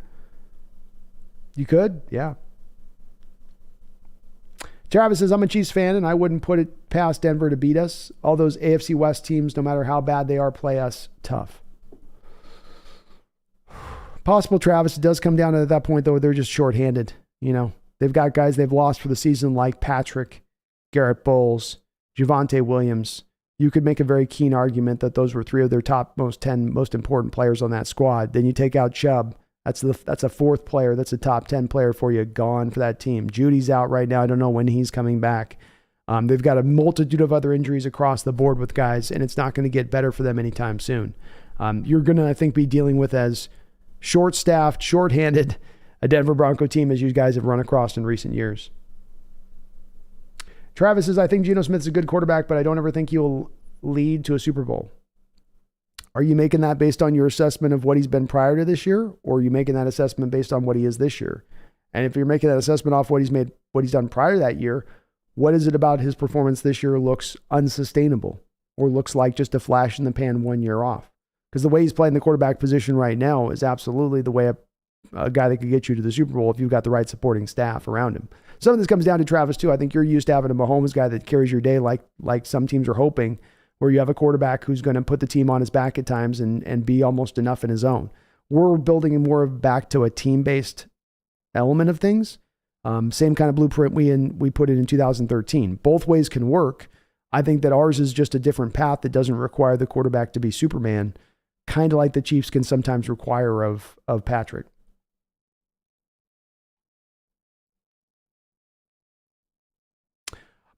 You could, yeah. Travis says, I'm a Chiefs fan, and I wouldn't put it past Denver to beat us. All those AFC West teams, no matter how bad they are, play us tough. Possible, Travis. It does come down to at that point, though, they're just shorthanded. They've got guys they've lost for the season like Patrick, Garrett Bowles, Javonte Williams. You could make a very keen argument that those were 3 of their top 10 most important players on that squad. Then you take out Chubb. That's a 4th player. That's a top 10 player for you, gone for that team. Judy's out right now. I don't know when he's coming back. They've got a multitude of other injuries across the board with guys, and it's not going to get better for them anytime soon. You're going to, I think, be dealing with as short-staffed, short-handed a Denver Bronco team as you guys have run across in recent years. Travis says, I think Geno Smith's a good quarterback, but I don't ever think he will lead to a Super Bowl. Are you making that based on your assessment of what he's been prior to this year, or are you making that assessment based on what he is this year? And if you're making that assessment off what he's done prior to that year, what is it about his performance this year looks unsustainable or looks like just a flash in the pan 1 year off? Because the way he's playing the quarterback position right now is absolutely the way a guy that could get you to the Super Bowl if you've got the right supporting staff around him. Some of this comes down to Travis too. I think you're used to having a Mahomes guy that carries your day like some teams are hoping, where you have a quarterback who's going to put the team on his back at times and be almost enough in his own. We're building more back to a team-based element of things. Same kind of blueprint we put it in 2013. Both ways can work. I think that ours is just a different path that doesn't require the quarterback to be Superman, kind of like the Chiefs can sometimes require of Patrick.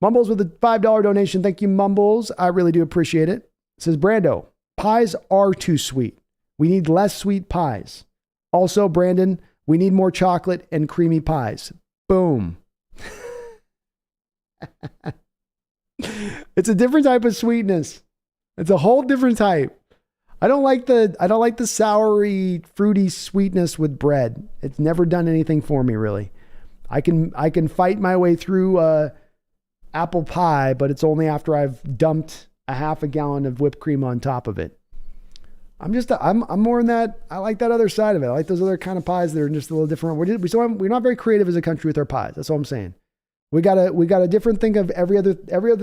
Mumbles with a $5 donation. Thank you, Mumbles. I really do appreciate it. It says, Brando, pies are too sweet. We need less sweet pies. Also, Brandon, we need more chocolate and creamy pies. Boom. It's a different type of sweetness. It's a whole different type. I don't like the soury, fruity sweetness with bread. It's never done anything for me, really. I can fight my way through apple pie, but it's only after I've dumped a half a gallon of whipped cream on top of it. I'm more in that. I like that other side of it. I like those other kind of pies that are just a little different. We're not very creative as a country with our pies. That's all I'm saying. We got a different thing of every other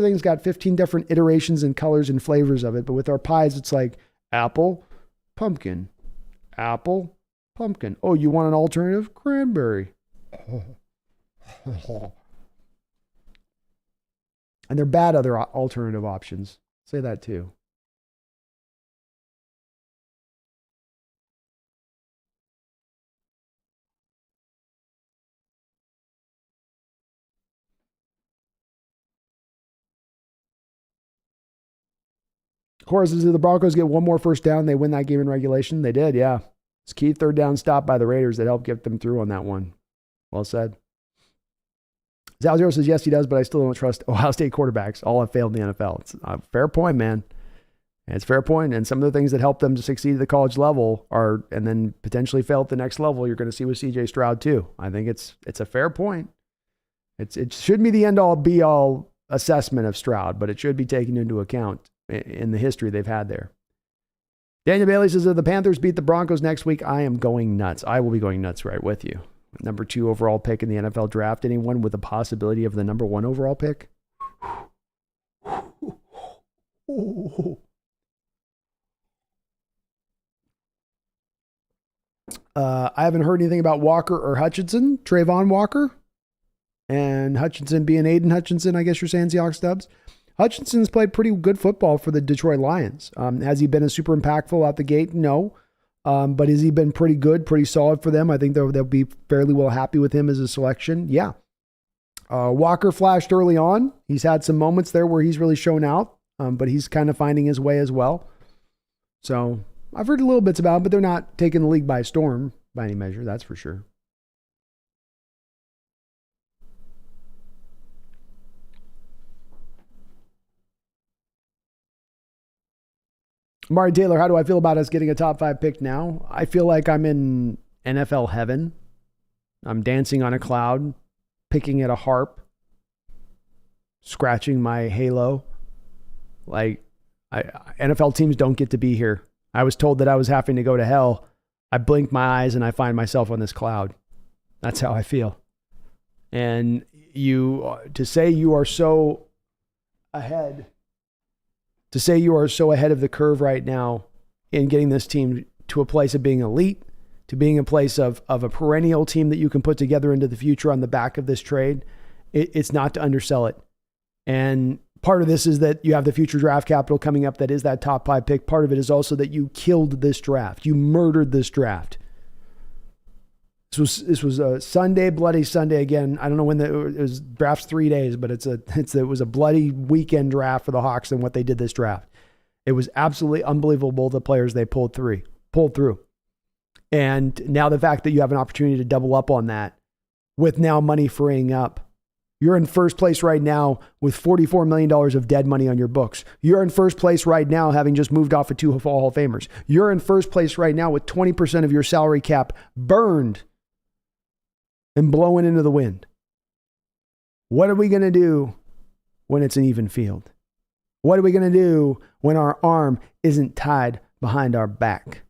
thing's got 15 different iterations and colors and flavors of it. But with our pies, it's like apple, pumpkin, apple, pumpkin. Oh, you want an alternative? Cranberry. And they're bad other alternative options. Say that too. Of course, as the Broncos get one more first down, they win that game in regulation. They did, yeah. It's key 3rd down stop by the Raiders that helped get them through on that one. Well said. Zalzero says, yes, he does, but I still don't trust Ohio State quarterbacks. All have failed in the NFL. It's a fair point, man. It's a fair point. And some of the things that help them to succeed at the college level and then potentially fail at the next level, you're going to see with CJ Stroud too. I think it's a fair point. It shouldn't be the end-all, be-all assessment of Stroud, but it should be taken into account in the history they've had there. Daniel Bailey says, if the Panthers beat the Broncos next week, I am going nuts. I will be going nuts right with you. Number 2 overall pick in the NFL draft. Anyone with a possibility of the number 1 overall pick? I haven't heard anything about Walker or Hutchinson. Trayvon Walker and Hutchinson being Aiden Hutchinson, I guess you're saying, Seahawks Dubs. Hutchinson's played pretty good football for the Detroit Lions. Has he been a super impactful out the gate? No. But has he been pretty good, pretty solid for them? I think they'll be fairly well happy with him as a selection. Yeah. Walker flashed early on. He's had some moments there where he's really shown out, but he's kind of finding his way as well. So I've heard a little bits about him, but they're not taking the league by storm by any measure. That's for sure. Mari Taylor, how do I feel about us getting a top 5 pick now? I feel like I'm in NFL heaven. I'm dancing on a cloud, picking at a harp, scratching my halo. NFL teams don't get to be here. I was told that I was having to go to hell. I blink my eyes and I find myself on this cloud. That's how I feel. And to say you are so ahead of the curve right now in getting this team to a place of being elite, to being a place of a perennial team that you can put together into the future on the back of this trade, it's not to undersell it. And part of this is that you have the future draft capital coming up that is that top 5 pick. Part of it is also that you killed this draft. You murdered this draft. This was a Sunday, bloody Sunday again. I don't know when it was draft's 3 days, but it was a bloody weekend draft for the Hawks and what they did this draft. It was absolutely unbelievable, the players they pulled through. And now the fact that you have an opportunity to double up on that with now money freeing up. You're in first place right now with $44 million of dead money on your books. You're in first place right now having just moved off of 2 Hall of Famers. You're in first place right now with 20% of your salary cap burned and blowing into the wind. What are we going to do when it's an even field? What are we going to do when our arm isn't tied behind our back?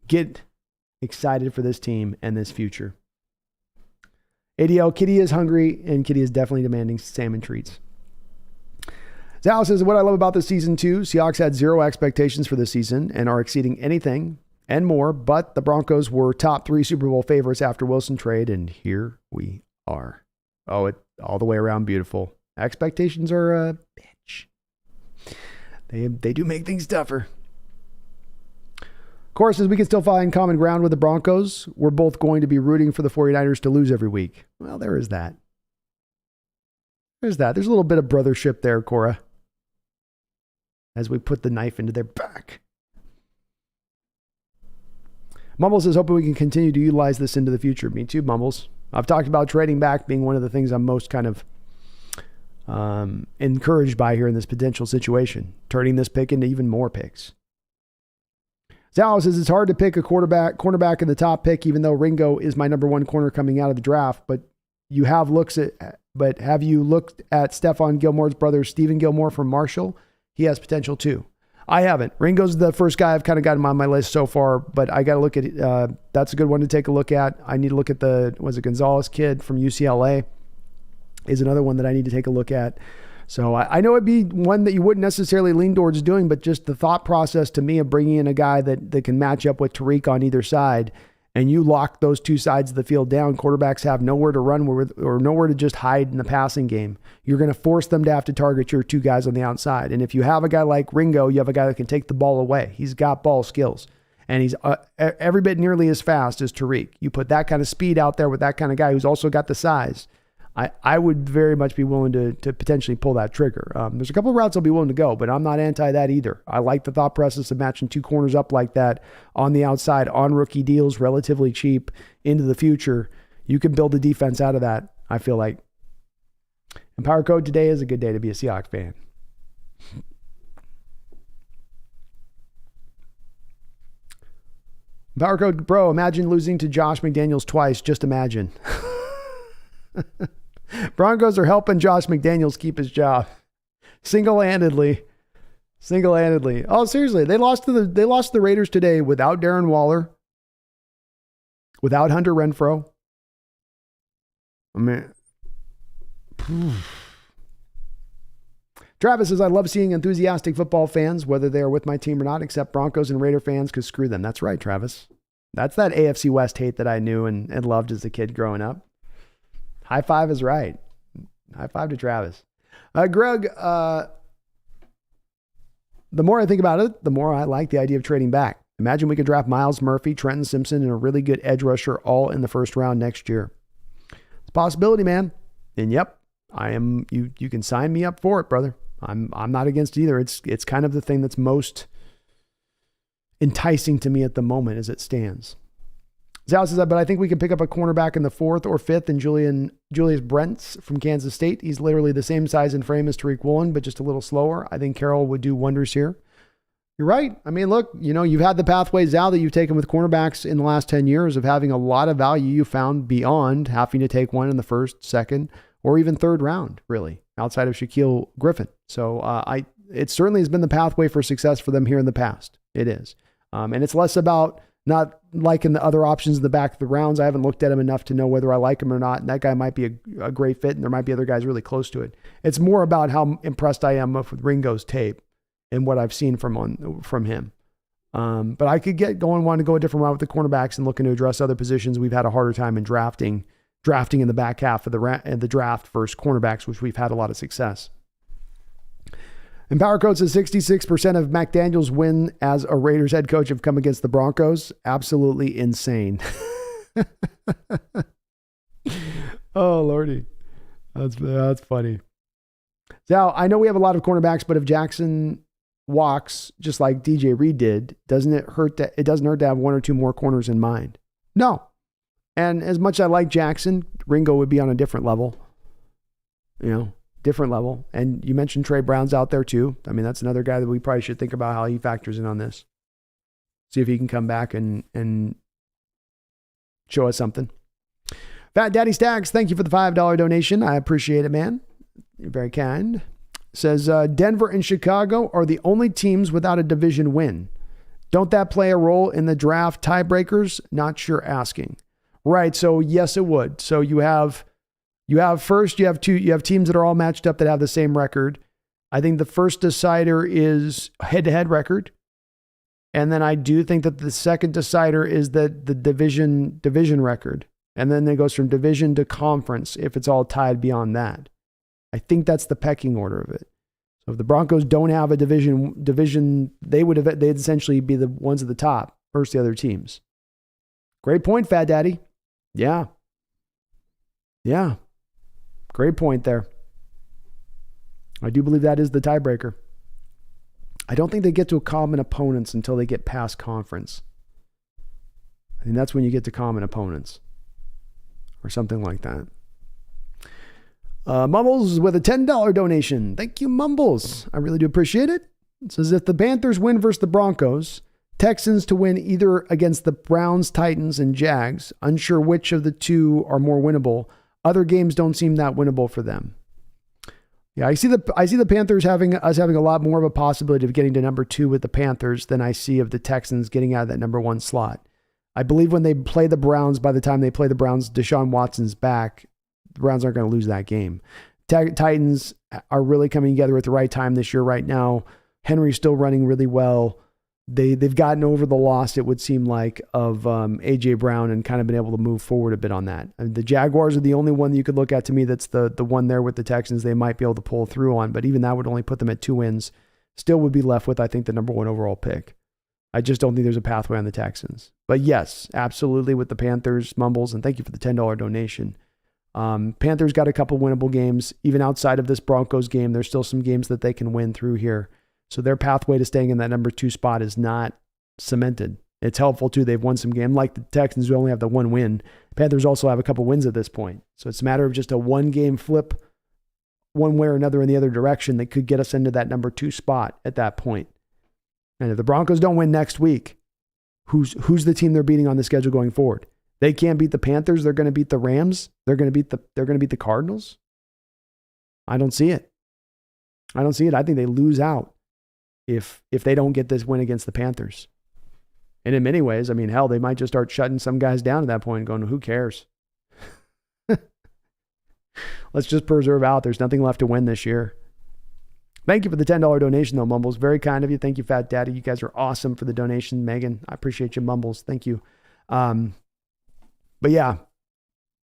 Get excited for this team and this future. ADL, Kitty is hungry, and Kitty is definitely demanding salmon treats. Zal says, what I love about this season too, Seahawks had 0 expectations for this season and are exceeding anything and more, but the Broncos were top 3 Super Bowl favorites after Wilson trade, and here we are. Oh, it all the way around beautiful. Expectations are a bitch. They do make things tougher. Of course, as we can still find common ground with the Broncos, we're both going to be rooting for the 49ers to lose every week. Well, there is that. There's a little bit of brothership there, Cora, as we put the knife into their back. Mumbles says, hoping we can continue to utilize this into the future. Me too, Mumbles. I've talked about trading back being one of the things I'm most kind of encouraged by here in this potential situation, turning this pick into even more picks. Zal says it's hard to pick a cornerback in the top pick, even though Ringo is my number 1 corner coming out of the draft. But have you looked at Stephon Gilmore's brother, Stephen Gilmore from Marshall? He has potential too. I haven't. Ringo's the first guy I've kind of got him on my list so far, but I got to look at it. That's a good one to take a look at. I need to look at Gonzalez kid from UCLA is another one that I need to take a look at. So I know it'd be one that you wouldn't necessarily lean towards doing, but just the thought process to me of bringing in a guy that can match up with Tariq on either side, and you lock those 2 sides of the field down, quarterbacks have nowhere to run or nowhere to just hide in the passing game. You're going to force them to have to target your 2 guys on the outside. And if you have a guy like Ringo, you have a guy that can take the ball away. He's got ball skills, and he's every bit nearly as fast as Tariq. You put that kind of speed out there with that kind of guy who's also got the size. I would very much be willing to potentially pull that trigger. There's a couple of routes I'll be willing to go, but I'm not anti that either. I like the thought process of matching 2 corners up like that on the outside on rookie deals, relatively cheap into the future. You can build a defense out of that, I feel like. And Power Code, today is a good day to be a Seahawks fan. Power Code, bro, imagine losing to Josh McDaniels twice. Just imagine. Broncos are helping Josh McDaniels keep his job single-handedly. Oh, seriously, they lost to the Raiders today without Darren Waller, without Hunter Renfrow. I mean, Travis says, I love seeing enthusiastic football fans, whether they are with my team or not, except Broncos and Raider fans, because screw them. That's right, Travis. That's that AFC West hate that I knew and loved as a kid growing up. High five is right. High five to Travis. Greg, the more I think about it, the more I like the idea of trading back. Imagine we could draft Myles Murphy, Trenton Simpson, and a really good edge rusher all in the first round next year. It's a possibility, man. And yep, I am. You can sign me up for it, brother. I'm not against either. It's kind of the thing that's most enticing to me at the moment as it stands. Zal says, but I think we can pick up a cornerback in the 4th or 5th in Julius Brents from Kansas State. He's literally the same size and frame as Tariq Woolen, but just a little slower. I think Carroll would do wonders here. You're right. I mean, look, you've had the pathways, Zal, that you've taken with cornerbacks in the last 10 years of having a lot of value you found beyond having to take one in the 1st, 2nd, or even 3rd round, really, outside of Shaquille Griffin. So it certainly has been the pathway for success for them here in the past. It is. And it's less about Not liking the other options in the back of the rounds. I haven't looked at him enough to know whether I like him or not. And that guy might be a great fit, and there might be other guys really close to it. It's more about how impressed I am with Ringo's tape and what I've seen from him. But I could get going, wanting to go a different route with the cornerbacks and looking to address other positions. We've had a harder time in drafting in the back half of the draft versus cornerbacks, which we've had a lot of success. And Power Code says 66% of McDaniel's win as a Raiders head coach have come against the Broncos. Absolutely insane. Oh, Lordy. That's funny. Now, I know we have a lot of cornerbacks, but if Jackson walks just like DJ Reed did, doesn't it hurt to have one or two more corners in mind? No. And as much as I like Jackson, Ringo would be on a different level. Different level. And you mentioned Trey Brown's out there too. I mean, that's another guy that we probably should think about how he factors in on this. See if he can come back and show us something. Fat Daddy Stacks, thank you for the $5 donation. I appreciate it, man. You're very kind. Says, Denver and Chicago are the only teams without a division win. Don't that play a role in the draft tiebreakers? Not sure asking. Right. So yes, it would. So you have teams that are all matched up that have the same record. I think the first decider is head-to-head record. And then I do think that the second decider is the division record. And then it goes from division to conference if it's all tied beyond that. I think that's the pecking order of it. So if the Broncos don't have a division, they'd essentially be the ones at the top versus the other teams. Great point, Fat Daddy. Yeah. Great point there. I do believe that is the tiebreaker. I don't think they get to common opponents until they get past conference. I think that's when you get to common opponents or something like that. Mumbles with a $10 donation. Thank you, Mumbles. I really do appreciate it. It says, if the Panthers win versus the Broncos, Texans to win either against the Browns, Titans, and Jags, unsure which of the two are more winnable. Other games don't seem that winnable for them. Yeah, I see the Panthers having a lot more of a possibility of getting to number 2 with the Panthers than I see of the Texans getting out of that number 1 slot. I believe when they play the Browns, by the time they play the Browns, Deshaun Watson's back. The Browns aren't going to lose that game. Titans are really coming together at the right time this year right now. Henry's still running really well. They've gotten over the loss, it would seem like, of A.J. Brown and kind of been able to move forward a bit on that. And the Jaguars are the only one that you could look at to me that's the one there with the Texans they might be able to pull through on, but even that would only put them at 2 wins. Still would be left with, I think, the number 1 overall pick. I just don't think there's a pathway on the Texans. But yes, absolutely with the Panthers, Mumbles, and thank you for the $10 donation. Panthers got a couple winnable games. Even outside of this Broncos game, there's still some games that they can win through here. So their pathway to staying in that number 2 spot is not cemented. It's helpful too. They've won some games. Like the Texans, who only have the 1 win. Panthers also have a couple wins at this point. So it's a matter of just a 1-game flip one way or another in the other direction that could get us into that number 2 spot at that point. And if the Broncos don't win next week, who's the team they're beating on the schedule going forward? They can't beat the Panthers. They're going to beat the Rams. They're going to beat the Cardinals. I don't see it. I think they lose out if they don't get this win against the Panthers. And in many ways, I mean, hell, they might just start shutting some guys down at that point and going, who cares? Let's just preserve out. There's nothing left to win this year. Thank you for the $10 donation, though, Mumbles. Very kind of you. Thank you, Fat Daddy. You guys are awesome for the donation. Megan, I appreciate you, Mumbles. Thank you. But yeah,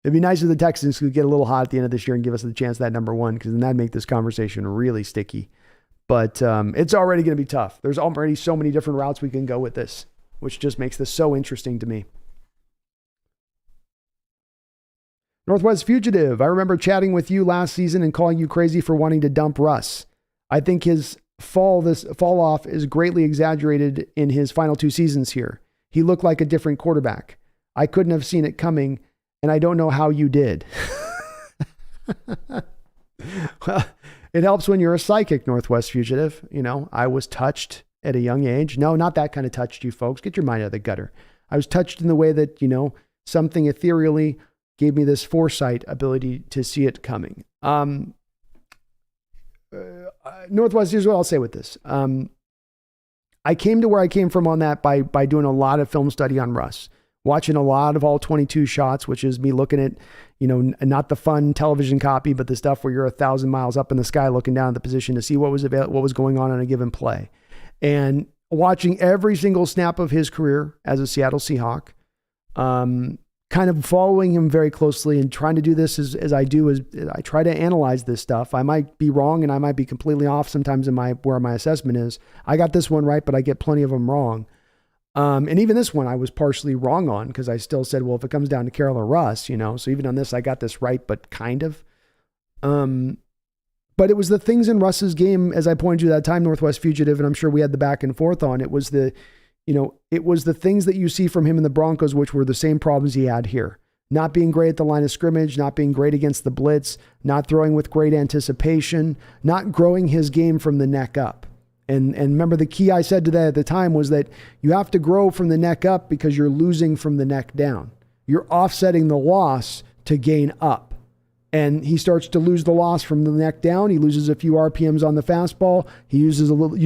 it'd be nice if the Texans could get a little hot at the end of this year and give us the chance at that number 1, because then that'd make this conversation really sticky. But it's already going to be tough. There's already so many different routes we can go with this, which just makes this so interesting to me. Northwest Fugitive, I remember chatting with you last season and calling you crazy for wanting to dump Russ. I think his fall off is greatly exaggerated in his final 2 seasons here. He looked like a different quarterback. I couldn't have seen it coming, and I don't know how you did. Well, it helps when you're a psychic, Northwest Fugitive. You know, I was touched at a young age. No, not that kind of touched, you folks. Get your mind out of the gutter. I was touched in the way that, you know, something ethereally gave me this foresight ability to see it coming. Northwest, here's what I'll say with this. I came to where I came from on that by doing a lot of film study on Russ, watching a lot of all 22 shots, which is me looking at, not the fun television copy, but the stuff where you're 1,000 miles up in the sky looking down at the position to see what was going on a given play, and watching every single snap of his career as a Seattle Seahawk, kind of following him very closely and trying to do this as I do, as I try to analyze this stuff. I might be wrong and I might be completely off sometimes in where my assessment is. I got this one right, but I get plenty of them wrong. And even this one I was partially wrong on, because I still said, well, if it comes down to Carroll or Russ, so even on this, I got this right, but kind of. But it was the things in Russ's game, as I pointed to that time, Northwest Fugitive, and I'm sure we had the back and forth on, it was the things that you see from him in the Broncos, which were the same problems he had here. Not being great at the line of scrimmage, not being great against the blitz, not throwing with great anticipation, not growing his game from the neck up. And remember, the key I said to that at the time was that you have to grow from the neck up because you're losing from the neck down. You're offsetting the loss to gain up. And he starts to lose the loss from the neck down. He loses a few RPMs on the fastball. He loses a little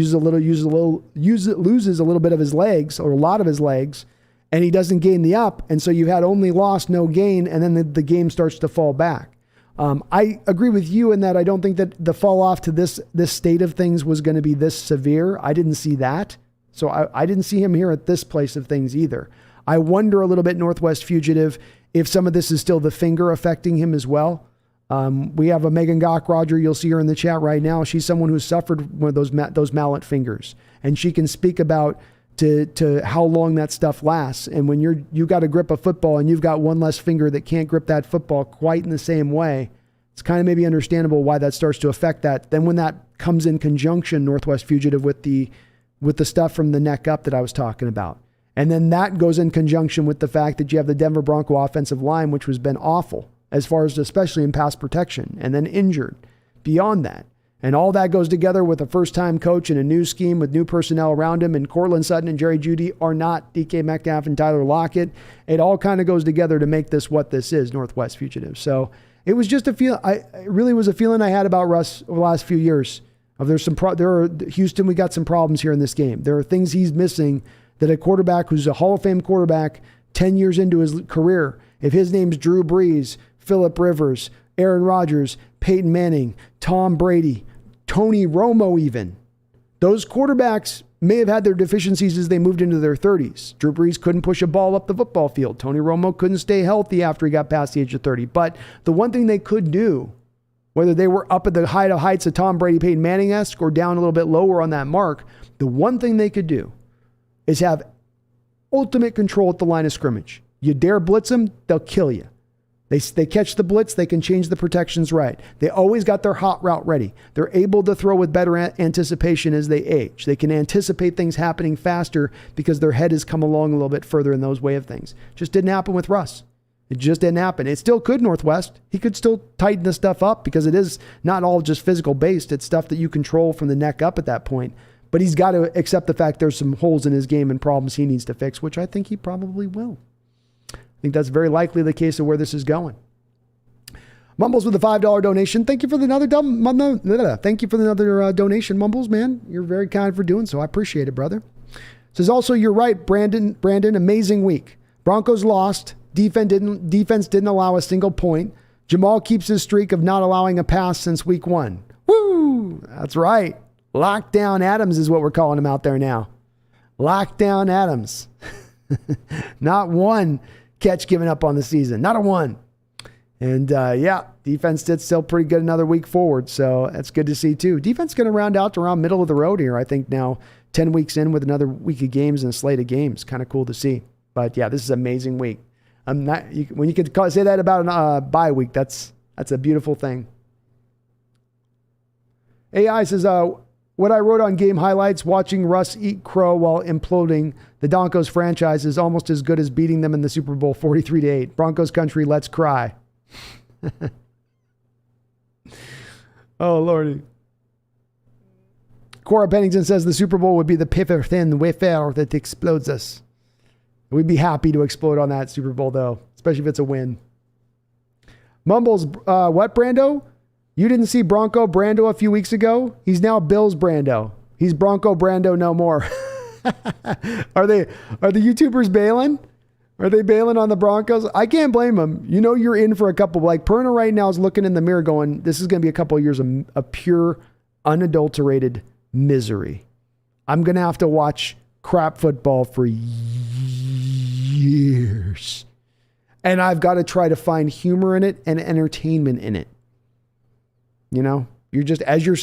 bit of his legs, or a lot of his legs, and he doesn't gain the up. And so you had only loss, no gain, and then the game starts to fall back. I agree with you in that I don't think that the fall off to this state of things was going to be this severe. I didn't see that. So I didn't see him here at this place of things either. I wonder a little bit, Northwest Fugitive, if some of this is still the finger affecting him as well. We have a Megan Gock, Roger, you'll see her in the chat right now. She's someone who suffered one of those mallet fingers, and she can speak about to how long that stuff lasts. And when you got to grip a football and you've got one less finger that can't grip that football quite in the same way, it's kind of maybe understandable why that starts to affect that. Then when that comes in conjunction, Northwest Fugitive, with the stuff from the neck up that I was talking about. And then that goes in conjunction with the fact that you have the Denver Bronco offensive line, which has been awful, as far as especially in pass protection, and then injured beyond that. And all that goes together with a first-time coach and a new scheme with new personnel around him, and Cortland Sutton and Jerry Jeudy are not DK Metcalf and Tyler Lockett. It all kind of goes together to make this what this is, Northwest Fugitive. So it was just it really was a feeling I had about Russ over the last few years. Houston, we got some problems here in this game. There are things he's missing that a quarterback who's a Hall of Fame quarterback 10 years into his career, if his name's Drew Brees, Phillip Rivers, Aaron Rodgers, Peyton Manning, Tom Brady, Tony Romo even. Those quarterbacks may have had their deficiencies as they moved into their 30s. Drew Brees couldn't push a ball up the football field. Tony Romo couldn't stay healthy after he got past the age of 30. But the one thing they could do, whether they were up at the heights of Tom Brady, Peyton Manning-esque, or down a little bit lower on that mark, the one thing they could do is have ultimate control at the line of scrimmage. You dare blitz them, they'll kill you. They catch the blitz, they can change the protections right. They always got their hot route ready. They're able to throw with better anticipation as they age. They can anticipate things happening faster because their head has come along a little bit further in those way of things. Just didn't happen with Russ. It just didn't happen. It still could, Northwest. He could still tighten the stuff up because it is not all just physical based. It's stuff that you control from the neck up at that point. But he's got to accept the fact there's some holes in his game and problems he needs to fix, which I think he probably will. I think that's very likely the case of where this is going. Mumbles with a $5 donation. Thank you for another donation, Mumbles, man. You're very kind for doing so. I appreciate it, brother. Says also, you're right, Brandon, amazing week. Broncos lost. Defense didn't allow a single point. Jamal keeps his streak of not allowing a pass since week 1. Woo! That's right. Lockdown Adams is what we're calling him out there now. Lockdown Adams. Not one catch given up on the season. Not a one. And defense did still pretty good another week forward. So that's good to see too. Defense going to round out to around middle of the road here. I think now 10 weeks in with another week of games and a slate of games. Kind of cool to see. But yeah, this is an amazing week. When you could say that about a bye week, that's a beautiful thing. AI says, what I wrote on game highlights, watching Russ eat crow while imploding the Broncos franchise is almost as good as beating them in the Super Bowl 43-8. Broncos country, let's cry. Oh, Lordy. Cora Pennington says the Super Bowl would be the piffer thin wafer that explodes us. We'd be happy to explode on that Super Bowl, though, especially if it's a win. Mumbles, what, Brando? You didn't see Bronco Brando a few weeks ago? He's now Bills Brando. He's Bronco Brando no more. Are the YouTubers bailing? Are they bailing on the Broncos? I can't blame them. You know, you're in for a couple. Like Perna right now is looking in the mirror going, this is going to be a couple of years of pure, unadulterated misery. I'm going to have to watch crap football for years. And I've got to try to find humor in it and entertainment in it. You know, you're just, as you're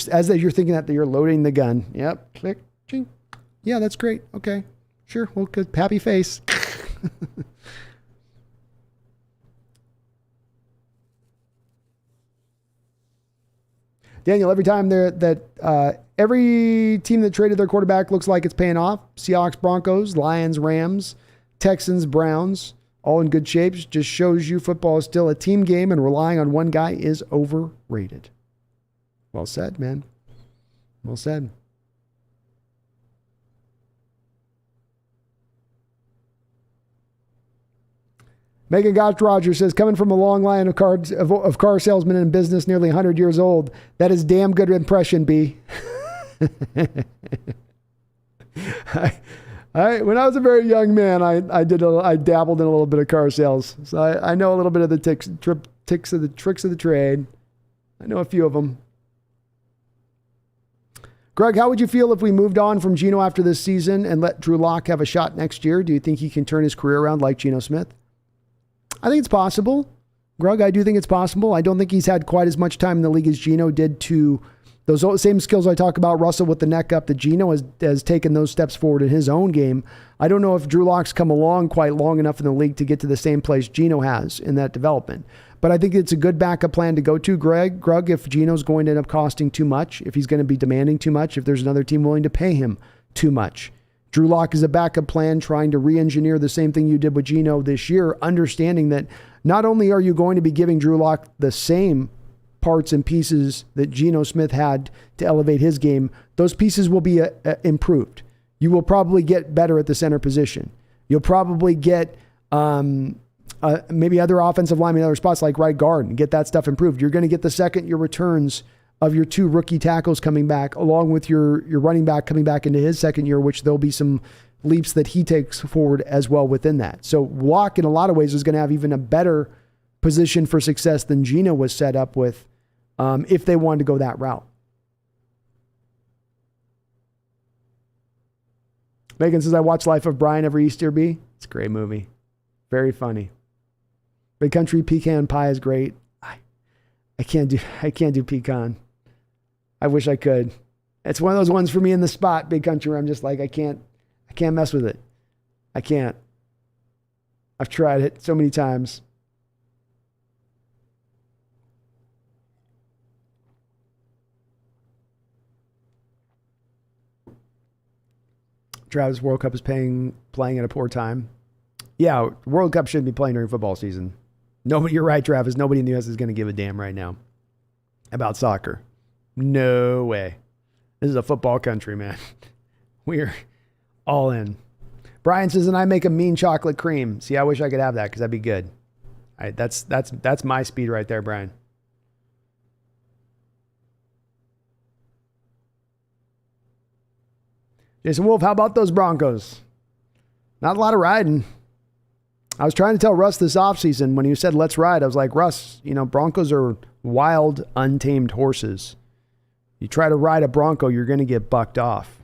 thinking that you're loading the gun. Yep. Click. Ching. Yeah, that's great. Okay. Sure. Well, good. Happy face. Daniel, every time every team that traded their quarterback looks like it's paying off. Seahawks, Broncos, Lions, Rams, Texans, Browns, all in good shapes. Just shows you football is still a team game and relying on one guy is overrated. Well said, man. Well said. Megan Gotch Rogers says, coming from a long line of car salesmen in business nearly 100 years old, that is damn good impression, B. When I was a very young man, I dabbled in a little bit of car sales. So I know a little bit of the tricks of the trade. I know a few of them. Greg, how would you feel if we moved on from Geno after this season and let Drew Lock have a shot next year? Do you think he can turn his career around like Geno Smith? I think it's possible. Greg, I do think it's possible. I don't think he's had quite as much time in the league as Geno did to those same skills I talk about, Russell with the neck up, that Geno has taken those steps forward in his own game. I don't know if Drew Lock's come along quite long enough in the league to get to the same place Geno has in that development. But I think it's a good backup plan to go to, Greg, if Geno's going to end up costing too much, if he's going to be demanding too much, if there's another team willing to pay him too much. Drew Lock is a backup plan, trying to re-engineer the same thing you did with Geno this year, understanding that not only are you going to be giving Drew Lock the same parts and pieces that Geno Smith had to elevate his game, those pieces will be improved. You will probably get better at the center position. You'll probably get maybe other offensive linemen in other spots like right guard and get that stuff improved. You're going to get the second year returns of your two rookie tackles coming back, along with your running back coming back into his second year, which there'll be some leaps that he takes forward as well within that. So Lock, in a lot of ways, is going to have even a better position for success than Geno was set up with if they wanted to go that route. Megan says, I watch Life of Brian every Easter, B. It's a great movie. Very funny. Big Country Pecan Pie is great. I can't do pecan. I wish I could. It's one of those ones for me in the spot, Big Country, where I'm just like, I can't mess with it. I can't. I've tried it so many times. Travis, World Cup is playing at a poor time. Yeah, World Cup shouldn't be playing during football season. Nobody, you're right, Travis. Nobody in the U.S. is going to give a damn right now about soccer. No way. This is a football country, man. We're all in. Brian says, and I make a mean chocolate cream. See, I wish I could have that because that'd be good. All right, that's my speed right there, Brian. Jason Wolf, how about those Broncos? Not a lot of riding. I was trying to tell Russ this offseason when he said, let's ride. I was like, Russ, Broncos are wild, untamed horses. You try to ride a Bronco, you're going to get bucked off.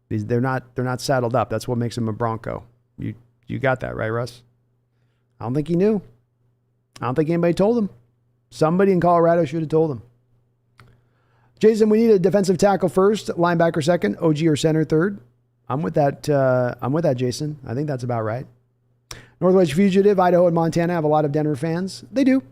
They're not saddled up. That's what makes them a Bronco. You got that, right, Russ? I don't think he knew. I don't think anybody told him. Somebody in Colorado should have told him. Jason, we need a defensive tackle first, linebacker second, OG or center third. I'm with that, Jason. I think that's about right. Northwest Fugitive, Idaho and Montana have a lot of Denver fans. They do.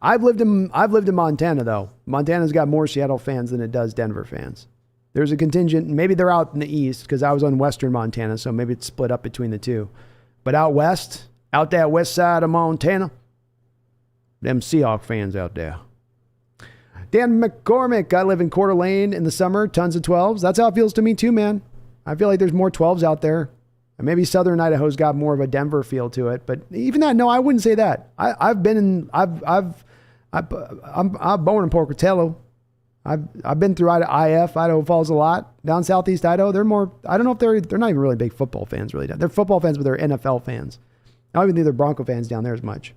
I've lived in Montana, though. Montana's got more Seattle fans than it does Denver fans. There's a contingent. Maybe they're out in the east because I was on western Montana, so maybe it's split up between the two. But out west, out that west side of Montana, them Seahawk fans out there. Dan McCormick, I live in Coeur d'Alene in the summer, tons of 12s. That's how it feels to me too, man. I feel like there's more 12s out there. And maybe southern Idaho's got more of a Denver feel to it, but even that, no, I wouldn't say that. I'm born in Pocatello. I've been through IF, Idaho Falls a lot. Down Southeast Idaho, they're more, I don't know if they're not even really big football fans really. They're football fans, but they're NFL fans. I don't even think they're Bronco fans down there as much.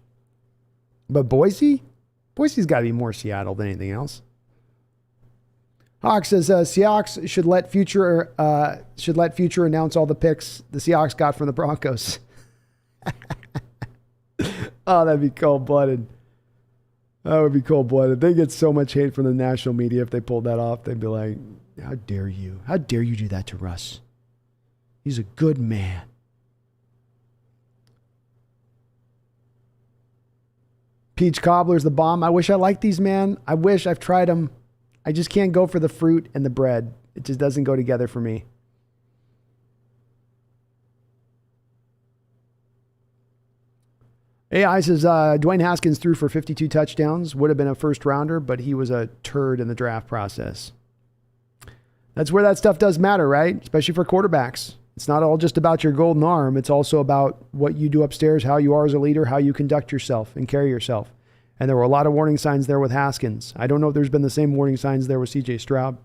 But Boise's got to be more Seattle than anything else. Hawk says Seahawks should let future announce all the picks the Seahawks got from the Broncos. Oh, that'd be cold-blooded. That would be cold-blooded. They get so much hate from the national media if they pulled that off. They'd be like, how dare you? How dare you do that to Russ? He's a good man. Peach Cobbler's the bomb. I wish I liked these, man. I wish. I've tried them. I just can't go for the fruit and the bread. It just doesn't go together for me. AI says, Dwayne Haskins threw for 52 touchdowns. Would have been a first rounder, but he was a turd in the draft process. That's where that stuff does matter, right? Especially for quarterbacks. It's not all just about your golden arm. It's also about what you do upstairs, how you are as a leader, how you conduct yourself and carry yourself. And there were a lot of warning signs there with Haskins. I don't know if there's been the same warning signs there with CJ Stroud.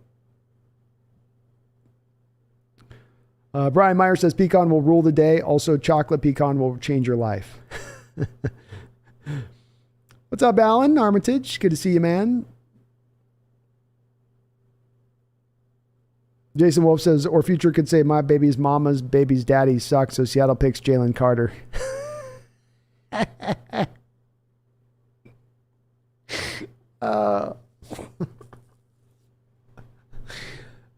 Brian Meyer says, pecan will rule the day. Also, chocolate pecan will change your life. What's up, Alan Armitage? Good to see you, man. Jason Wolf says, or future could say, my baby's mama's baby's daddy sucks, so Seattle picks Jalen Carter.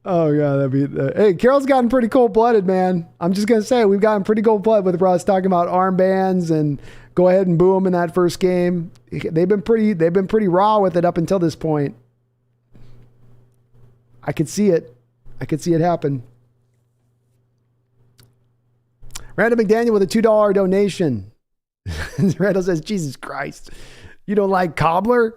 Oh, yeah, that'd be... hey, Carroll's gotten pretty cold-blooded, man. I'm just going to say, we've gotten pretty cold-blooded with Russ talking about armbands and go ahead and boo him in that first game. They've been pretty raw with it up until this point. I could see it. I could see it happen. Randall McDaniel with a $2 donation. Randall says, Jesus Christ. You don't like cobbler?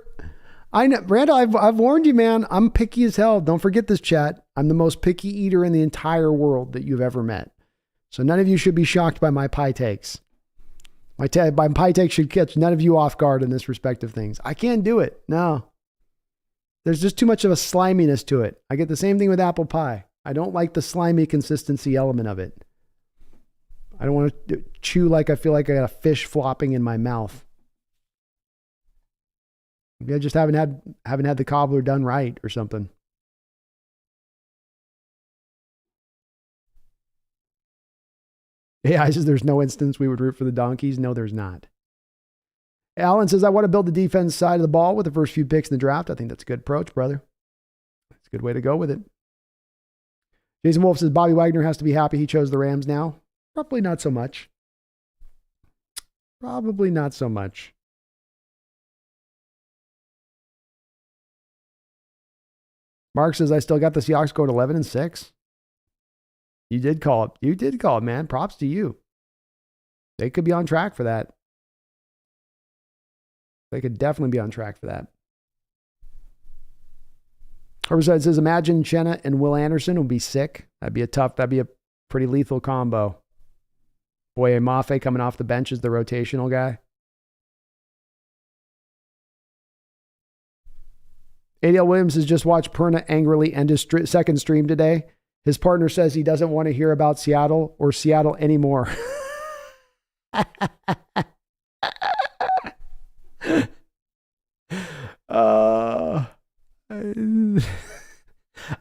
I know, Randall, I've warned you, man. I'm picky as hell. Don't forget this, chat. I'm the most picky eater in the entire world that you've ever met. So none of you should be shocked by my pie takes. My pie takes should catch none of you off guard in this respect of things. I can't do it. No. There's just too much of a sliminess to it. I get the same thing with apple pie. I don't like the slimy consistency element of it. I don't want to chew like I feel like I got a fish flopping in my mouth. Maybe I just haven't had the cobbler done right or something. AI says there's no instance we would root for the donkeys. No, there's not. Alan says, I want to build the defense side of the ball with the first few picks in the draft. I think that's a good approach, brother. That's a good way to go with it. Jason Wolf says, Bobby Wagner has to be happy he chose the Rams now. Probably not so much. Probably not so much. Mark says, I still got the Seahawks going 11-6. You did call it. You did call it, man. Props to you. They could be on track for that. They could definitely be on track for that. Herbicide says, imagine Chenna and Will Anderson would be sick. That'd be a pretty lethal combo. Boy, Mafe coming off the bench is the rotational guy. ADL Williams has just watched Perna angrily end his second stream today. His partner says he doesn't want to hear about Seattle or Seattle anymore.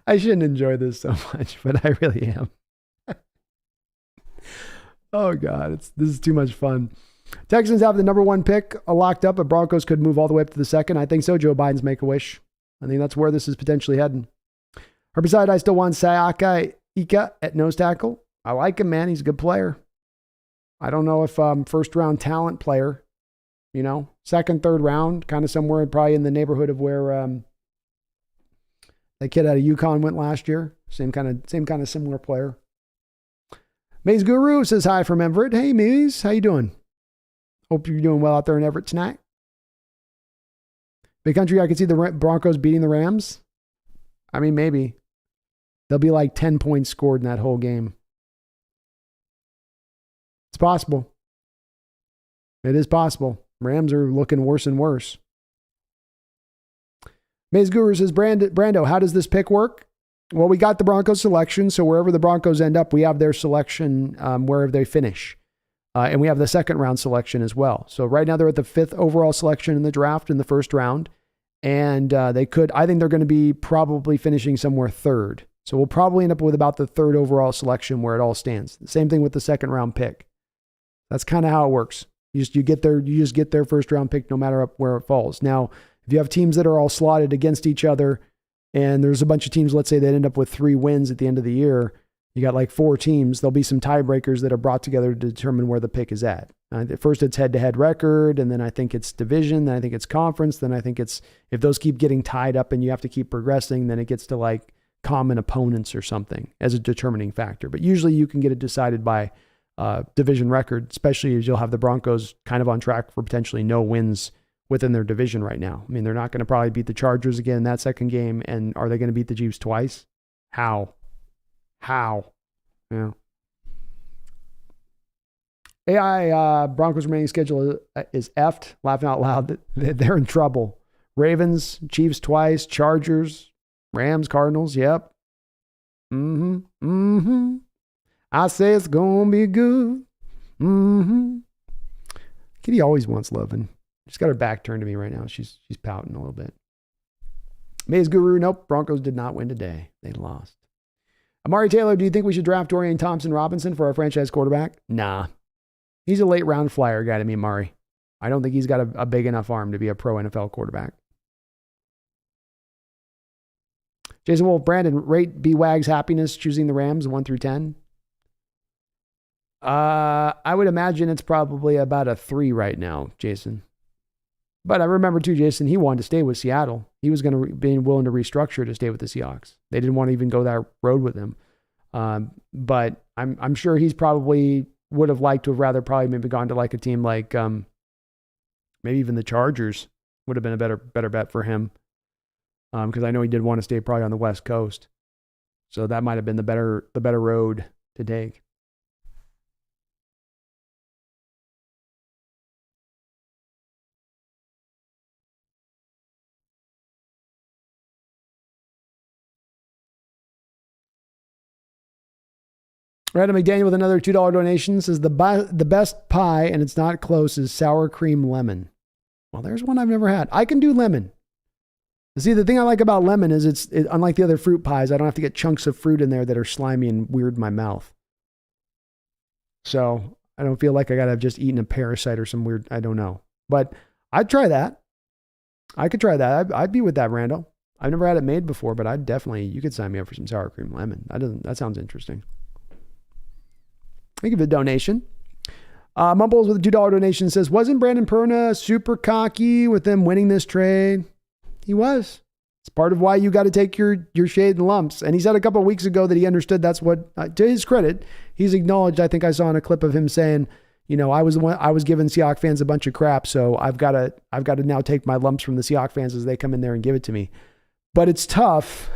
I shouldn't enjoy this so much, but I really am. Oh, God. This is too much fun. Texans have the number 1 pick locked up, but Broncos could move all the way up to the 2nd. I think so. Joe Biden's Make-A-Wish. I think that's where this is potentially heading. Herbicide, I still want Sayaka Ika at nose tackle. I like him, man. He's a good player. I don't know if first round talent player, second, third round, kind of somewhere probably in the neighborhood of where that kid out of UConn went last year. Same kind of similar player. Maze Guru says hi from Everett. Hey, Maze, how you doing? Hope you're doing well out there in Everett tonight. Big Country, I can see the Broncos beating the Rams. I mean, maybe. There'll be like 10 points scored in that whole game. It's possible. It is possible. Rams are looking worse and worse. Maze Guru says, Brando, how does this pick work? Well, we got the Broncos selection, so wherever the Broncos end up, we have their selection wherever they finish. And we have the second round selection as well. So right now they're at the 5th overall selection in the draft in the first round. And I think they're going to be probably finishing somewhere 3rd. So we'll probably end up with about the 3rd overall selection where it all stands. The same thing with the second round pick. That's kind of how it works. You just get their first round pick no matter where it falls. Now, if you have teams that are all slotted against each other, and there's a bunch of teams, let's say they end up with 3 wins at the end of the year, you got like 4 teams, there'll be some tiebreakers that are brought together to determine where the pick is at. First it's head-to-head record, and then I think it's division, then I think it's conference, then I think it's, if those keep getting tied up and you have to keep progressing, then it gets to like common opponents or something as a determining factor. But usually you can get it decided by division record, especially as you'll have the Broncos kind of on track for potentially no wins within their division right now. I mean, they're not going to probably beat the Chargers again in that second game. And are they going to beat the Chiefs twice? How? Yeah. AI Broncos remaining schedule is effed. Laughing out loud. They're in trouble. Ravens, Chiefs twice, Chargers, Rams, Cardinals. Yep. I say it's going to be good. Kitty always wants loving. She's got her back turned to me right now. She's pouting a little bit. Maze Guru, nope. Broncos did not win today. They lost. Amari Taylor, do you think we should draft Dorian Thompson-Robinson for our franchise quarterback? Nah. He's a late round flyer guy to me, Amari. I don't think he's got a big enough arm to be a pro NFL quarterback. Jason Wolf, Brandon, rate B-Wag's happiness choosing the Rams 1 through 10. I would imagine it's probably about a 3 right now, Jason. But I remember too, Jason, he wanted to stay with Seattle. He was going to be willing to restructure to stay with the Seahawks. They didn't want to even go that road with him. But I'm sure he's probably would have liked to have rather probably maybe gone to like a team like maybe even the Chargers would have been a better bet for him. Because I know he did want to stay probably on the West Coast. So that might have been the better road to take. Random McDaniel with another $2 donation says the best pie, and it's not close, is sour cream lemon. Well, there's one I've never had. I can do lemon. See, the thing I like about lemon is it's unlike the other fruit pies, I don't have to get chunks of fruit in there that are slimy and weird in my mouth. So I don't feel like I got to have just eaten a parasite or some weird, I don't know. But I'd try that. I could try that. I'd be with that, Randall. I've never had it made before, but I'd definitely, you could sign me up for some sour cream lemon. That sounds interesting. Thank you for the donation. Mumbles with a $2 donation says, wasn't Brandon Perna super cocky with them winning this trade? He was. It's part of why you got to take your shade and lumps. And he said a couple of weeks ago that he understood that's what, to his credit, he's acknowledged. I think I saw in a clip of him saying, I was giving Seahawks fans a bunch of crap, so I've got to now take my lumps from the Seahawks fans as they come in there and give it to me. But it's tough.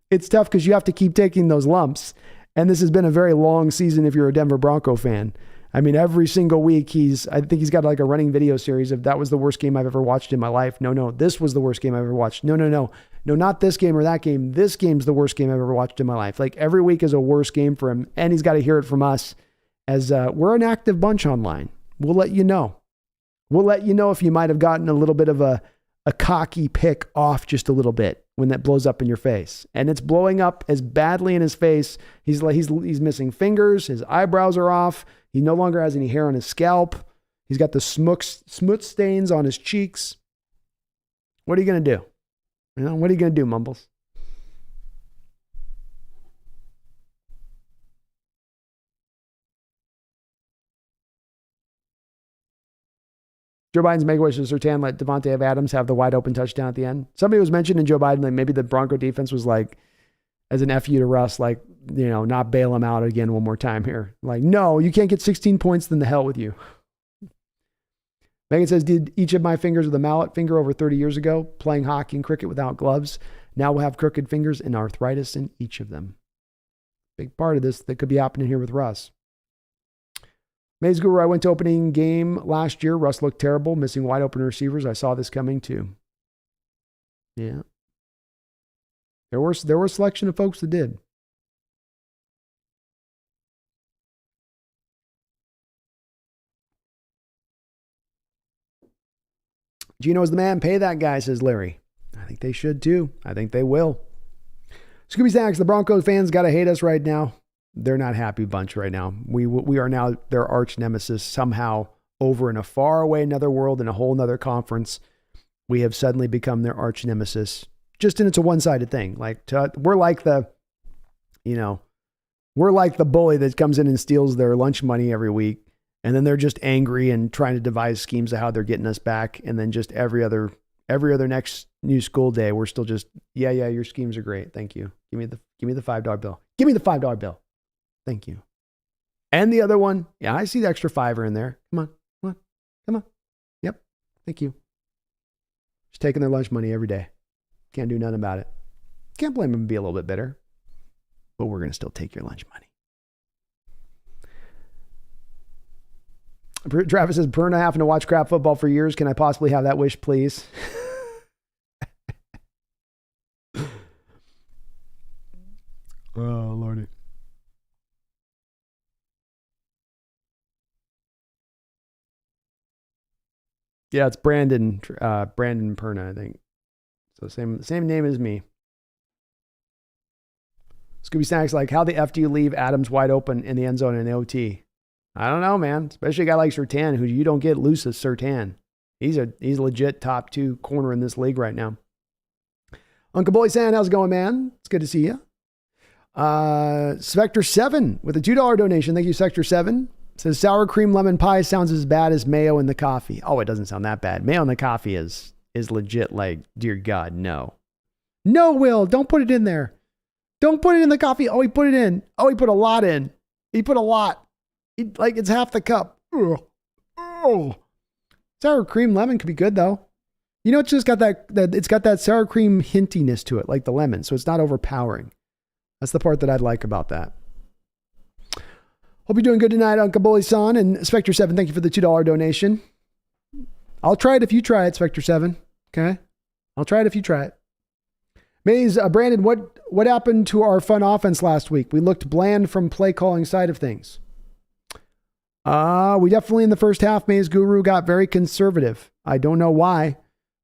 It's tough because you have to keep taking those lumps. And this has been a very long season if you're a Denver Bronco fan. I mean, every single week I think he's got like a running video series of that was the worst game I've ever watched in my life. No, this was the worst game I've ever watched. No, not this game or that game. This game's the worst game I've ever watched in my life. Like every week is a worst game for him. And he's got to hear it from us as we're an active bunch online. We'll let you know. We'll let you know if you might have gotten a little bit of a cocky pick off just a little bit when that blows up in your face. And it's blowing up as badly in his face. He's missing fingers. His eyebrows are off. He no longer has any hair on his scalp. He's got the smoot stains on his cheeks. What are you going to do? What are you going to do, Mumbles? Joe Biden's make a wish to Surtain let Devontae Adams have the wide open touchdown at the end. Somebody was mentioning Joe Biden, like maybe the Bronco defense was like, as an FU to Russ, like, not bail him out again one more time here. Like, no, you can't get 16 points, then the hell with you. Megan says, did each of my fingers with a mallet finger over 30 years ago, playing hockey and cricket without gloves. Now we'll have crooked fingers and arthritis in each of them. Big part of this that could be happening here with Russ. Maze Guru, I went to opening game last year. Russ looked terrible, missing wide open receivers. I saw this coming too. Yeah. There were a selection of folks that did. Gino's the man. Pay that guy, says Larry. I think they should too. I think they will. Scooby Stacks, the Broncos fans got to hate us right now. They're not happy bunch right now. We are now their arch nemesis somehow over in a far away another world in a whole nother conference. We have suddenly become their arch nemesis. Just and it's a one-sided thing. We're like the bully that comes in and steals their lunch money every week. And then they're just angry and trying to devise schemes of how they're getting us back. And then just every other next new school day, we're still just, yeah, your schemes are great. Thank you. Give me the $5 bill. Give me the $5 bill. Thank you. And the other one, yeah, I see the extra $5 in there. Come on. Yep. Thank you. Just taking their lunch money every day. Can't do nothing about it. Can't blame them to be a little bit bitter. But we're going to still take your lunch money. Travis says, Perna having to watch crap football for years. Can I possibly have that wish, please? Oh, Lordy. Yeah, it's Brandon Perna, I think. So same name as me. Scooby Snacks like, how the F do you leave Adams wide open in the end zone in the OT? I don't know, man. Especially a guy like Surtain, who you don't get loose as Surtain. He's a legit top 2 corner in this league right now. Uncle Boy San, how's it going, man? It's good to see you. Spectre 7 with a $2 donation. Thank you, Spectre 7. Says sour cream lemon pie sounds as bad as mayo in the coffee. Oh, it doesn't sound that bad. Mayo in the coffee is legit like, dear God, no. No, Will, don't put it in there. Don't put it in the coffee. Oh, he put it in. Oh, he put a lot in. He put a lot. It's half the cup. Ugh. Oh. Sour cream lemon could be good though. It's just got that it's got that sour cream hintiness to it, like the lemon, so it's not overpowering. That's the part that I'd like about that. Hope you're doing good tonight, Uncle Bully-san. And Spectre 7, thank you for the $2 donation. I'll try it if you try it, Spectre 7. Okay? I'll try it if you try it. Maze, Brandon, what happened to our fun offense last week? We looked bland from play calling side of things. We definitely in the first half, Maze Guru got very conservative. I don't know why.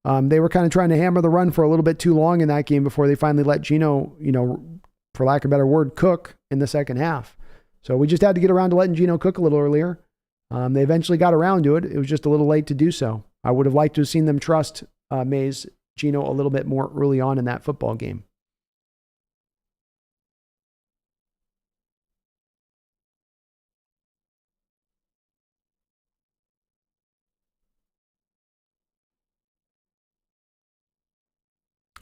They were kind of trying to hammer the run for a little bit too long in that game before they finally let Gino, for lack of a better word, cook in the second half. So we just had to get around to letting Gino cook a little earlier. They eventually got around to it. It was just a little late to do so. I would have liked to have seen them trust Maze Gino a little bit more early on in that football game.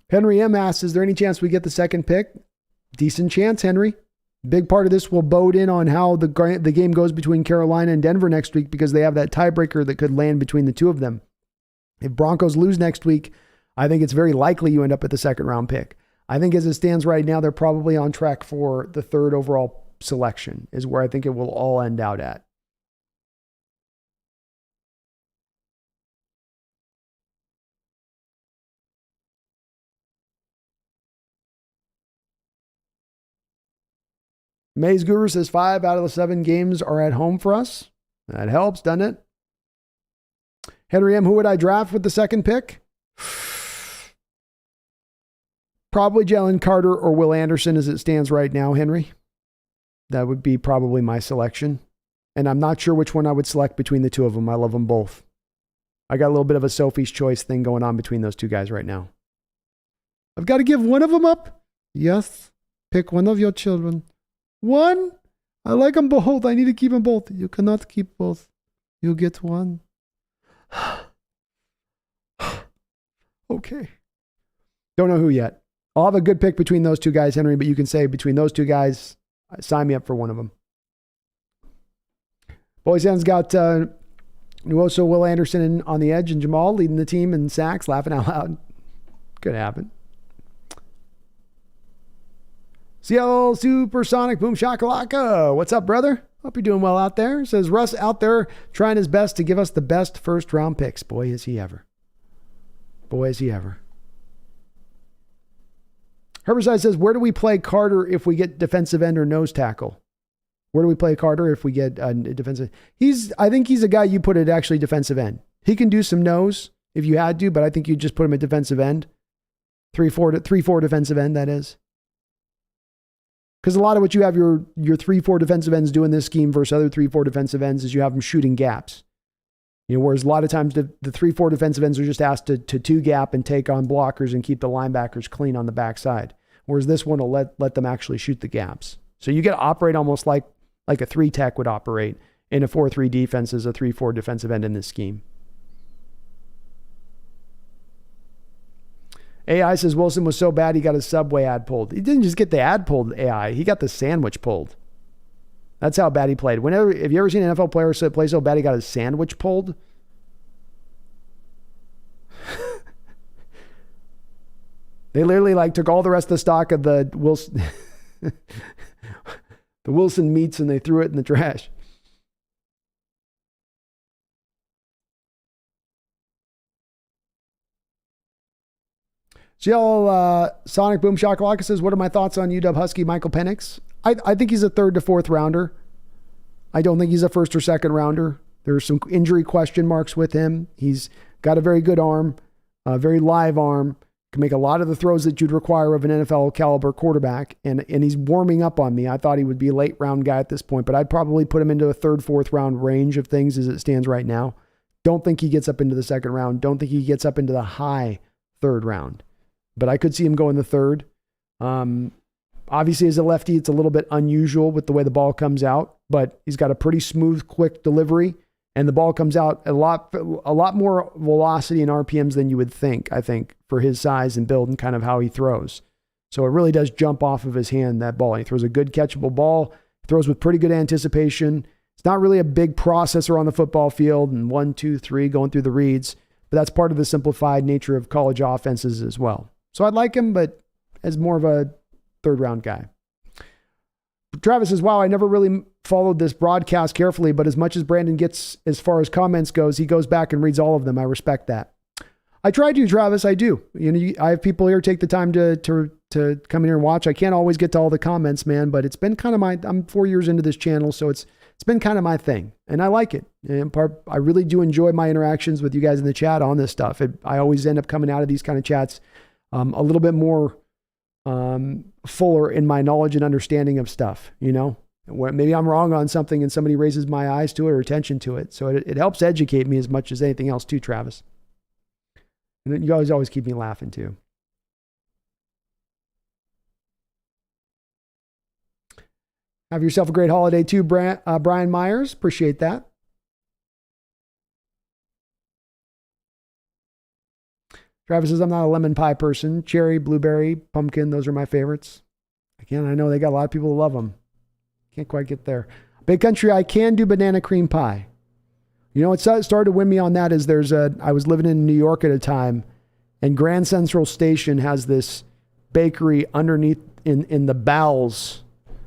Henry M asks, is there any chance we get the second pick? Decent chance, Henry. Big part of this will bode in on how the game goes between Carolina and Denver next week, because they have that tiebreaker that could land between the two of them. If Broncos lose next week, I think it's very likely you end up at the second round pick. I think as it stands right now, they're probably on track for the third overall selection is where I think it will all end out at. Maze Guru says 5 out of the 7 games are at home for us. That helps, doesn't it? Henry M., who would I draft with the second pick? Probably Jalen Carter or Will Anderson as it stands right now, Henry. That would be probably my selection. And I'm not sure which one I would select between the two of them. I love them both. I got a little bit of a Sophie's choice thing going on between those two guys right now. I've got to give one of them up? Yes. Pick one of your children. One? I like them both. I need to keep them both. You cannot keep both. You get one. Okay. Don't know who yet. I'll have a good pick between those two guys, Henry, but you can say between those two guys, sign me up for one of them. Boys End's got Nuoso, Will Anderson on the edge, and Jamal leading the team in sacks, laughing out loud. Could happen. Seattle Supersonic Boom Shakalaka. What's up, brother? Hope you're doing well out there. Says Russ out there trying his best to give us the best first round picks. Boy, is he ever. Boy, is he ever. Herbicide says, where do we play Carter if we get defensive end or nose tackle? Where do we play Carter if we get defensive? I think he's a guy you put at actually defensive end. He can do some nose if you had to, but I think you just put him at defensive end. 3-4 defensive end, that is. Because a lot of what you have your 3-4 defensive ends do in this scheme versus other 3-4 defensive ends is you have them shooting gaps. Whereas a lot of times the 3-4 defensive ends are just asked to 2-gap and take on blockers and keep the linebackers clean on the backside. Whereas this one will let them actually shoot the gaps. So you get to operate almost like a 3-tech would operate in a 4-3 defense as a 3-4 defensive end in this scheme. AI says Wilson was so bad he got his Subway ad pulled. He didn't just get the ad pulled, AI. He got the sandwich pulled. That's how bad he played. Have you ever seen an NFL player play so bad he got his sandwich pulled? They literally took all the rest of the stock of the Wilson the Wilson meats and they threw it in the trash. CL Sonic Boom Shakalaka says, what are my thoughts on UW Husky Michael Penix? I think he's a 3rd to 4th rounder. I don't think he's a 1st or 2nd rounder. There's some injury question marks with him. He's got a very good arm, a very live arm, can make a lot of the throws that you'd require of an NFL caliber quarterback, and he's warming up on me. I thought he would be a late round guy at this point, but I'd probably put him into a 3rd, 4th round range of things as it stands right now. Don't think he gets up into the 2nd round. Don't think he gets up into the high 3rd round. But I could see him go in the 3rd. Obviously, as a lefty, it's a little bit unusual with the way the ball comes out, but he's got a pretty smooth, quick delivery, and the ball comes out a lot more velocity and RPMs than you would think, I think, for his size and build and kind of how he throws. So it really does jump off of his hand, that ball. He throws a good catchable ball, throws with pretty good anticipation. It's not really a big processor on the football field and 1, 2, 3 going through the reads, but that's part of the simplified nature of college offenses as well. So I'd like him, but as more of a 3rd round guy. Travis says, wow, I never really followed this broadcast carefully, but as much as Brandon gets as far as comments goes, he goes back and reads all of them. I respect that. I try to, Travis. I do. I have people here take the time to come in here and watch. I can't always get to all the comments, man, but it's been kind of I'm 4 years into this channel, so it's been kind of my thing, and I like it. And in part, I really do enjoy my interactions with you guys in the chat on this stuff. I always end up coming out of these kind of chats a little bit more fuller in my knowledge and understanding of stuff, maybe I'm wrong on something and somebody raises my eyes to it or attention to it. So it helps educate me as much as anything else too, Travis. And then you always keep me laughing too. Have yourself a great holiday too, Brian Myers. Appreciate that. Travis says, I'm not a lemon pie person. Cherry, blueberry, pumpkin, those are my favorites. Again, I know they got a lot of people who love them. Can't quite get there. Big Country, I can do banana cream pie. What started to win me on that is I was living in New York at a time, and Grand Central Station has this bakery underneath in the bowels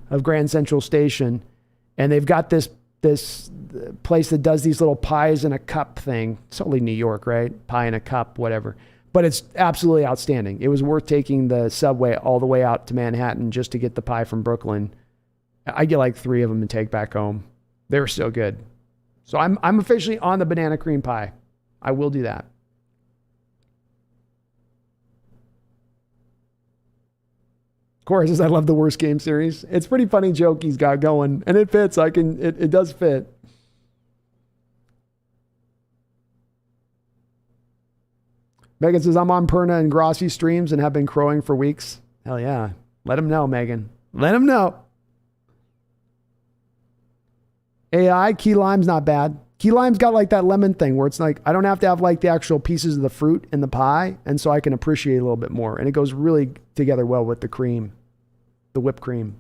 of Grand Central Station, and they've got this place that does these little pies in a cup thing. It's only New York, right? Pie in a cup, whatever. But it's absolutely outstanding. It was worth taking the subway all the way out to Manhattan just to get the pie from Brooklyn. I get like 3 of them and take back home. They were so good. So I'm officially on the banana cream pie. I will do that. Corey says, I love the Worst Game series. It's a pretty funny joke he's got going, and it fits. It does fit. Megan says, I'm on Perna and Grossi streams and have been crowing for weeks. Hell yeah. Let him know, Megan. Let him know. AI, key lime's not bad. Key lime's got like that lemon thing where it's like, I don't have to have like the actual pieces of the fruit in the pie, and so I can appreciate a little bit more. And it goes really together well with the cream, the whipped cream.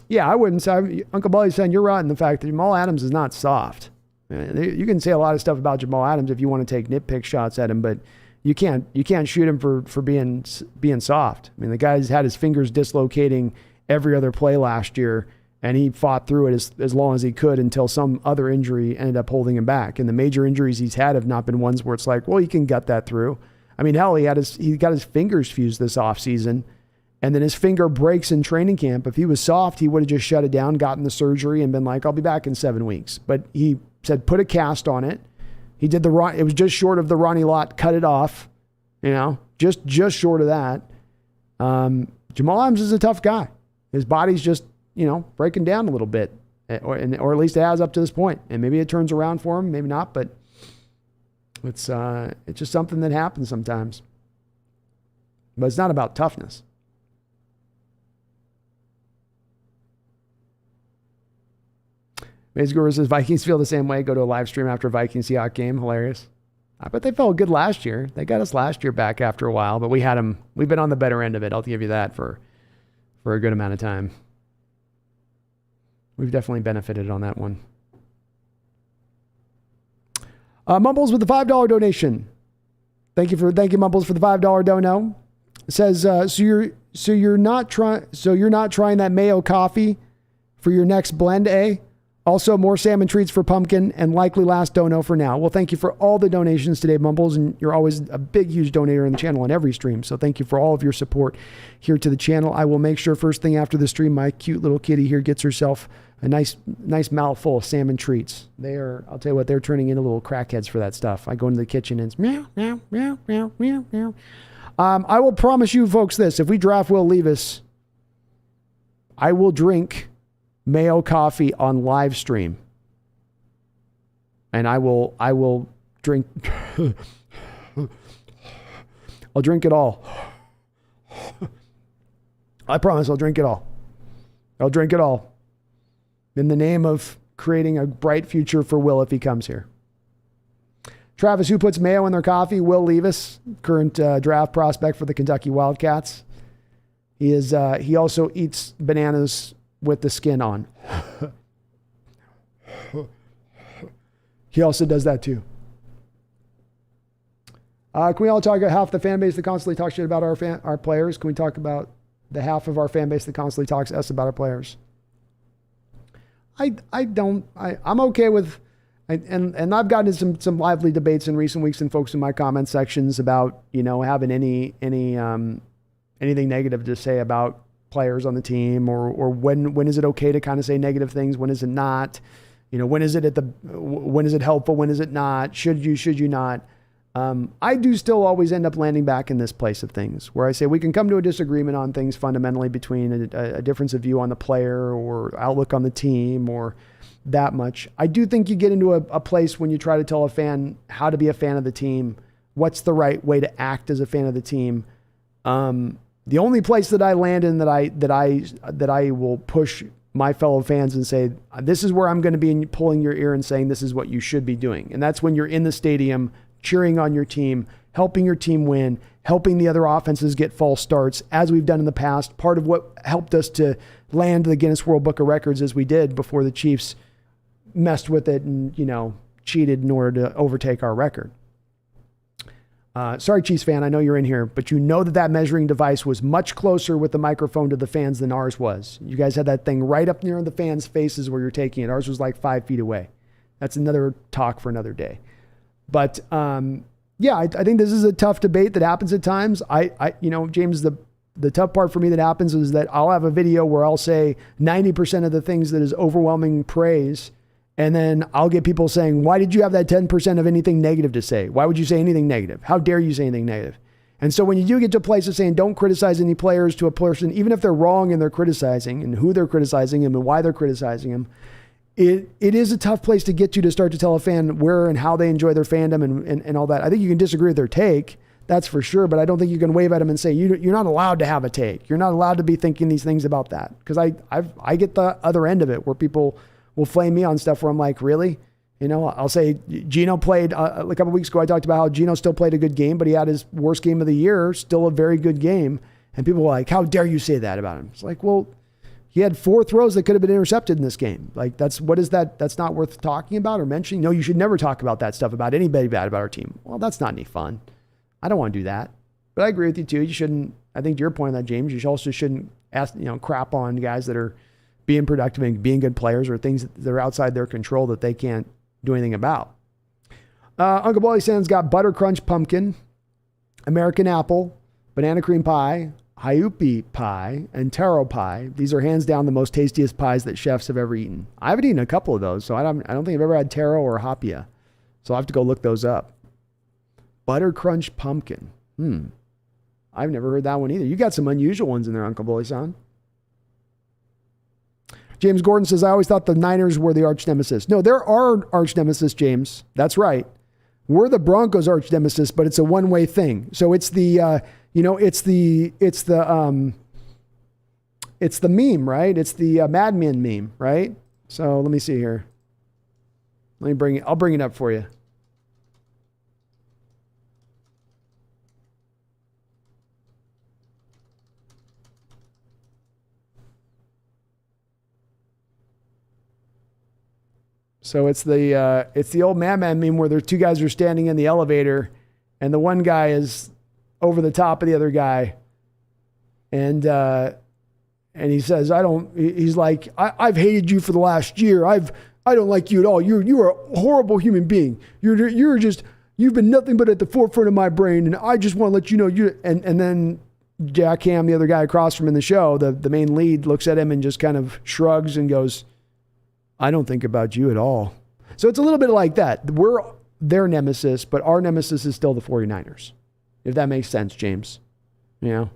Yeah, I wouldn't say. Uncle Bully's saying you're right in the fact that Jamal Adams is not soft. You can say a lot of stuff about Jamal Adams if you want to take nitpick shots at him, but you can't shoot him for being soft. I mean, the guy's had his fingers dislocating every other play last year, and he fought through it as long as he could until some other injury ended up holding him back. And the major injuries he's had have not been ones where it's like, well, you can gut that through. I mean, hell, he got his fingers fused this offseason, and then his finger breaks in training camp. If he was soft, he would have just shut it down, gotten the surgery, and been like, I'll be back in 7 weeks. But he said, put a cast on it. He did it was just short of the Ronnie Lott, cut it off, just short of that. Jamal Adams is a tough guy. His body's just, breaking down a little bit, or at least it has up to this point. And maybe it turns around for him, maybe not, but it's just something that happens sometimes. But it's not about toughness. Maze Guru says, Vikings feel the same way. Go to a live stream after a Vikings-Seahawks game. Hilarious. I bet they felt good last year. They got us last year back after a while, but we had them. We've been on the better end of it. I'll give you that for a good amount of time. We've definitely benefited on that one. Mumbles with the $5 donation. Thank you, Mumbles, for the $5 dono. It says, so you're not trying that mayo coffee for your next blend, eh? Also, more salmon treats for Pumpkin, and likely last dono for now. Well, thank you for all the donations today, Mumbles, and you're always a big, huge donator in the channel on every stream. So thank you for all of your support here to the channel. I will make sure first thing after the stream, my cute little kitty here gets herself a nice mouthful of salmon treats. I'll tell you what, they're turning into little crackheads for that stuff. I go into the kitchen and it's meow, meow, meow, meow, meow, meow. I will promise you folks this: if we draft Will Levis, I will drink mayo coffee on live stream, and I will drink. I'll drink it all. I promise I'll drink it all. I'll drink it all in the name of creating a bright future for Will if he comes here. Travis, who puts mayo in their coffee? Will Levis, current draft prospect for the Kentucky Wildcats. He also eats bananas with the skin on. He also does that too. Can we all talk about half the fan base that constantly talks shit about our players? Can we talk about the half of our fan base that constantly talks us about our players? I'm okay with, and I've gotten into some lively debates in recent weeks and folks in my comment sections about, having anything negative to say about players on the team, or when is it okay to kind of say negative things? When is it not? When is it helpful? When is it not? Should you not? I do still always end up landing back in this place of things where I say we can come to a disagreement on things fundamentally between a difference of view on the player or outlook on the team or that much. I do think you get into a place when you try to tell a fan how to be a fan of the team, what's the right way to act as a fan of the team. The only place that I land in that I will push my fellow fans and say, this is where I'm going to be pulling your ear and saying, this is what you should be doing. And that's when you're in the stadium cheering on your team, helping your team win, helping the other offenses get false starts, as we've done in the past. Part of what helped us to land the Guinness World Book of Records as we did before the Chiefs messed with it and, cheated in order to overtake our record. Sorry, Chiefs fan, I know you're in here, but that measuring device was much closer with the microphone to the fans than ours was. You guys had that thing right up near the fans' faces where you're taking it. Ours was like 5 feet away. That's another talk for another day. But I think this is a tough debate that happens at times. James, the tough part for me that happens is that I'll have a video where I'll say 90% of the things that is overwhelming praise. And then I'll get people saying, why did you have that 10% of anything negative to say? Why would you say anything negative? How dare you say anything negative? And so when you do get to a place of saying, don't criticize any players to a person, even if they're wrong and they're criticizing and who they're criticizing them and why they're criticizing them, it is a tough place to get to start to tell a fan where and how they enjoy their fandom and all that. I think you can disagree with their take, that's for sure, but I don't think you can wave at them and say, you're not allowed to have a take. You're not allowed to be thinking these things about that. Because I get the other end of it where people will flame me on stuff where I'm like, really? I'll say Gino played a couple of weeks ago. I talked about how Gino still played a good game, but he had his worst game of the year, still a very good game. And people were like, how dare you say that about him? It's like, well, he had 4 throws that could have been intercepted in this game. Like, that's not worth talking about or mentioning. No, you should never talk about that stuff about anybody bad about our team. Well, that's not any fun. I don't want to do that. But I agree with you too. You shouldn't, I think to your point on that, James, you also shouldn't ask, crap on guys that are being productive and being good players or things that are outside their control that they can't do anything about. Uncle Bolly Sands got butter crunch pumpkin, American apple, banana cream pie, Hyupi pie, and taro pie. These are hands down the most tastiest pies that chefs have ever eaten. I haven't eaten a couple of those, so I don't think I've ever had taro or hapia. So I'll have to go look those up. Butter crunch pumpkin. I've never heard that one either. You got some unusual ones in there, Uncle Bully-san. James Gordon says, I always thought the Niners were the arch nemesis. No, there are arch nemesis, James. That's right. We're the Broncos arch nemesis, but it's a one-way thing. So it's the, it's the meme, right? It's the Mad Men meme, right? So let me see here. I'll bring it up for you. So it's the old Madman meme where the two guys are standing in the elevator and the one guy is over the top of the other guy. And he says, he's like, I've hated you for the last year. I don't like you at all. You're a horrible human being. You've been nothing but at the forefront of my brain. And I just want to let you know and then Jack Ham, the other guy across from in the show, the main lead, looks at him and just kind of shrugs and goes, I don't think about you at all. So it's a little bit like that. We're their nemesis, but our nemesis is still the 49ers. If that makes sense, James. You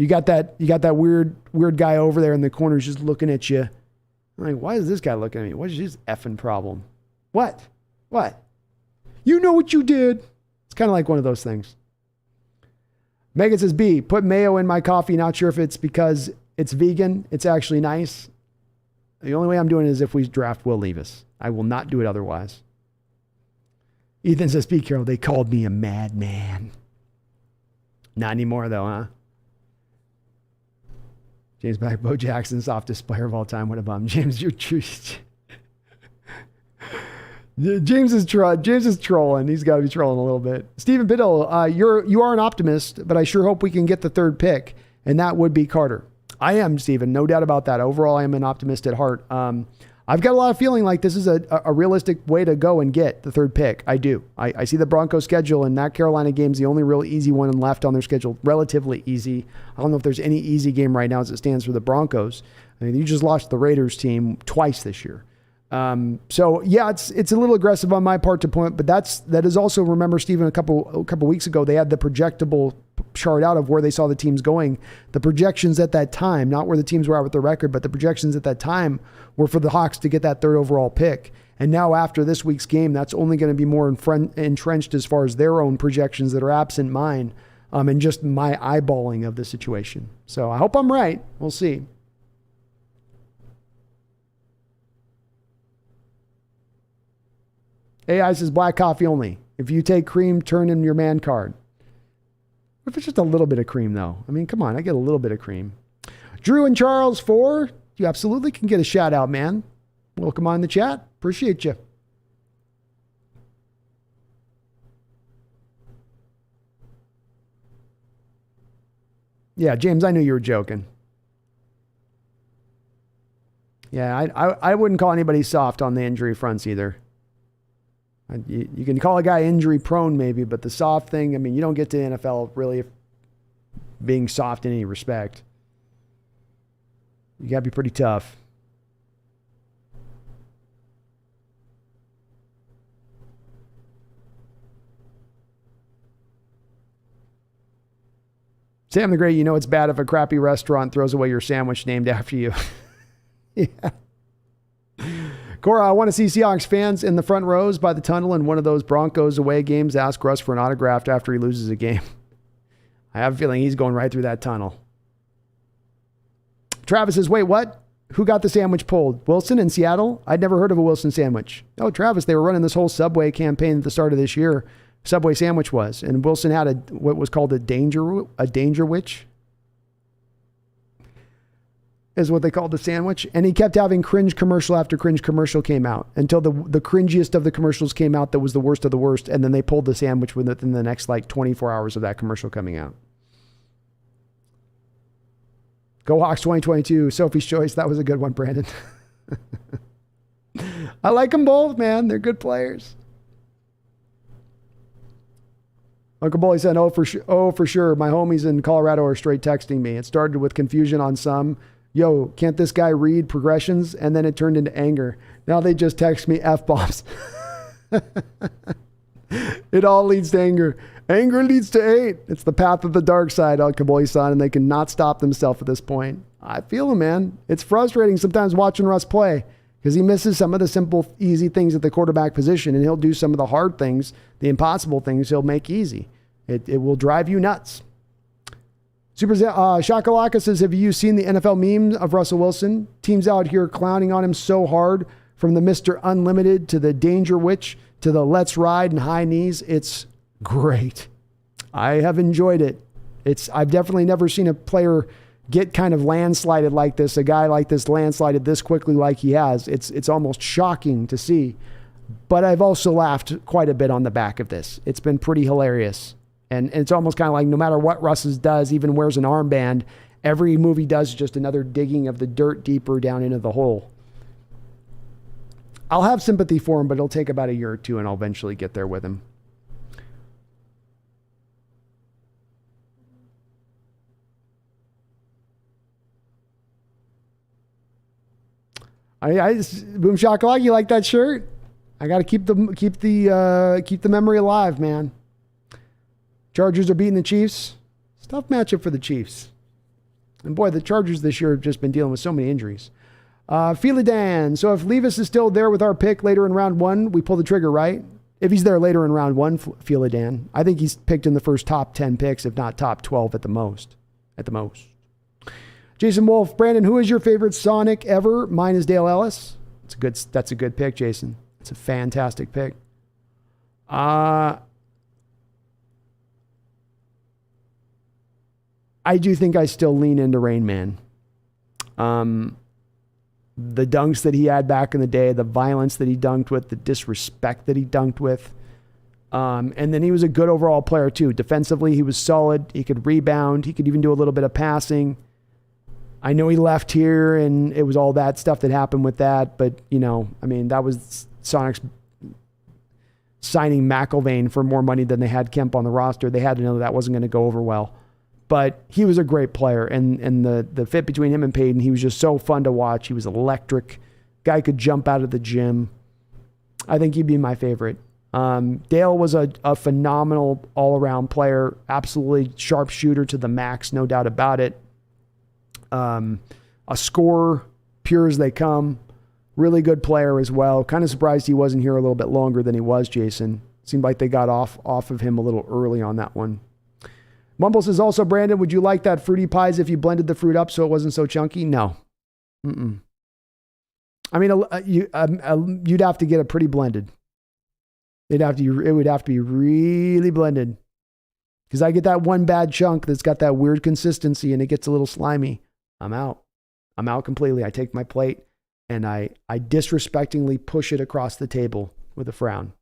got that weird guy over there in the corner just looking at you. I'm like, why is this guy looking at me? What is his effing problem? What? You know what you did. It's kind of like one of those things. Megan says, B, put mayo in my coffee. Not sure if it's because it's vegan. It's actually nice. The only way I'm doing it is if we draft Will Levis. I will not do it otherwise. Ethan says, be careful. They called me a madman. Not anymore, though, huh? James Black, Bo Jackson, softest player of all time. What a bum. James, you're true. James is trolling. He's got to be trolling a little bit. Stephen Biddle, you are an optimist, but I sure hope we can get the third pick, and that would be Carter. I am, Stephen. No doubt about that. Overall, I am an optimist at heart. I've got a lot of feeling like this is a realistic way to go and get the third pick. I do. I see the Broncos schedule, and that Carolina game's the only real easy one left on their schedule. Relatively easy. I don't know if there's any easy game right now as it stands for the Broncos. I mean, you just lost the Raiders team twice this year. So yeah, it's a little aggressive on my part to point, but that is also, remember, Stephen, a couple weeks ago, they had the projectable chart out of where they saw the teams going. The projections at that time, not where the teams were at with the record, but the projections at that time were for the Hawks to get that third overall pick. And now after this week's game, that's only going to be more entrenched as far as their own projections that are absent mine, and just my eyeballing of the situation. So I hope I'm right. We'll see. AI says black coffee only. If you take cream, turn in your man card. What if it's just a little bit of cream, though? I mean, come on, I get a little bit of cream. Drew and Charles 4, you absolutely can get a shout out, man. Welcome on the chat. Appreciate you. Yeah, James, I knew you were joking. Yeah, I wouldn't call anybody soft on the injury fronts either. You can call a guy injury prone maybe, but the soft thing, I mean, you don't get to the NFL really being soft in any respect. You got to be pretty tough. Sam the Great, it's bad if a crappy restaurant throws away your sandwich named after you. Yeah. Cora, I want to see Seahawks fans in the front rows by the tunnel in one of those Broncos away games ask Russ for an autograph after he loses a game. I have a feeling he's going right through that tunnel. Travis says, wait, what? Who got the sandwich pulled? Wilson in Seattle? I'd never heard of a Wilson sandwich. Oh, Travis, they were running this whole Subway campaign at the start of this year. Subway sandwich was. And Wilson had what was called a danger witch. is what they called the sandwich. And he kept having cringe commercial after cringe commercial came out until the cringiest of the commercials came out that was the worst of the worst. And then they pulled the sandwich within the next like 24 hours of that commercial coming out. Go Hawks 2022. Sophie's Choice. That was a good one, Brandon. I like them both, man. They're good players. Uncle Bully said, oh, for sure. My homies in Colorado are straight texting me. It started with confusion on some. Yo, can't this guy read progressions? And then it turned into anger. Now they just text me F-bombs. It all leads to anger. Anger leads to hate. It's the path of the dark side, Uncle Bully-san, and they cannot stop themselves at this point. I feel him, man. It's frustrating sometimes watching Russ play because he misses some of the simple, easy things at the quarterback position, and he'll do some of the hard things, the impossible things he'll make easy. It will drive you nuts. Super Shakalaka says, have you seen the NFL meme of Russell Wilson? Teams out here clowning on him so hard, from the Mr. Unlimited to the Danger Witch to the Let's Ride and high knees. It's great. I have enjoyed it. I've definitely never seen a player get kind of landslided like this, a guy like this landslided this quickly like he has. It's almost shocking to see. But I've also laughed quite a bit on the back of this. It's been pretty hilarious. And it's almost kind of like no matter what Russ does, even wears an armband, every move he does is just another digging of the dirt deeper down into the hole. I'll have sympathy for him, but it'll take about a year or two, and I'll eventually get there with him. Boom Shakalaka, you like that shirt? I got to keep the memory alive, man. Chargers are beating the Chiefs. It's a tough matchup for the Chiefs. And boy, the Chargers this year have just been dealing with so many injuries. Philidan. So if Levis is still there with our pick later in round 1, we pull the trigger, right? If he's there later in round 1, Philidan. I think he's picked in the first top 10 picks, if not top 12 at the most. Jason Wolf. Brandon, who is your favorite Sonic ever? Mine is Dale Ellis. That's a good pick, Jason. It's a fantastic pick. I do think I still lean into Rain Man. The dunks that he had back in the day, the violence that he dunked with, the disrespect that he dunked with. And then he was a good overall player too. Defensively, he was solid. He could rebound. He could even do a little bit of passing. I know he left here and it was all that stuff that happened with that. But, that was Sonic's signing McIlvain for more money than they had Kemp on the roster. They had to know that wasn't going to go over well. But he was a great player, and the fit between him and Payton, he was just so fun to watch. He was electric. Guy could jump out of the gym. I think he'd be my favorite. Dale was a phenomenal all-around player, absolutely sharp shooter to the max, no doubt about it. A scorer, pure as they come. Really good player as well. Kind of surprised he wasn't here a little bit longer than he was, Jason. Seemed like they got off of him a little early on that one. Mumble says also, Brandon, would you like that fruity pies if you blended the fruit up so it wasn't so chunky? No. Mm-mm. I mean, you'd have to get it pretty blended. It would have to be really blended. Because I get that one bad chunk that's got that weird consistency and it gets a little slimy. I'm out. I'm out completely. I take my plate and I disrespectingly push it across the table with a frown.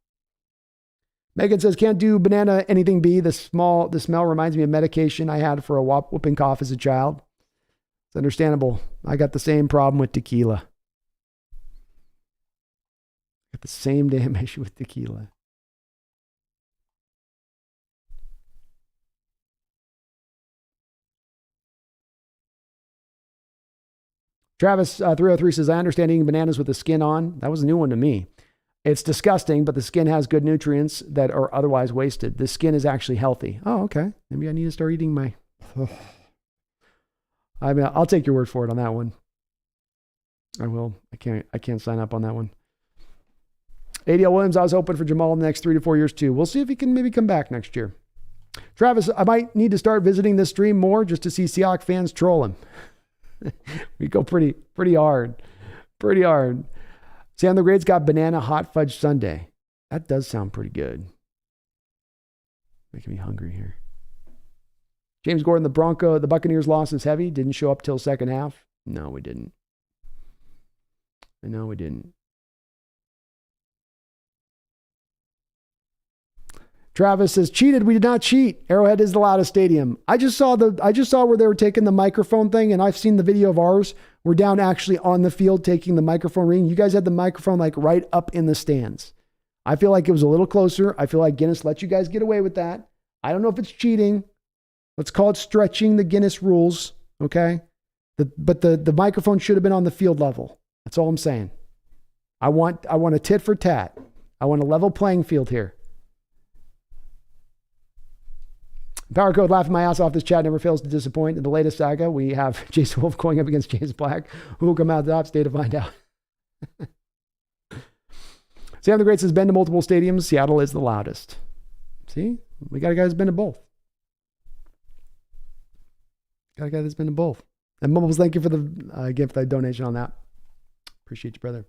Megan says, can't do banana anything B. The smell reminds me of medication I had for a whooping cough as a child. It's understandable. I got the same problem with tequila. Got the same damn issue with tequila. Travis 303 says, I understand eating bananas with the skin on. That was a new one to me. It's disgusting, but the skin has good nutrients that are otherwise wasted. The skin is actually healthy. Oh, okay. Maybe I need to start eating my... I mean, I'll take your word for it on that one. I will. I can't sign up on that one. ADL Williams, I was hoping for Jamal in the next 3 to 4 years too. We'll see if he can maybe come back next year. Travis, I might need to start visiting this stream more just to see Seahawks fans troll him. We go pretty hard. Pretty hard. Sam the Great's got banana hot fudge sundae. That does sound pretty good. Making me hungry here. James Gordon, the Buccaneers loss is heavy. Didn't show up till second half. No, we didn't. No, we didn't. Travis says, cheated. We did not cheat. Arrowhead is the loudest stadium. I just saw where they were taking the microphone thing, and I've seen the video of ours. We're down actually on the field taking the microphone ring. You guys had the microphone like right up in the stands. I feel like it was a little closer. I feel like Guinness let you guys get away with that. I don't know if it's cheating. Let's call it stretching the Guinness rules. Okay. But the microphone should have been on the field level. That's all I'm saying. I want a tit for tat. I want a level playing field here. Power Code laughing my ass off. This chat never fails to disappoint. In the latest saga, we have Jason Wolf going up against James Black. Who will come out the top? Stay to find out. Sam the Great says, been to multiple stadiums. Seattle is the loudest. See? We got a guy who's been to both. Got a guy that's been to both. And Mumbles, thank you for the gift, the donation on that. Appreciate you, brother.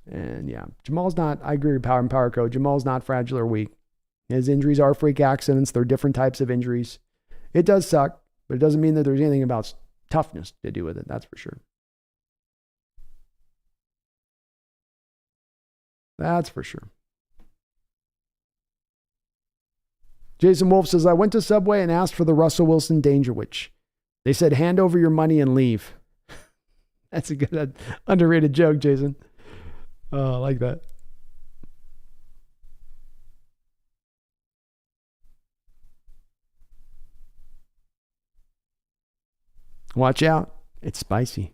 And yeah, Jamal's not, I agree with Power Code. Jamal's not fragile or weak. His injuries are freak accidents. They're different types of injuries. It does suck, but it doesn't mean that there's anything about toughness to do with it. That's for sure. That's for sure. Jason Wolf says, I went to Subway and asked for the Russell Wilson Danger Witch. They said, hand over your money and leave. That's a good, underrated joke, Jason. Oh, I like that. Watch out. It's spicy.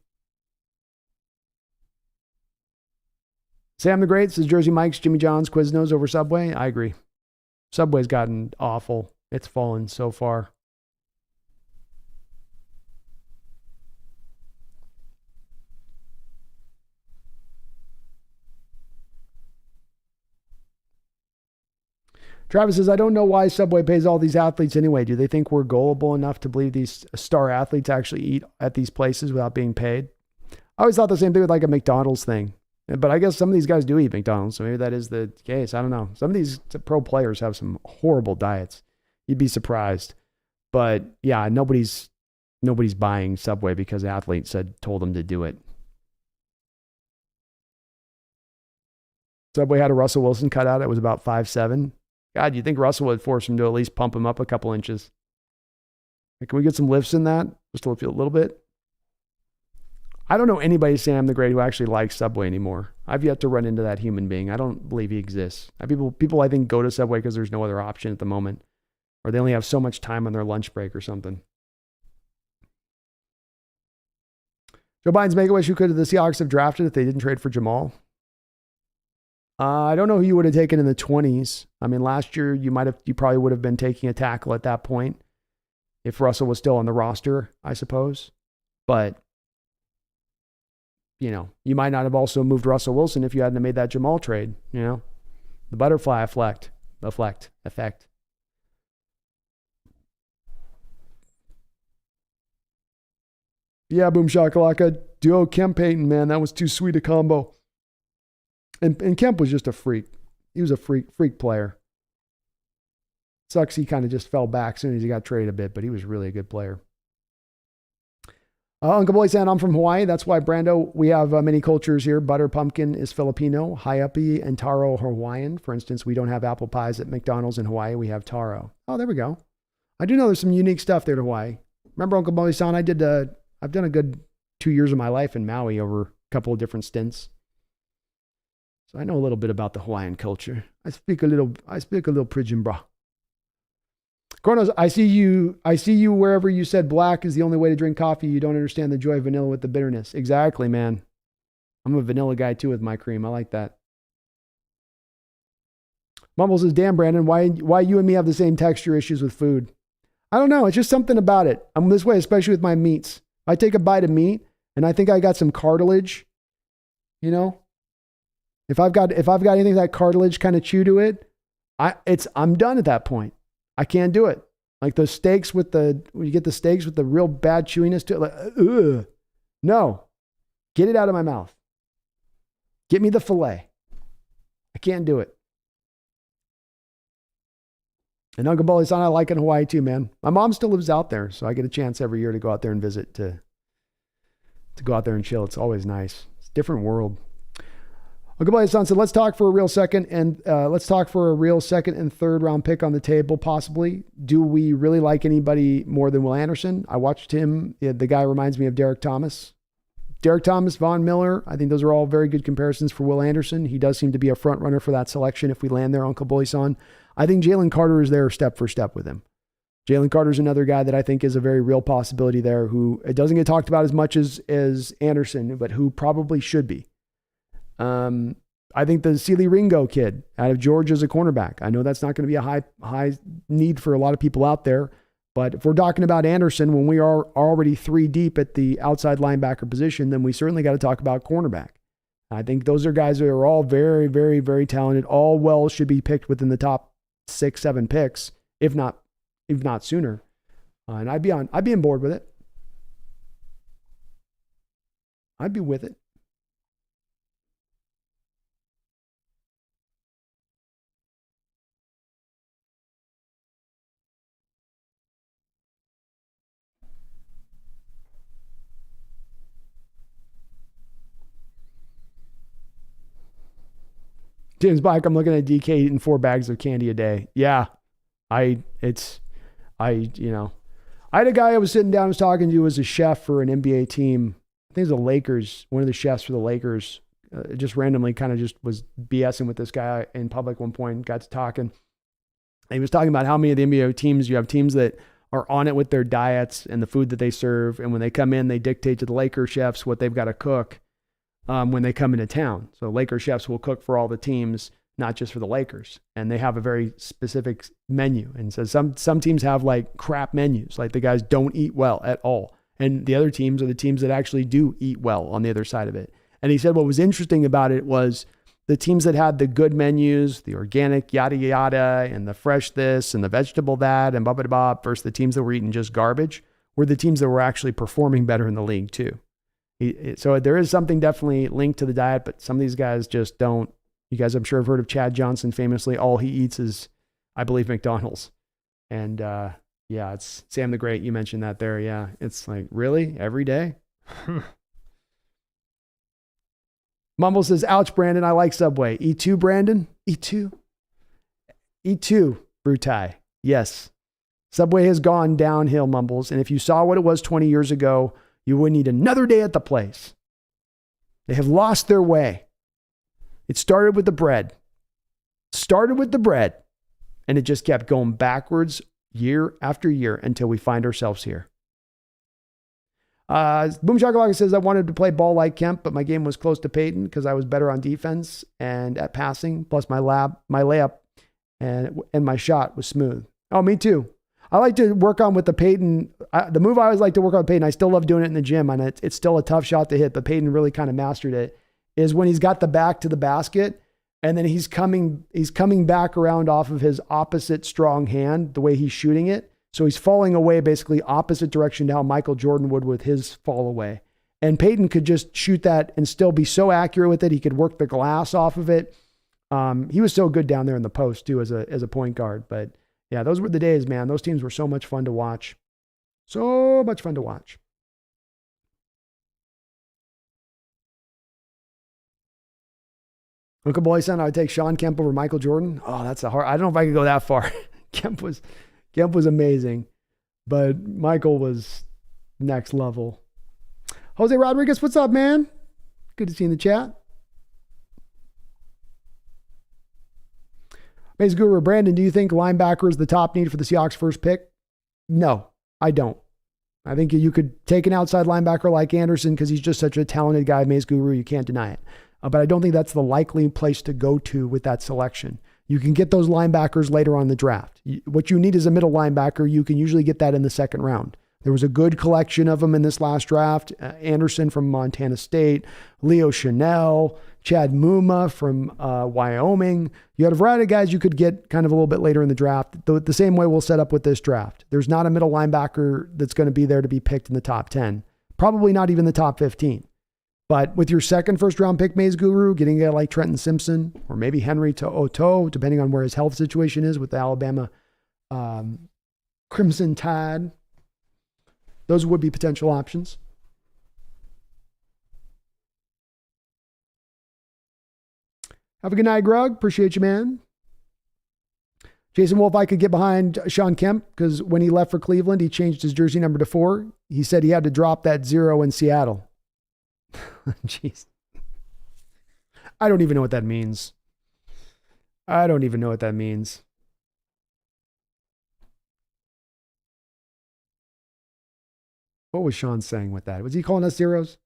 Sam the Great says, Jersey Mike's, Jimmy John's, Quiznos over Subway. I agree. Subway's gotten awful. It's fallen so far. Travis says, I don't know why Subway pays all these athletes anyway. Do they think we're gullible enough to believe these star athletes actually eat at these places without being paid? I always thought the same thing with like a McDonald's thing. But I guess some of these guys do eat McDonald's, so maybe that is the case. I don't know. Some of these pro players have some horrible diets. You'd be surprised. But yeah, nobody's buying Subway because the athlete told them to do it. Subway had a Russell Wilson cutout. It was about 5'7". God, you'd think Russell would force him to at least pump him up a couple inches. Can we get some lifts in that? Just to lift you a little bit. I don't know anybody, Sam the Great, who actually likes Subway anymore. I've yet to run into that human being. I don't believe he exists. People I think go to Subway because there's no other option at the moment. Or they only have so much time on their lunch break or something. Joe Biden's Make-A-Wish, who could the Seahawks have drafted if they didn't trade for Jamal? I don't know who you would have taken in the 20s. I mean, last year you probably would have been taking a tackle at that point if Russell was still on the roster, I suppose. But you might not have also moved Russell Wilson if you hadn't made that Jamal trade, the butterfly effect. Yeah, boom shakalaka. Duo Kemp Payton, man, that was too sweet a combo. And Kemp was just a freak. He was a freak player. Sucks he kind of just fell back as soon as he got traded a bit, but he was really a good player. Uncle Boy saying, I'm from Hawaii. That's why, Brando, we have many cultures here. Butter pumpkin is Filipino. Hayapi and taro Hawaiian. For instance, we don't have apple pies at McDonald's in Hawaii. We have taro. Oh, there we go. I do know there's some unique stuff there to Hawaii. Remember, Uncle Boy-san, I've done a good 2 years of my life in Maui over a couple of different stints. So I know a little bit about the Hawaiian culture. I speak a little pidgin, bra. Kronos, I see you wherever you said black is the only way to drink coffee. You don't understand the joy of vanilla with the bitterness. Exactly, man. I'm a vanilla guy too with my cream. I like that. Mumbles says, damn, Brandon, why you and me have the same texture issues with food? I don't know. It's just something about it. I'm this way, especially with my meats. I take a bite of meat and I think I got some cartilage, If I've got anything that cartilage kind of chew to it, I'm done at that point. I can't do it. Like those steaks when you get the steaks with the real bad chewiness to it, like, ugh. No, get it out of my mouth. Get me the filet. I can't do it. And Uncle Bully-san, I like in Hawaii too, man. My mom still lives out there, so I get a chance every year to go out there and visit, to go out there and chill. It's always nice. It's a different world. Uncle Bully-san said, let's talk for a real second and third round pick on the table, possibly. Do we really like anybody more than Will Anderson? I watched him. The guy reminds me of Derek Thomas. Derek Thomas, Von Miller, I think those are all very good comparisons for Will Anderson. He does seem to be a front runner for that selection if we land there, Uncle Bully-san. I think Jalen Carter is there step for step with him. Jalen Carter is another guy that I think is a very real possibility there, who it doesn't get talked about as much as Anderson, but who probably should be. I think the Sealy Ringo kid out of Georgia is a cornerback. I know that's not going to be a high need for a lot of people out there, but if we're talking about Anderson, when we are already 3 deep at the outside linebacker position, then we certainly got to talk about cornerback. I think those are guys that are all very, very, very talented. All well should be picked within the top 6, 7 picks, if not sooner. And I'd be on board with it. I'd be with it. James Black, I'm looking at DK eating 4 bags of candy a day. Yeah. I had a guy I was sitting down, I was talking to, was a chef for an NBA team. I think it was the Lakers, one of the chefs for the Lakers, just randomly kind of just was BSing with this guy in public one point, got to talking. And he was talking about how many of the NBA teams, you have teams that are on it with their diets and the food that they serve. And when they come in, they dictate to the Lakers chefs what they've got to cook. When they come into town. So Lakers chefs will cook for all the teams, not just for the Lakers. And they have a very specific menu. And so some teams have like crap menus, like the guys don't eat well at all. And the other teams are the teams that actually do eat well on the other side of it. And he said what was interesting about it was the teams that had the good menus, the organic yada yada, and the fresh this and the vegetable that, and blah, blah, blah, versus the teams that were eating just garbage, were the teams that were actually performing better in the league too. So there is something definitely linked to the diet, but some of these guys just don't. You guys, I'm sure, have heard of Chad Johnson. Famously, all he eats is, I believe, McDonald's. And yeah, it's Sam the Great. You mentioned that there. Yeah, it's like, really? Every day? Mumble says, ouch, Brandon. I like Subway. E2, Brandon? E2? E2, Brutai. Yes. Subway has gone downhill, Mumbles. And if you saw what it was 20 years ago, you wouldn't need another day at the place. They have lost their way. It started with the bread. And it just kept going backwards year after year until we find ourselves here. Boom Shakalaka says, I wanted to play ball like Kemp, but my game was close to Peyton because I was better on defense and at passing, plus my layup and my shot was smooth. Oh, me too. I like to work on with the Peyton. The move I always like to work on with Peyton, I still love doing it in the gym, and it's still a tough shot to hit, but Peyton really kind of mastered it, is when he's got the back to the basket, and then he's coming back around off of his opposite strong hand, the way he's shooting it. So he's falling away basically opposite direction to how Michael Jordan would with his fall away. And Peyton could just shoot that and still be so accurate with it. He could work the glass off of it. He was so good down there in the post too as a point guard, but yeah, those were the days, man. Those teams were so much fun to watch. So much fun to watch. Uncle Boy said I would take Sean Kemp over Michael Jordan. Oh, that's a hard. I don't know if I could go that far. Kemp was amazing, but Michael was next level. Jose Rodriguez, what's up, man? Good to see you in the chat. Maze Guru, Brandon, do you think linebacker is the top need for the Seahawks first pick? No, I don't. I think you could take an outside linebacker like Anderson because he's just such a talented guy, Maze Guru. You can't deny it. But I don't think that's the likely place to go to with that selection. You can get those linebackers later on in the draft. What you need is a middle linebacker. You can usually get that in the second round. There was a good collection of them in this last draft. Anderson from Montana State, Leo Chanel, Chad Muma from Wyoming. You had a variety of guys you could get kind of a little bit later in the draft. The same way we'll set up with this draft. There's not a middle linebacker that's going to be there to be picked in the top 10. Probably not even the top 15. But with your second first round pick, Maze Guru, getting a guy like Trenton Simpson or maybe Henry To'oto, depending on where his health situation is with the Alabama Crimson Tide. Those would be potential options. Have a good night, Grug. Appreciate you, man. Jason Wolf, I could get behind Sean Kemp because when he left for Cleveland, he changed his jersey number to 4. He said he had to drop that 0 in Seattle. Jeez. I don't even know what that means. What was Sean saying with that? Was he calling us zeros?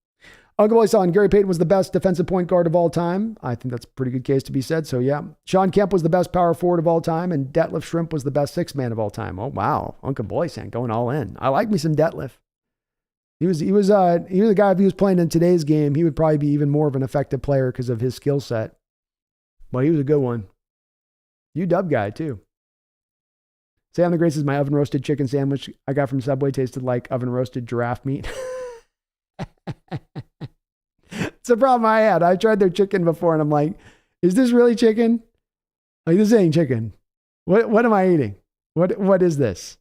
Uncle Boy Son, Gary Payton was the best defensive point guard of all time. I think that's a pretty good case to be said. So yeah. Sean Kemp was the best power forward of all time, and Detlef Shrimp was the best 6-man of all time. Oh wow. Uncle Boy Son going all in. I like me some Detlef. He was a guy, if he was playing in today's game, he would probably be even more of an effective player because of his skill set. But he was a good one. UW guy too. Say on the Grace is my oven roasted chicken sandwich I got from Subway tasted like oven roasted giraffe meat. It's a problem I had. I tried their chicken before and I'm like, is this really chicken? Like, this ain't chicken. What am I eating? What is this?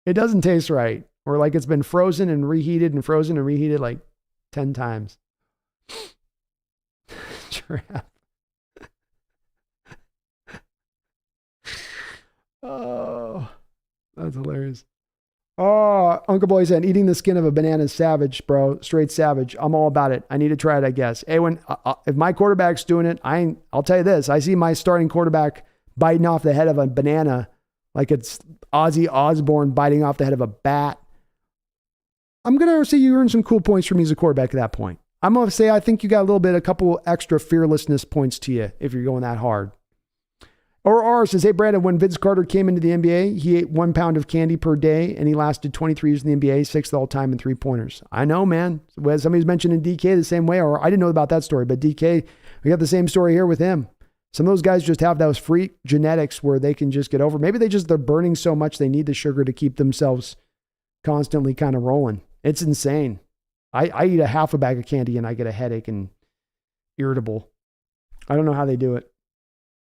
It doesn't taste right. Or like it's been frozen and reheated and frozen and reheated like 10 times. Giraffe. Oh, that's hilarious. Oh, Uncle Boy said, eating the skin of a banana is savage, bro. Straight savage. I'm all about it. I need to try it, I guess. Hey, if my quarterback's doing it, I'll tell you this. I see my starting quarterback biting off the head of a banana like it's Ozzy Osbourne biting off the head of a bat. I'm going to say you earn some cool points for me as a quarterback at that point. I'm going to say I think you got a couple extra fearlessness points to you if you're going that hard. Or R says, hey, Brandon, when Vince Carter came into the NBA, he ate 1 pound of candy per day, and he lasted 23 years in the NBA, 6th all time in 3-pointers. I know, man. Somebody's mentioning DK the same way, or I didn't know about that story, but DK, we got the same story here with him. Some of those guys just have those freak genetics where they can just get over. Maybe they're burning so much they need the sugar to keep themselves constantly kind of rolling. It's insane. I eat a half a bag of candy and I get a headache and irritable. I don't know how they do it.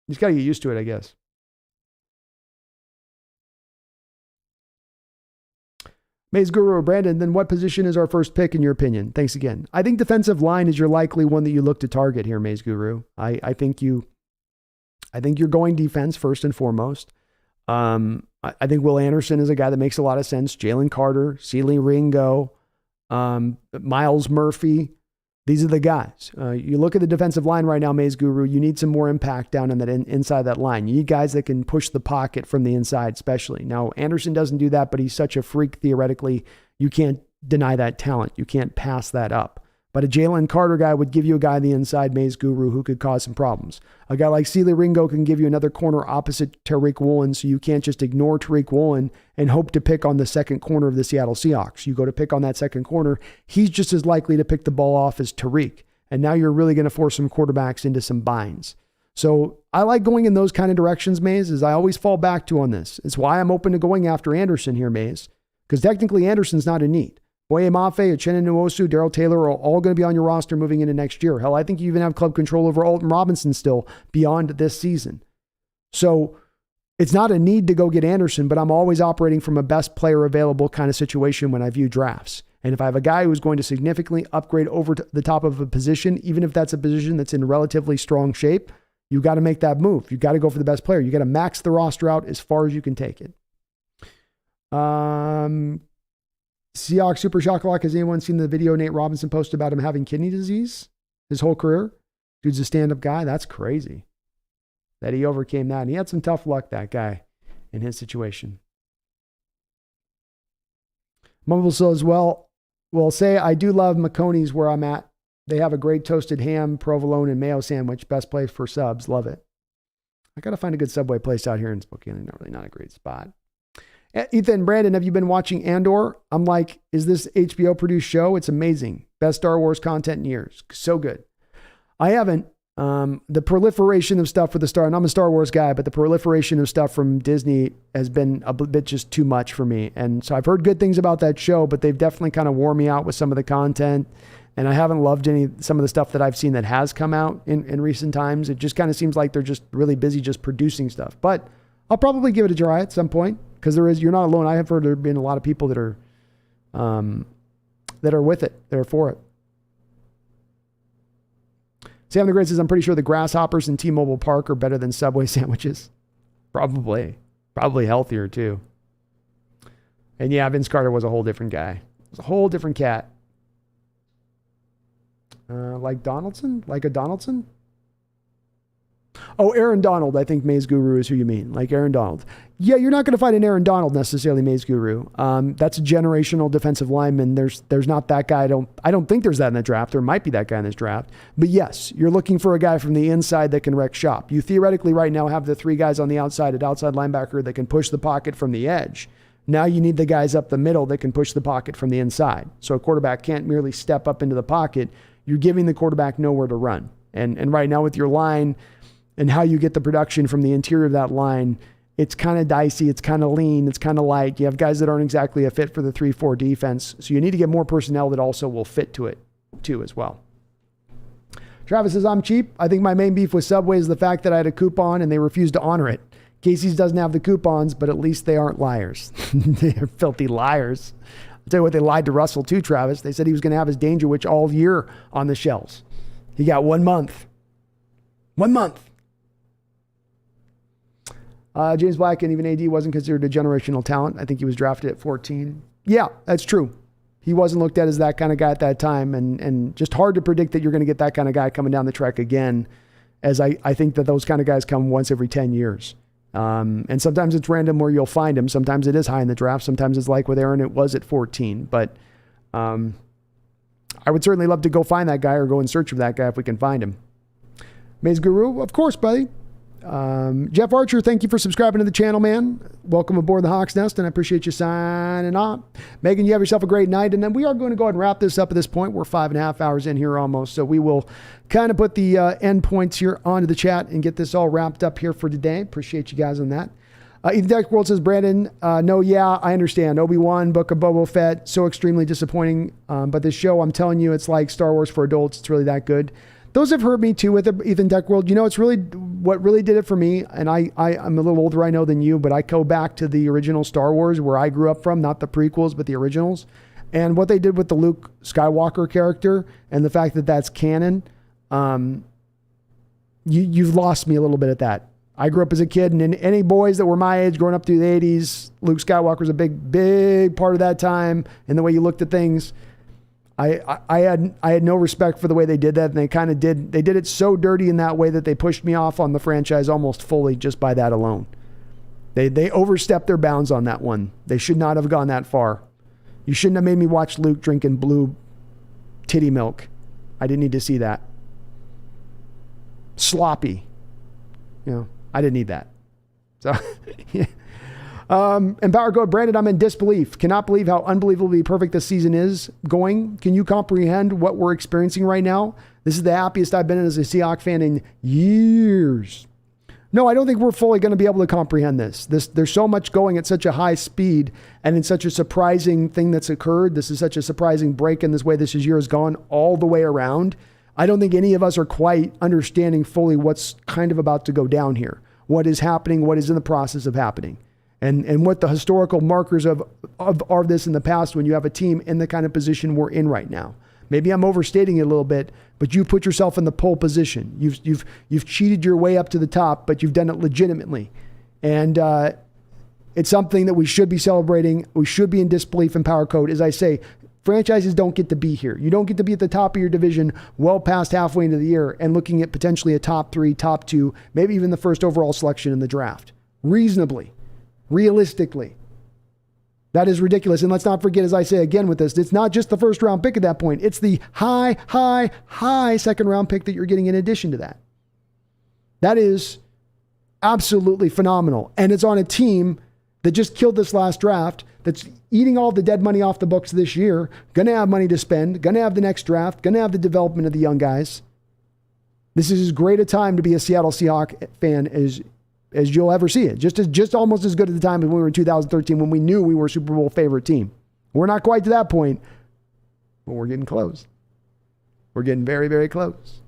You just got to get used to it, I guess. Maze Guru, Brandon, then what position is our first pick in your opinion? Thanks again. I think defensive line is your likely one that you look to target here, Maze Guru. I think you're going defense first and foremost. I think Will Anderson is a guy that makes a lot of sense. Jalen Carter, Sealy Ringo, Miles Murphy. These are the guys. You look at the defensive line right now, Maze Guru, you need some more impact down in that inside that line. You need guys that can push the pocket from the inside, especially. Now, Anderson doesn't do that, but he's such a freak theoretically. You can't deny that talent. You can't pass that up. But a Jalen Carter guy would give you a guy on the inside, Maze Guru, who could cause some problems. A guy like Sealy Ringo can give you another corner opposite Tariq Woolen, so you can't just ignore Tariq Woolen and hope to pick on the second corner of the Seattle Seahawks. You go to pick on that second corner, he's just as likely to pick the ball off as Tariq. And now you're really going to force some quarterbacks into some binds. So I like going in those kind of directions, Maze, as I always fall back to on this. It's why I'm open to going after Anderson here, Maze, because technically Anderson's not in need. Boye Mafe, Uchenna Nwosu, Darrell Taylor are all going to be on your roster moving into next year. Hell, I think you even have club control over Alton Robinson still beyond this season. So it's not a need to go get Anderson, but I'm always operating from a best player available kind of situation when I view drafts. And if I have a guy who's going to significantly upgrade over to the top of a position, even if that's a position that's in relatively strong shape, you got to make that move. You got to go for the best player. You got to max the roster out as far as you can take it. Seahawks Super Shock Lock. Has anyone seen the video Nate Robinson posted about him having kidney disease his whole career? Dude's a stand-up guy. That's crazy that he overcame that. And he had some tough luck, that guy, in his situation. Mumble says, well, say I do love McConey's where I'm at. They have a great toasted ham, provolone, and mayo sandwich. Best place for subs. Love it. I got to find a good Subway place out here in Spokane. Not a great spot. Ethan, Brandon, have you been watching Andor? I'm like, is this HBO produced show? It's amazing. Best Star Wars content in years. So good. I haven't. The proliferation of stuff for the Star, and I'm a Star Wars guy, but the proliferation of stuff from Disney has been a bit just too much for me. And so I've heard good things about that show, but they've definitely kind of worn me out with some of the content. And I haven't loved some of the stuff that I've seen that has come out in recent times. It just kind of seems like they're just really busy just producing stuff. But I'll probably give it a try at some point because you're not alone. I have heard there have been a lot of people that are with it, that are for it. Sam the Great says, I'm pretty sure the grasshoppers in T-Mobile Park are better than Subway sandwiches. Probably healthier too. And yeah, Vince Carter was a whole different guy. It was a whole different cat. Like Donaldson? Like a Donaldson? Oh, Aaron Donald, I think Maze Guru is who you mean. Like Aaron Donald. Yeah, you're not going to find an Aaron Donald necessarily, Maze Guru. That's a generational defensive lineman. There's not that guy. I don't think there's that in the draft. There might be that guy in this draft. But yes, you're looking for a guy from the inside that can wreck shop. You theoretically right now have the three guys on the outside at outside linebacker that can push the pocket from the edge. Now you need the guys up the middle that can push the pocket from the inside. So a quarterback can't merely step up into the pocket. You're giving the quarterback nowhere to run. And right now with your line and how you get the production from the interior of that line, it's kind of dicey, it's kind of lean, it's kind of light. You have guys that aren't exactly a fit for the 3-4 defense. So you need to get more personnel that also will fit to it too as well. Travis says, I'm cheap. I think my main beef with Subway is the fact that I had a coupon and they refused to honor it. Casey's doesn't have the coupons, but at least they aren't liars. They're filthy liars. I'll tell you what, they lied to Russell too, Travis. They said he was going to have his Danger Witch all year on the shelves. He got 1 month. 1 month. James Black and even AD wasn't considered a generational talent. I think he was drafted at 14. Yeah, that's true. He wasn't looked at as that kind of guy at that time. And just hard to predict that you're going to get that kind of guy coming down the track again, as I think that those kind of guys come once every 10 years. And sometimes it's random where you'll find him. Sometimes it is high in the draft. Sometimes it's like with Aaron, it was at 14. But I would certainly love to go find that guy or go in search of that guy if we can find him. Maze Guru, of course, buddy. Jeff Archer, thank you for subscribing to the channel, man. Welcome aboard the Hawks Nest, and I appreciate you signing on. Megan, you have yourself a great night, and then we are going to go ahead and wrap this up at this point. We're 5.5 hours in here almost, so we will kind of put the end points here onto the chat and get this all wrapped up here for today. Appreciate you guys on that. Ethan Deck World says, Brandon, no, yeah, I understand. Obi-Wan, Book of Boba Fett, so extremely disappointing. But this show, I'm telling you, it's like Star Wars for adults. It's really that good. Those have hurt me too with Ethan Deck World. You know, it's really what really did it for me. And I'm a little older, I know, than you, but I go back to the original Star Wars where I grew up from, not the prequels, but the originals. And what they did with the Luke Skywalker character and the fact that that's canon, you've lost me a little bit at that. I grew up as a kid, and any boys that were my age growing up through the 80s, Luke Skywalker was a big part of that time and the way you looked at things. I had no respect for the way they did that, and they did it so dirty in that way that they pushed me off on the franchise almost fully just by that alone. They overstepped their bounds on that one. They should not have gone that far. You shouldn't have made me watch Luke drinking blue titty milk. I didn't need to see that. Sloppy. You know, I didn't need that. So, yeah. Empower Code, Brandon, I'm in disbelief. Cannot believe how unbelievably perfect this season is going. Can you comprehend what we're experiencing right now? This is the happiest I've been as a Seahawks fan in years. No, I don't think we're fully going to be able to comprehend this. There's so much going at such a high speed and in such a surprising thing that's occurred. This is such a surprising break in this way this year has gone all the way around. I don't think any of us are quite understanding fully what's kind of about to go down here. What is happening, what is in the process of happening. And what the historical markers of this in the past when you have a team in the kind of position we're in right now. Maybe I'm overstating it a little bit, but you put yourself in the pole position. You've cheated your way up to the top, but you've done it legitimately. And it's something that we should be celebrating. We should be in disbelief in Power Code. As I say, franchises don't get to be here. You don't get to be at the top of your division well past halfway into the year and looking at potentially a top 3, top 2, maybe even the first overall selection in the draft. Realistically. That is ridiculous. And let's not forget, as I say again with this, it's not just the first round pick at that point. It's the high second round pick that you're getting in addition to that. That is absolutely phenomenal. And it's on a team that just killed this last draft, that's eating all the dead money off the books this year, going to have money to spend, going to have the next draft, going to have the development of the young guys. This is as great a time to be a Seattle Seahawks fan as you'll ever see it. Just almost as good at the time as when we were in 2013 when we knew we were a Super Bowl favorite team. We're not quite to that point, but we're getting close. We're getting very, very close.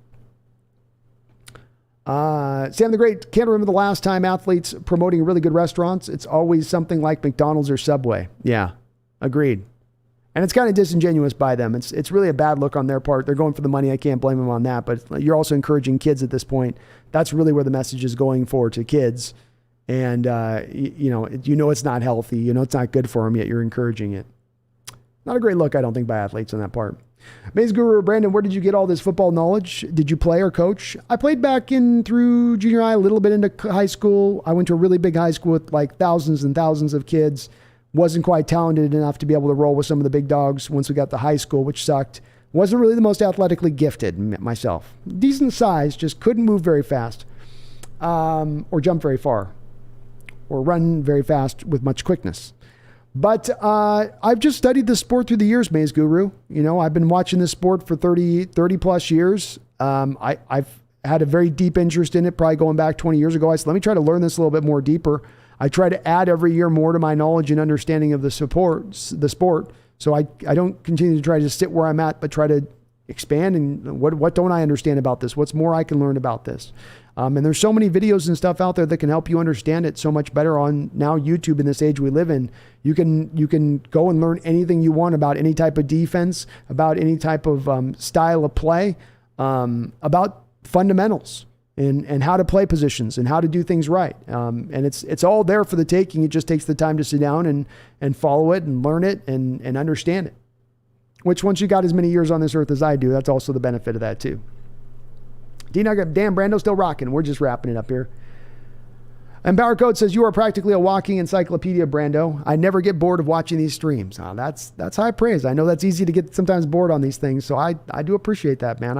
Sam the Great, can't remember the last time athletes promoting really good restaurants. It's always something like McDonald's or Subway. Yeah, agreed. And it's kind of disingenuous by them. It's really a bad look on their part. They're going for the money. I can't blame them on that. But you're also encouraging kids at this point. That's really where the message is going for to kids. And, it's not healthy. It's not good for them, yet you're encouraging it. Not a great look, I don't think, by athletes on that part. Maze Guru Brandon, where did you get all this football knowledge? Did you play or coach? I played back in through junior high, a little bit into high school. I went to a really big high school with like thousands and thousands of kids. Wasn't quite talented enough to be able to roll with some of the big dogs once we got to high school, which sucked. Wasn't really the most athletically gifted myself. Decent size, just couldn't move very fast or jump very far or run very fast with much quickness. But I've just studied the sport through the years, Maze Guru. I've been watching this sport for 30 plus years. I've had a very deep interest in it, probably going back 20 years ago. I said, let me try to learn this a little bit more deeper. I try to add every year more to my knowledge and understanding of the sport. So I don't continue to try to sit where I'm at, but try to expand. And what don't I understand about this? What's more I can learn about this? And there's so many videos and stuff out there that can help you understand it so much better on now YouTube in this age we live in. You can go and learn anything you want about any type of defense, about any type of style of play, about fundamentals and how to play positions and how to do things right. And it's all there for the taking. It just takes the time to sit down and follow it and learn it and understand it. Which once you got as many years on this earth as I do, that's also the benefit of that too. D-Nugget, damn, Brando's still rocking. We're just wrapping it up here. And Power Code says, you are practically a walking encyclopedia, Brando. I never get bored of watching these streams. That's high praise. I know that's easy to get sometimes bored on these things. So I do appreciate that, man.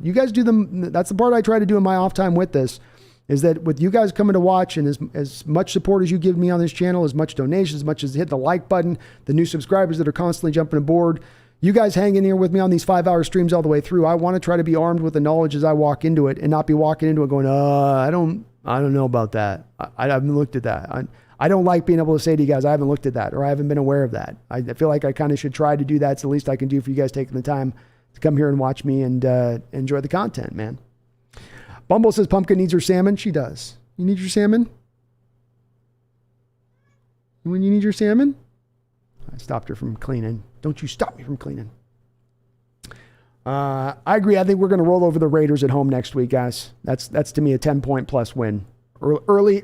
You guys do them. That's the part I try to do in my off time with this, is that with you guys coming to watch and as much support as you give me on this channel, as much donations, as much as hit the like button, the new subscribers that are constantly jumping aboard, you guys hang in here with me on these 5-hour streams all the way through. I want to try to be armed with the knowledge as I walk into it and not be walking into it going, I don't know about that. I haven't looked at that. I don't like being able to say to you guys, I haven't looked at that or I haven't been aware of that. I feel like I kind of should try to do that. It's the least I can do for you guys taking the time to come here and watch me and enjoy the content, man. Bumble says Pumpkin needs her salmon. She does. You need your salmon? When you need your salmon? I stopped her from cleaning. Don't you stop me from cleaning. I agree. I think we're going to roll over the Raiders at home next week, guys. That's to me a 10-point plus win. Early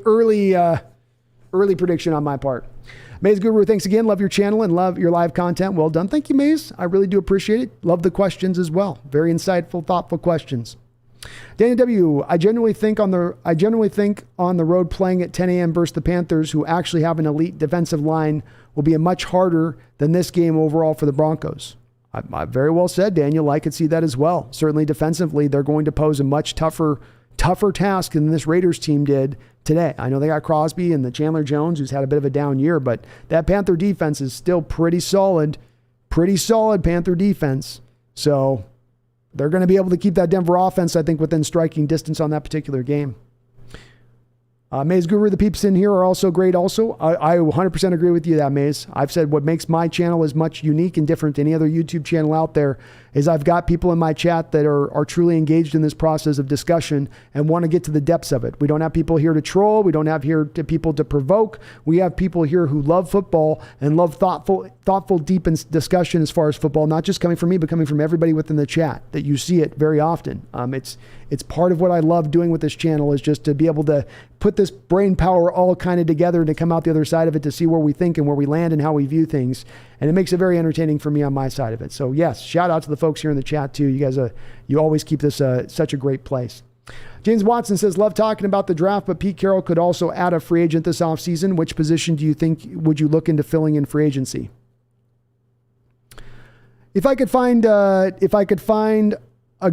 prediction on my part. Maze Guru, thanks again. Love your channel and love your live content. Well done. Thank you, Maze. I really do appreciate it. Love the questions as well. Very insightful, thoughtful questions. Daniel W., I genuinely think on the road playing at 10 a.m. versus the Panthers, who actually have an elite defensive line, will be a much harder than this game overall for the Broncos. I very well said, Daniel. I could see that as well. Certainly defensively, they're going to pose a much tougher task than this Raiders team did today. I know they got Crosby and the Chandler Jones, who's had a bit of a down year, but that Panther defense is still pretty solid Panther defense. So they're going to be able to keep that Denver offense, I think, within striking distance on that particular game. Maze Guru, the peeps in here are also great also. I 100% agree with you that, Maze. I've said what makes my channel as much unique and different than any other YouTube channel out there is I've got people in my chat that are truly engaged in this process of discussion and want to get to the depths of it. We don't have people here to troll. We don't have people to provoke. We have people here who love football and love thoughtful, deep discussion as far as football, not just coming from me, but coming from everybody within the chat that you see it very often. It's part of what I love doing with this channel is just to be able to put this brain power all kind of together and to come out the other side of it to see where we think and where we land and how we view things. And it makes it very entertaining for me on my side of it. So yes, shout out to the folks here in the chat too. You guys, you always keep this such a great place. James Watson says, love talking about the draft, but Pete Carroll could also add a free agent this offseason. Which position do you think would you look into filling in free agency? If I could find a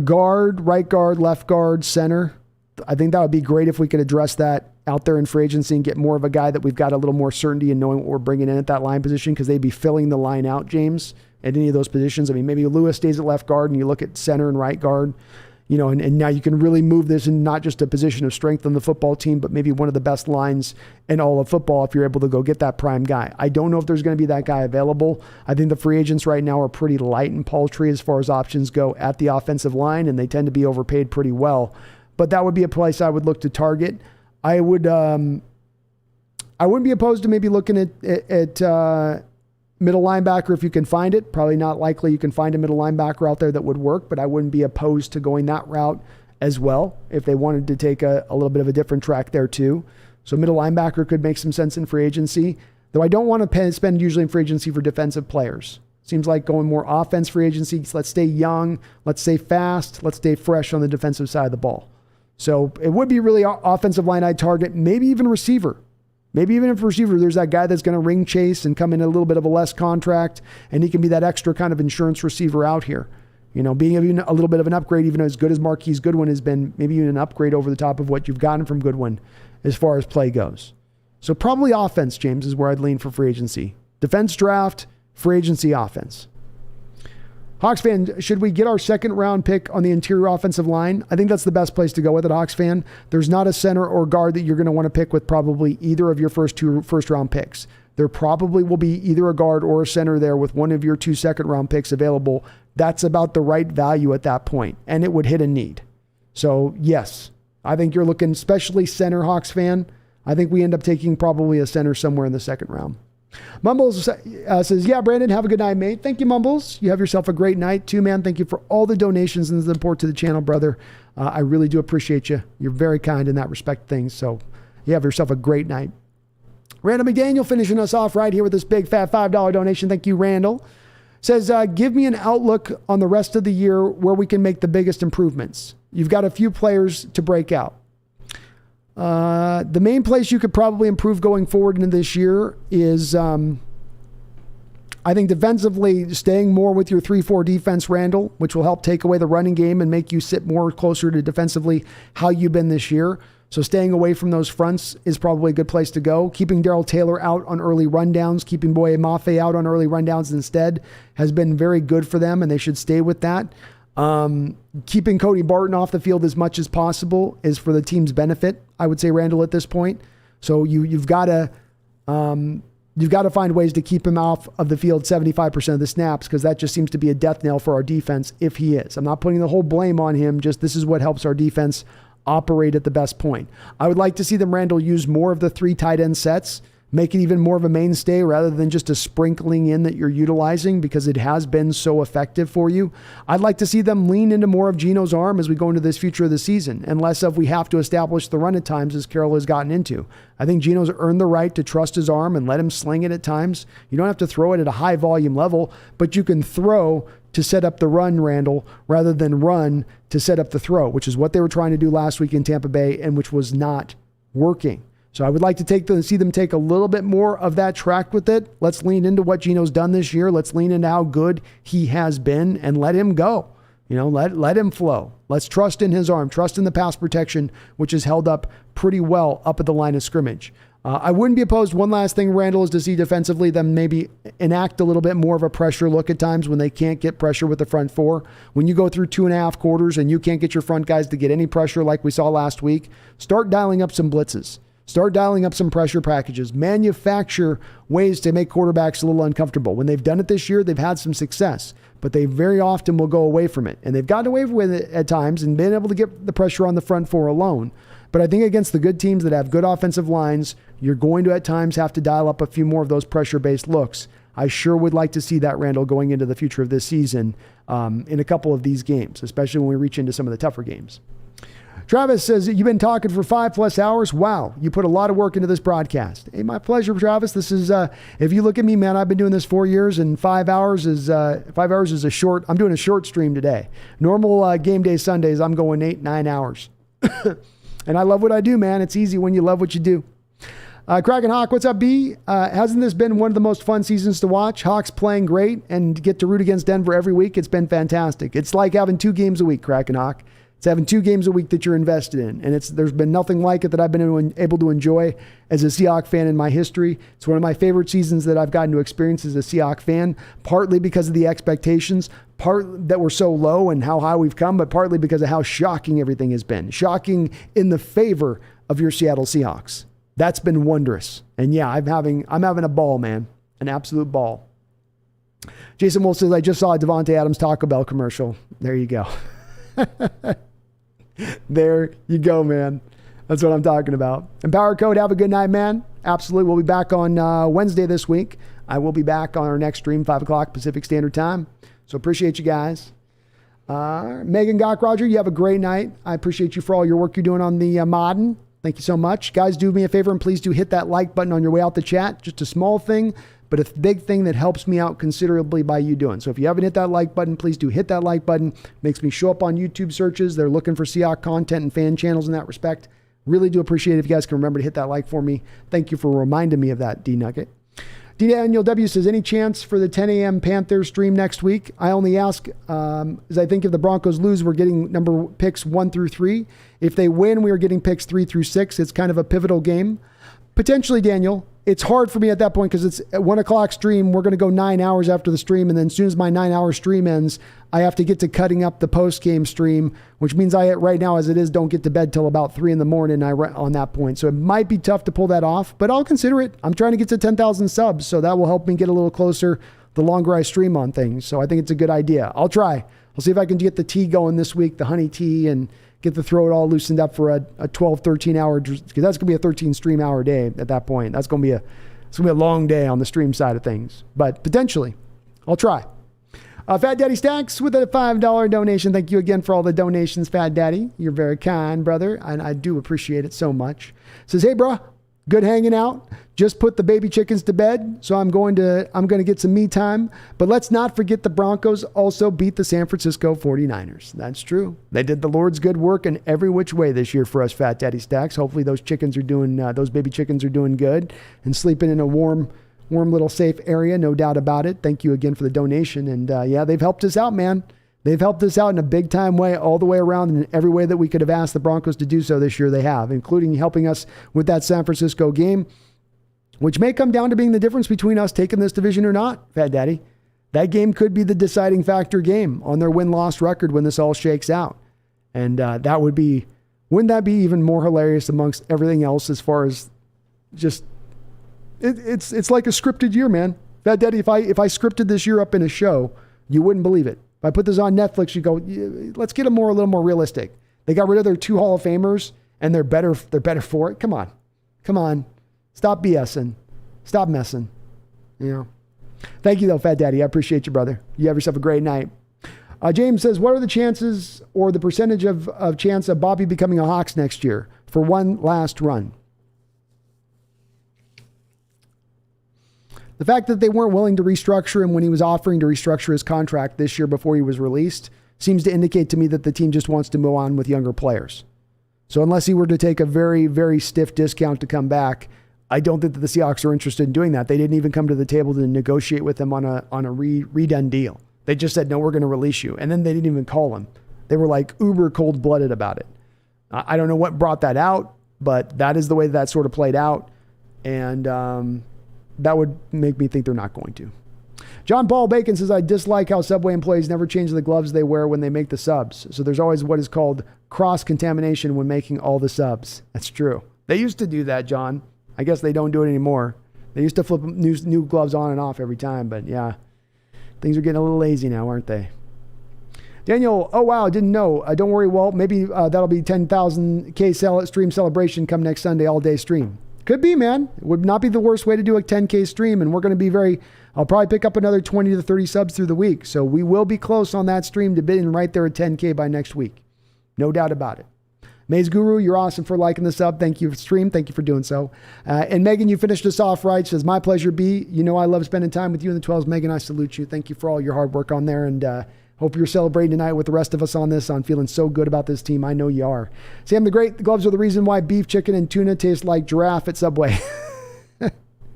guard, right guard, left guard, center, I think that would be great if we could address that out there in free agency and get more of a guy that we've got a little more certainty in knowing what we're bringing in at that line position, because they'd be filling the line out, James, at any of those positions. I mean, maybe Lewis stays at left guard and you look at center and right guard, and now you can really move this in not just a position of strength on the football team, but maybe one of the best lines in all of football if you're able to go get that prime guy. I don't know if there's going to be that guy available. I think the free agents right now are pretty light and paltry as far as options go at the offensive line, and they tend to be overpaid pretty well. but that would be a place I would look to target. I wouldn't be opposed to maybe looking at middle linebacker if you can find it. Probably not likely you can find a middle linebacker out there that would work, but I wouldn't be opposed to going that route as well if they wanted to take a little bit of a different track there too. So middle linebacker could make some sense in free agency, though I don't want to spend usually in free agency for defensive players. Seems like going more offense free agency. Let's stay young. Let's stay fast. Let's stay fresh on the defensive side of the ball. So it would be really offensive line I'd target, maybe even receiver. Maybe even if receiver, there's that guy that's going to ring chase and come in a little bit of a less contract, and he can be that extra kind of insurance receiver out here. Being even a little bit of an upgrade, even as good as Marquise Goodwin has been, maybe even an upgrade over the top of what you've gotten from Goodwin as far as play goes. So probably offense, James, is where I'd lean for free agency. Defense draft, free agency offense. Hawks fan, should we get our second round pick on the interior offensive line? I think that's the best place to go with it, Hawks fan. There's not a center or guard that you're going to want to pick with probably either of your first round picks. There probably will be either a guard or a center there with one of your 2 second round picks available. That's about the right value at that point, and it would hit a need. So yes, I think you're looking, especially center, Hawks fan. I think we end up taking probably a center somewhere in the second round. Mumbles says, yeah, Brandon, have a good night, mate. Thank you, Mumbles. You have yourself a great night too, man. Thank you for all the donations and the support to the channel, brother. I really do appreciate you. You're very kind in that respect things. So you have yourself a great night. Randall McDaniel finishing us off right here with this big fat $5 donation. Thank you, Randall. Says, give me an outlook on the rest of the year where we can make the biggest improvements. You've got a few players to break out. The main place you could probably improve going forward into this year is, I think defensively staying more with your 3-4 defense, Randall, which will help take away the running game and make you sit more closer to defensively how you've been this year. So staying away from those fronts is probably a good place to go. Keeping Darrell Taylor out on early rundowns, keeping Boye Mafe out on early rundowns instead has been very good for them, and they should stay with that. Keeping Cody Barton off the field as much as possible is for the team's benefit, I would say, Randall, at this point. So you've got to find ways to keep him off of the field 75% of the snaps, because that just seems to be a death knell for our defense if he is. I'm not putting the whole blame on him, just this is what helps our defense operate at the best point. I would like to see them, Randall, use more of the 3 tight end sets, make it even more of a mainstay rather than just a sprinkling in that you're utilizing, because it has been so effective for you. I'd like to see them lean into more of Geno's arm as we go into this future of the season, and less of we have to establish the run at times as Carroll has gotten into. I think Geno's earned the right to trust his arm and let him sling it at times. You don't have to throw it at a high volume level, but you can throw to set up the run, Randall, rather than run to set up the throw, which is what they were trying to do last week in Tampa Bay and which was not working. So I would like to see them take a little bit more of that track with it. Let's lean into what Geno's done this year. Let's lean into how good he has been and let him go. Let him flow. Let's trust in his arm, trust in the pass protection, which has held up pretty well up at the line of scrimmage. I wouldn't be opposed. One last thing, Randall, is to see defensively them maybe enact a little bit more of a pressure look at times when they can't get pressure with the front 4. When you go through 2.5 quarters and you can't get your front guys to get any pressure like we saw last week, start dialing up some blitzes. Start dialing up some pressure packages. Manufacture ways to make quarterbacks a little uncomfortable. When they've done it this year, they've had some success, but they very often will go away from it. And they've gotten away with it at times and been able to get the pressure on the front 4 alone. But I think against the good teams that have good offensive lines, you're going to at times have to dial up a few more of those pressure-based looks. I sure would like to see that, Randall, going into the future of this season in a couple of these games, especially when we reach into some of the tougher games. Travis says, you've been talking for 5+ hours. Wow, you put a lot of work into this broadcast. Hey, my pleasure, Travis. This is, if you look at me, man, I've been doing this 4 years, and 5 hours is a short. I'm doing a short stream today. Normal game day Sundays, I'm going 8-9 hours. And I love what I do, man. It's easy when you love what you do. Kraken Hawk, what's up, B? Hasn't this been one of the most fun seasons to watch? Hawks playing great and get to root against Denver every week. It's been fantastic. It's like having 2 games a week, Kraken Hawk. It's having 2 games a week that you're invested in. And there's been nothing like it that I've been able to enjoy as a Seahawks fan in my history. It's one of my favorite seasons that I've gotten to experience as a Seahawks fan, partly because of the expectations, part that were so low and how high we've come, but partly because of how shocking everything has been. Shocking in the favor of your Seattle Seahawks. That's been wondrous. And yeah, I'm having a ball, man. An absolute ball. Jason Wolf says, I just saw a Devontae Adams Taco Bell commercial. There you go. There you go, man. That's what I'm talking about. And Power Code, have a good night, man. Absolutely. We'll be back on Wednesday this week. I will be back on our next stream, 5 o'clock Pacific Standard Time. So appreciate you guys. Megan Gock, Roger, you have a great night. I appreciate you for all your work you're doing on the modding. Thank you so much. Guys, do me a favor and please do hit that like button on your way out the chat. Just a small thing, but a big thing that helps me out considerably by you doing. So if you haven't hit that like button, please do hit that like button. Makes me show up on YouTube searches. They're looking for Seahawks content and fan channels in that respect. Really do appreciate it if you guys can remember to hit that like for me. Thank you for reminding me of that, D Nugget. D Daniel W says, any chance for the 10 a.m. Panthers stream next week? I only ask, as I think if the Broncos lose, we're getting number picks 1 through 3. If they win, we are getting picks 3 through 6. It's kind of a pivotal game. Potentially, Daniel. It's hard for me at that point because it's at 1 o'clock stream. We're going to go 9 hours after the stream. And then as soon as my 9-hour stream ends, I have to get to cutting up the post-game stream, which means I, right now as it is, don't get to bed till about 3 in the morning on that point. So it might be tough to pull that off, but I'll consider it. I'm trying to get to 10,000 subs, so that will help me get a little closer the longer I stream on things. So I think it's a good idea. I'll try. I'll see if I can get the tea going this week, the honey tea, and get the throat all loosened up for a 12, 13 hour, because that's going to be a 13 stream hour day at that point. It's going to be a long day on the stream side of things, but potentially I'll try. Fat Daddy Stacks with a $5 donation. Thank you again for all the donations, Fat Daddy. You're very kind, brother, and I do appreciate it so much. Says, hey, bro, good hanging out. Just put the baby chickens to bed, so I'm going to get some me time. But let's not forget the Broncos also beat the San Francisco 49ers. That's true. They did the Lord's good work in every which way this year for us, Fat Daddy Stacks. Hopefully those baby chickens are doing good and sleeping in a warm little safe area, no doubt about it. Thank you again for the donation. And yeah, they've helped us out, man. They've helped us out in a big time way all the way around in every way that we could have asked the Broncos to do so this year. They have, including helping us with that San Francisco game, which may come down to being the difference between us taking this division or not, Fat Daddy. That game could be the deciding factor game on their win-loss record when this all shakes out. And wouldn't that be even more hilarious amongst everything else as far as just, it's like a scripted year, man. Fat Daddy, if I scripted this year up in a show, you wouldn't believe it. If I put this on Netflix, you go, let's get them a little more realistic. They got rid of their 2 Hall of Famers and they're better for it. Come on. Stop BSing. Stop messing. Thank you though, Fat Daddy. I appreciate you, brother. You have yourself a great night. James says, what are the chances or the percentage of chance of Bobby becoming a Hawks next year for one last run? The fact that they weren't willing to restructure him when he was offering to restructure his contract this year before he was released seems to indicate to me that the team just wants to move on with younger players. So unless he were to take a very, very stiff discount to come back, I don't think that the Seahawks are interested in doing that. They didn't even come to the table to negotiate with him on a redone deal. They just said, no, we're going to release you. And then they didn't even call him. They were like uber cold-blooded about it. I don't know what brought that out, but that is the way that sort of played out. And that would make me think they're not going to. John Paul Bacon says, I dislike how Subway employees never change the gloves they wear when they make the subs. So there's always what is called cross-contamination when making all the subs. That's true. They used to do that, John. I guess they don't do it anymore. They used to flip new gloves on and off every time, but yeah, things are getting a little lazy now, aren't they? Daniel, oh wow, didn't know. Don't worry, Walt. Maybe that'll be 10,000K stream celebration come next Sunday, all-day stream. Could be, man. It would not be the worst way to do a 10K stream, and we're going to be I'll probably pick up another 20 to 30 subs through the week, so we will be close on that stream to being right there at 10K by next week. No doubt about it. Maze Guru, you're awesome for liking the sub. Thank you for stream. Thank you for doing so. And Megan, you finished us off right. She says, my pleasure, B. You know I love spending time with you in the 12s. Megan, I salute you. Thank you for all your hard work on there, and hope you're celebrating tonight with the rest of us on this, on feeling so good about this team. I know you are. Sam the Great, the gloves are the reason why beef, chicken, and tuna taste like giraffe at Subway.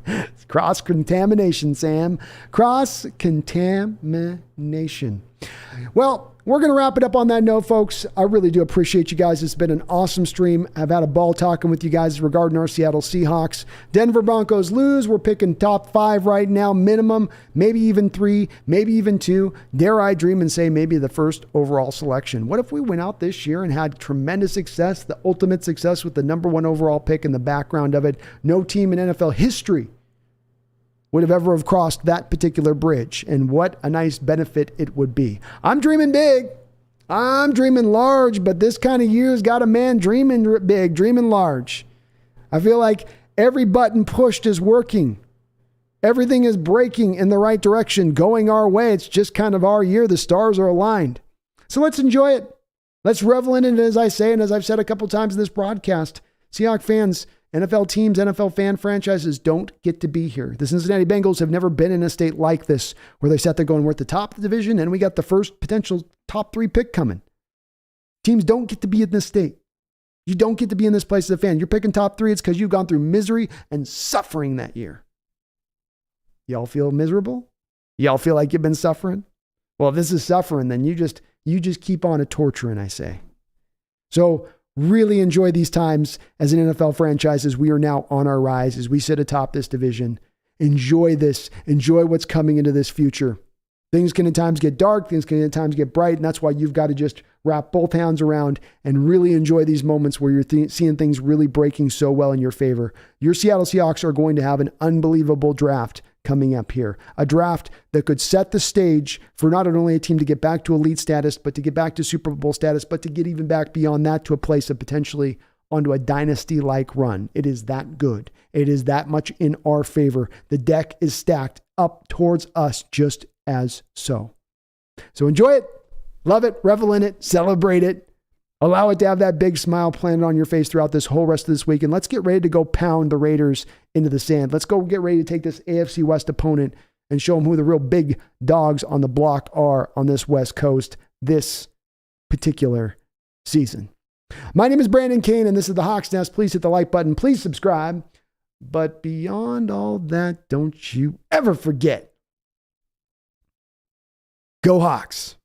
It's cross-contamination, Sam. Cross-contamination. Well, we're going to wrap it up on that note, folks. I really do appreciate you guys. It's been an awesome stream. I've had a ball talking with you guys regarding our Seattle Seahawks. Denver Broncos lose. We're picking top 5 right now, minimum, maybe even 3, maybe even 2. Dare I dream and say maybe the first overall selection. What if we went out this year and had tremendous success, the ultimate success with the number 1 overall pick in the background of it? No team in NFL history would have ever crossed that particular bridge, and what a nice benefit it would be. I'm dreaming big. I'm dreaming large, but this kind of year's got a man dreaming big, dreaming large. I feel like every button pushed is working. Everything is breaking in the right direction, going our way. It's just kind of our year. The stars are aligned. So let's enjoy it. Let's revel in it, as I say, and as I've said a couple times in this broadcast. Seahawks fans, NFL teams, NFL fan franchises don't get to be here. The Cincinnati Bengals have never been in a state like this where they sat there going, we're at the top of the division and we got the first potential top 3 pick coming. Teams don't get to be in this state. You don't get to be in this place as a fan. You're picking top 3. It's because you've gone through misery and suffering that year. Y'all feel miserable? Y'all feel like you've been suffering? Well, if this is suffering, then you just keep on a torturing, I say. So really enjoy these times as an NFL franchise as we are now on our rise, as we sit atop this division. Enjoy this. Enjoy what's coming into this future. Things can at times get dark. Things can at times get bright. And that's why you've got to just wrap both hands around and really enjoy these moments where you're seeing things really breaking so well in your favor. Your Seattle Seahawks are going to have an unbelievable draft coming up here. A draft that could set the stage for not only a team to get back to elite status, but to get back to Super Bowl status, but to get even back beyond that to a place of potentially onto a dynasty-like run. It is that good. It is that much in our favor. The deck is stacked up towards us just as so. So enjoy it, love it, revel in it, celebrate it. Allow it to have that big smile planted on your face throughout this whole rest of this week. And let's get ready to go pound the Raiders into the sand. Let's go get ready to take this AFC West opponent and show them who the real big dogs on the block are on this West Coast this particular season. My name is Brandon Kane, and this is the Hawks Nest. Please hit the like button. Please subscribe. But beyond all that, don't you ever forget, go Hawks.